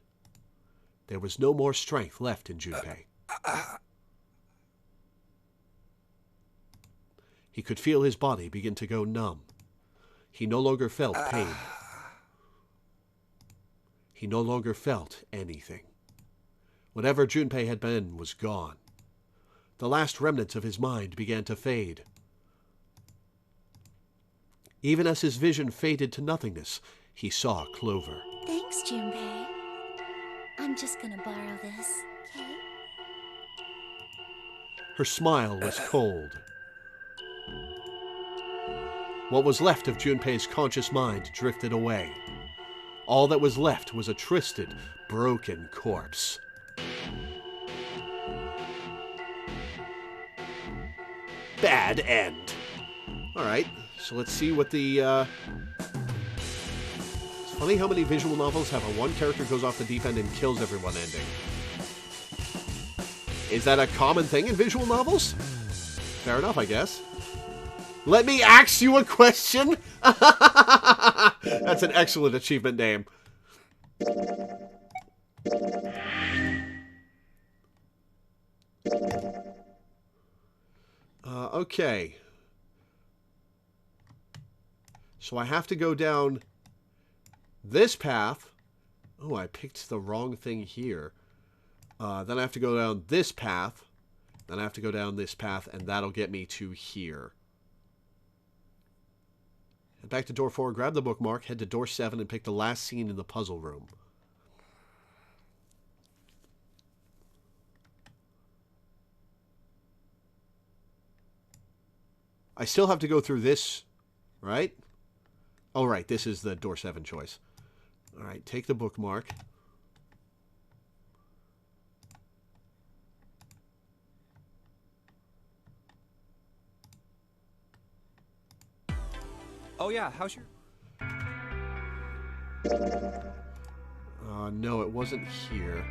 There was no more strength left in Junpei. He could feel his body begin to go numb. He no longer felt pain. He no longer felt anything. Whatever Junpei had been was gone. The last remnants of his mind began to fade. Even as his vision faded to nothingness, he saw Clover. Thanks, Junpei. I'm just gonna borrow this, okay? Her smile was cold. What was left of Junpei's conscious mind drifted away. All that was left was a twisted, broken corpse. Bad end. Alright, so let's see what the... It's funny how many visual novels have a one character goes off the deep end and kills everyone ending. Is that a common thing in visual novels? Fair enough, I guess. Let me ask you a question? That's an excellent achievement name. Okay. So I have to go down this path. Oh, I picked the wrong thing here. Then I have to go down this path. Then I have to go down this path, and that'll get me to here. Head back to door 4, grab the bookmark, head to door 7, and pick the last scene in the puzzle room. I still have to go through this, right? Oh, right, this is the door 7 choice. All right, take the bookmark. Oh yeah, how's your... No, it wasn't here.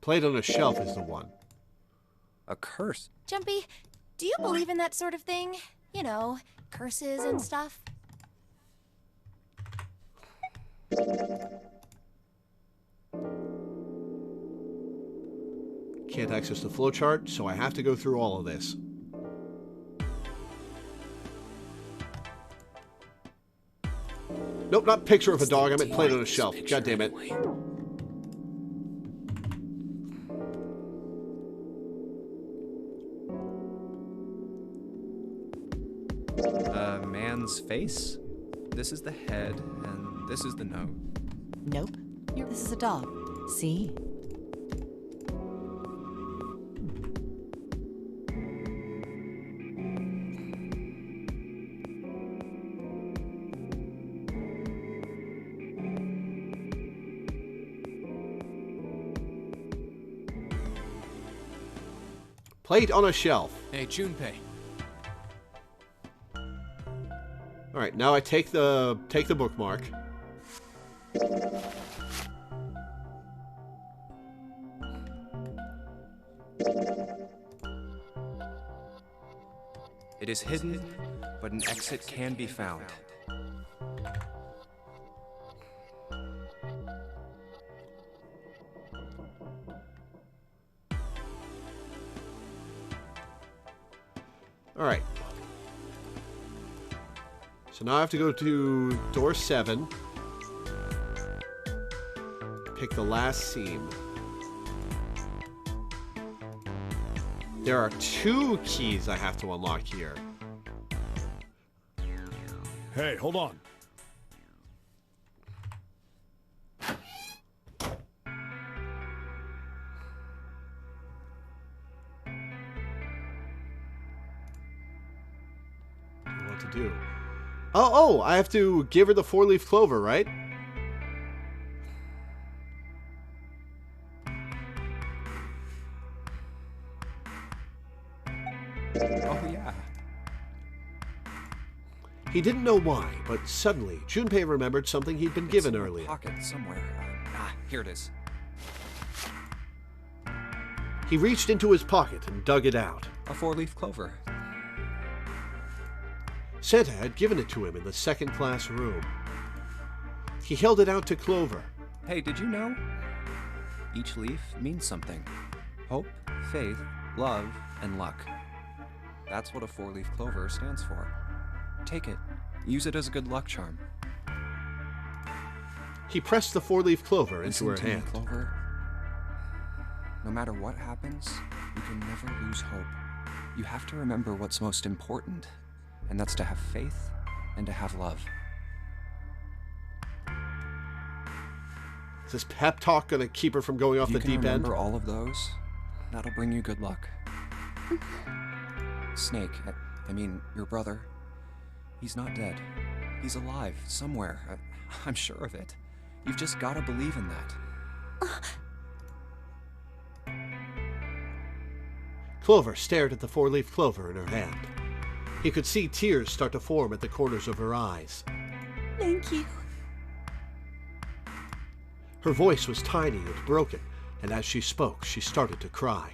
Played on a shelf is the one. A curse? Jumpy, do you believe in that sort of thing? You know, curses and stuff? Can't access the flowchart, so I have to go through all of this. Nope, not picture of a dog. I meant played on a shelf. God damn it. A man's face? This is the head, and this is the nose. Nope. This is a dog. See? Plate on a shelf. Hey, Junpei. All right, now I take the bookmark. It is hidden, but an exit can be found. All right. So now I have to go to door 7. Pick the last seam. There are 2 keys I have to unlock here. Hey, hold on. what to do. Oh, I have to give her the 4-leaf clover, right? Oh, yeah. He didn't know why, but suddenly Junpei remembered something he'd been given It's in my earlier. pocket somewhere. Here it is. He reached into his pocket and dug it out. A 4-leaf clover. Santa had given it to him in the second-class room. He held it out to Clover. Hey, did you know? Each leaf means something. Hope, faith, love, and luck. That's what a 4-leaf clover stands for. Take it. Use it as a good luck charm. He pressed the 4-leaf clover into Listen her to me, hand. Clover. No matter what happens, you can never lose hope. You have to remember what's most important, and that's to have faith and to have love. Is this pep talk going to keep her from going off the If you deep can end? remember all of those, that'll bring you good luck. Snake, I mean, your brother, he's not dead. He's alive, somewhere. I'm sure of it. You've just got to believe in that. Clover stared at the 4-leaf clover in her hand. He could see tears start to form at the corners of her eyes. Thank you. Her voice was tiny and broken, and as she spoke, she started to cry.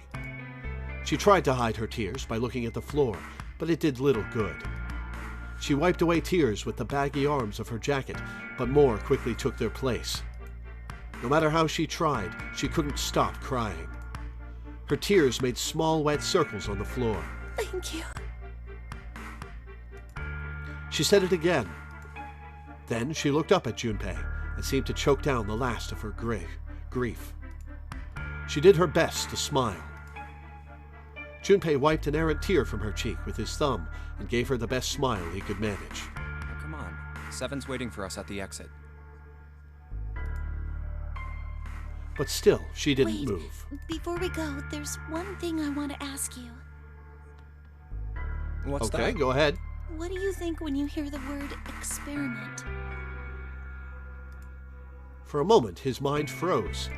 She tried to hide her tears by looking at the floor, but it did little good. She wiped away tears with the baggy arms of her jacket, but more quickly took their place. No matter how she tried, she couldn't stop crying. Her tears made small wet circles on the floor. Thank you. She said it again. Then she looked up at Junpei and seemed to choke down the last of her grief. She did her best to smile. Junpei wiped an errant tear from her cheek with his thumb and gave her the best smile he could manage. Now, come on. Seven's waiting for us at the exit. But still, she didn't Wait, move. before we go, there's one thing I want to ask you. What's Okay, that? go ahead. What do you think when you hear the word experiment? For a moment, his mind froze.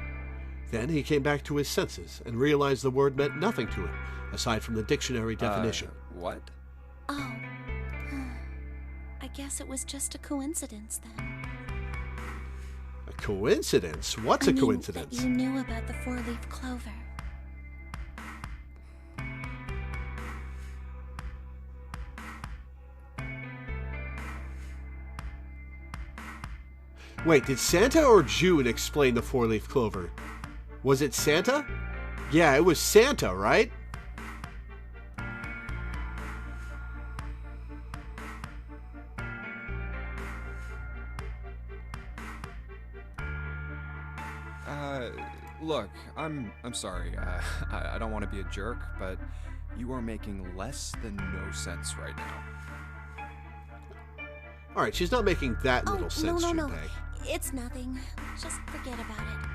Then he came back to his senses and realized the word meant nothing to him, aside from the dictionary definition. What? Oh. I guess it was just a coincidence then. A coincidence? What's I a mean, coincidence? that you knew about the 4-leaf clover. Wait, did Santa or June explain the 4-leaf clover? Was it Santa? Yeah, it was Santa, right? Look, I'm sorry. I don't want to be a jerk, but you are making less than no sense right now. All right, she's not making that little sense, no. Junpei. It's nothing. Just forget about it.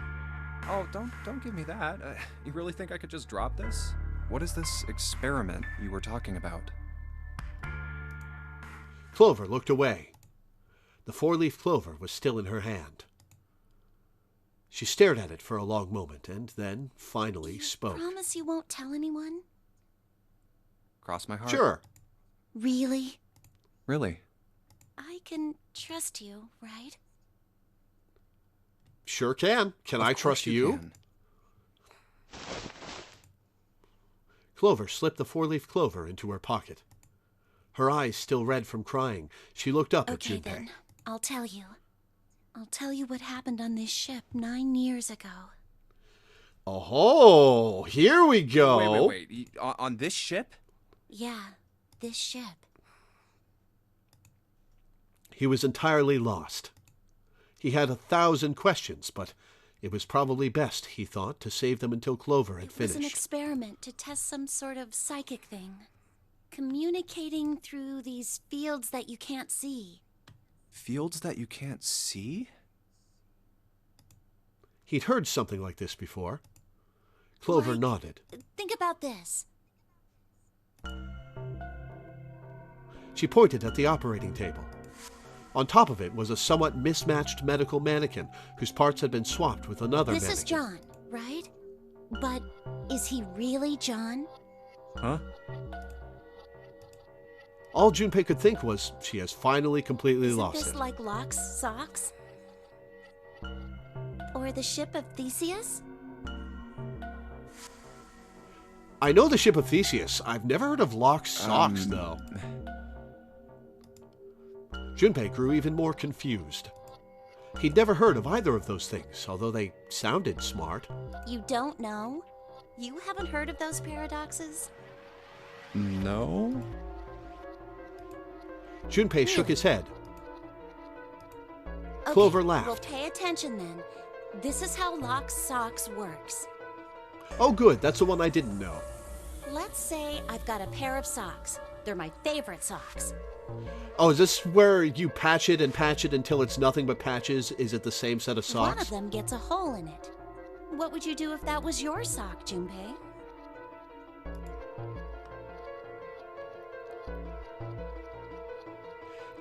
Oh, don't give me that. You really think I could just drop this? What is this experiment you were talking about? Clover looked away. The 4-leaf clover was still in her hand. She stared at it for a long moment and then finally spoke. Promise you won't tell anyone? Cross my heart. Sure. Really? Really? I can trust you, right? Sure can. Can I trust you? Can. Clover slipped the 4-leaf clover into her pocket. Her eyes still red from crying, she looked up at Okay Junpei. then, I'll tell you. I'll tell you what happened on this ship 9 years ago. Oh, here we go. Wait. On this ship? Yeah, this ship. He was entirely lost. He had 1,000 questions, but it was probably best, he thought, to save them until Clover had It was an finished. experiment to test some sort of psychic thing. Communicating through these fields that you can't see. Fields that you can't see? He'd heard something like this before. Clover nodded. Think about this. She pointed at the operating table. On top of it was a somewhat mismatched medical mannequin whose parts had been swapped with another This mannequin. is John, right? But is he really John? Huh? All Junpei could think was she has finally completely Isn't lost this it. like Locke's socks? Or the ship of Theseus? I know the ship of Theseus. I've never heard of Locke's socks, though. Junpei grew even more confused. He'd never heard of either of those things, although they sounded smart. You don't know? You haven't heard of those paradoxes? No? Junpei shook his head. Okay, Clover laughed. Well, pay attention then. This is how Locke's socks works. Oh, good. That's the one I didn't know. Let's say I've got a pair of socks. They're my favorite socks. Oh, is this where you patch it until it's nothing but patches? Is it the same set of socks? One of them gets a hole in it. What would you do if that was your sock, Junpei?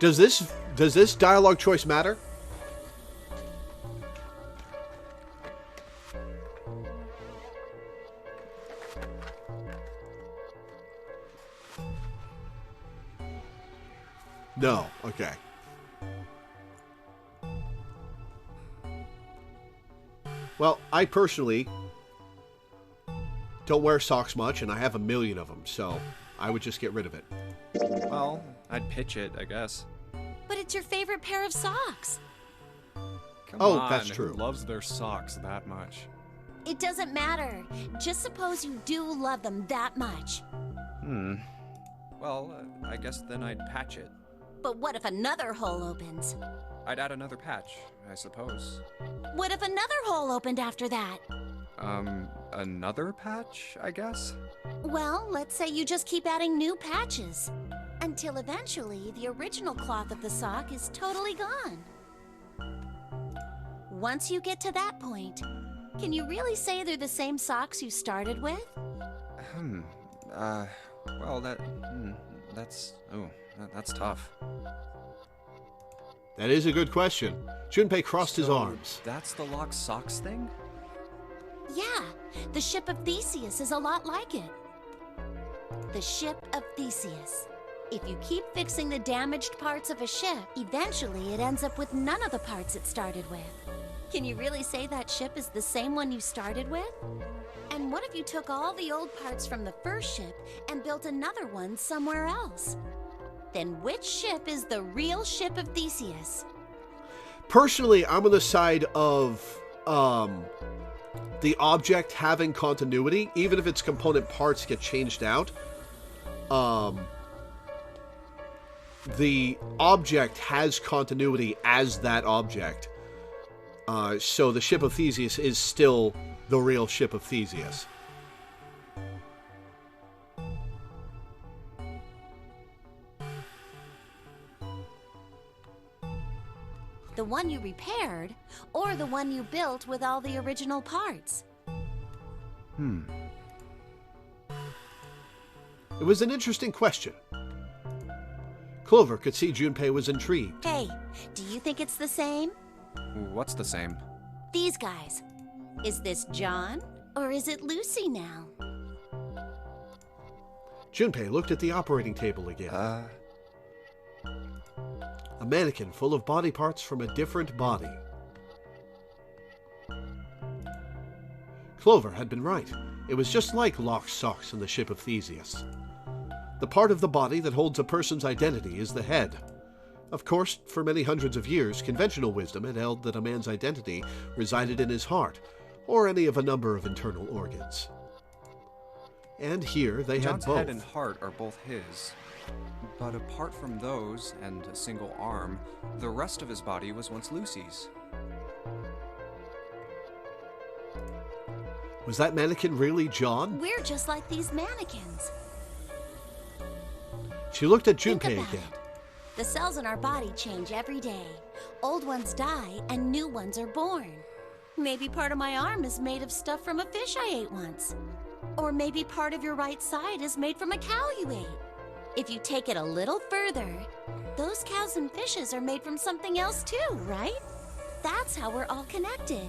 Does this dialogue choice matter? No. Okay. Well, I personally don't wear socks much, and I have a million of them, so I would just get rid of it. Well, I'd pitch it, I guess. But it's your favorite pair of socks. Come Oh, on, that's true. Who loves their socks that much? It doesn't matter. Just suppose you do love them that much. Well, I guess then I'd patch it. But what if another hole opens? I'd add another patch, I suppose. What if another hole opened after that? Another patch, I guess? Well, let's say you just keep adding new patches. Until eventually, the original cloth of the sock is totally gone. Once you get to that point, can you really say they're the same socks you started with? Well, that's tough. That is a good question. Junpei crossed his arms. That's the Locke's socks thing? Yeah, the ship of Theseus is a lot like it. The ship of Theseus. If you keep fixing the damaged parts of a ship, eventually it ends up with none of the parts it started with. Can you really say that ship is the same one you started with? And what if you took all the old parts from the first ship and built another one somewhere else? Then which ship is the real ship of Theseus? Personally, I'm on the side of the object having continuity, even if its component parts get changed out. The object has continuity as that object. So the ship of Theseus is still the real ship of Theseus. The one you repaired, or the one you built with all the original parts? It was an interesting question. Clover could see Junpei was intrigued. Hey, do you think it's the same? What's the same? These guys. Is this John, or is it Lucy now? Junpei looked at the operating table again. A mannequin full of body parts from a different body. Clover had been right. It was just like Locke's socks in the ship of Theseus. The part of the body that holds a person's identity is the head. Of course, for many hundreds of years, conventional wisdom had held that a man's identity resided in his heart, or any of a number of internal organs. And here they John's had both. head and heart are both his. But apart from those, and a single arm, the rest of his body was once Lucy's. Was that mannequin really John? We're just like these mannequins. She looked at Think Junpei about again. it. The cells in our body change every day. Old ones die and new ones are born. Maybe part of my arm is made of stuff from a fish I ate once. Or maybe part of your right side is made from a cow you ate. If you take it a little further, those cows and fishes are made from something else too, right? That's how we're all connected.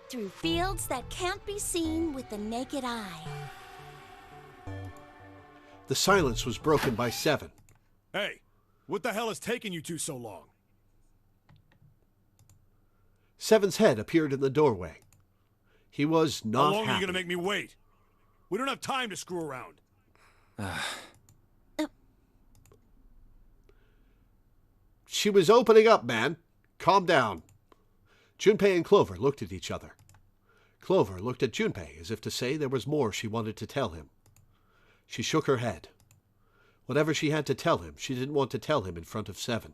Through fields that can't be seen with the naked eye. The silence was broken by Seven. Hey, what the hell is taking you two so long? Seven's head appeared in the doorway. He was not How long happy. are you gonna make me wait? We don't have time to screw around. She was opening up, man. Calm down. Junpei and Clover looked at each other. Clover looked at Junpei as if to say there was more she wanted to tell him. She shook her head. Whatever she had to tell him, she didn't want to tell him in front of Seven.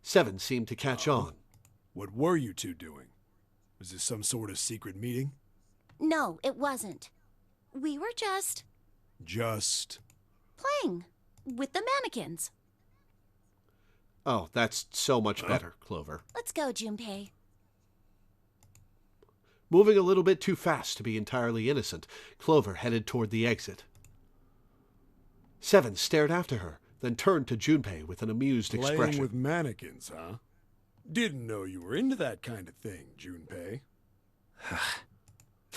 Seven seemed to catch on. What were you two doing? Was this some sort of secret meeting? No, it wasn't. We were just playing with the mannequins. Oh, that's so much better, Clover. Let's go, Junpei. Moving a little bit too fast to be entirely innocent, Clover headed toward the exit. Seven stared after her, then turned to Junpei with an amused Playing expression. with mannequins, huh? Didn't know you were into that kind of thing, Junpei.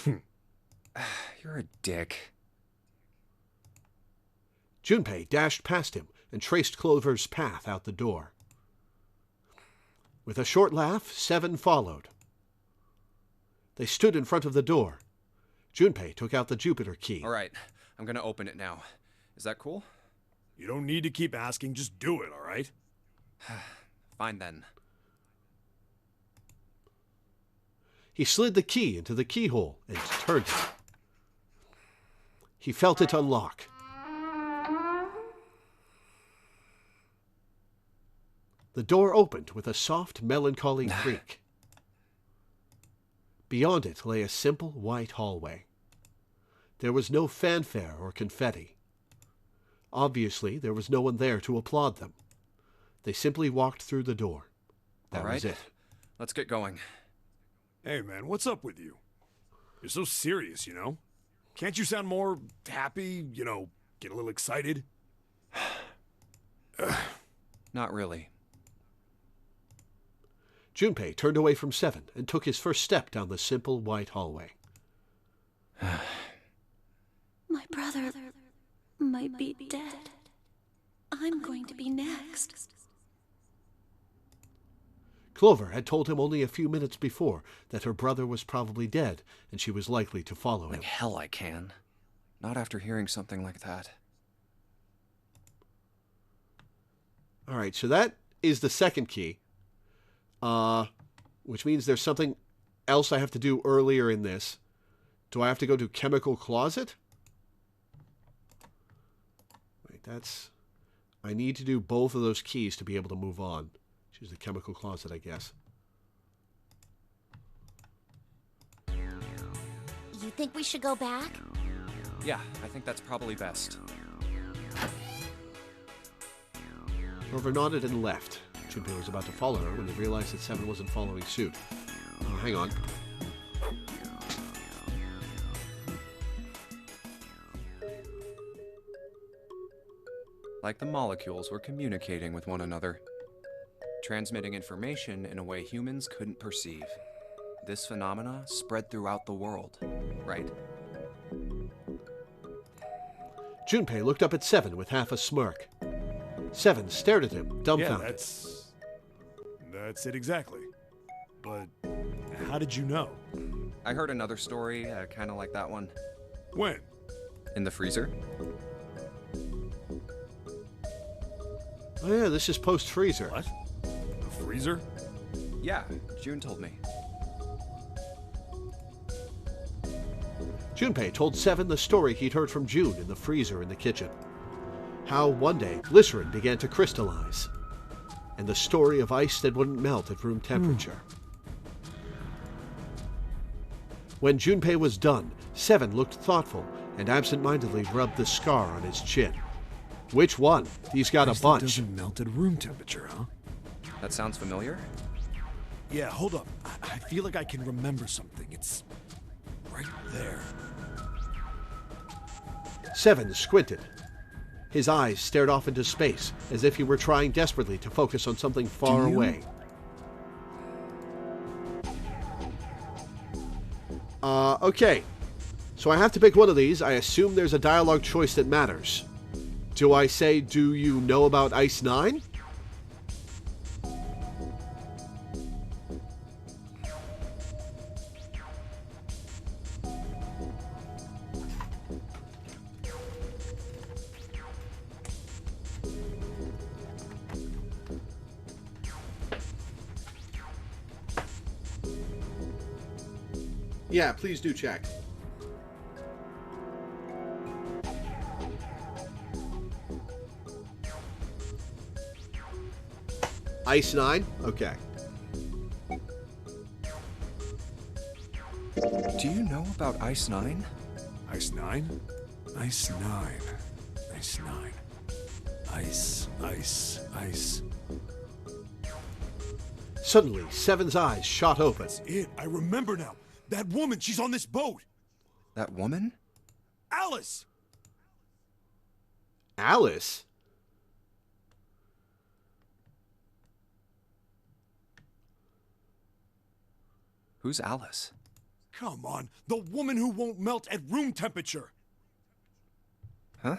You're a dick. Junpei dashed past him and traced Clover's path out the door. With a short laugh, Seven followed. They stood in front of the door. Junpei took out the Jupiter key. All right, I'm gonna open it now. Is that cool? You don't need to keep asking, just do it, all right? Fine then. He slid the key into the keyhole and turned it. He felt it unlock. The door opened with a soft, melancholy creak. Beyond it lay a simple white hallway. There was no fanfare or confetti. Obviously, there was no one there to applaud them. They simply walked through the door. That was it. Let's get going. Hey, man, what's up with you? You're so serious, you know? Can't you sound more happy, get a little excited? Not really. Junpei turned away from Seven and took his first step down the simple white hallway. My brother might be dead. I'm going to be next. Clover had told him only a few minutes before that her brother was probably dead and she was likely to follow him. Like hell I can. Not after hearing something like that. All right, so that is the second key. Which means there's something else I have to do earlier in this. Do I have to go to Chemical Closet? Wait, I need to do both of those keys to be able to move on. Choose the Chemical Closet, I guess. You think we should go back? Yeah, I think that's probably best. Clover nodded and left. Junpei was about to follow her when he realized that Seven wasn't following suit. Oh, hang on. Like the molecules were communicating with one another, transmitting information in a way humans couldn't perceive. This phenomena spread throughout the world, right? Junpei looked up at Seven with half a smirk. Seven stared at him, dumbfounded. Yeah, that's it exactly. But how did you know? I heard another story, kind of like that one. When? In the freezer. Oh yeah, this is post-freezer. What? The freezer? Yeah, June told me. Junpei told Seven the story he'd heard from June in the freezer in the kitchen. How one day glycerin began to crystallize, and the story of ice that wouldn't melt at room temperature. When Junpei was done, Seven looked thoughtful and absent-mindedly rubbed the scar on his chin. Which one? He's got a bunch. Doesn't melt at room temperature, huh? That sounds familiar? Yeah, hold up. I feel like I can remember something. It's right there. Seven squinted. His eyes stared off into space, as if he were trying desperately to focus on something far away. Okay. So I have to pick one of these. I assume there's a dialogue choice that matters. Do I say, do you know about Ice 9? Yeah, please do check. Ice 9? Okay. Do you know about Ice 9? Ice 9? Ice 9. Ice 9. Ice. Suddenly, Seven's eyes shot open. That's it. I remember now. That woman, she's on this boat. That woman? Alice! Alice? Who's Alice? Come on, the woman who won't melt at room temperature. Huh?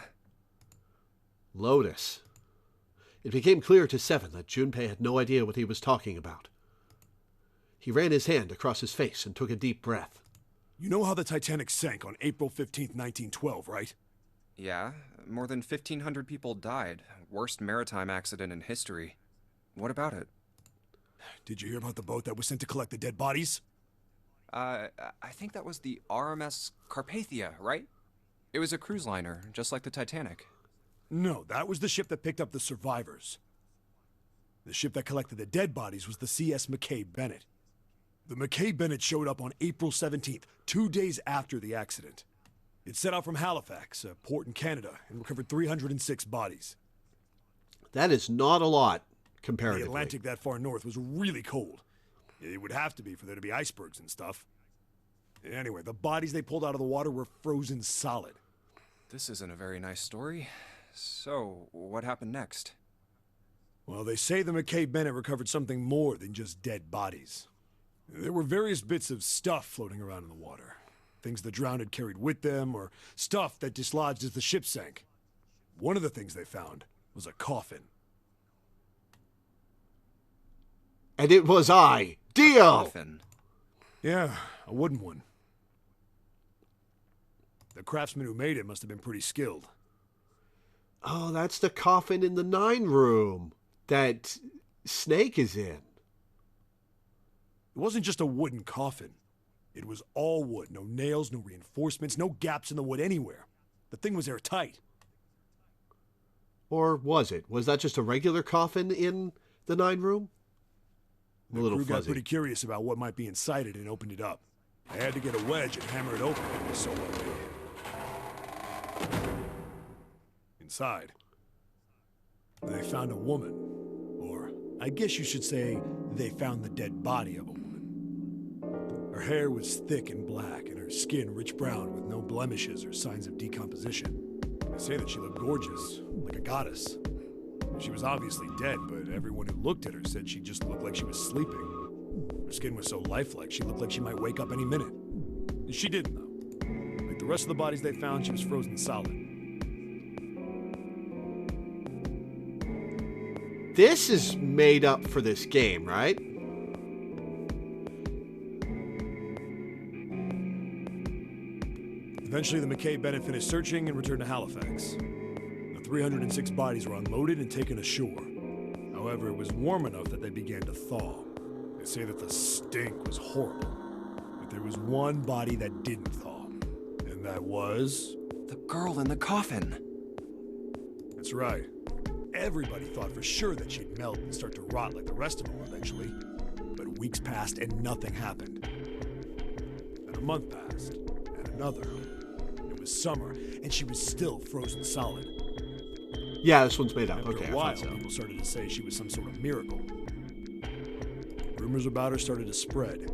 Lotus. It became clear to Seven that Junpei had no idea what he was talking about. He ran his hand across his face and took a deep breath. You know how the Titanic sank on April 15th, 1912, right? Yeah, more than 1,500 people died. Worst maritime accident in history. What about it? Did you hear about the boat that was sent to collect the dead bodies? I think that was the RMS Carpathia, right? It was a cruise liner, just like the Titanic. No, that was the ship that picked up the survivors. The ship that collected the dead bodies was the CS McKay Bennett. The McKay Bennett showed up on April 17th, 2 days after the accident. It set out from Halifax, a port in Canada, and recovered 306 bodies. That is not a lot, comparatively. The Atlantic that far north was really cold. It would have to be for there to be icebergs and stuff. Anyway, the bodies they pulled out of the water were frozen solid. This isn't a very nice story. So, what happened next? Well, they say the McKay Bennett recovered something more than just dead bodies. There were various bits of stuff floating around in the water. Things the drowned had carried with them, or stuff that dislodged as the ship sank. One of the things they found was a coffin. And it was I, Dio! Coffin. Yeah, a wooden one. The craftsman who made it must have been pretty skilled. Oh, that's the coffin in the 9 room that Snake is in. It wasn't just a wooden coffin. It was all wood. No nails, no reinforcements, no gaps in the wood anywhere. The thing was airtight. Or was it? Was that just a regular coffin in the 9 room? The crew got pretty curious about what might be inside it and opened it up. I had to get a wedge and hammer it open. It was so well made. Inside, they found a woman. Or, I guess you should say, they found the dead body of a woman. Her hair was thick and black, and her skin rich brown with no blemishes or signs of decomposition. They say that she looked gorgeous, like a goddess. She was obviously dead, but everyone who looked at her said she just looked like she was sleeping. Her skin was so lifelike, she looked like she might wake up any minute. She didn't, though. Like the rest of the bodies they found, she was frozen solid. This is made up for this game, right? Eventually, the McKay Bennett finished searching and returned to Halifax. The 306 bodies were unloaded and taken ashore. However, it was warm enough that they began to thaw. They say that the stink was horrible. But there was one body that didn't thaw. And that was... the girl in the coffin. That's right. Everybody thought for sure that she'd melt and start to rot like the rest of them eventually. But weeks passed and nothing happened. And a month passed, and another. It was summer, and she was still frozen solid. Yeah, this one's made up. After Okay, a while, I thought so. people started to say she was some sort of miracle. Rumors Rumors about her started to spread.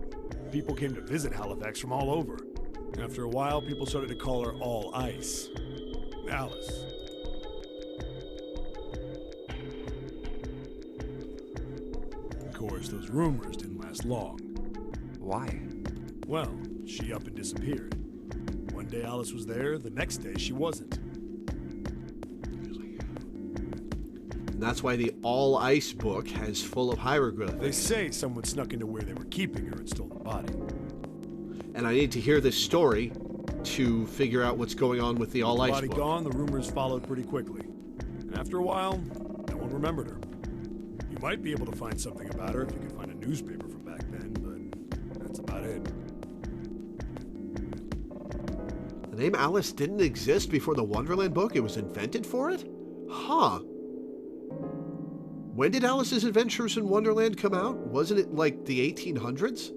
People came to visit Halifax from all over. After a while, people started to call her All Ice. Alice. Of course, those rumors didn't last long. Why? Well, she up and disappeared. One day Alice was there, the next day she wasn't. And that's why the All Ice book has full of hieroglyphs. They say someone snuck into where they were keeping her and stole the body. And I need to hear this story to figure out what's going on with the All Ice Body book. gone, the rumors followed pretty quickly. And after a while, no one remembered her. You might be able to find something about her if you could find a newspaper from back then, but that's about it. The name Alice didn't exist before the Wonderland book? It was invented for it? Huh. When did Alice's Adventures in Wonderland come out? Wasn't it like the 1800s?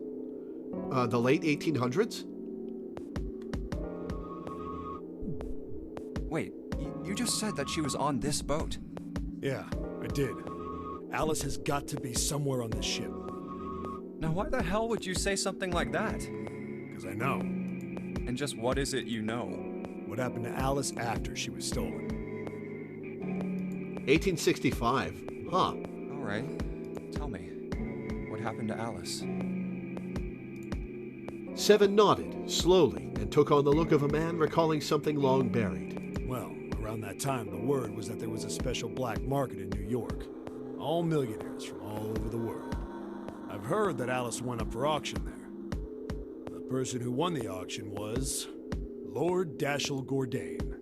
The late 1800s? Wait, you just said that she was on this boat. Yeah, I did. Alice has got to be somewhere on this ship. Now why the hell would you say something like that? Because I know. And just what is it you know? What happened to Alice after she was stolen? 1865. Huh. All right. Tell me. What happened to Alice? Seven nodded, slowly, and took on the look of a man recalling something long buried. Well, around that time, the word was that there was a special black market in New York. All millionaires from all over the world. I've heard that Alice went up for auction there. The person who won the auction was Lord Dashiell Gordain.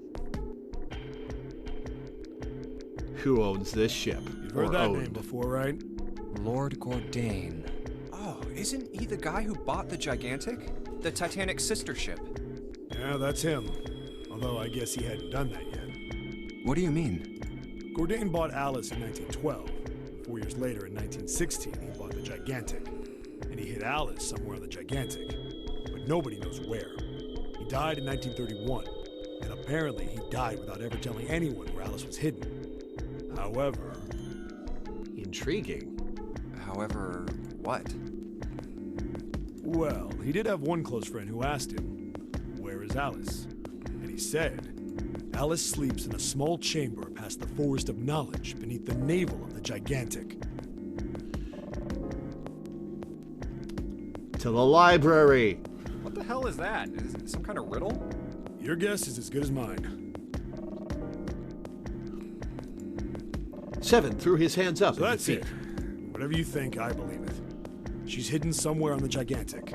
Who owns this ship? You've heard that name before, right? Lord Gordain. Oh, isn't he the guy who bought the Gigantic? The Titanic's sister ship? Yeah, that's him. Although I guess he hadn't done that yet. What do you mean? Gordain bought Alice in 1912. 4 years later, in 1916, he bought the Gigantic. And he hid Alice somewhere on the Gigantic. But nobody knows where. He died in 1931. And apparently he died without ever telling anyone where Alice was hidden. However... Intriguing. However, what? Well, he did have one close friend who asked him, "Where is Alice?" And he said, "Alice sleeps in a small chamber past the Forest of Knowledge beneath the navel of the Gigantic." To the library. What the hell is that? Is it some kind of riddle? Your guess is as good as mine. Seven threw his hands up. So that's it. Whatever you think, I believe it. She's hidden somewhere on the Gigantic.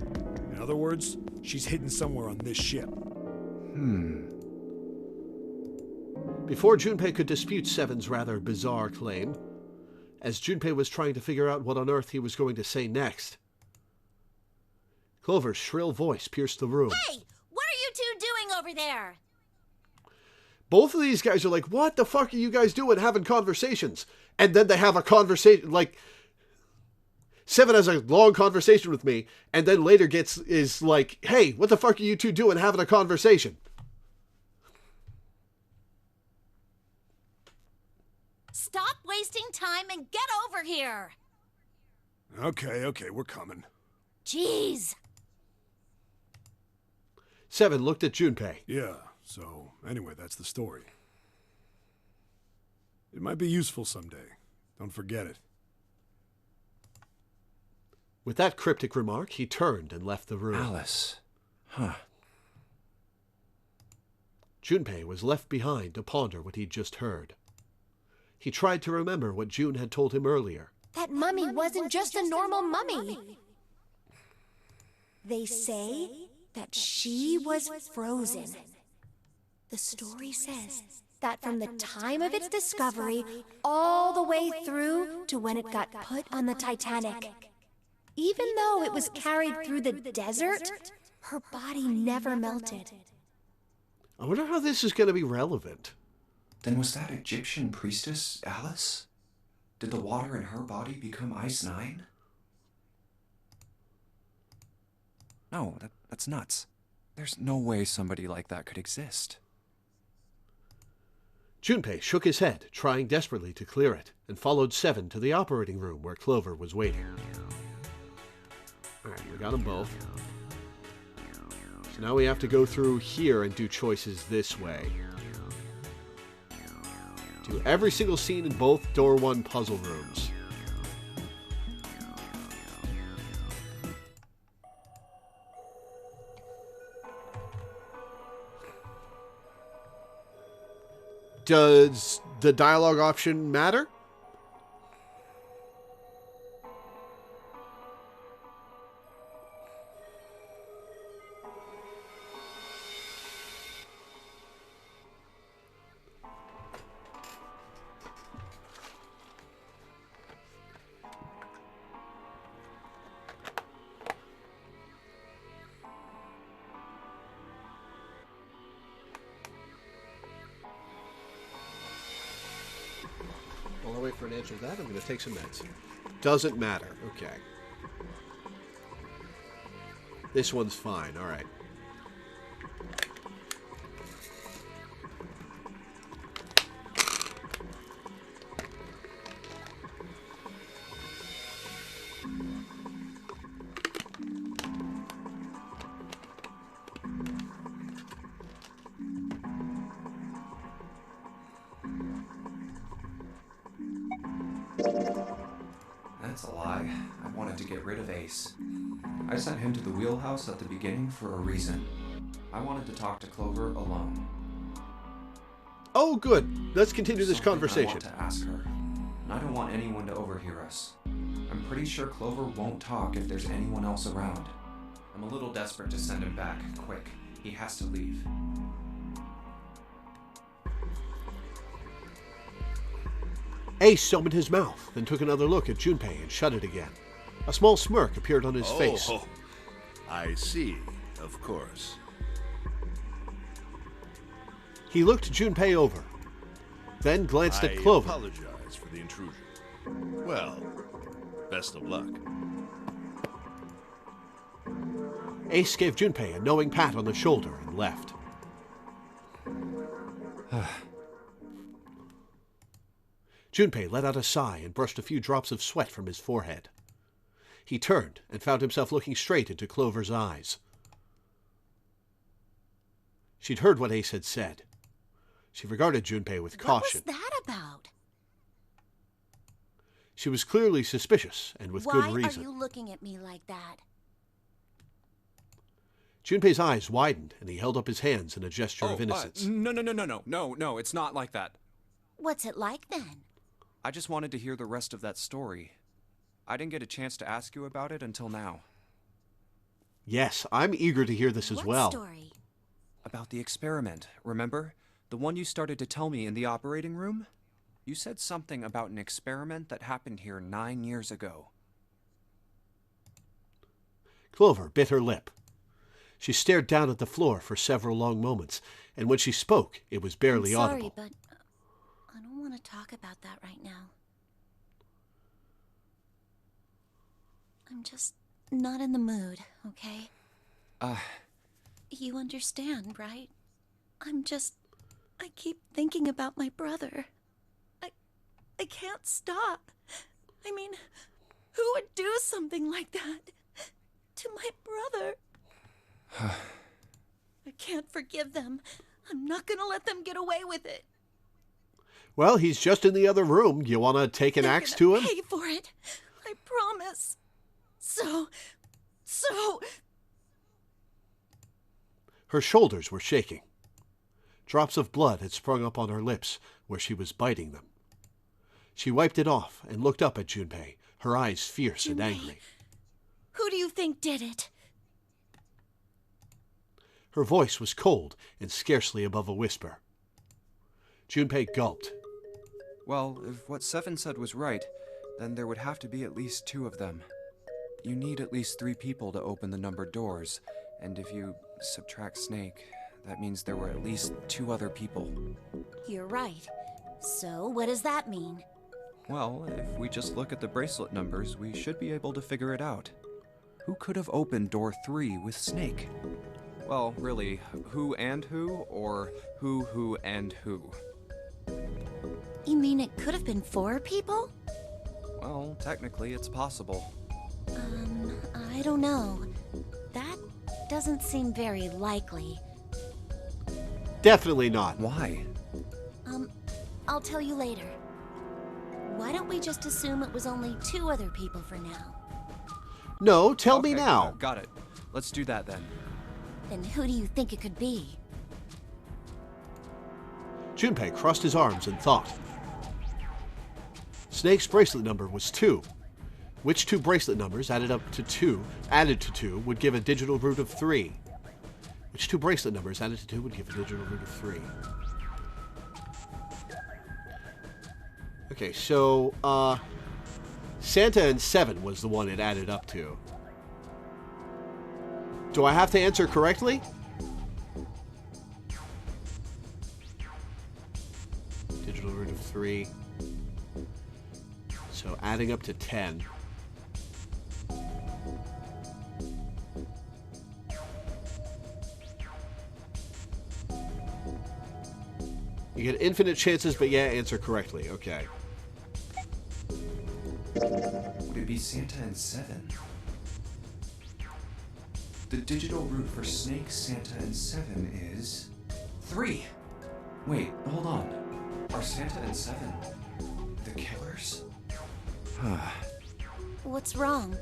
In other words, she's hidden somewhere on this ship. Before Junpei could dispute Seven's rather bizarre claim, as Junpei was trying to figure out what on earth he was going to say next, Clover's shrill voice pierced the room. Hey! What are you two doing over there? Both of these guys are like, what the fuck are you guys doing having conversations? And then they have a conversation, like, Seven has a long conversation with me, and then later is like, hey, what the fuck are you two doing having a conversation? Stop wasting time and get over here! Okay, we're coming. Jeez! Seven looked at Junpei. Yeah, so anyway, that's the story. It might be useful someday. Don't forget it. With that cryptic remark, he turned and left the room. Alice. Huh. Junpei was left behind to ponder what he'd just heard. He tried to remember what June had told him earlier. That mummy wasn't just a normal mummy. They say that she was frozen. The story says that from the time of its discovery all the way through to when it got put on the Titanic. Even though it was carried through the desert, her body never melted. I wonder how this is going to be relevant. Then was that Egyptian priestess Alice? Did the water in her body become Ice 9? No, that's nuts. There's no way somebody like that could exist. Junpei shook his head, trying desperately to clear it, and followed Seven to the operating room where Clover was waiting. Alright, we got them both. So now we have to go through here and do choices this way. Do every single scene in both Door 1 puzzle rooms. Does the dialogue option matter? While I wait for an answer to that, I'm going to take some meds. Doesn't matter. Okay. This one's fine. All right. That's a lie. I wanted to get rid of Ace. I sent him to the wheelhouse at the beginning for a reason. I wanted to talk to Clover alone. Oh, good. Let's continue this conversation. I want to ask her, and I don't want anyone to overhear us. I'm pretty sure Clover won't talk if there's anyone else around. I'm a little desperate to send him back, quick. He has to leave. Ace opened his mouth, then took another look at Junpei and shut it again. A small smirk appeared on his face. Oh, I see. Of course. He looked Junpei over, then glanced at Clover. I apologize for the intrusion. Well, best of luck. Ace gave Junpei a knowing pat on the shoulder and left. Junpei let out a sigh and brushed a few drops of sweat from his forehead. He turned and found himself looking straight into Clover's eyes. She'd heard what Ace had said. She regarded Junpei with caution. What was that about? She was clearly suspicious, and with good reason. Why are you looking at me like that? Junpei's eyes widened, and he held up his hands in a gesture of innocence. No, it's not like that. What's it like then? I just wanted to hear the rest of that story. I didn't get a chance to ask you about it until now. Yes, I'm eager to hear this as well. What story? About the experiment, remember? The one you started to tell me in the operating room? You said something about an experiment that happened here 9 years ago. Clover bit her lip. She stared down at the floor for several long moments, and when she spoke, it was barely audible. Sorry, but I don't want to talk about that right now. I'm just not in the mood, okay? You understand, right? I keep thinking about my brother. I can't stop. I mean, who would do something like that to my brother? I can't forgive them. I'm not gonna let them get away with it. Well, he's just in the other room. You want to take an axe to him? Pay for it. I promise. So... Her shoulders were shaking. Drops of blood had sprung up on her lips where she was biting them. She wiped it off and looked up at Junpei, her eyes fierce and angry. Who do you think did it? Her voice was cold and scarcely above a whisper. Junpei gulped. Well, if what Seven said was right, then there would have to be at least 2 of them. You need at least 3 people to open the numbered doors, and if you subtract Snake, that means there were at least 2 other people. You're right. So, what does that mean? Well, if we just look at the bracelet numbers, we should be able to figure it out. Who could have opened door 3 with Snake? Well, really, who and who, or who and who? You mean it could have been 4 people? Well, technically it's possible. I don't know. That doesn't seem very likely. Definitely not. Why? I'll tell you later. Why don't we just assume it was only 2 other people for now? No, tell me Okay, now. got it. Let's do that then. Then who do you think it could be? Junpei crossed his arms and thought. Snake's bracelet number was 2. Which 2 bracelet numbers added to 2 would give a digital root of 3? Which 2 bracelet numbers added to 2 would give a digital root of 3? Okay, so, Santa and 7 was the one it added up to. Do I have to answer correctly? Digital root of 3. So adding up to 10. You get infinite chances, but yeah, answer correctly. Okay. Would it be Santa and 7? The digital root for Snake, Santa, and 7 is 3. Wait, hold on. Are Santa and 7 the killers? What's wrong?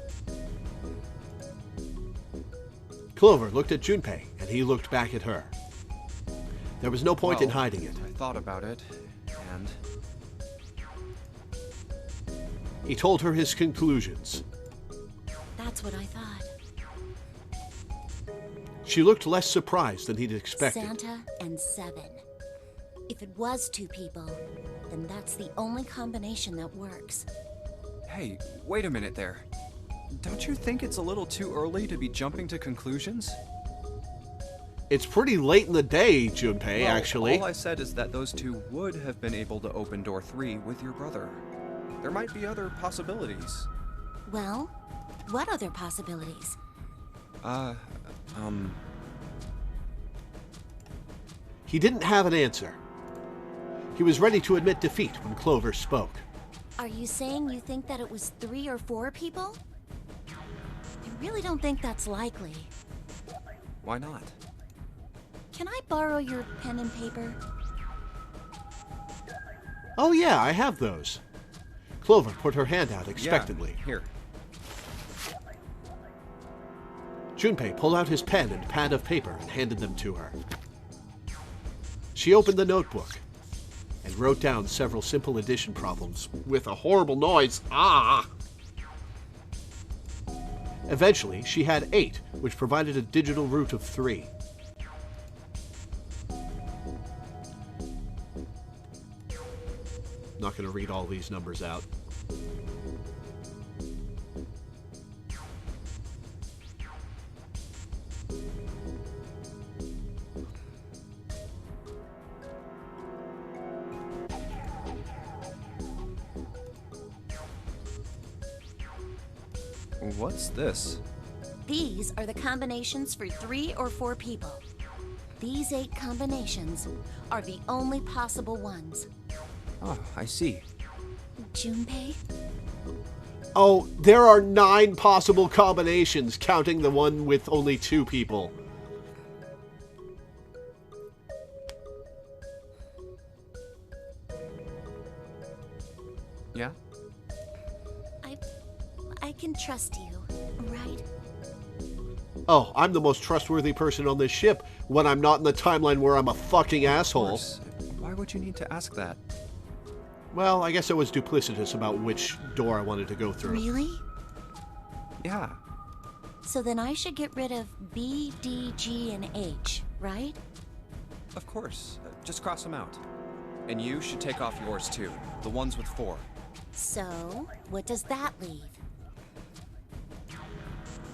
Clover looked at Junpei, and he looked back at her. There was no point in hiding it. I thought about it, and He told her his conclusions. That's what I thought. She looked less surprised than he'd expected. Santa and 7. If it was 2 people, then that's the only combination that works. hey, wait a minute there. Don't you think it's a little too early to be jumping to conclusions? It's pretty late in the day, Junpei, Well, actually. all I said is that those 2 would have been able to open door 3 with your brother. There might be other possibilities. Well, what other possibilities? He didn't have an answer. He was ready to admit defeat when Clover spoke. Are you saying you think that it was 3 or 4 people? I really don't think that's likely. Why not? Can I borrow your pen and paper? Oh yeah, I have those. Clover put her hand out expectantly. Yeah, here. Junpei pulled out his pen and pad of paper and handed them to her. She opened the notebook and wrote down several simple addition problems with a horrible noise. Ah! Eventually, she had 8, which provided a digital root of 3. Not going to read all these numbers out. What's this? These are the combinations for 3 or 4 people. These 8 combinations are the only possible ones. Oh, I see. Junpei? Oh, there are 9 possible combinations, counting the one with only 2 people. Yeah? I can trust you, right? Oh, I'm the most trustworthy person on this ship when I'm not in the timeline where I'm a fucking asshole. Of course. Why would you need to ask that? Well, I guess I was duplicitous about which door I wanted to go through. Really? Yeah. So then I should get rid of B, D, G, and H, right? Of course. Just cross them out. And you should take off yours too. The ones with 4. So, what does that leave?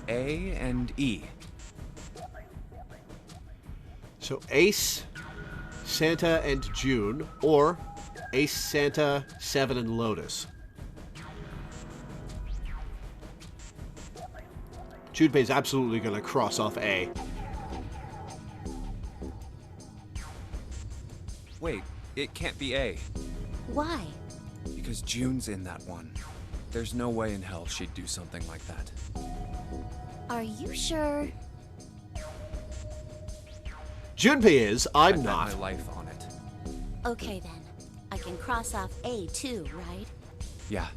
A and E. So Ace, Santa, and June, or Ace, Santa, 7, and Lotus. Junpei's absolutely going to cross off A. Wait, it can't be A. Why? Because June's in that one. There's no way in hell she'd do something like that. Are you sure? Junpei is. I'm I bet not. my life on it. Okay then. I can cross off A too, right? Yeah.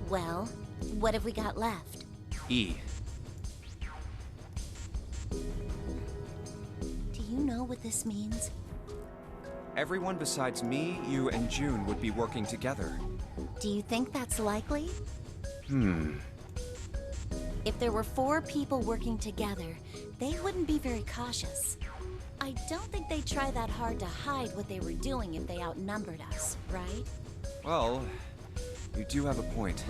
Well, what have we got left? E. Do you know what this means? Everyone besides me, you, and June would be working together. Do you think that's likely? Hmm. If there were 4 people working together, they wouldn't be very cautious. I don't think they'd try that hard to hide what they were doing if they outnumbered us, right? Well, you do have a point.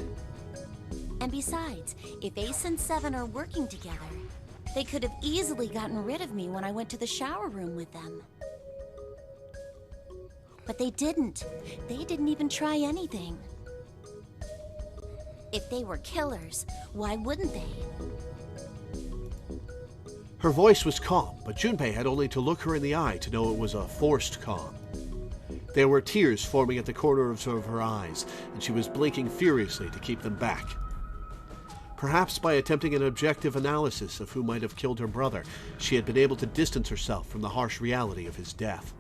And besides, if Ace and Seven are working together, they could have easily gotten rid of me when I went to the shower room with them. But they didn't. They didn't even try anything. If they were killers, why wouldn't they? Her voice was calm, but Junpei had only to look her in the eye to know it was a forced calm. There were tears forming at the corners of her eyes, and she was blinking furiously to keep them back. Perhaps by attempting an objective analysis of who might have killed her brother, she had been able to distance herself from the harsh reality of his death.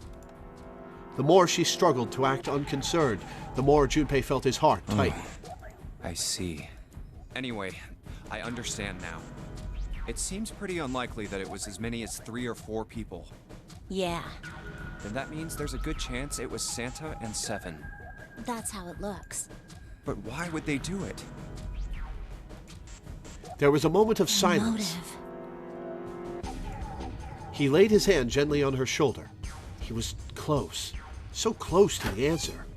The more she struggled to act unconcerned, the more Junpei felt his heart tighten. I see. Anyway, I understand now. It seems pretty unlikely that it was as many as 3 or 4 people. Yeah, Then that means there's a good chance it was Santa and Seven. that's how it looks. But why would they do it? There was a moment of silence. Motive. He laid his hand gently on her shoulder. He was close, so close to the answer.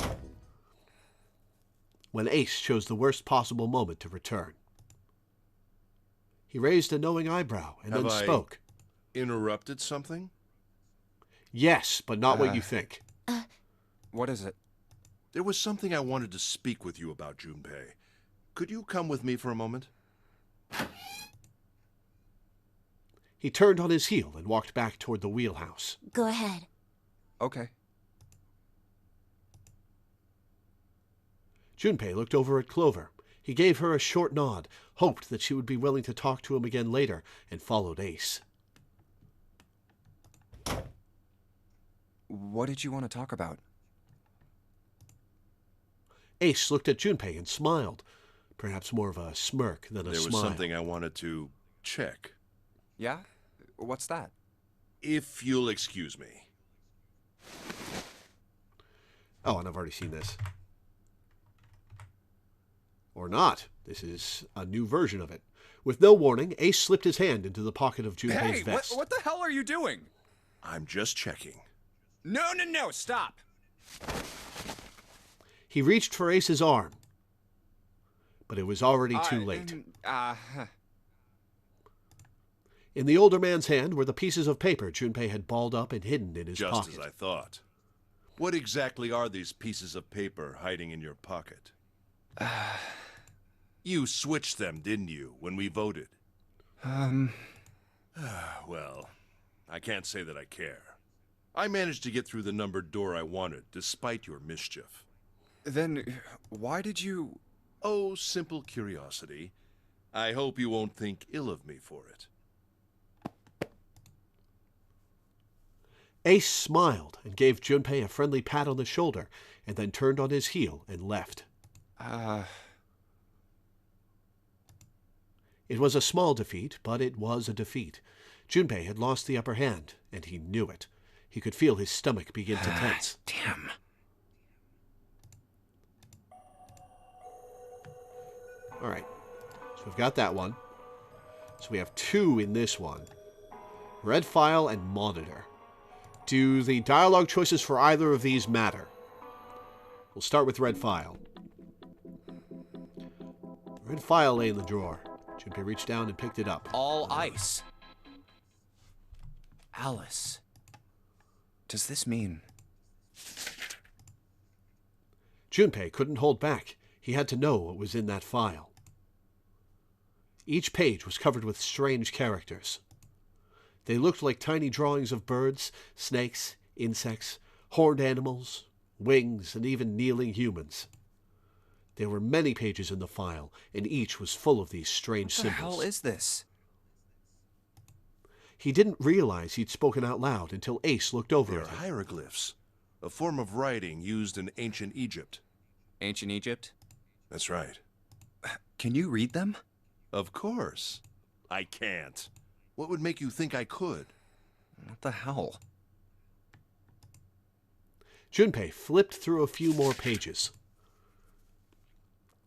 When Ace chose the worst possible moment to return. He raised a knowing eyebrow and then spoke. Interrupted something? Yes, but not what you think. What is it? There was something I wanted to speak with you about, Junpei. Could you come with me for a moment? He turned on his heel and walked back toward the wheelhouse. Go ahead. Okay. Junpei looked over at Clover. He gave her a short nod, hoped that she would be willing to talk to him again later, and followed Ace. What did you want to talk about? Ace looked at Junpei and smiled, perhaps more of a smirk than a There smile. was something I wanted to check. Yeah? What's that? If you'll excuse me. Oh, and I've already seen this. Or not. This is a new version of it. With no warning, Ace slipped his hand into the pocket of Junpei's Hey, vest. what the hell are you doing? I'm just checking. No, stop! He reached for Ace's arm, but it was already too late. In the older man's hand were the pieces of paper Junpei had balled up and hidden in his pocket. Just as I thought. What exactly are these pieces of paper hiding in your pocket? You switched them, didn't you, when we voted? Well, I can't say that I care. I managed to get through the numbered door I wanted, despite your mischief. Then, why did you... Oh, simple curiosity. I hope you won't think ill of me for it. Ace smiled and gave Junpei a friendly pat on the shoulder, and then turned on his heel and left. It was a small defeat, but it was a defeat. Junpei had lost the upper hand, and he knew it. He could feel his stomach begin to tense. Damn. All right, so we've got that one. So we have 2 in this one. Red file and monitor. Do the dialogue choices for either of these matter? We'll start with red file. Red file lay in the drawer. Junpei reached down and picked it up. All ice. Alice. Does this mean... Junpei couldn't hold back. He had to know what was in that file. Each page was covered with strange characters. They looked like tiny drawings of birds, snakes, insects, horned animals, wings, and even kneeling humans. There were many pages in the file, and each was full of these strange What the symbols. hell is this? He didn't realize he'd spoken out loud until Ace looked over They're at him. hieroglyphs, a form of writing used in ancient Egypt. Ancient Egypt? That's right. Can you read them? Of course. I can't. What would make you think I could? What the hell? Junpei flipped through a few more pages.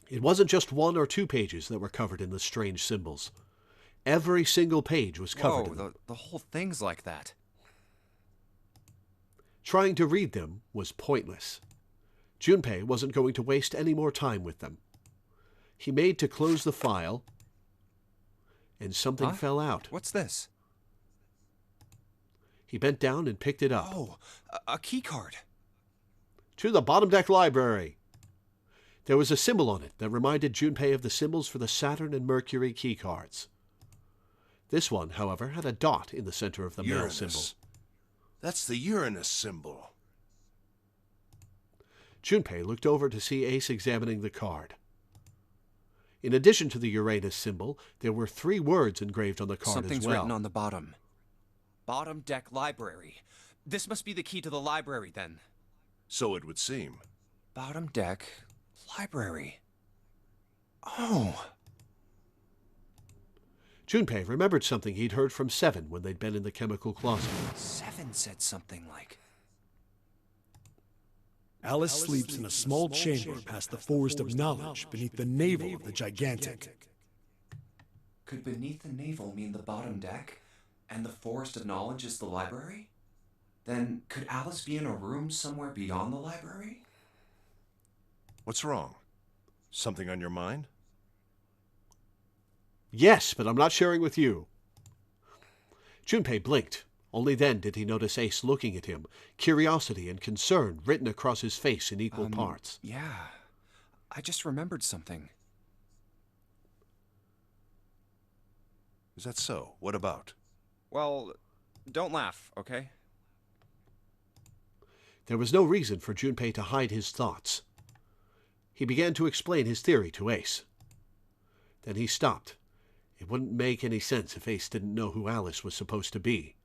It wasn't just 1 or 2 pages that were covered in the strange symbols. Every single page was covered in them. The whole thing's like that. Trying to read them was pointless. Junpei wasn't going to waste any more time with them. He made to close the file, and something fell out. What's this? He bent down and picked it up. Oh, a key card. To the bottom deck library. There was a symbol on it that reminded Junpei of the symbols for the Saturn and Mercury key cards. This one, however, had a dot in the center of the middle symbol. That's the Uranus symbol. Junpei looked over to see Ace examining the card. In addition to the Uranus symbol, there were 3 words engraved on the card Something's as well. written on the bottom. Bottom deck library. This must be the key to the library, then. So it would seem. Bottom deck library. Oh. Junpei remembered something he'd heard from Seven when they'd been in the chemical closet. Seven said something like... Alice sleeps in a small chamber past the forest of knowledge beneath the navel of the gigantic. Could beneath the navel mean the bottom deck, and the forest of knowledge is the library? Then could Alice be in a room somewhere beyond the library? What's wrong? Something on your mind? Yes, but I'm not sharing with you. Junpei blinked. Only then did he notice Ace looking at him, curiosity and concern written across his face in equal parts. Yeah. I just remembered something. Is that so? What about? Well, don't laugh, okay? There was no reason for Junpei to hide his thoughts. He began to explain his theory to Ace. Then he stopped. It wouldn't make any sense if Ace didn't know who Alice was supposed to be.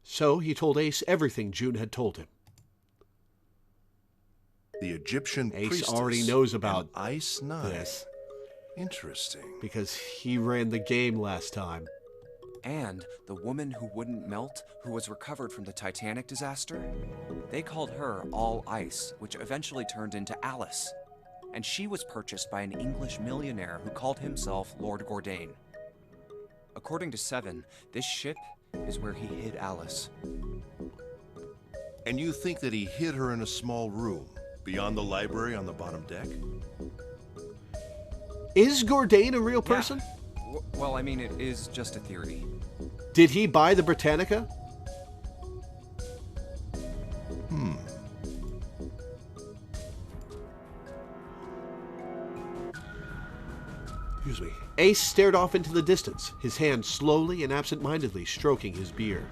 So he told Ace everything June had told him. The Egyptian Ace priestess already knows about and Ice Nine. this. Interesting. Because he ran the game last time. And the woman who wouldn't melt, who was recovered from the Titanic disaster, they called her All Ice, which eventually turned into Alice. And she was purchased by an English millionaire who called himself Lord Gordain. According to Seven, this ship is where he hid Alice. And you think that he hid her in a small room, beyond the library on the bottom deck? Is Gordain a real person? Yeah. Well, I mean, it is just a theory. Did he buy the Britannica? Excuse me. Ace stared off into the distance, his hand slowly and absent-mindedly stroking his beard.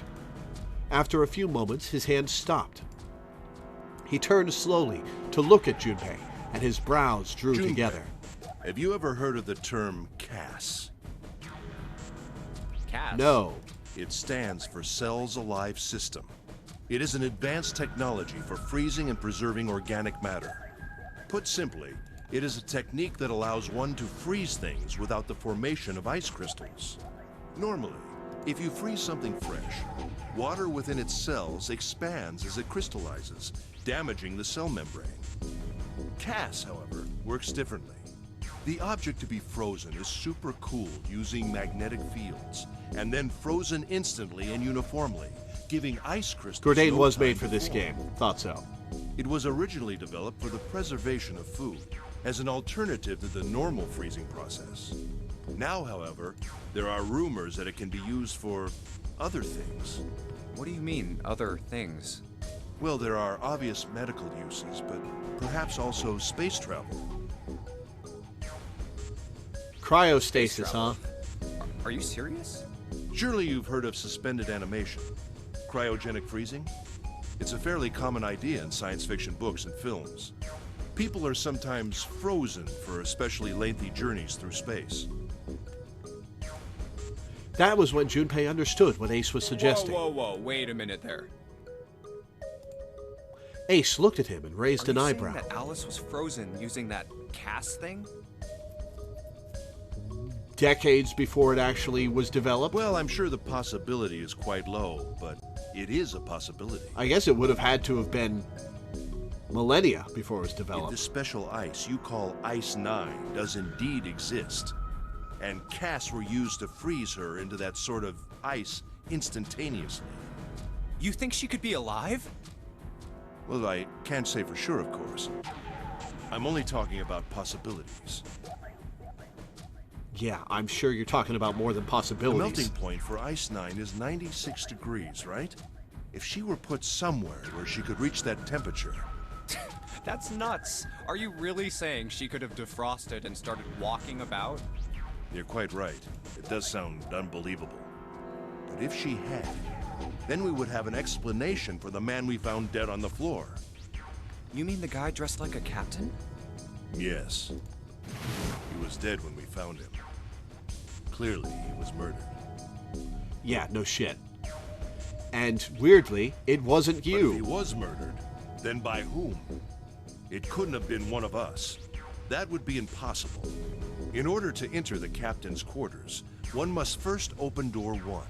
After a few moments, his hand stopped. He turned slowly to look at Junpei, and his brows drew together. Have you ever heard of the term CAS? CAS? No. It stands for Cells Alive System. It is an advanced technology for freezing and preserving organic matter. Put simply, it is a technique that allows one to freeze things without the formation of ice crystals. Normally, if you freeze something fresh, water within its cells expands as it crystallizes, damaging the cell membrane. CAS, however, works differently. The object to be frozen is supercooled using magnetic fields, and then frozen instantly and uniformly, giving ice crystals. Gordain no was time made for to this form. game. Thought so. It was originally developed for the preservation of food, as an alternative to the normal freezing process. Now, however, there are rumors that it can be used for other things. What do you mean, other things? Well, there are obvious medical uses, but perhaps also space travel. Cryostasis, huh? Are you serious? Surely you've heard of suspended animation. Cryogenic freezing? It's a fairly common idea in science fiction books and films. People are sometimes frozen for especially lengthy journeys through space. That was when Junpei understood what Ace was suggesting. Whoa, wait a minute there. Ace looked at him and raised an Are you eyebrow. saying that Alice was frozen using that cast thing? Decades before it actually was developed? Well, I'm sure the possibility is quite low, but it is a possibility. I guess it would have had to have been millennia before it was If developed. this special ice you call Ice 9 does indeed exist, and casts were used to freeze her into that sort of ice instantaneously. You think she could be alive? Well, I can't say for sure, of course. I'm only talking about possibilities. Yeah, I'm sure you're talking about more than The possibilities. melting point for Ice 9 is 96 degrees, right? If she were put somewhere where she could reach that temperature... That's nuts. Are you really saying she could have defrosted and started walking about? You're quite right. It does sound unbelievable. But if she had, then we would have an explanation for the man we found dead on the floor. You mean the guy dressed like a captain? Yes. He was dead when we found him. Clearly, he was murdered. Yeah, no shit. And weirdly, it wasn't But if you. he was murdered, then by whom? It couldn't have been one of us. That would be impossible. In order to enter the captain's quarters, one must first open door 1.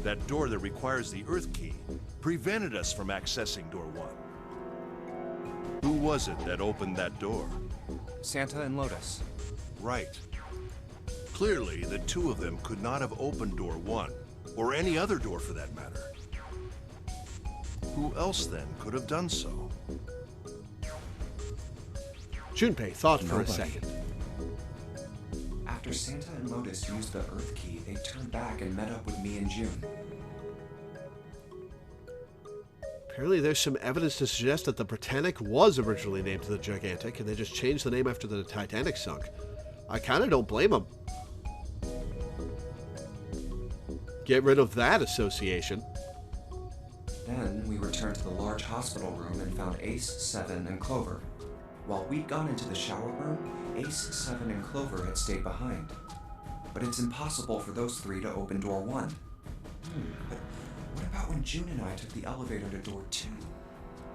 That door that requires the Earth key prevented us from accessing door 1. Who was it that opened that door? Santa and Lotus. Right. Clearly, the two of them could not have opened door 1, or any other door for that matter. Who else then could have done so? Junpei thought for a Nobody. second. After Santa and Lotus used the Earth Key, they turned back and met up with me and June. Apparently there's some evidence to suggest that the Britannic was originally named the Gigantic, and they just changed the name after the Titanic sunk. I kind of don't blame them. Get rid of that association. Then we returned to the large hospital room and found Ace, Seven, and Clover. While we'd gone into the shower room, Ace, Seven, and Clover had stayed behind. But it's impossible for those three to open door 1. But what about when June and I took the elevator to door 2?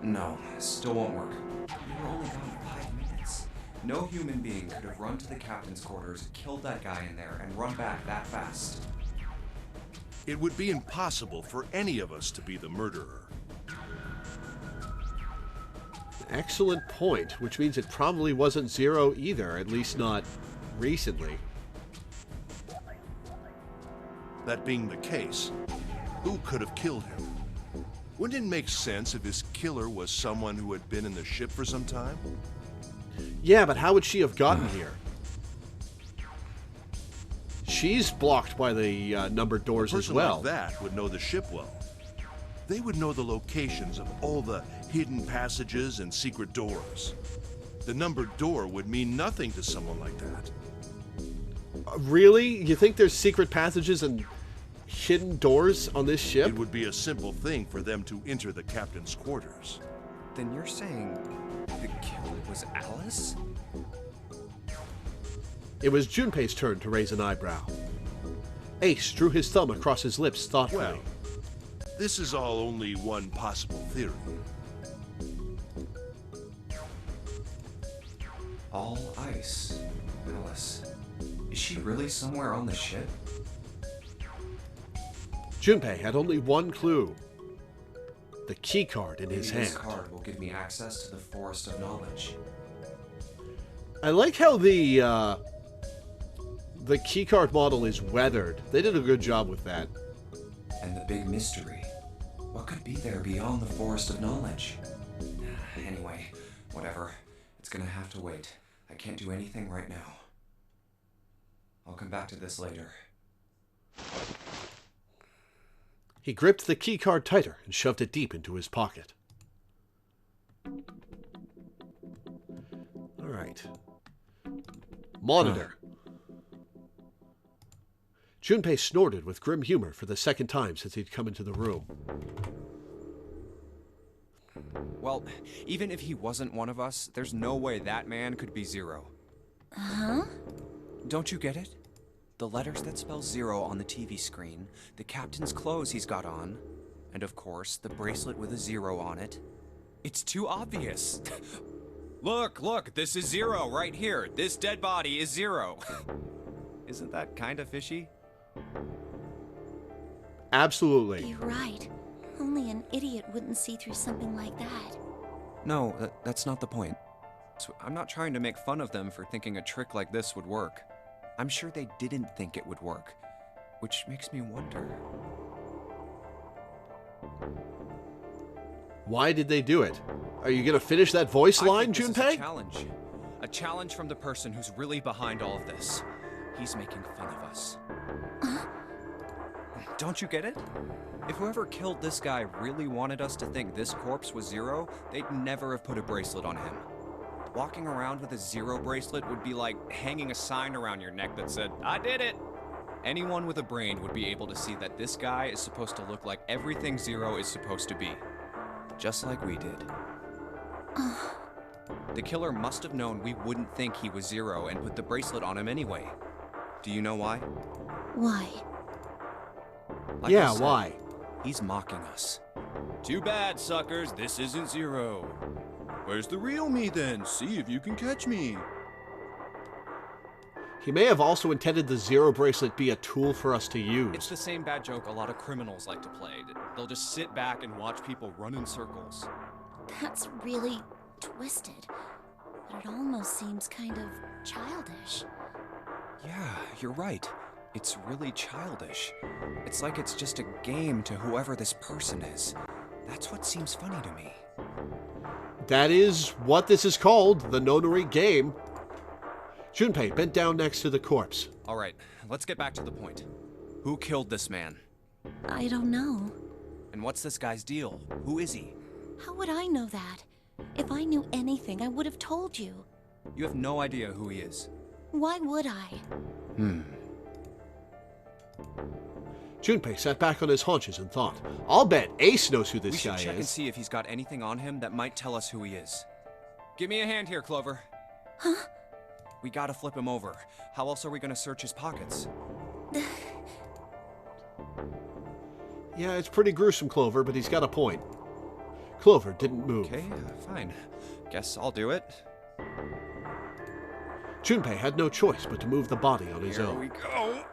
No, still won't work. We were only gone 5 minutes. No human being could have run to the captain's quarters, killed that guy in there, and run back that fast. It would be impossible for any of us to be the murderer. Excellent point, which means it probably wasn't Zero either, at least not recently. That being the case, who could have killed him? Wouldn't it make sense if his killer was someone who had been in the ship for some time? Yeah, but how would she have gotten here? She's blocked by the numbered doors A as person well. like that would know the ship well. They would know the locations of all the hidden passages and secret doors. The numbered door would mean nothing to someone like that. Really? You think there's secret passages and hidden doors on this ship? It would be a simple thing for them to enter the captain's quarters. Then you're saying the killer was Alice? It was Junpei's turn to raise an eyebrow. Ace drew his thumb across his lips thoughtfully. Well, this is all only one possible theory. All ice. Alice. Is she really somewhere on the ship? Junpei had only one clue. The key card in Maybe his this hand. card will give me access to the Forest of Knowledge. I like how the keycard model is weathered. They did a good job with that. And the big mystery. What could be there beyond the Forest of Knowledge? Anyway, whatever. It's gonna have to wait. I can't do anything right now. I'll come back to this later. He gripped the keycard tighter and shoved it deep into his pocket. All right. Monitor. Junpei snorted with grim humor for the second time since he'd come into the room. Well, even if he wasn't one of us, there's no way that man could be Zero. Huh? Don't you get it? the letters that spell 0 on the TV screen, the captain's clothes he's got on, and of course, the bracelet with a 0 on it. It's too obvious. Look, this is 0 right here. This dead body is 0. Isn't that kind of fishy? Absolutely. You're right. Only an idiot wouldn't see through something like that. No, that's not the point. So I'm not trying to make fun of them for thinking a trick like this would work. I'm sure they didn't think it would work, which makes me wonder. Why did they do it? Are you going to finish that voice line, This is Junpei? a challenge. A challenge from the person who's really behind all of this. He's making fun of us. Don't you get it? If whoever killed this guy really wanted us to think this corpse was 0, they'd never have put a bracelet on him. Walking around with a 0 bracelet would be like hanging a sign around your neck that said, "I did it!" Anyone with a brain would be able to see that this guy is supposed to look like everything 0 is supposed to be. Just like we did. The killer must have known we wouldn't think he was 0 and put the bracelet on him anyway. Do you know why? Why? Like Yeah, I said, why? He's mocking us. Too bad, suckers. This isn't 0. Where's the real me then? See if you can catch me. He may have also intended the 0 bracelet be a tool for us to use. It's the same bad joke a lot of criminals like to play. They'll just sit back and watch people run in circles. That's really twisted. But it almost seems kind of childish. Yeah, you're right. It's really childish. It's like it's just a game to whoever this person is. That's what seems funny to me. That is what this is called, the nonary game. Junpei bent down next to the corpse. All right, let's get back to the point. Who killed this man? I don't know. And what's this guy's deal? Who is he? How would I know that? If I knew anything, I would have told you. You have no idea who he is. Why would I? Junpei sat back on his haunches and thought. I'll bet Ace knows who We this should guy check and is. see if he's got anything on him that might tell us who he is. Give me a hand here, Clover. Huh? We gotta flip him over. How else are we gonna search his pockets? Yeah, it's pretty gruesome, Clover, but he's got a point. Clover didn't move. Okay, fine. Guess I'll do it. Junpei had no choice but to move the body on his Here own. we go.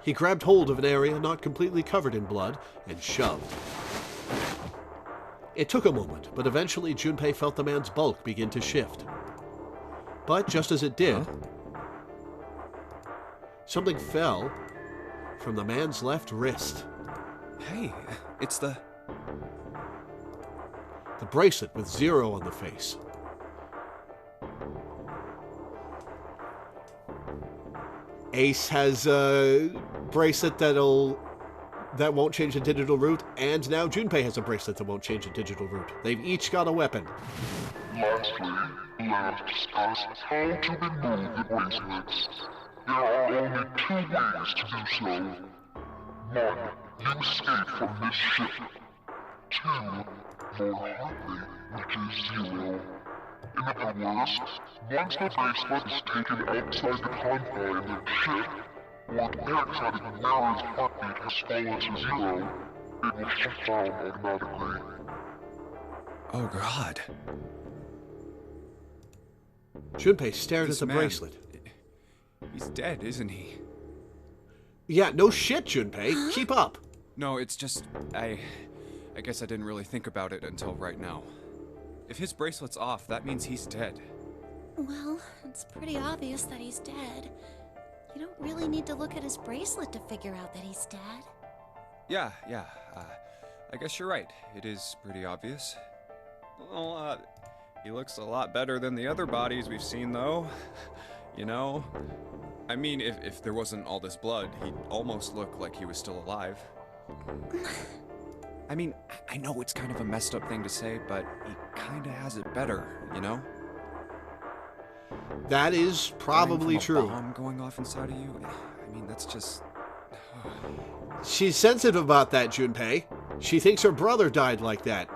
He grabbed hold of an area not completely covered in blood and shoved. It took a moment, but eventually Junpei felt the man's bulk begin to shift. But just as it did, something fell from the man's left wrist. Hey, it's the bracelet with 0 on the face. Ace has a bracelet that won't change the digital route, and now Junpei has a bracelet that won't change the digital route. They've each got a weapon. Lastly, let us discuss how to remove the bracelets. There are only 2 ways to do so. 1. You escape from this ship. 2. More hardly, which is 0. In other words, once the bracelet is taken outside the confine of the ship, or the paramedic mirror's heartbeat has fallen to 0, it will shut down automatically. Oh God. Junpei stared This at the man, bracelet. He's dead, isn't he? Yeah, no shit, Junpei. Keep up. No, it's just I guess I didn't really think about it until right now. If his bracelet's off, that means he's dead. Well, it's pretty obvious that he's dead. You don't really need to look at his bracelet to figure out that he's dead. Yeah. I guess you're right. It is pretty obvious. Well, he looks a lot better than the other bodies we've seen, though. You know? I mean, if there wasn't all this blood, he'd almost look like he was still alive. I mean, I know it's kind of a messed up thing to say, but he kinda has it better, you know? That is probably Dying from a true. bomb going off inside of you? I mean, that's just... She's sensitive about that, Junpei. She thinks her brother died like that.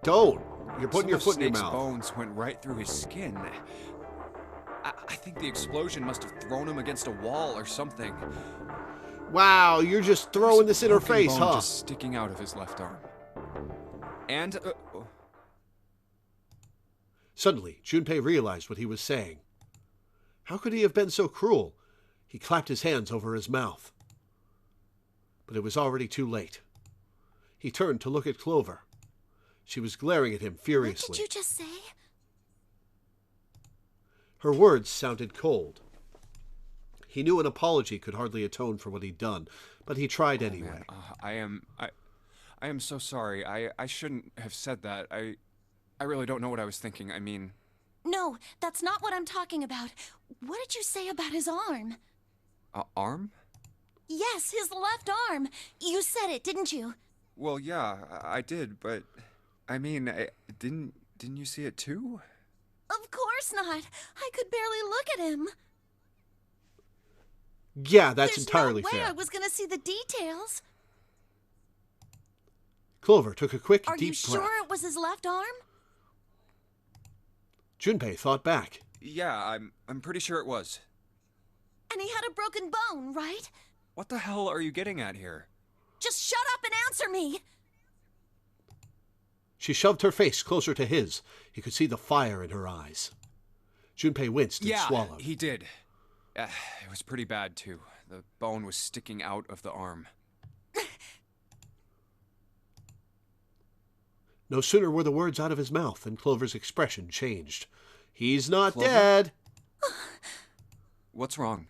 Don't. You're putting your foot in your Snake's mouth. bones went right through his skin. I think the explosion must have thrown him against a wall or something. Wow, you're just throwing this in her Broken face, bone huh? just sticking out of his left arm. And, Suddenly, Junpei realized what he was saying. How could he have been so cruel? He clapped his hands over his mouth. But it was already too late. He turned to look at Clover. She was glaring at him furiously. What did you just say? Her words sounded cold. He knew an apology could hardly atone for what he'd done, but he tried anyway. Man, I am so sorry. I shouldn't have said that. I really don't know what I was thinking. I mean... No, that's not what I'm talking about. What did you say about his arm? Arm? Yes, his left arm. You said it, didn't you? Well, yeah, I did, but... I mean, didn't you see it too? Of course not. I could barely look at him. Yeah, that's entirely There's no way fair. I was going to see the details. Clover took a quick, Are deep you breath. sure it was his left arm? Junpei thought back. Yeah, I'm pretty sure it was. And he had a broken bone, right? What the hell are you getting at here? Just shut up and answer me! She shoved her face closer to his. He could see the fire in her eyes. Junpei winced and swallowed. He did. It was pretty bad, too. The bone was sticking out of the arm. No sooner were the words out of his mouth than Clover's expression changed. He's not Clover? dead. What's wrong?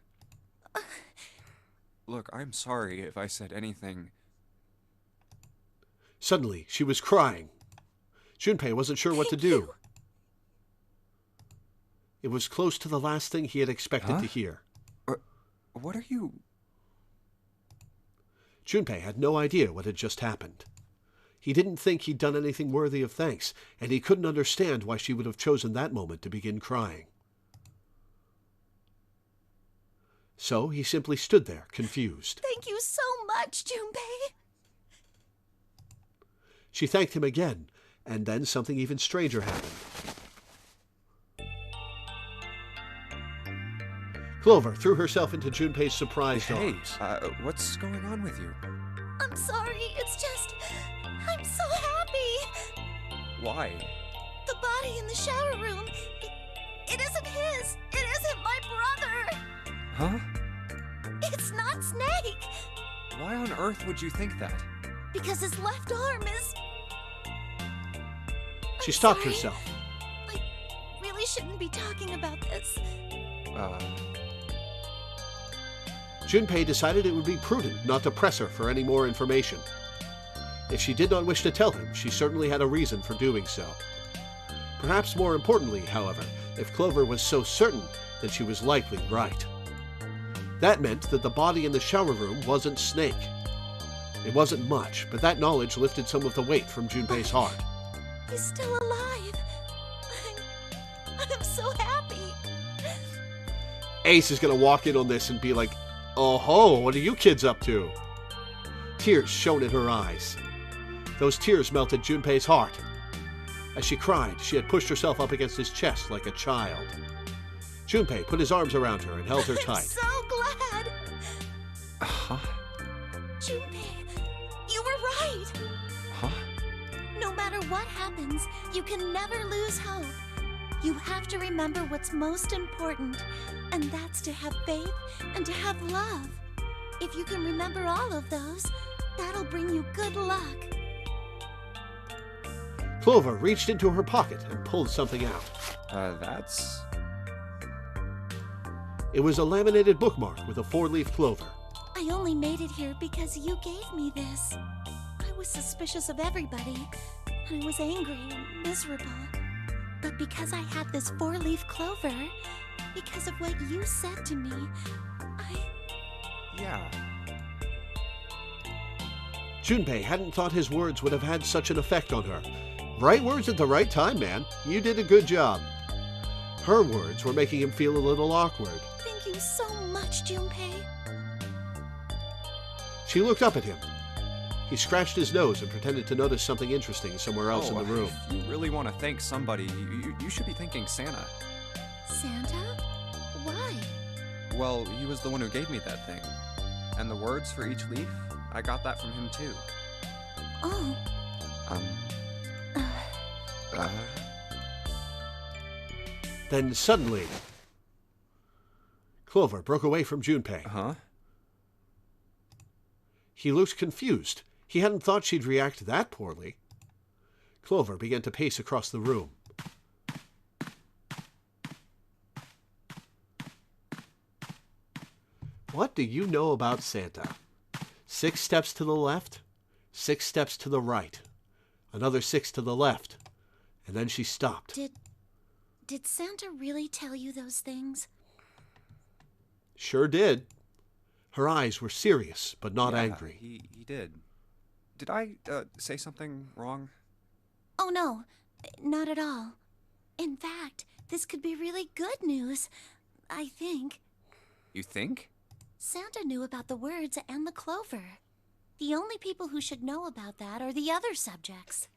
Look, I'm sorry if I said anything. Suddenly, she was crying. Junpei wasn't sure what to do. It was close to the last thing he had expected to hear. What are you... Junpei had no idea what had just happened. He didn't think he'd done anything worthy of thanks, and he couldn't understand why she would have chosen that moment to begin crying. So he simply stood there, confused. Thank you so much, Junpei. She thanked him again, and then something even stranger happened. Clover threw herself into Junpei's surprised arms. What's going on with you? I'm sorry, it's just... I'm so happy! Why? The body in the shower room, it isn't his! It isn't my brother! Huh? It's not Snake! Why on earth would you think that? Because his left arm is... She stopped sorry. herself. I really shouldn't be talking about this. Junpei decided it would be prudent not to press her for any more information. If she did not wish to tell him, she certainly had a reason for doing so. Perhaps more importantly, however, if Clover was so certain, then she was likely right. That meant that the body in the shower room wasn't Snake. It wasn't much, but that knowledge lifted some of the weight from Junpei's heart. He's still alive. I'm so happy. Ace is going to walk in on this and be like, "Oh ho, what are you kids up to?" Tears shone in her eyes. Those tears melted Junpei's heart. As she cried, she had pushed herself up against his chest like a child. Junpei put his arms around her and held her I'm tight. so glad. Huh? Junpei, you were right. Huh? No matter what happens, you can never lose hope. You have to remember what's most important, and that's to have faith and to have love. If you can remember all of those, that'll bring you good luck. Clover reached into her pocket and pulled something out. That's... It was a laminated bookmark with a 4-leaf clover. I only made it here because you gave me this. I was suspicious of everybody, and I was angry and miserable. But because I had this 4-leaf clover, because of what you said to me, Yeah. Junpei hadn't thought his words would have had such an effect on her. Right words at the right time, man. You did a good job. Her words were making him feel a little awkward. Thank you so much, Junpei. She looked up at him. He scratched his nose and pretended to notice something interesting somewhere else in the room. If you really want to thank somebody, you should be thanking Santa. Santa? Well, he was the one who gave me that thing. And the words for each leaf, I got that from him too. Oh. Then suddenly, Clover broke away from Junpei. Huh? He looked confused. He hadn't thought she'd react that poorly. Clover began to pace across the room. What do you know about Santa? 6 steps to the left, 6 steps to the right, another 6 to the left, and then she stopped. Did Santa really tell you those things? Sure did. Her eyes were serious, but not Yeah, angry. He did. Did I say something wrong? Oh, no. Not at all. In fact, this could be really good news, I think. You think? Santa knew about the words and the clover. The only people who should know about that are the other subjects.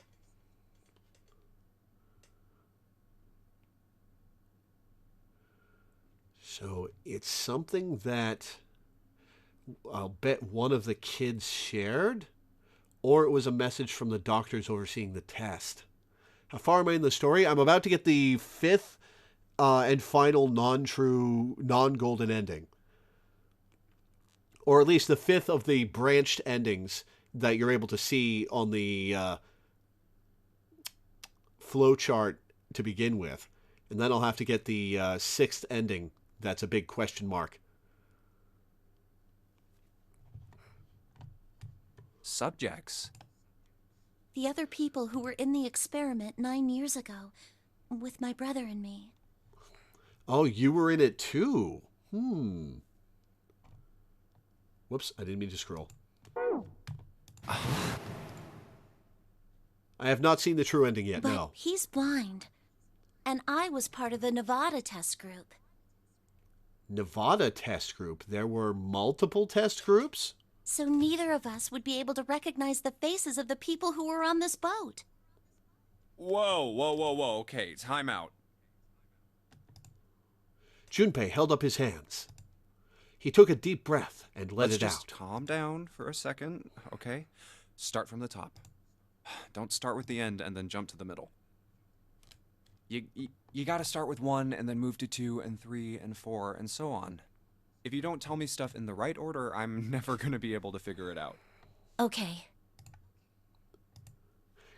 So it's something that I'll bet one of the kids shared, or it was a message from the doctors overseeing the test. How far am I in the story? I'm about to get the 5th and final non-true, non-golden ending. Or at least the 5th of the branched endings that you're able to see on the flow chart to begin with. And then I'll have to get the 6th ending. That's a big question mark. Subjects. The other people who were in the experiment 9 years ago, with my brother and me. Oh, you were in it too. Whoops, I didn't mean to scroll. I have not seen the true ending yet, But no. he's blind. And I was part of the Nevada test group. Nevada test group? There were multiple test groups? So neither of us would be able to recognize the faces of the people who were on this boat. Whoa. Okay, time out. Junpei held up his hands. He took a deep breath and let Let's it just out. calm down for a second, okay? Start from the top. Don't start with the end and then jump to the middle. You gotta start with 1 and then move to 2 and 3 and 4 and so on. If you don't tell me stuff in the right order, I'm never gonna be able to figure it out. Okay.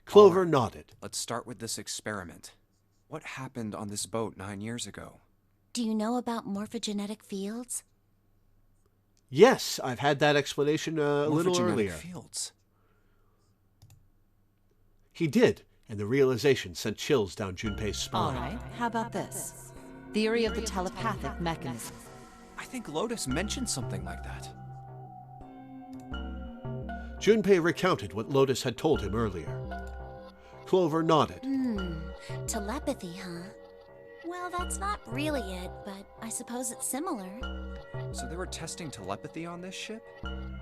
Clover nodded. Let's start with this experiment. What happened on this boat 9 years ago? Do you know about morphogenetic fields? Yes, I've had that explanation a little Morphogenetic earlier. fields. He did, and the realization sent chills down Junpei's All spine. right, how about this? Theory of the telepathic mechanism. I think Lotus mentioned something like that. Junpei recounted what Lotus had told him earlier. Clover nodded. Telepathy, huh? Well, that's not really it, but I suppose it's similar. So they were testing telepathy on this ship?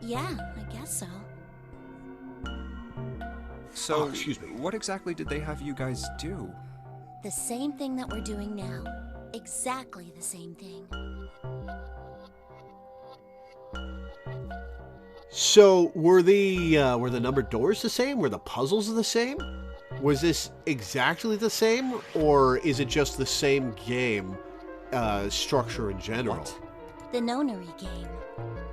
Yeah, I guess so. So, Oh, excuse me. What exactly did they have you guys do? The same thing that we're doing now. Exactly the same thing. So were the numbered doors the same? Were the puzzles the same? Was this exactly the same, or is it just the same game structure in general? What? The nonary game.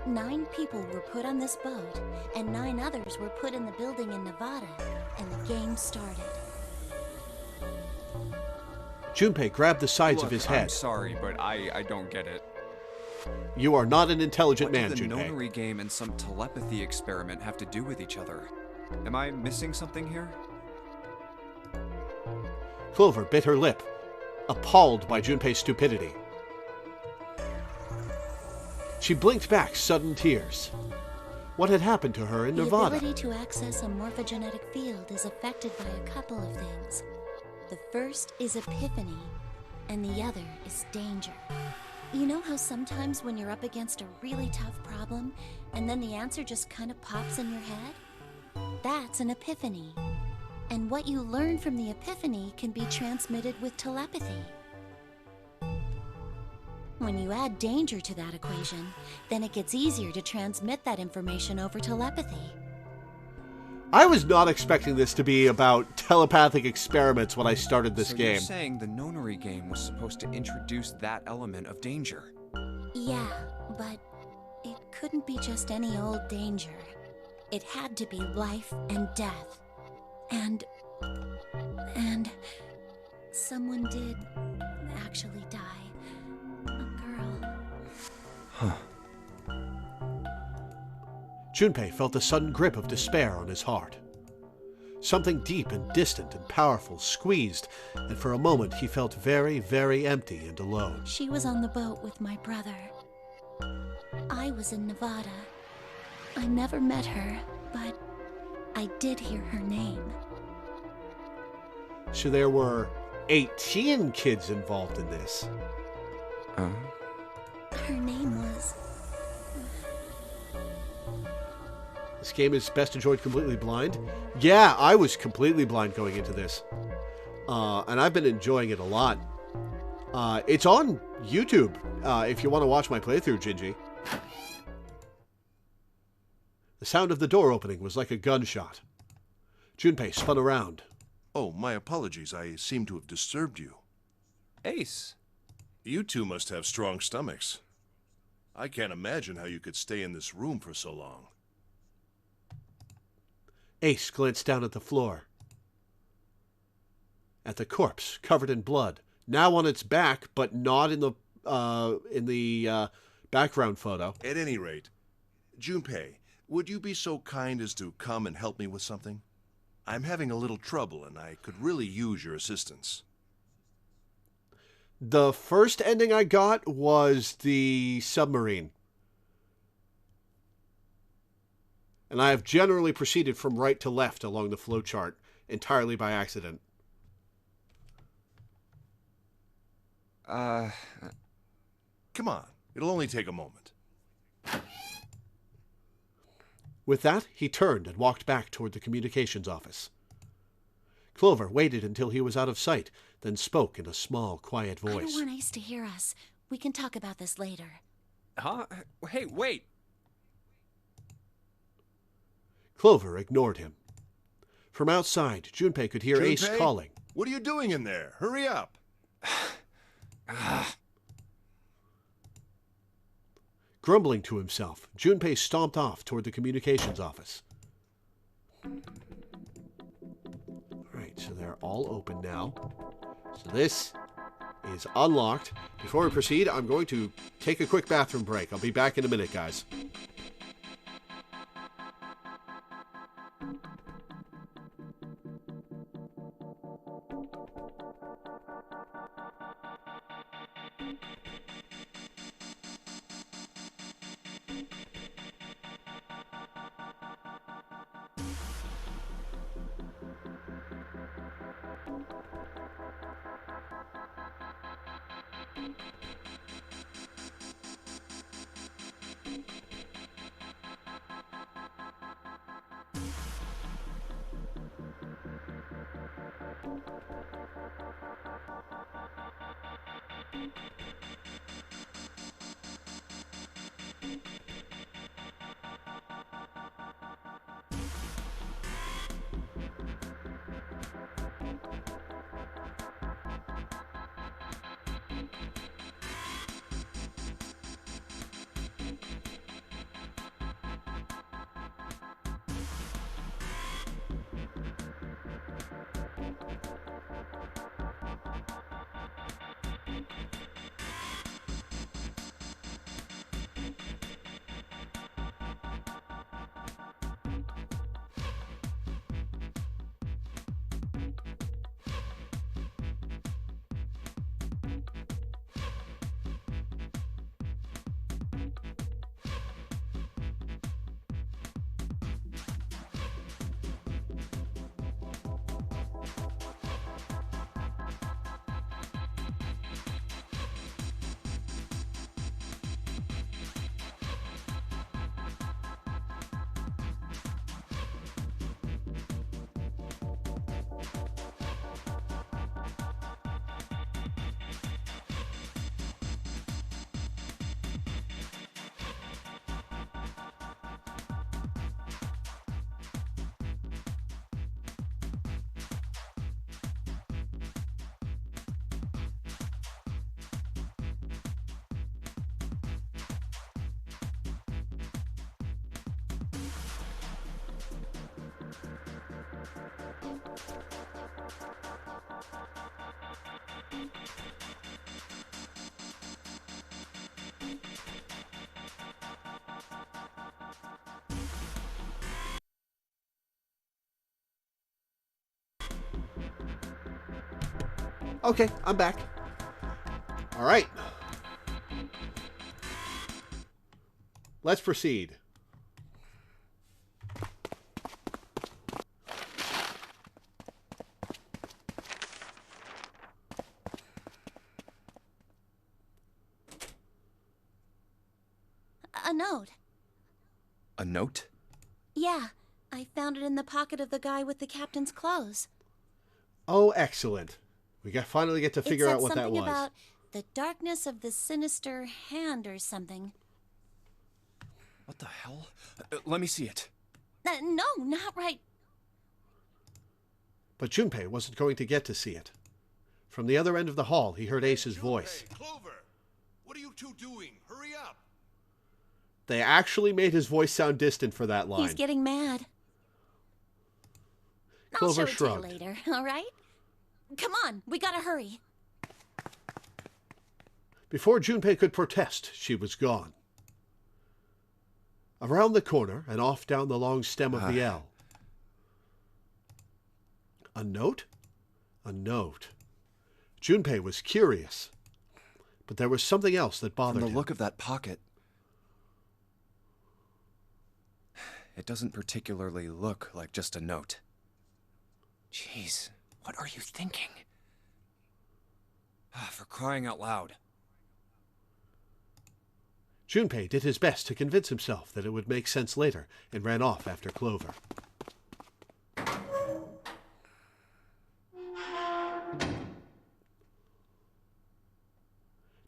9 people were put on this boat, and 9 others were put in the building in Nevada, and the game started. Junpei grabbed the sides Look, of his I'm head. sorry, but I don't get it. You are not an intelligent What man, do the Junpei. nonary game and some telepathy experiment have to do with each other? Am I missing something here? Clover bit her lip, appalled by Junpei's stupidity. She blinked back sudden tears. What had happened to her in The Nevada? ability to access a morphogenetic field is affected by a couple of things. The first is epiphany, and the other is danger. You know how sometimes when you're up against a really tough problem, and then the answer just kind of pops in your head? That's an epiphany. And what you learn from the epiphany can be transmitted with telepathy. When you add danger to that equation, then it gets easier to transmit that information over telepathy. I was not expecting this to be about telepathic experiments when I started this So game. you're saying the nonary game was supposed to introduce that element of danger? Yeah, but it couldn't be just any old danger. It had to be life and death. And someone did actually die. A girl. Huh. Junpei felt a sudden grip of despair on his heart. Something deep and distant and powerful squeezed, and for a moment he felt very, very empty and alone. She was on the boat with my brother. I was in Nevada. I never met her, but I did hear her name. So there were 18 kids involved in this. Her name was... This game is best enjoyed completely blind. Yeah, I was completely blind going into this. And I've been enjoying it a lot. It's on YouTube, if you want to watch my playthrough, Gingy. The sound of the door opening was like a gunshot. Junpei spun around. Oh, my apologies. I seem to have disturbed you. Ace. You two must have strong stomachs. I can't imagine how you could stay in this room for so long. Ace glanced down at the floor. At the corpse, covered in blood, now on its back, but not in the background photo. At any rate, Junpei, would you be so kind as to come and help me with something? I'm having a little trouble, and I could really use your assistance. The first ending I got was the submarine. And I have generally proceeded from right to left along the flowchart, entirely by accident. Come on, it'll only take a moment. With that, he turned and walked back toward the communications office. Clover waited until he was out of sight, then spoke in a small, quiet voice. I don't want Ace to hear us. We can talk about this later. Huh? Hey, wait! Clover ignored him. From outside, Junpei could hear Ace calling. What are you doing in there? Hurry up! Grumbling to himself, Junpei stomped off toward the communications office. Alright, so they're all open now. So this is unlocked. Before we proceed, I'm going to take a quick bathroom break. I'll be back in a minute, guys. Okay, I'm back. All right. Let's proceed. A note. A note? Yeah, I found it in the pocket of the guy with the captain's clothes. Oh, excellent. We finally get to figure out what that was. It said something about the darkness of the sinister hand or something. What the hell? Let me see it. No, not right. But Junpei wasn't going to get to see it. From the other end of the hall, he heard Ace's voice. Clover, what are you two doing? Hurry up! They actually made his voice sound distant for that line. He's getting mad. Clover I'll show shrugged. it to you later, all right? Come on, we gotta hurry. Before Junpei could protest, she was gone. Around the corner and off down the long stem of the L. A note? A note. Junpei was curious. But there was something else that bothered him. From the look of that pocket, it doesn't particularly look like just a note. Jeez, what are you thinking? For crying out loud. Junpei did his best to convince himself that it would make sense later and ran off after Clover.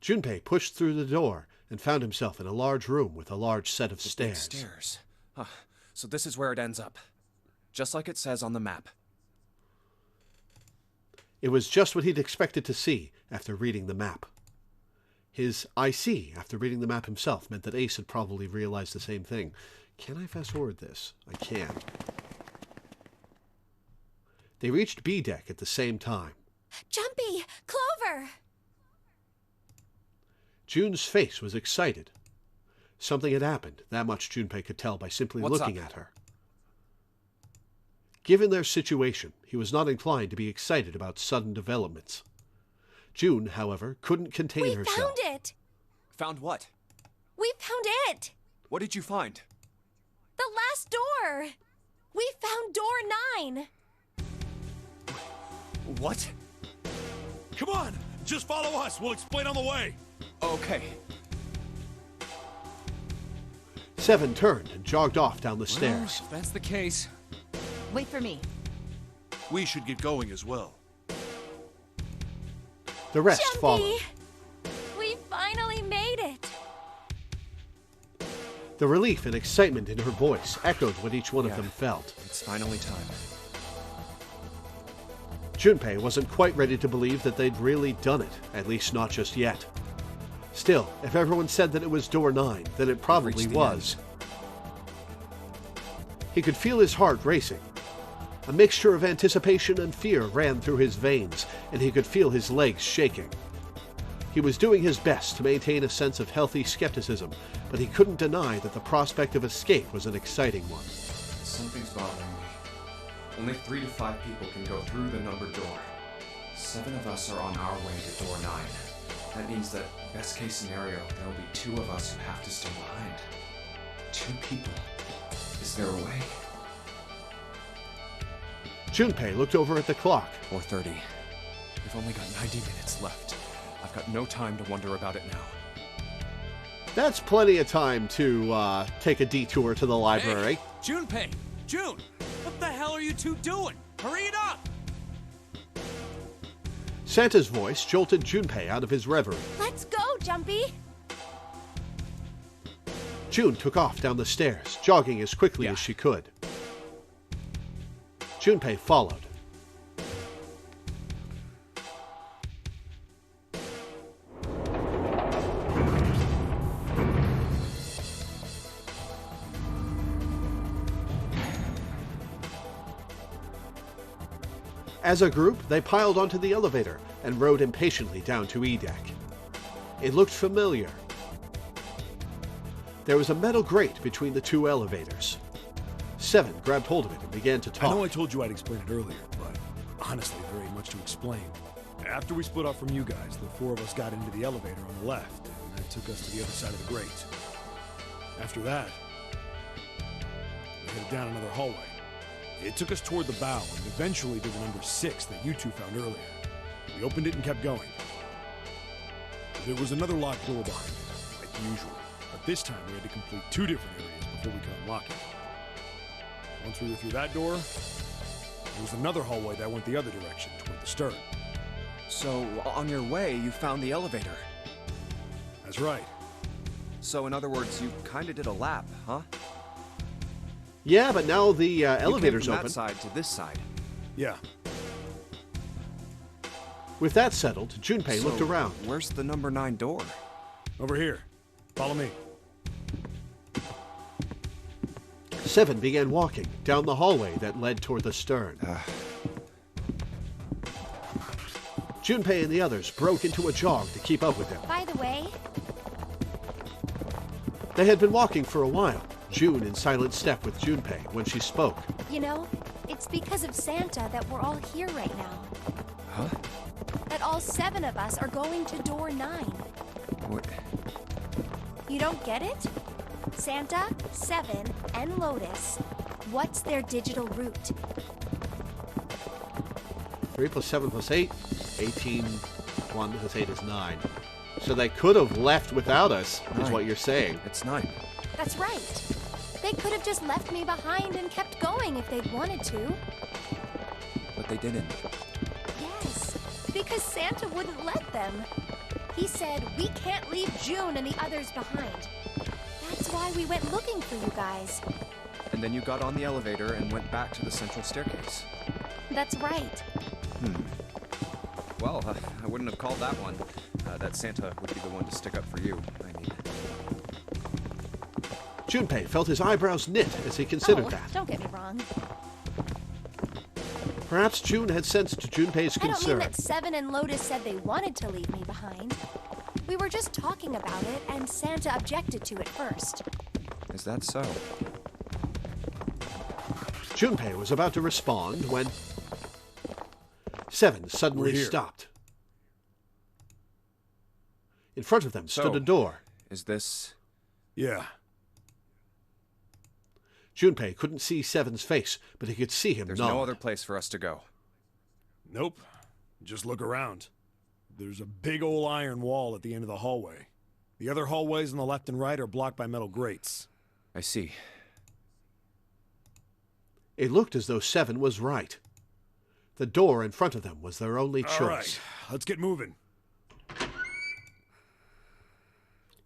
Junpei pushed through the door and found himself in a large room with a large set of stairs. Stairs. So this is where it ends up. Just like it says on the map. It was just what he'd expected to see after reading the map. His I see after reading the map himself meant that Ace had probably realized the same thing. Can I fast forward this? I can. They reached B deck at the same time. Jumpy! Clover! June's face was excited. Something had happened, that much Junpei could tell by simply looking at her. Given their situation, he was not inclined to be excited about sudden developments. June, however, couldn't contain herself. We found it! Found what? We found it! What did you find? The last door! We found door 9! What? Come on! Just follow us! We'll explain on the way! Okay. Seven turned and jogged off down the stairs. If that's the case. Wait for me. We should get going as well. The rest Jumpy! followed. We finally made it! The relief and excitement in her voice echoed what each one of them felt. It's finally time. Junpei wasn't quite ready to believe that they'd really done it, at least not just yet. Still, if everyone said that it was door 9, then it probably was. He could feel his heart racing. A mixture of anticipation and fear ran through his veins, and he could feel his legs shaking. He was doing his best to maintain a sense of healthy skepticism, but he couldn't deny that the prospect of escape was an exciting one. Something's bothering me. Only 3 to 5 people can go through the numbered door. 7 of us are on our way to door 9. That means that, best case scenario, there will be 2 of us who have to stay behind. 2 people. Is there a way? Junpei looked over at the clock. 4:30. We've only got 90 minutes left. I've got no time to wonder about it now. That's plenty of time to take a detour to the library. Hey, Junpei! June! What the hell are you two doing? Hurry it up! Santa's voice jolted Junpei out of his reverie. Let's go, Jumpy! June took off down the stairs, jogging as quickly as she could. Junpei followed. As a group, they piled onto the elevator and rode impatiently down to E deck. It looked familiar. There was a metal grate between the 2 elevators. Seven grabbed hold of it and began to talk. I know I told you I'd explain it earlier, but honestly, there ain't much to explain. After we split off from you guys, the four of us got into the elevator on the left, and that took us to the other side of the grate. After that, we headed down another hallway. It took us toward the bow, and eventually to the number 6 that you two found earlier. We opened it and kept going. There was another locked door behind it, like usual, but this time we had to complete 2 different areas before we could unlock it. Once we were through that door, there was another hallway that went the other direction, toward the stern. So, on your way, you found the elevator. That's right. So, in other words, you kinda did a lap, huh? Yeah, but now the elevator's you came open. from that side to this side. Yeah. With that settled, Junpei looked around. Where's the number 9 door? Over here. Follow me. 7 began walking down the hallway that led toward the stern. Junpei and the others broke into a jog to keep up with him. By the way, They had been walking for a while, June in silent step with Junpei when she spoke. you know, it's because of Santa that we're all here right now. Huh? That all 7 of us are going to door 9. What? You don't get it? Santa, 7, and Lotus. What's their digital route? 3 plus 7 plus 8, 18. 1 plus 8 is 9. So they could have left without us, is 9. what you're saying. It's 9. That's right. They could have just left me behind and kept going if they'd wanted to. But they didn't. Yes, because Santa wouldn't let them. He said, we can't leave June and the others behind. That's why we went looking for you guys. And then you got on the elevator and went back to the central staircase. That's right. Well, I wouldn't have called that one. That Santa would be the one to stick up for you, I mean. Junpei felt his eyebrows knit as he considered that. Don't get me wrong. Perhaps June had sensed Junpei's I don't mean concern. that 7 and Lotus said they wanted to leave me behind. We were just talking about it, and Santa objected to it first. Is that so? Junpei was about to respond when 7 suddenly We're here. stopped. In front of them stood So, a door. Is this... Yeah. Junpei couldn't see 7's face, but he could see him There's nod. no other place for us to go. Nope. Just look around. There's a big old iron wall at the end of the hallway. The other hallways on the left and right are blocked by metal grates. I see. It looked as though 7 was right. The door in front of them was their only choice. All right, let's get moving.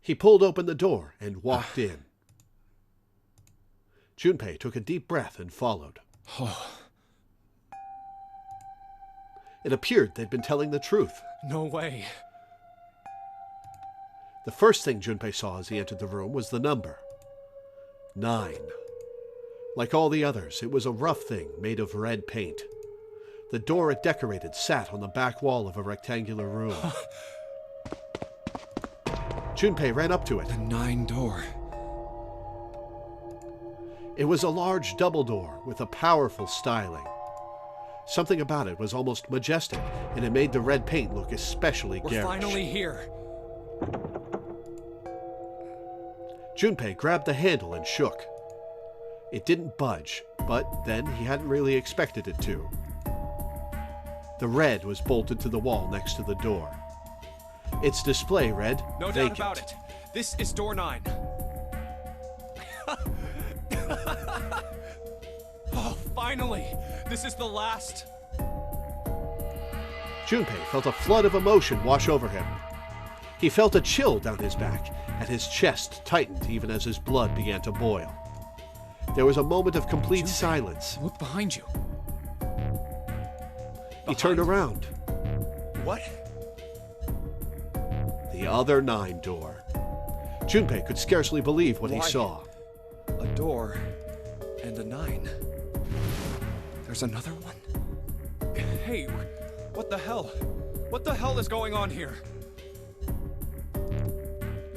He pulled open the door and walked in. Junpei took a deep breath and followed. It appeared they'd been telling the truth. No way. The first thing Junpei saw as he entered the room was the number. 9. Like all the others, it was a rough thing made of red paint. The door it decorated sat on the back wall of a rectangular room. Junpei ran up to it. The 9 door. It was a large double door with a powerful styling. Something about it was almost majestic, and it made the red paint look especially We're garish. finally here. Junpei grabbed the handle and shook. It didn't budge, but then he hadn't really expected it to. The red was bolted to the wall next to the door. Its display read, No vacant. doubt about it. This is door 9. Oh, finally! This is the last. Junpei felt a flood of emotion wash over him. He felt a chill down his back, and his chest tightened even as his blood began to boil. There was a moment of complete silence. Look behind you. He turned around. What? The other 9 door. Junpei could scarcely believe what he Why? saw. A door and a 9. There's another one? Hey, what the hell? What the hell is going on here?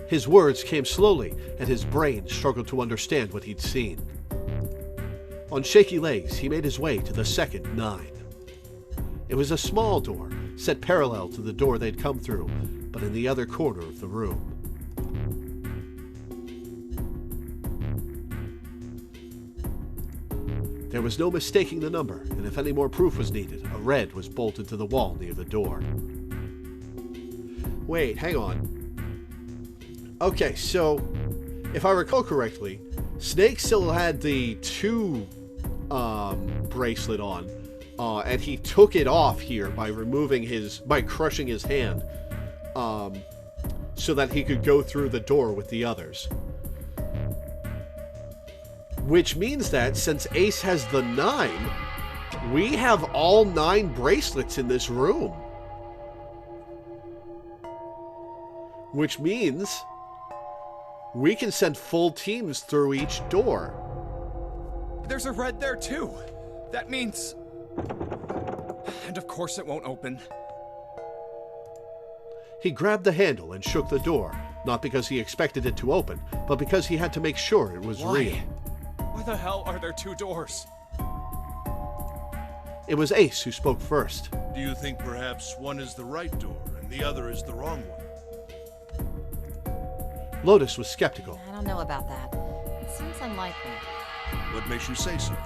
His words came slowly, and his brain struggled to understand what he'd seen. On shaky legs, he made his way to the second 9. It was a small door, set parallel to the door they'd come through, but in the other corner of the room. There was no mistaking the number, and if any more proof was needed, a red was bolted to the wall near the door. Wait, hang on. Okay, so, if I recall correctly, Snake still had the 2 bracelet on, and he took it off here by crushing his hand, so that he could go through the door with the others. Which means that, since Ace has the 9, we have all 9 bracelets in this room. Which means we can send full teams through each door. There's a red there too. That means... And of course it won't open. He grabbed the handle and shook the door, not because he expected it to open, but because he had to make sure it was real. Why the hell are there 2 doors? It was Ace who spoke first. Do you think perhaps one is the right door and the other is the wrong one? Lotus was skeptical. I don't know about that. It seems unlikely. What makes you say so?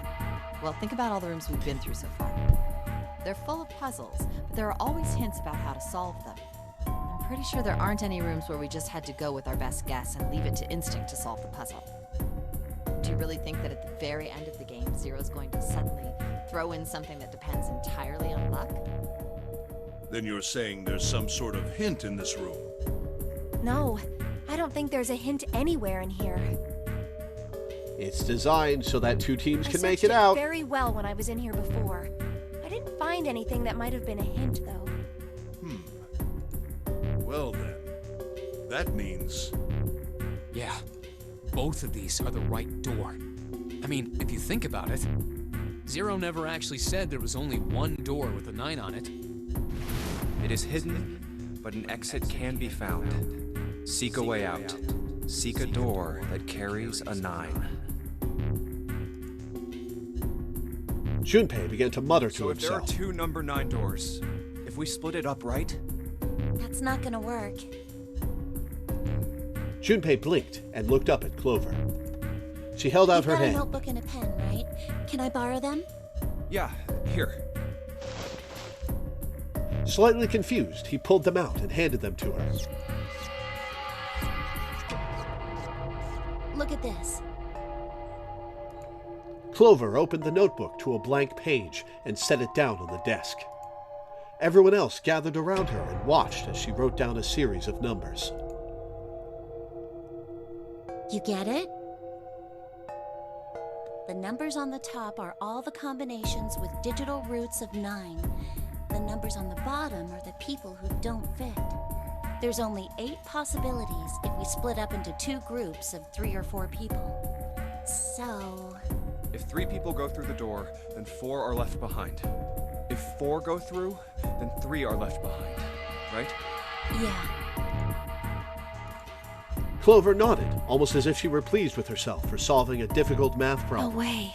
Well, think about all the rooms we've been through so far. They're full of puzzles, but there are always hints about how to solve them. I'm pretty sure there aren't any rooms where we just had to go with our best guess and leave it to instinct to solve the puzzle. Do you really think that at the very end of the game, Zero's going to suddenly throw in something that depends entirely on luck? Then you're saying there's some sort of hint in this room? No, I don't think there's a hint anywhere in here. It's designed so that 2 teams can make I it out. searched it very well when I was in here before. I didn't find anything that might have been a hint, though. Well then, that means... Yeah, both of these are the right door. I mean, if you think about it, Zero never actually said there was only one door with a 9 on it. It is hidden, but an exit can be found. Seek a way out. Seek a door that carries a 9. Junpei began to mutter to So if there are himself. 2 number 9 doors, if we split it up right, That's not gonna work. Junpei blinked and looked up at Clover. She held out You've her got a hand. notebook and a pen, right? Can I borrow them? yeah, here. Slightly confused, he pulled them out and handed them to her. Look at this. Clover opened the notebook to a blank page and set it down on the desk. Everyone else gathered around her and watched as she wrote down a series of numbers. You get it? The numbers on the top are all the combinations with digital roots of 9. The numbers on the bottom are the people who don't fit. There's only 8 possibilities if we split up into 2 groups of 3 or 4 people. So... If 3 people go through the door, then 4 are left behind. If 4 go through, then 3 are left behind. Right? yeah. Clover nodded, almost as if she were pleased with herself for solving a difficult math No problem. way.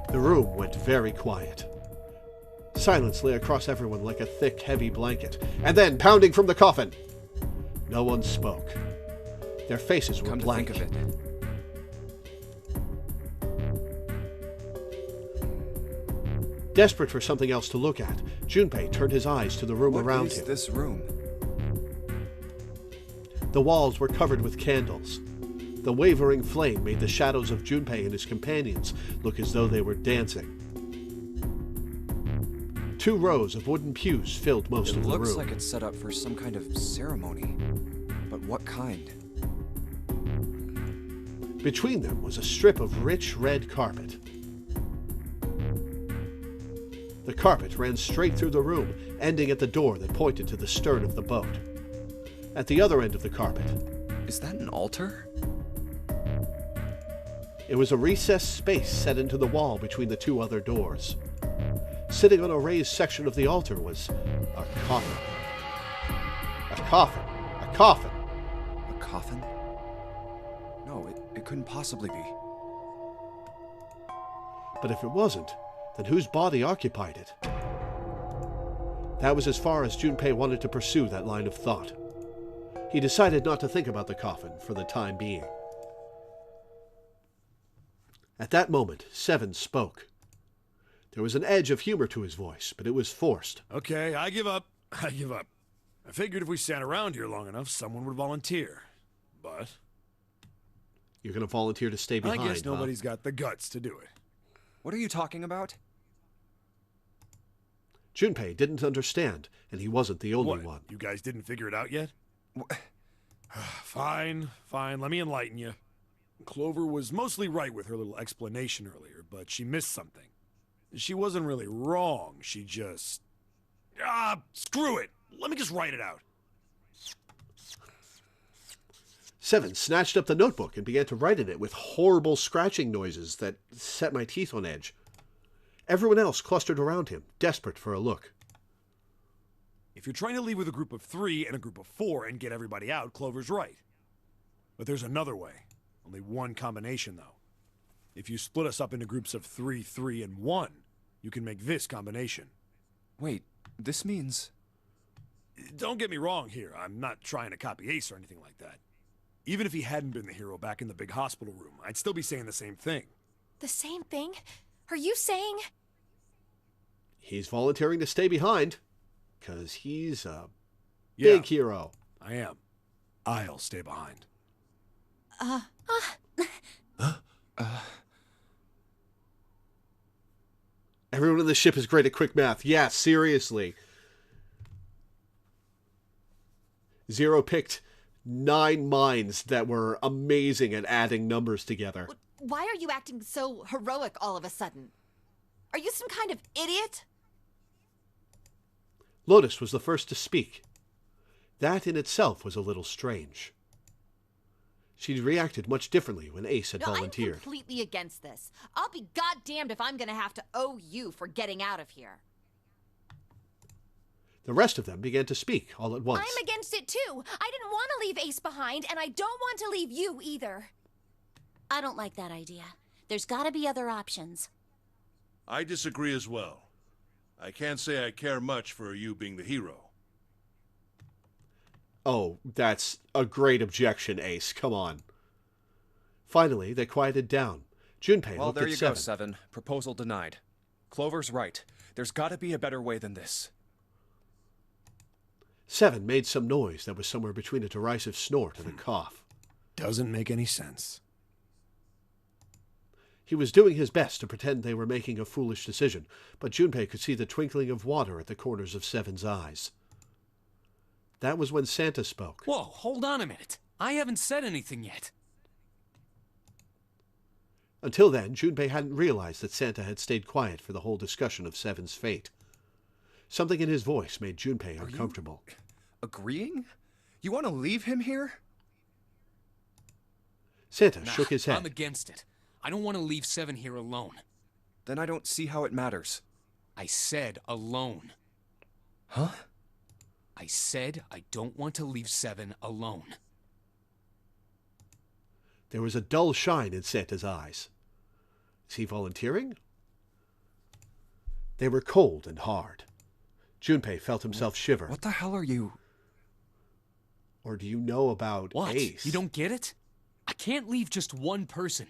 The room went very quiet. Silence lay across everyone like a thick, heavy blanket, and then pounding from the coffin. No one spoke. Their faces were Come blank. to think of it, Desperate for something else to look at, Junpei turned his eyes to the room what around is him. this room? The walls were covered with candles. The wavering flame made the shadows of Junpei and his companions look as though they were dancing. 2 rows of wooden pews filled most It of the looks room. like it's set up for some kind of ceremony. But what kind? Between them was a strip of rich red carpet. The carpet ran straight through the room, ending at the door that pointed to the stern of the boat. At the other end of the carpet, Is that an altar? it was a recessed space set into the wall between the 2 other doors. Sitting on a raised section of the altar was a coffin. A coffin. A coffin. A coffin? No, it couldn't possibly be. But if it wasn't, then whose body occupied it? That was as far as Junpei wanted to pursue that line of thought. He decided not to think about the coffin for the time being. At that moment, Seven spoke. There was an edge of humor to his voice, but it was forced. Okay, I give up. I give up. I figured if we sat around here long enough, someone would volunteer. But You're going to volunteer to stay behind, I guess huh? nobody's got the guts to do it. What are you talking about? Junpei didn't understand, and he wasn't the only What? one. You guys didn't figure it out yet? Fine. Let me enlighten you. Clover was mostly right with her little explanation earlier, but she missed something. She wasn't really wrong, she just... screw it! Let me just write it out. Seven snatched up the notebook and began to write in it with horrible scratching noises that set my teeth on edge. Everyone else clustered around him, desperate for a look. If you're trying to leave with a group of 3 and a group of 4 and get everybody out, Clover's right. But there's another way. Only one combination, though. If you split us up into groups of 3, 3, and 1, you can make this combination. Wait, this means... Don't get me wrong here. I'm not trying to copy Ace or anything like that. Even if he hadn't been the hero back in the big hospital room, I'd still be saying the same thing. The same thing? Are you saying? He's volunteering to stay behind, because he's a Yeah, big hero. I am. I'll stay behind. Everyone on the ship is great at quick math. Yeah, seriously. Zero picked 9 minds that were amazing at adding numbers together. Why are you acting so heroic all of a sudden? Are you some kind of idiot? Lotus was the first to speak. That in itself was a little strange. She'd reacted much differently when Ace had No, volunteered. I'm completely against this. I'll be goddamned if I'm gonna have to owe you for getting out of here. The rest of them began to speak all at once. I'm against it too. I didn't want to leave Ace behind, and I don't want to leave you either. I don't like that idea. There's gotta be other options. I disagree as well. I can't say I care much for you being the hero. Oh, that's a great objection, Ace. Come on. Finally, they quieted down. Junpei Well, looked there at you Seven. go, Seven. Proposal denied. Clover's right. There's gotta be a better way than this. Seven made some noise that was somewhere between a derisive snort and a cough. Doesn't make any sense. He was doing his best to pretend they were making a foolish decision, but Junpei could see the twinkling of water at the corners of Seven's eyes. That was when Santa spoke. Whoa, hold on a minute. I haven't said anything yet. Until then, Junpei hadn't realized that Santa had stayed quiet for the whole discussion of Seven's fate. Something in his voice made Junpei uncomfortable. Agreeing? You want to leave him here? Santa Nah, shook his head. I'm against it. I don't want to leave Seven here alone. Then I don't see how it matters. I said alone. Huh? I said I don't want to leave Seven alone. There was a dull shine in Santa's eyes. Is he volunteering? They were cold and hard. Junpei felt himself shiver. What the hell are you... Or do you know about What? Ace? You don't get it? I can't leave just one person.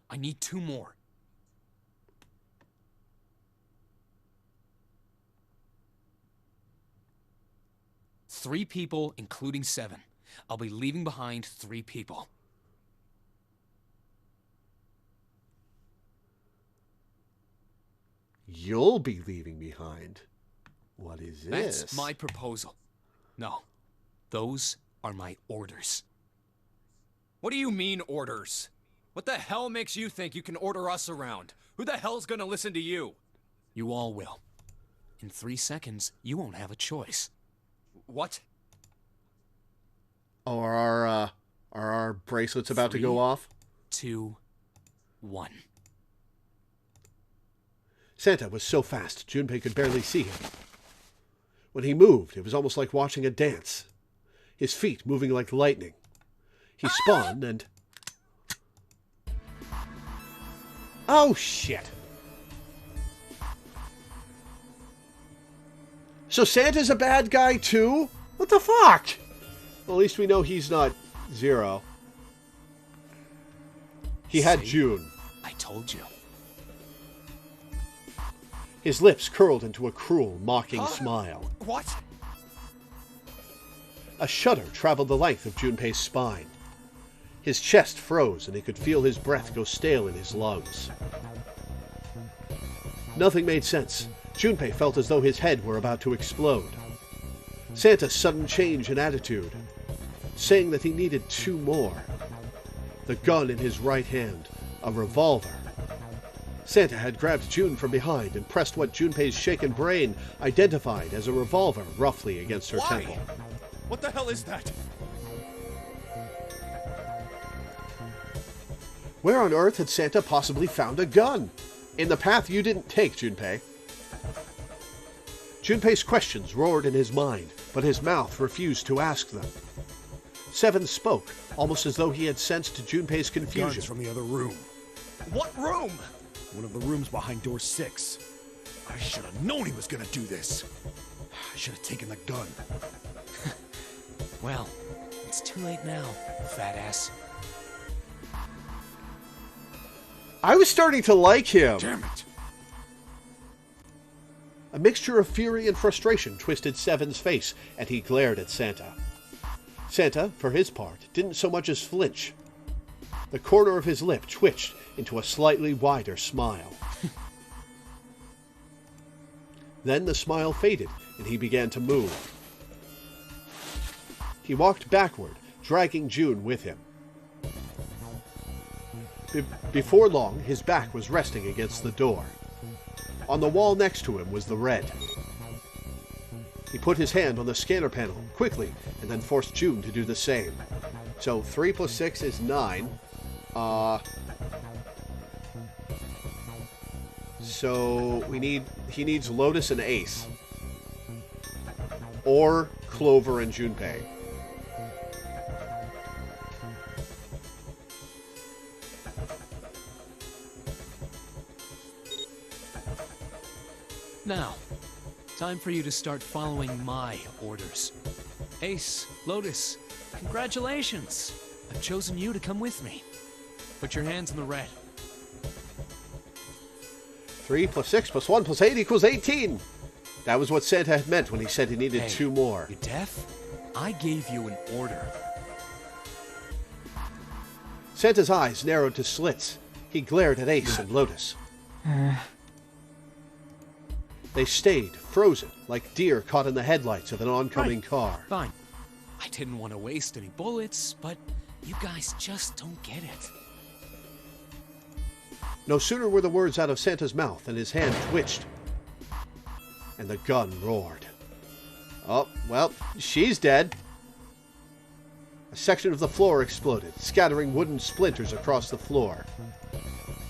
I need 2 more. Three people, including Seven. I'll be leaving behind 3 people. You'll be leaving behind. What is this? That's my proposal. No, those are my orders. What do you mean, orders? What the hell makes you think you can order us around? Who the hell's gonna listen to you? You all will. In 3 seconds, you won't have a choice. What? Oh, are our bracelets about to go 3, off? 2, 1. Santa was so fast, Junpei could barely see him. When he moved, it was almost like watching a dance. His feet moving like lightning. He spun and... Oh, shit. So Santa's a bad guy, too? What the fuck? Well, at least we know he's not Zero. He had June. I told you. His lips curled into a cruel, mocking smile. What? A shudder traveled the length of Junpei's spine. His chest froze, and he could feel his breath go stale in his lungs. Nothing made sense. Junpei felt as though his head were about to explode. Santa's sudden change in attitude, saying that he needed 2 more. The gun in his right hand, a revolver. Santa had grabbed June from behind and pressed what Junpei's shaken brain identified as a revolver roughly against her temple. What the hell is that? Where on earth had Santa possibly found a gun? In the path you didn't take, Junpei. Junpei's questions roared in his mind, but his mouth refused to ask them. Seven spoke, almost as though he had sensed Junpei's confusion. Guns from the other room. What room? One of the rooms behind door 6. I should have known he was gonna do this. I should have taken the gun. Well, it's too late now, fat ass. I was starting to like him. Damn it. A mixture of fury and frustration twisted Seven's face, and he glared at Santa. Santa, for his part, didn't so much as flinch. The corner of his lip twitched into a slightly wider smile. Then the smile faded, and he began to move. He walked backward, dragging June with him. Before long, his back was resting against the door. On the wall next to him was the red. He put his hand on the scanner panel quickly and then forced June to do the same. So 3 plus 6 is 9. So he needs Lotus and Ace. Or Clover and Junpei. Now, time for you to start following my orders. Ace, Lotus, congratulations! I've chosen you to come with me. Put your hands in the red. 3 plus 6 plus 1 plus 8 equals 18. That was what Santa had meant when he said he needed 2 more. You deaf? I gave you an order. Santa's eyes narrowed to slits. He glared at Ace and Lotus. They stayed, frozen, like deer caught in the headlights of an oncoming car. Fine. I didn't want to waste any bullets, but you guys just don't get it. No sooner were the words out of Santa's mouth than his hand twitched, and the gun roared. Oh, well, she's dead. A section of the floor exploded, scattering wooden splinters across the floor.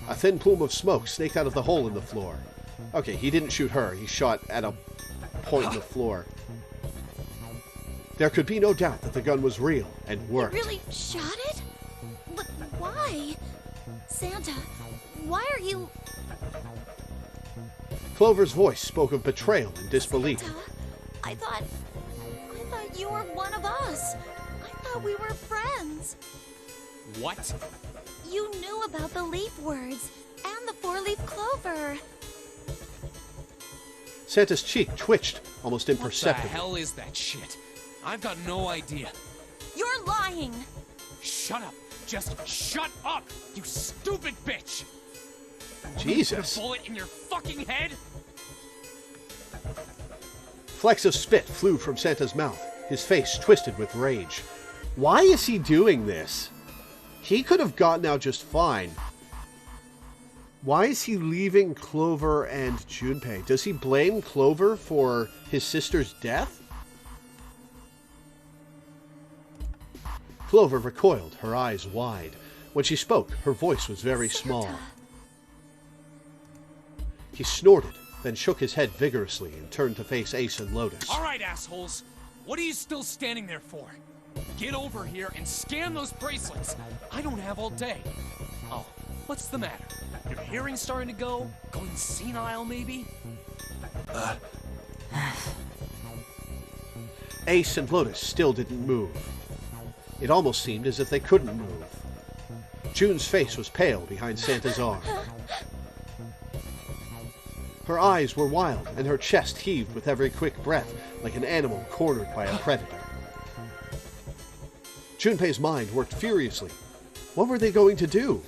A thin plume of smoke snaked out of the hole in the floor. Okay, he didn't shoot her. He shot at a point in the floor. There could be no doubt that the gun was real and worked. You really shot it? But why? Santa, why are you... Clover's voice spoke of betrayal and disbelief. Santa, I thought you were one of us. I thought we were friends. What? You knew about the leaf words and the 4-leaf clover. Santa's cheek twitched, almost What the imperceptibly. hell is that shit? I've got no idea. You're lying. Shut up. Just shut up, you stupid bitch. Jesus. A bullet in your fucking head? Flecks of spit flew from Santa's mouth, his face twisted with rage. Why is he doing this? He could have gotten out just fine. Why is he leaving Clover and Junpei? Does he blame Clover for his sister's death? Clover recoiled, her eyes wide. When she spoke, her voice was very small. He snorted, then shook his head vigorously and turned to face Ace and Lotus. All right, assholes. What are you still standing there for? get over here and scan those bracelets. I don't have all day. Oh, what's the matter? Your hearing's starting to go? Going senile, maybe? Ace and Lotus still didn't move. It almost seemed as if they couldn't move. June's face was pale behind Santa's arm. Her eyes were wild, and her chest heaved with every quick breath, like an animal cornered by a predator. Junpei's mind worked furiously. What were they going to do?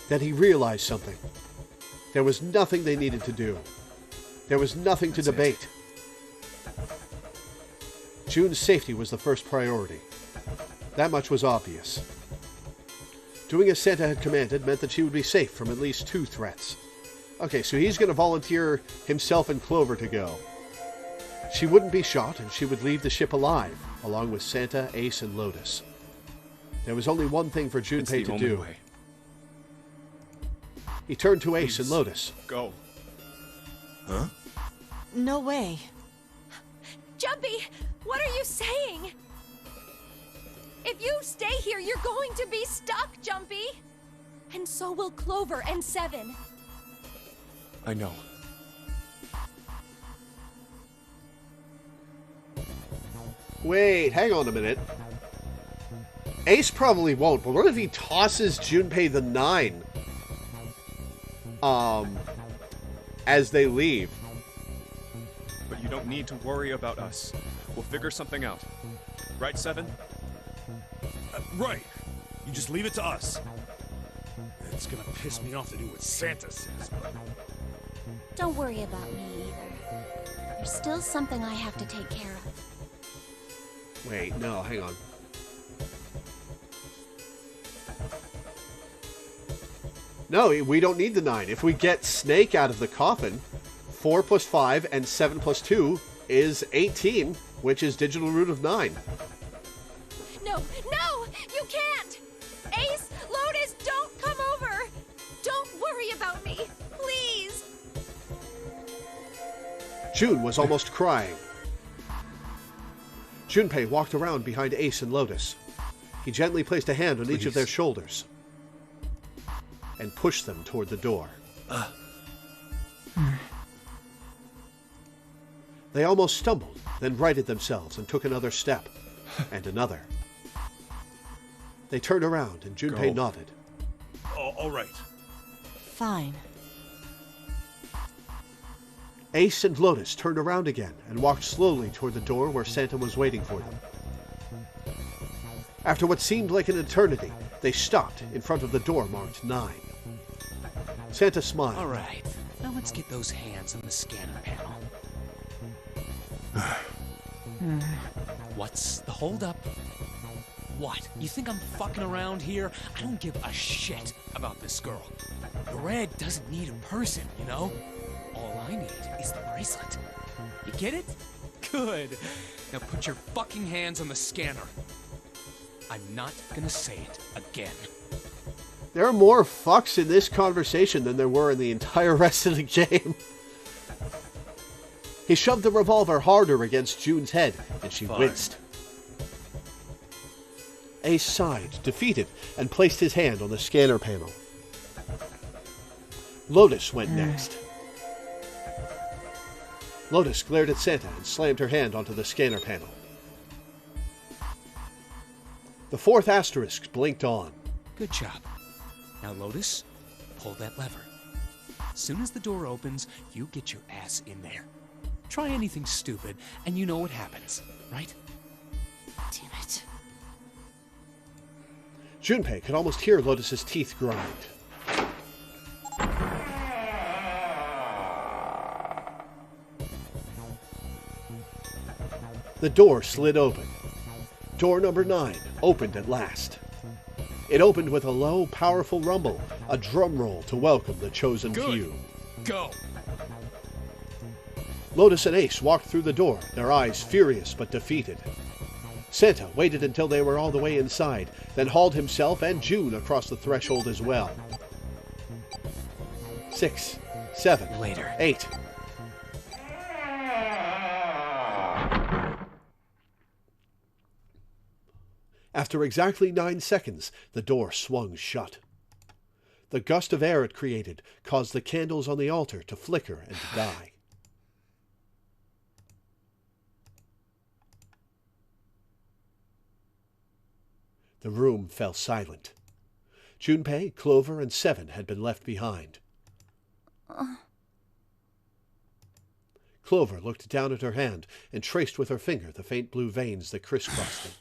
Then he realized something. There was nothing they needed to do. There was nothing to debate. June's safety was the first priority. That much was obvious. Doing as Santa had commanded meant that she would be safe from at least 2 threats. Okay, so he's going to volunteer himself and Clover to go. She wouldn't be shot, and she would leave the ship alive, along with Santa, Ace, and Lotus. There was only one thing for Junpei to do. Way. He turned to Ace and Lotus. Go. Huh? No way. Jumpy, what are you saying? If you stay here, you're going to be stuck, Jumpy. And so will Clover and Seven. I know. Wait, hang on a minute. Ace probably won't, but what if he tosses Junpei the 9? As they leave. But you don't need to worry about us. We'll figure something out. Right, Seven? Right. You just leave it to us. It's gonna piss me off to do what Santa says, but... Don't worry about me either. There's still something I have to take care of. Wait, no, hang on. No, we don't need the 9. If we get Snake out of the coffin, 4 plus 5 and 7 plus 2 is 18, which is digital root of 9. No, no, you can't! Ace, Lotus, don't come over! Don't worry about me, please! June was almost crying. Junpei walked around behind Ace and Lotus. He gently placed a hand on each of their shoulders and pushed them toward the door. They almost stumbled, then righted themselves and took another step, and another. They turned around, and Junpei nodded. All right. Fine. Ace and Lotus turned around again and walked slowly toward the door where Santa was waiting for them. After what seemed like an eternity, they stopped in front of the door marked 9. Santa smiled. All right, now let's get those hands on the scanner panel. What's the holdup? What? You think I'm fucking around here? I don't give a shit about this girl. The red doesn't need a person, you know? All I need is the bracelet. You get it? Good. Now put your fucking hands on the scanner. I'm not gonna say it again. There are more fucks in this conversation than there were in the entire rest of the game. He shoved the revolver harder against June's head, and she winced. Ace sighed, defeated, and placed his hand on the scanner panel. Lotus went next. Lotus glared at Santa and slammed her hand onto the scanner panel. The 4th asterisk blinked on. Good job. Now, Lotus, pull that lever. As soon as the door opens, you get your ass in there. Try anything stupid, and you know what happens, right? Damn it. Junpei could almost hear Lotus's teeth grind. The door slid open. Door number 9 opened at last. It opened with a low, powerful rumble, a drum roll to welcome the chosen few. Go! Lotus and Ace walked through the door, their eyes furious but defeated. Santa waited until they were all the way inside, then hauled himself and June across the threshold as well. 6, 7, Later. 8. After exactly 9 seconds, the door swung shut. The gust of air it created caused the candles on the altar to flicker and die. The room fell silent. Junpei, Clover, and Seven had been left behind. Clover looked down at her hand and traced with her finger the faint blue veins that crisscrossed them.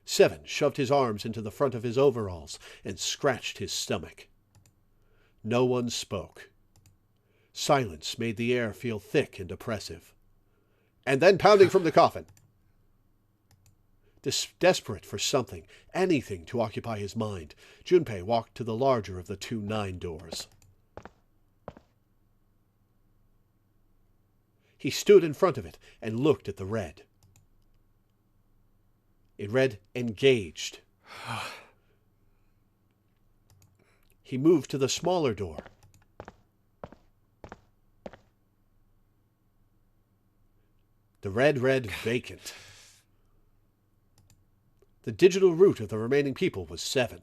Seven shoved his arms into the front of his overalls and scratched his stomach. No one spoke. Silence made the air feel thick and oppressive. And then pounding from the coffin. Desperate for something, anything to occupy his mind, Junpei walked to the larger of the 2 9 doors. He stood in front of it and looked at the red. It read, "Engaged." He moved to the smaller door. The red read, "Vacant." The digital root of the remaining people was 7.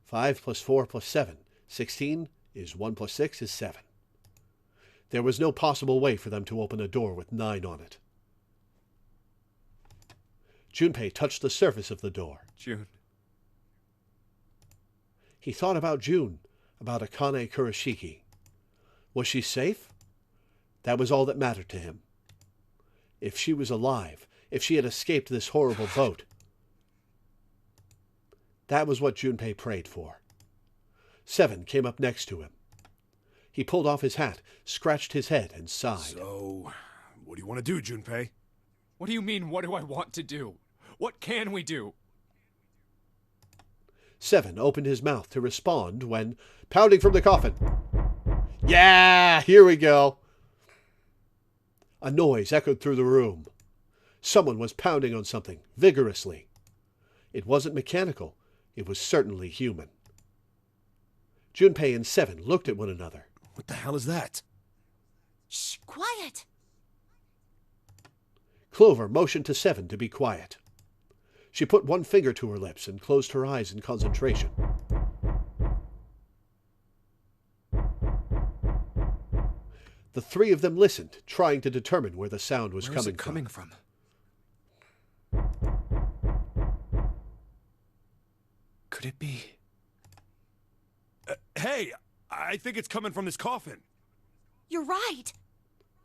5 plus 4 plus 7. 16 is 1 plus 6 is 7. There was no possible way for them to open a door with 9 on it. Junpei touched the surface of the door. June. He thought about June, about Akane Kurashiki. Was she safe? That was all that mattered to him. If she was alive, if she had escaped this horrible boat. That was what Junpei prayed for. 7 came up next to him. He pulled off his hat, scratched his head, and sighed. So, what do you want to do, Junpei? What do you mean, what do I want to do? What can we do? 7 opened his mouth to respond when, pounding from the coffin. Yeah, here we go. A noise echoed through the room. Someone was pounding on something, vigorously. It wasn't mechanical. It was certainly human. Junpei and 7 looked at one another. What the hell is that? Shh, quiet! Clover motioned to 7 to be quiet. She put one finger to her lips and closed her eyes in concentration. The 3 of them listened, trying to determine where the sound was coming from. Could it be? Hey, I think it's coming from this coffin. You're right.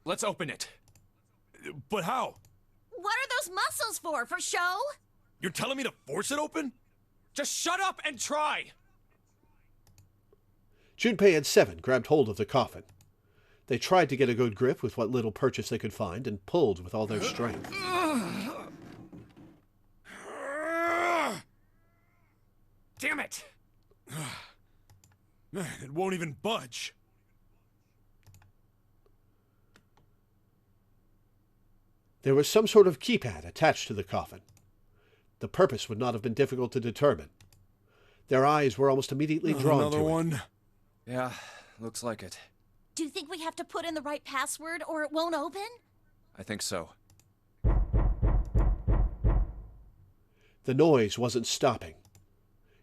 Let's open it. But how? What are those muscles for? For show? You're telling me to force it open? Just shut up and try! Junpei and 7 grabbed hold of the coffin. They tried to get a good grip with what little purchase they could find and pulled with all their strength. Damn it! It won't even budge. There was some sort of keypad attached to the coffin. The purpose would not have been difficult to determine. Their eyes were almost immediately drawn Another to it. one? Yeah, looks like it. Do you think we have to put in the right password or it won't open? I think so. The noise wasn't stopping.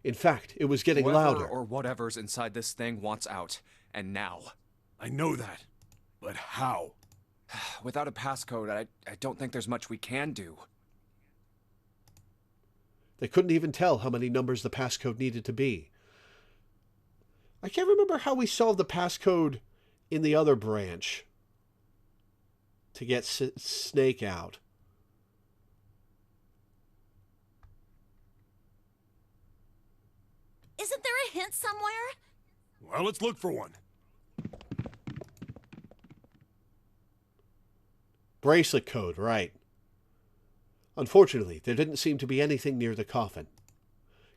In fact, it was getting Whoever louder. or whatever's inside this thing wants out. And now. I know that. But how? Without a passcode, I don't think there's much we can do. They couldn't even tell how many numbers the passcode needed to be. I can't remember how we solved the passcode in the other branch to get Snake out. Isn't there a hint somewhere? Well, let's look for one. Bracelet code, right. Unfortunately, there didn't seem to be anything near the coffin.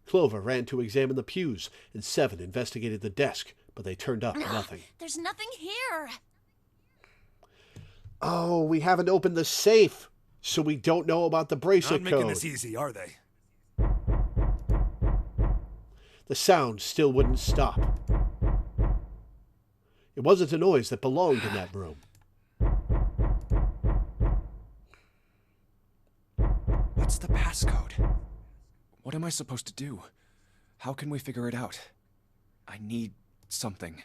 Clover ran to examine the pews, and 7 investigated the desk, but they turned up nothing. There's nothing here. Oh, we haven't opened the safe, so we don't know about the bracelet Not code. making this easy, are they? The sound still wouldn't stop. It wasn't a noise that belonged in that room. What's the passcode? What am I supposed to do? How can we figure it out? I need something.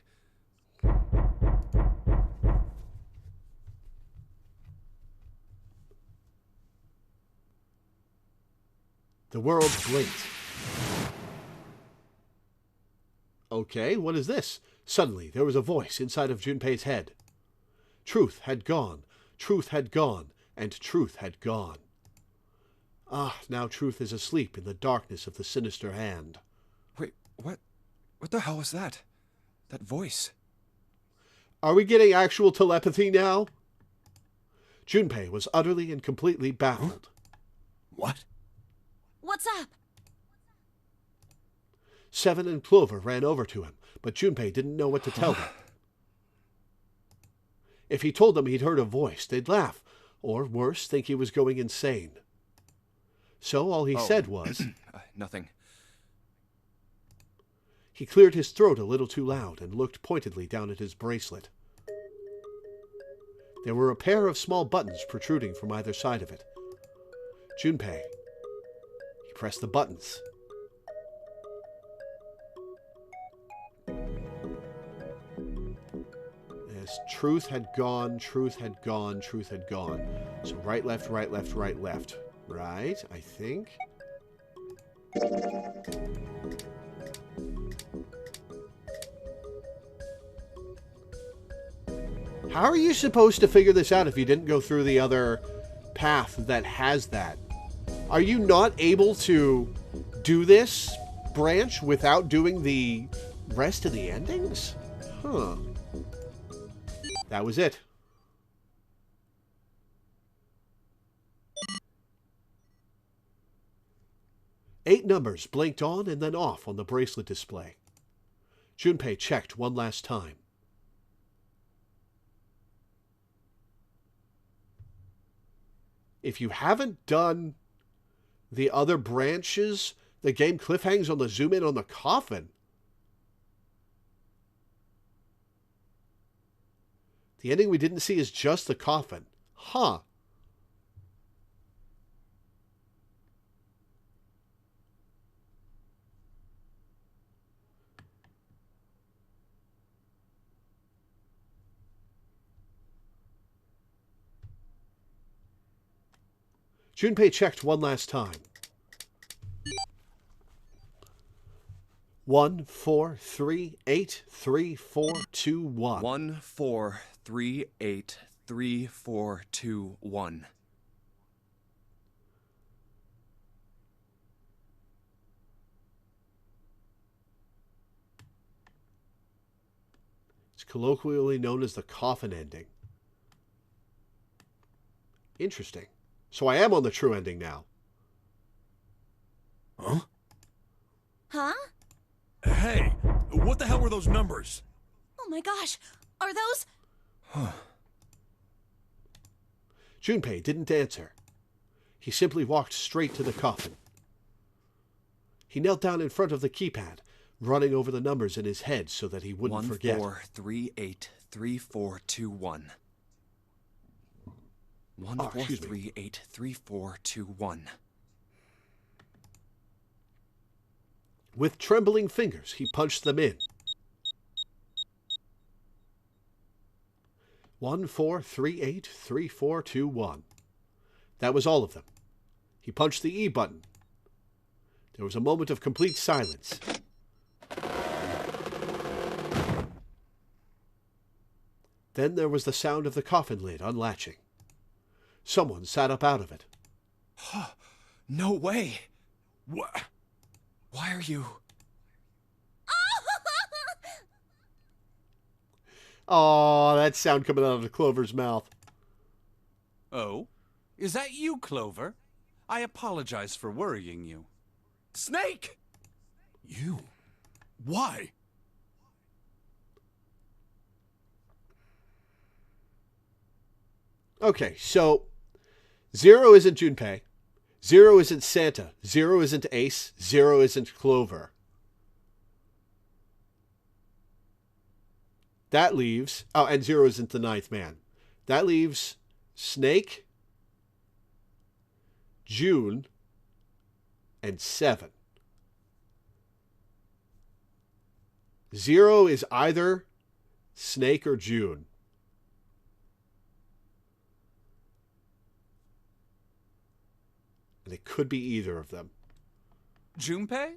The world blinked. Okay, what is this? Suddenly, there was a voice inside of Junpei's head. Truth had gone, and truth had gone. Ah, now truth is asleep in the darkness of the sinister hand. Wait, what? What the hell was that? That voice? Are we getting actual telepathy now? Junpei was utterly and completely baffled. What? What's up? Seven and Clover ran over to him, but Junpei didn't know what to tell them. If he told them he'd heard a voice, they'd laugh, or worse, think he was going insane. So all he said was... Nothing. He cleared his throat a little too loud and looked pointedly down at his bracelet. There were a pair of small buttons protruding from either side of it. Junpei. He pressed the buttons. Yes, truth had gone, truth had gone, truth had gone. So right, left, right, left, right, left. Right, I think. How are you supposed to figure this out if you didn't go through the other path that has that? Are you not able to do this branch without doing the rest of the endings? Huh. That was it. Eight numbers blinked on and then off on the bracelet display. Junpei checked one last time. If you haven't done the other branches, the game cliffhangs on the zoom in on the coffin. The ending we didn't see is just the coffin. Huh. Junpei checked one last time. 1 4 3 8 3 4 2 1. 1 4 3 8 3 4 2 1. It's colloquially known as the coffin ending. Interesting. So I am on the true ending now. Huh? Huh? Hey, what the hell were those numbers? Oh my gosh, are those... Junpei didn't answer. He simply walked straight to the coffin. He knelt down in front of the keypad, running over the numbers in his head so that he wouldn't forget. 1 4 3 8 3 4 2 1. 1 4 3 8 3 4 2 1. With trembling fingers, he punched them in. 1 4 3 8 3 4 2 1. That was all of them. He punched the E button. There was a moment of complete silence. Then there was the sound of the coffin lid unlatching. Someone sat up out of it. No way! What? Why are you... Oh, that sound coming out of Clover's mouth. Oh? Is that you, Clover? I apologize for worrying you. Snake! You? Why? Okay, so 0 isn't Junpei. 0 isn't Santa. 0 isn't Ace. 0 isn't Clover. That leaves... Oh, and 0 isn't the ninth man. That leaves Snake, June, and 7. 0 is either Snake or June. And it could be either of them. Junpei?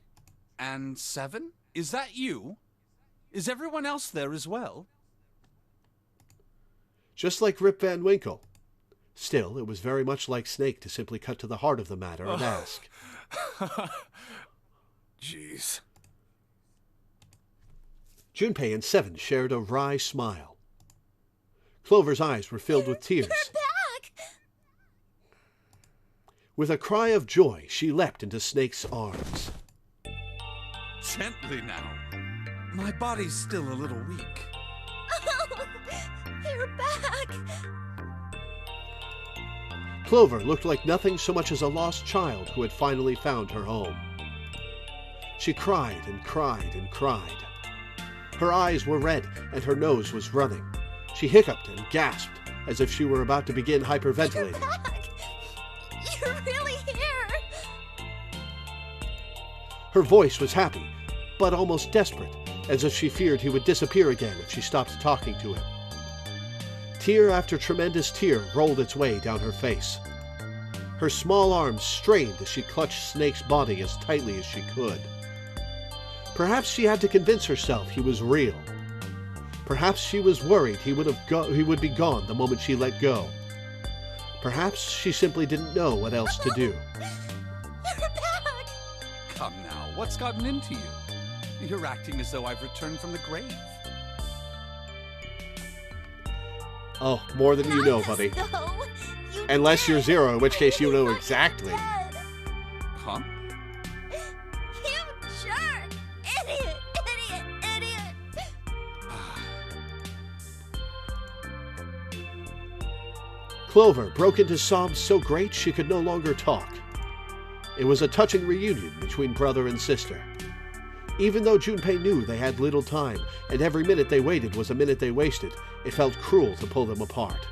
And 7? Is that you? Is everyone else there as well? Just like Rip Van Winkle. Still, it was very much like Snake to simply cut to the heart of the matter and ask. Jeez. Junpei and 7 shared a wry smile. Clover's eyes were filled with tears. Back! With a cry of joy, she leapt into Snake's arms. Gently now. My body's still a little weak. Oh, you're back! Clover looked like nothing so much as a lost child who had finally found her home. She cried and cried and cried. Her eyes were red and her nose was running. She hiccuped and gasped as if she were about to begin hyperventilating. You're back! You're really here! Her voice was happy, but almost desperate, as if she feared he would disappear again if she stopped talking to him. Tear after tremendous tear rolled its way down her face. Her small arms strained as she clutched Snake's body as tightly as she could. Perhaps she had to convince herself he was real. Perhaps she was worried he would be gone the moment she let go. Perhaps she simply didn't know what else to do. You're back! Come now, what's gotten into you? You're acting as though I've returned from the grave. Oh, more than you know, buddy. Unless you're 0, in which case you know exactly. Huh? You jerk! Idiot! Idiot! Idiot! Clover broke into sobs so great she could no longer talk. It was a touching reunion between brother and sister. Even though Junpei knew they had little time, and every minute they waited was a minute they wasted, it felt cruel to pull them apart.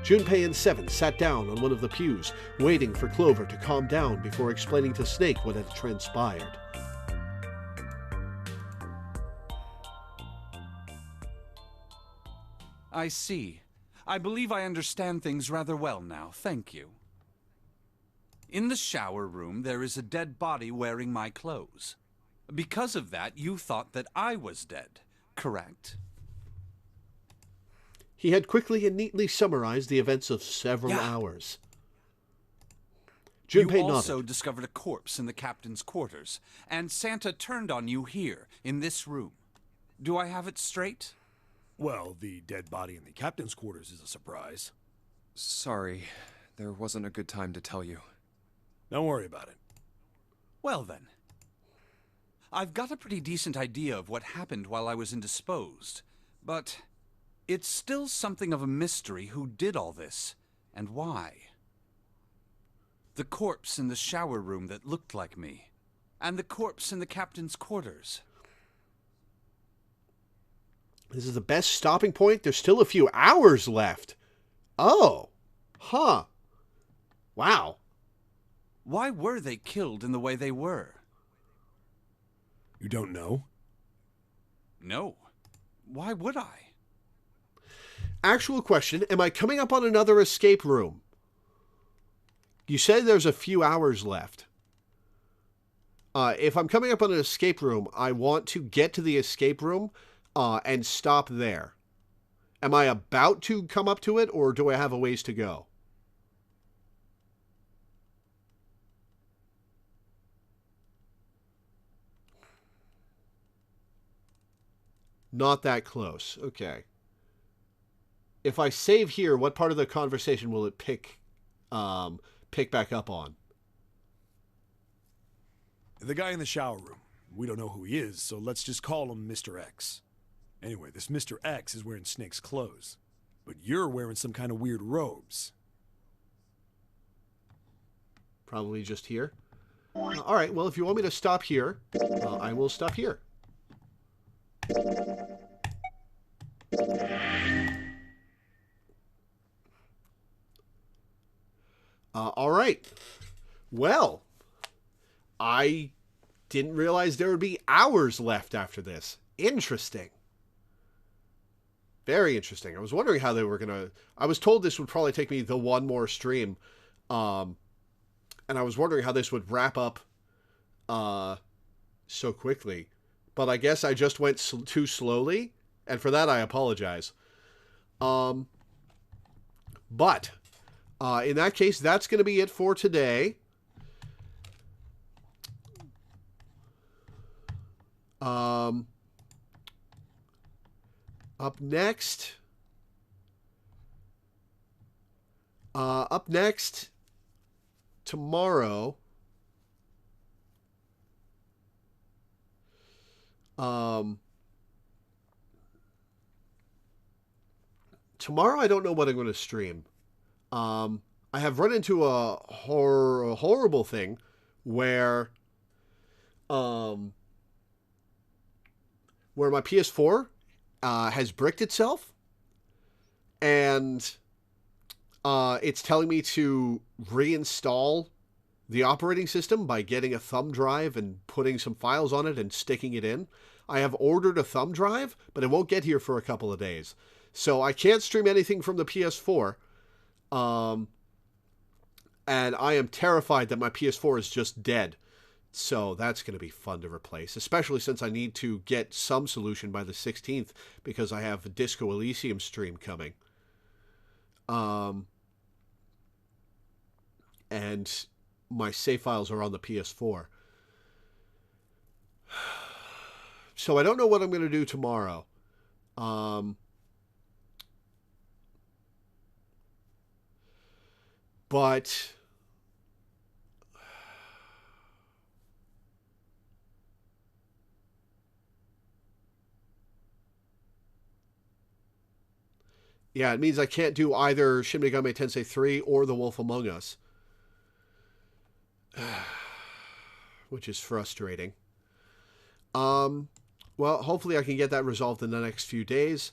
Junpei and 7 sat down on one of the pews, waiting for Clover to calm down before explaining to Snake what had transpired. I see. I believe I understand things rather well now, thank you. In the shower room, there is a dead body wearing my clothes. Because of that, you thought that I was dead, correct? He had quickly and neatly summarized the events of several hours. Junpei You also nodded. discovered a corpse in the captain's quarters, and Santa turned on you here, in this room. Do I have it straight? Well, the dead body in the captain's quarters is a surprise. Sorry, there wasn't a good time to tell you. Don't worry about it. Well then. I've got a pretty decent idea of what happened while I was indisposed, but it's still something of a mystery who did all this, and why. The corpse in the shower room that looked like me, and the corpse in the captain's quarters. This is the best stopping point. There's still a few hours left. Oh. Huh. Wow. Why were they killed in the way they were? You don't know? No. Why would I? Actual question, am I coming up on another escape room? You said there's a few hours left. If I'm coming up on an escape room, I want to get to the escape room and stop there. Am I about to come up to it, or do I have a ways to go? Not that close. Okay. If I save here, what part of the conversation will it pick back up on? The guy in the shower room. We don't know who he is, so let's just call him Mr. X. Anyway, this Mr. X is wearing Snake's clothes. But you're wearing some kind of weird robes. Probably just here. All right, well, if you want me to stop here, I will stop here. All right. Well, I didn't realize there would be hours left after this. Interesting. Very interesting. I was wondering how they were going to... I was told this would probably take me the one more stream. And I was wondering how this would wrap up so quickly. But I guess I just went too slowly. And for that, I apologize. But in that case, that's going to be it for today. Up next, tomorrow, tomorrow I don't know what I'm going to stream. I have run into a horrible thing where my PS4 has bricked itself, and it's telling me to reinstall the operating system by getting a thumb drive and putting some files on it and sticking it in. I have ordered a thumb drive, but it won't get here for a couple of days. So I can't stream anything from the PS4. And I am terrified that my PS4 is just dead. So that's going to be fun to replace, especially since I need to get some solution by the 16th because I have a Disco Elysium stream coming. And my save files are on the PS4. So I don't know what I'm going to do tomorrow. But yeah, it means I can't do either Shin Megami Tensei 3 or The Wolf Among Us. Which is frustrating. Well, hopefully I can get that resolved in the next few days.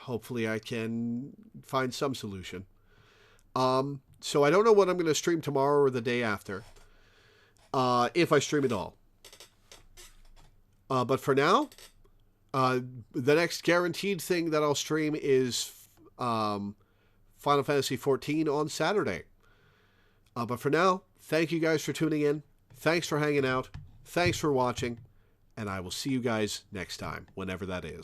Hopefully I can find some solution. So I don't know what I'm going to stream tomorrow or the day after. If I stream at all. But for now, the next guaranteed thing that I'll stream is Final Fantasy XIV on Saturday. But for now, thank you guys for tuning in. Thanks for hanging out. Thanks for watching. And I will see you guys next time, whenever that is.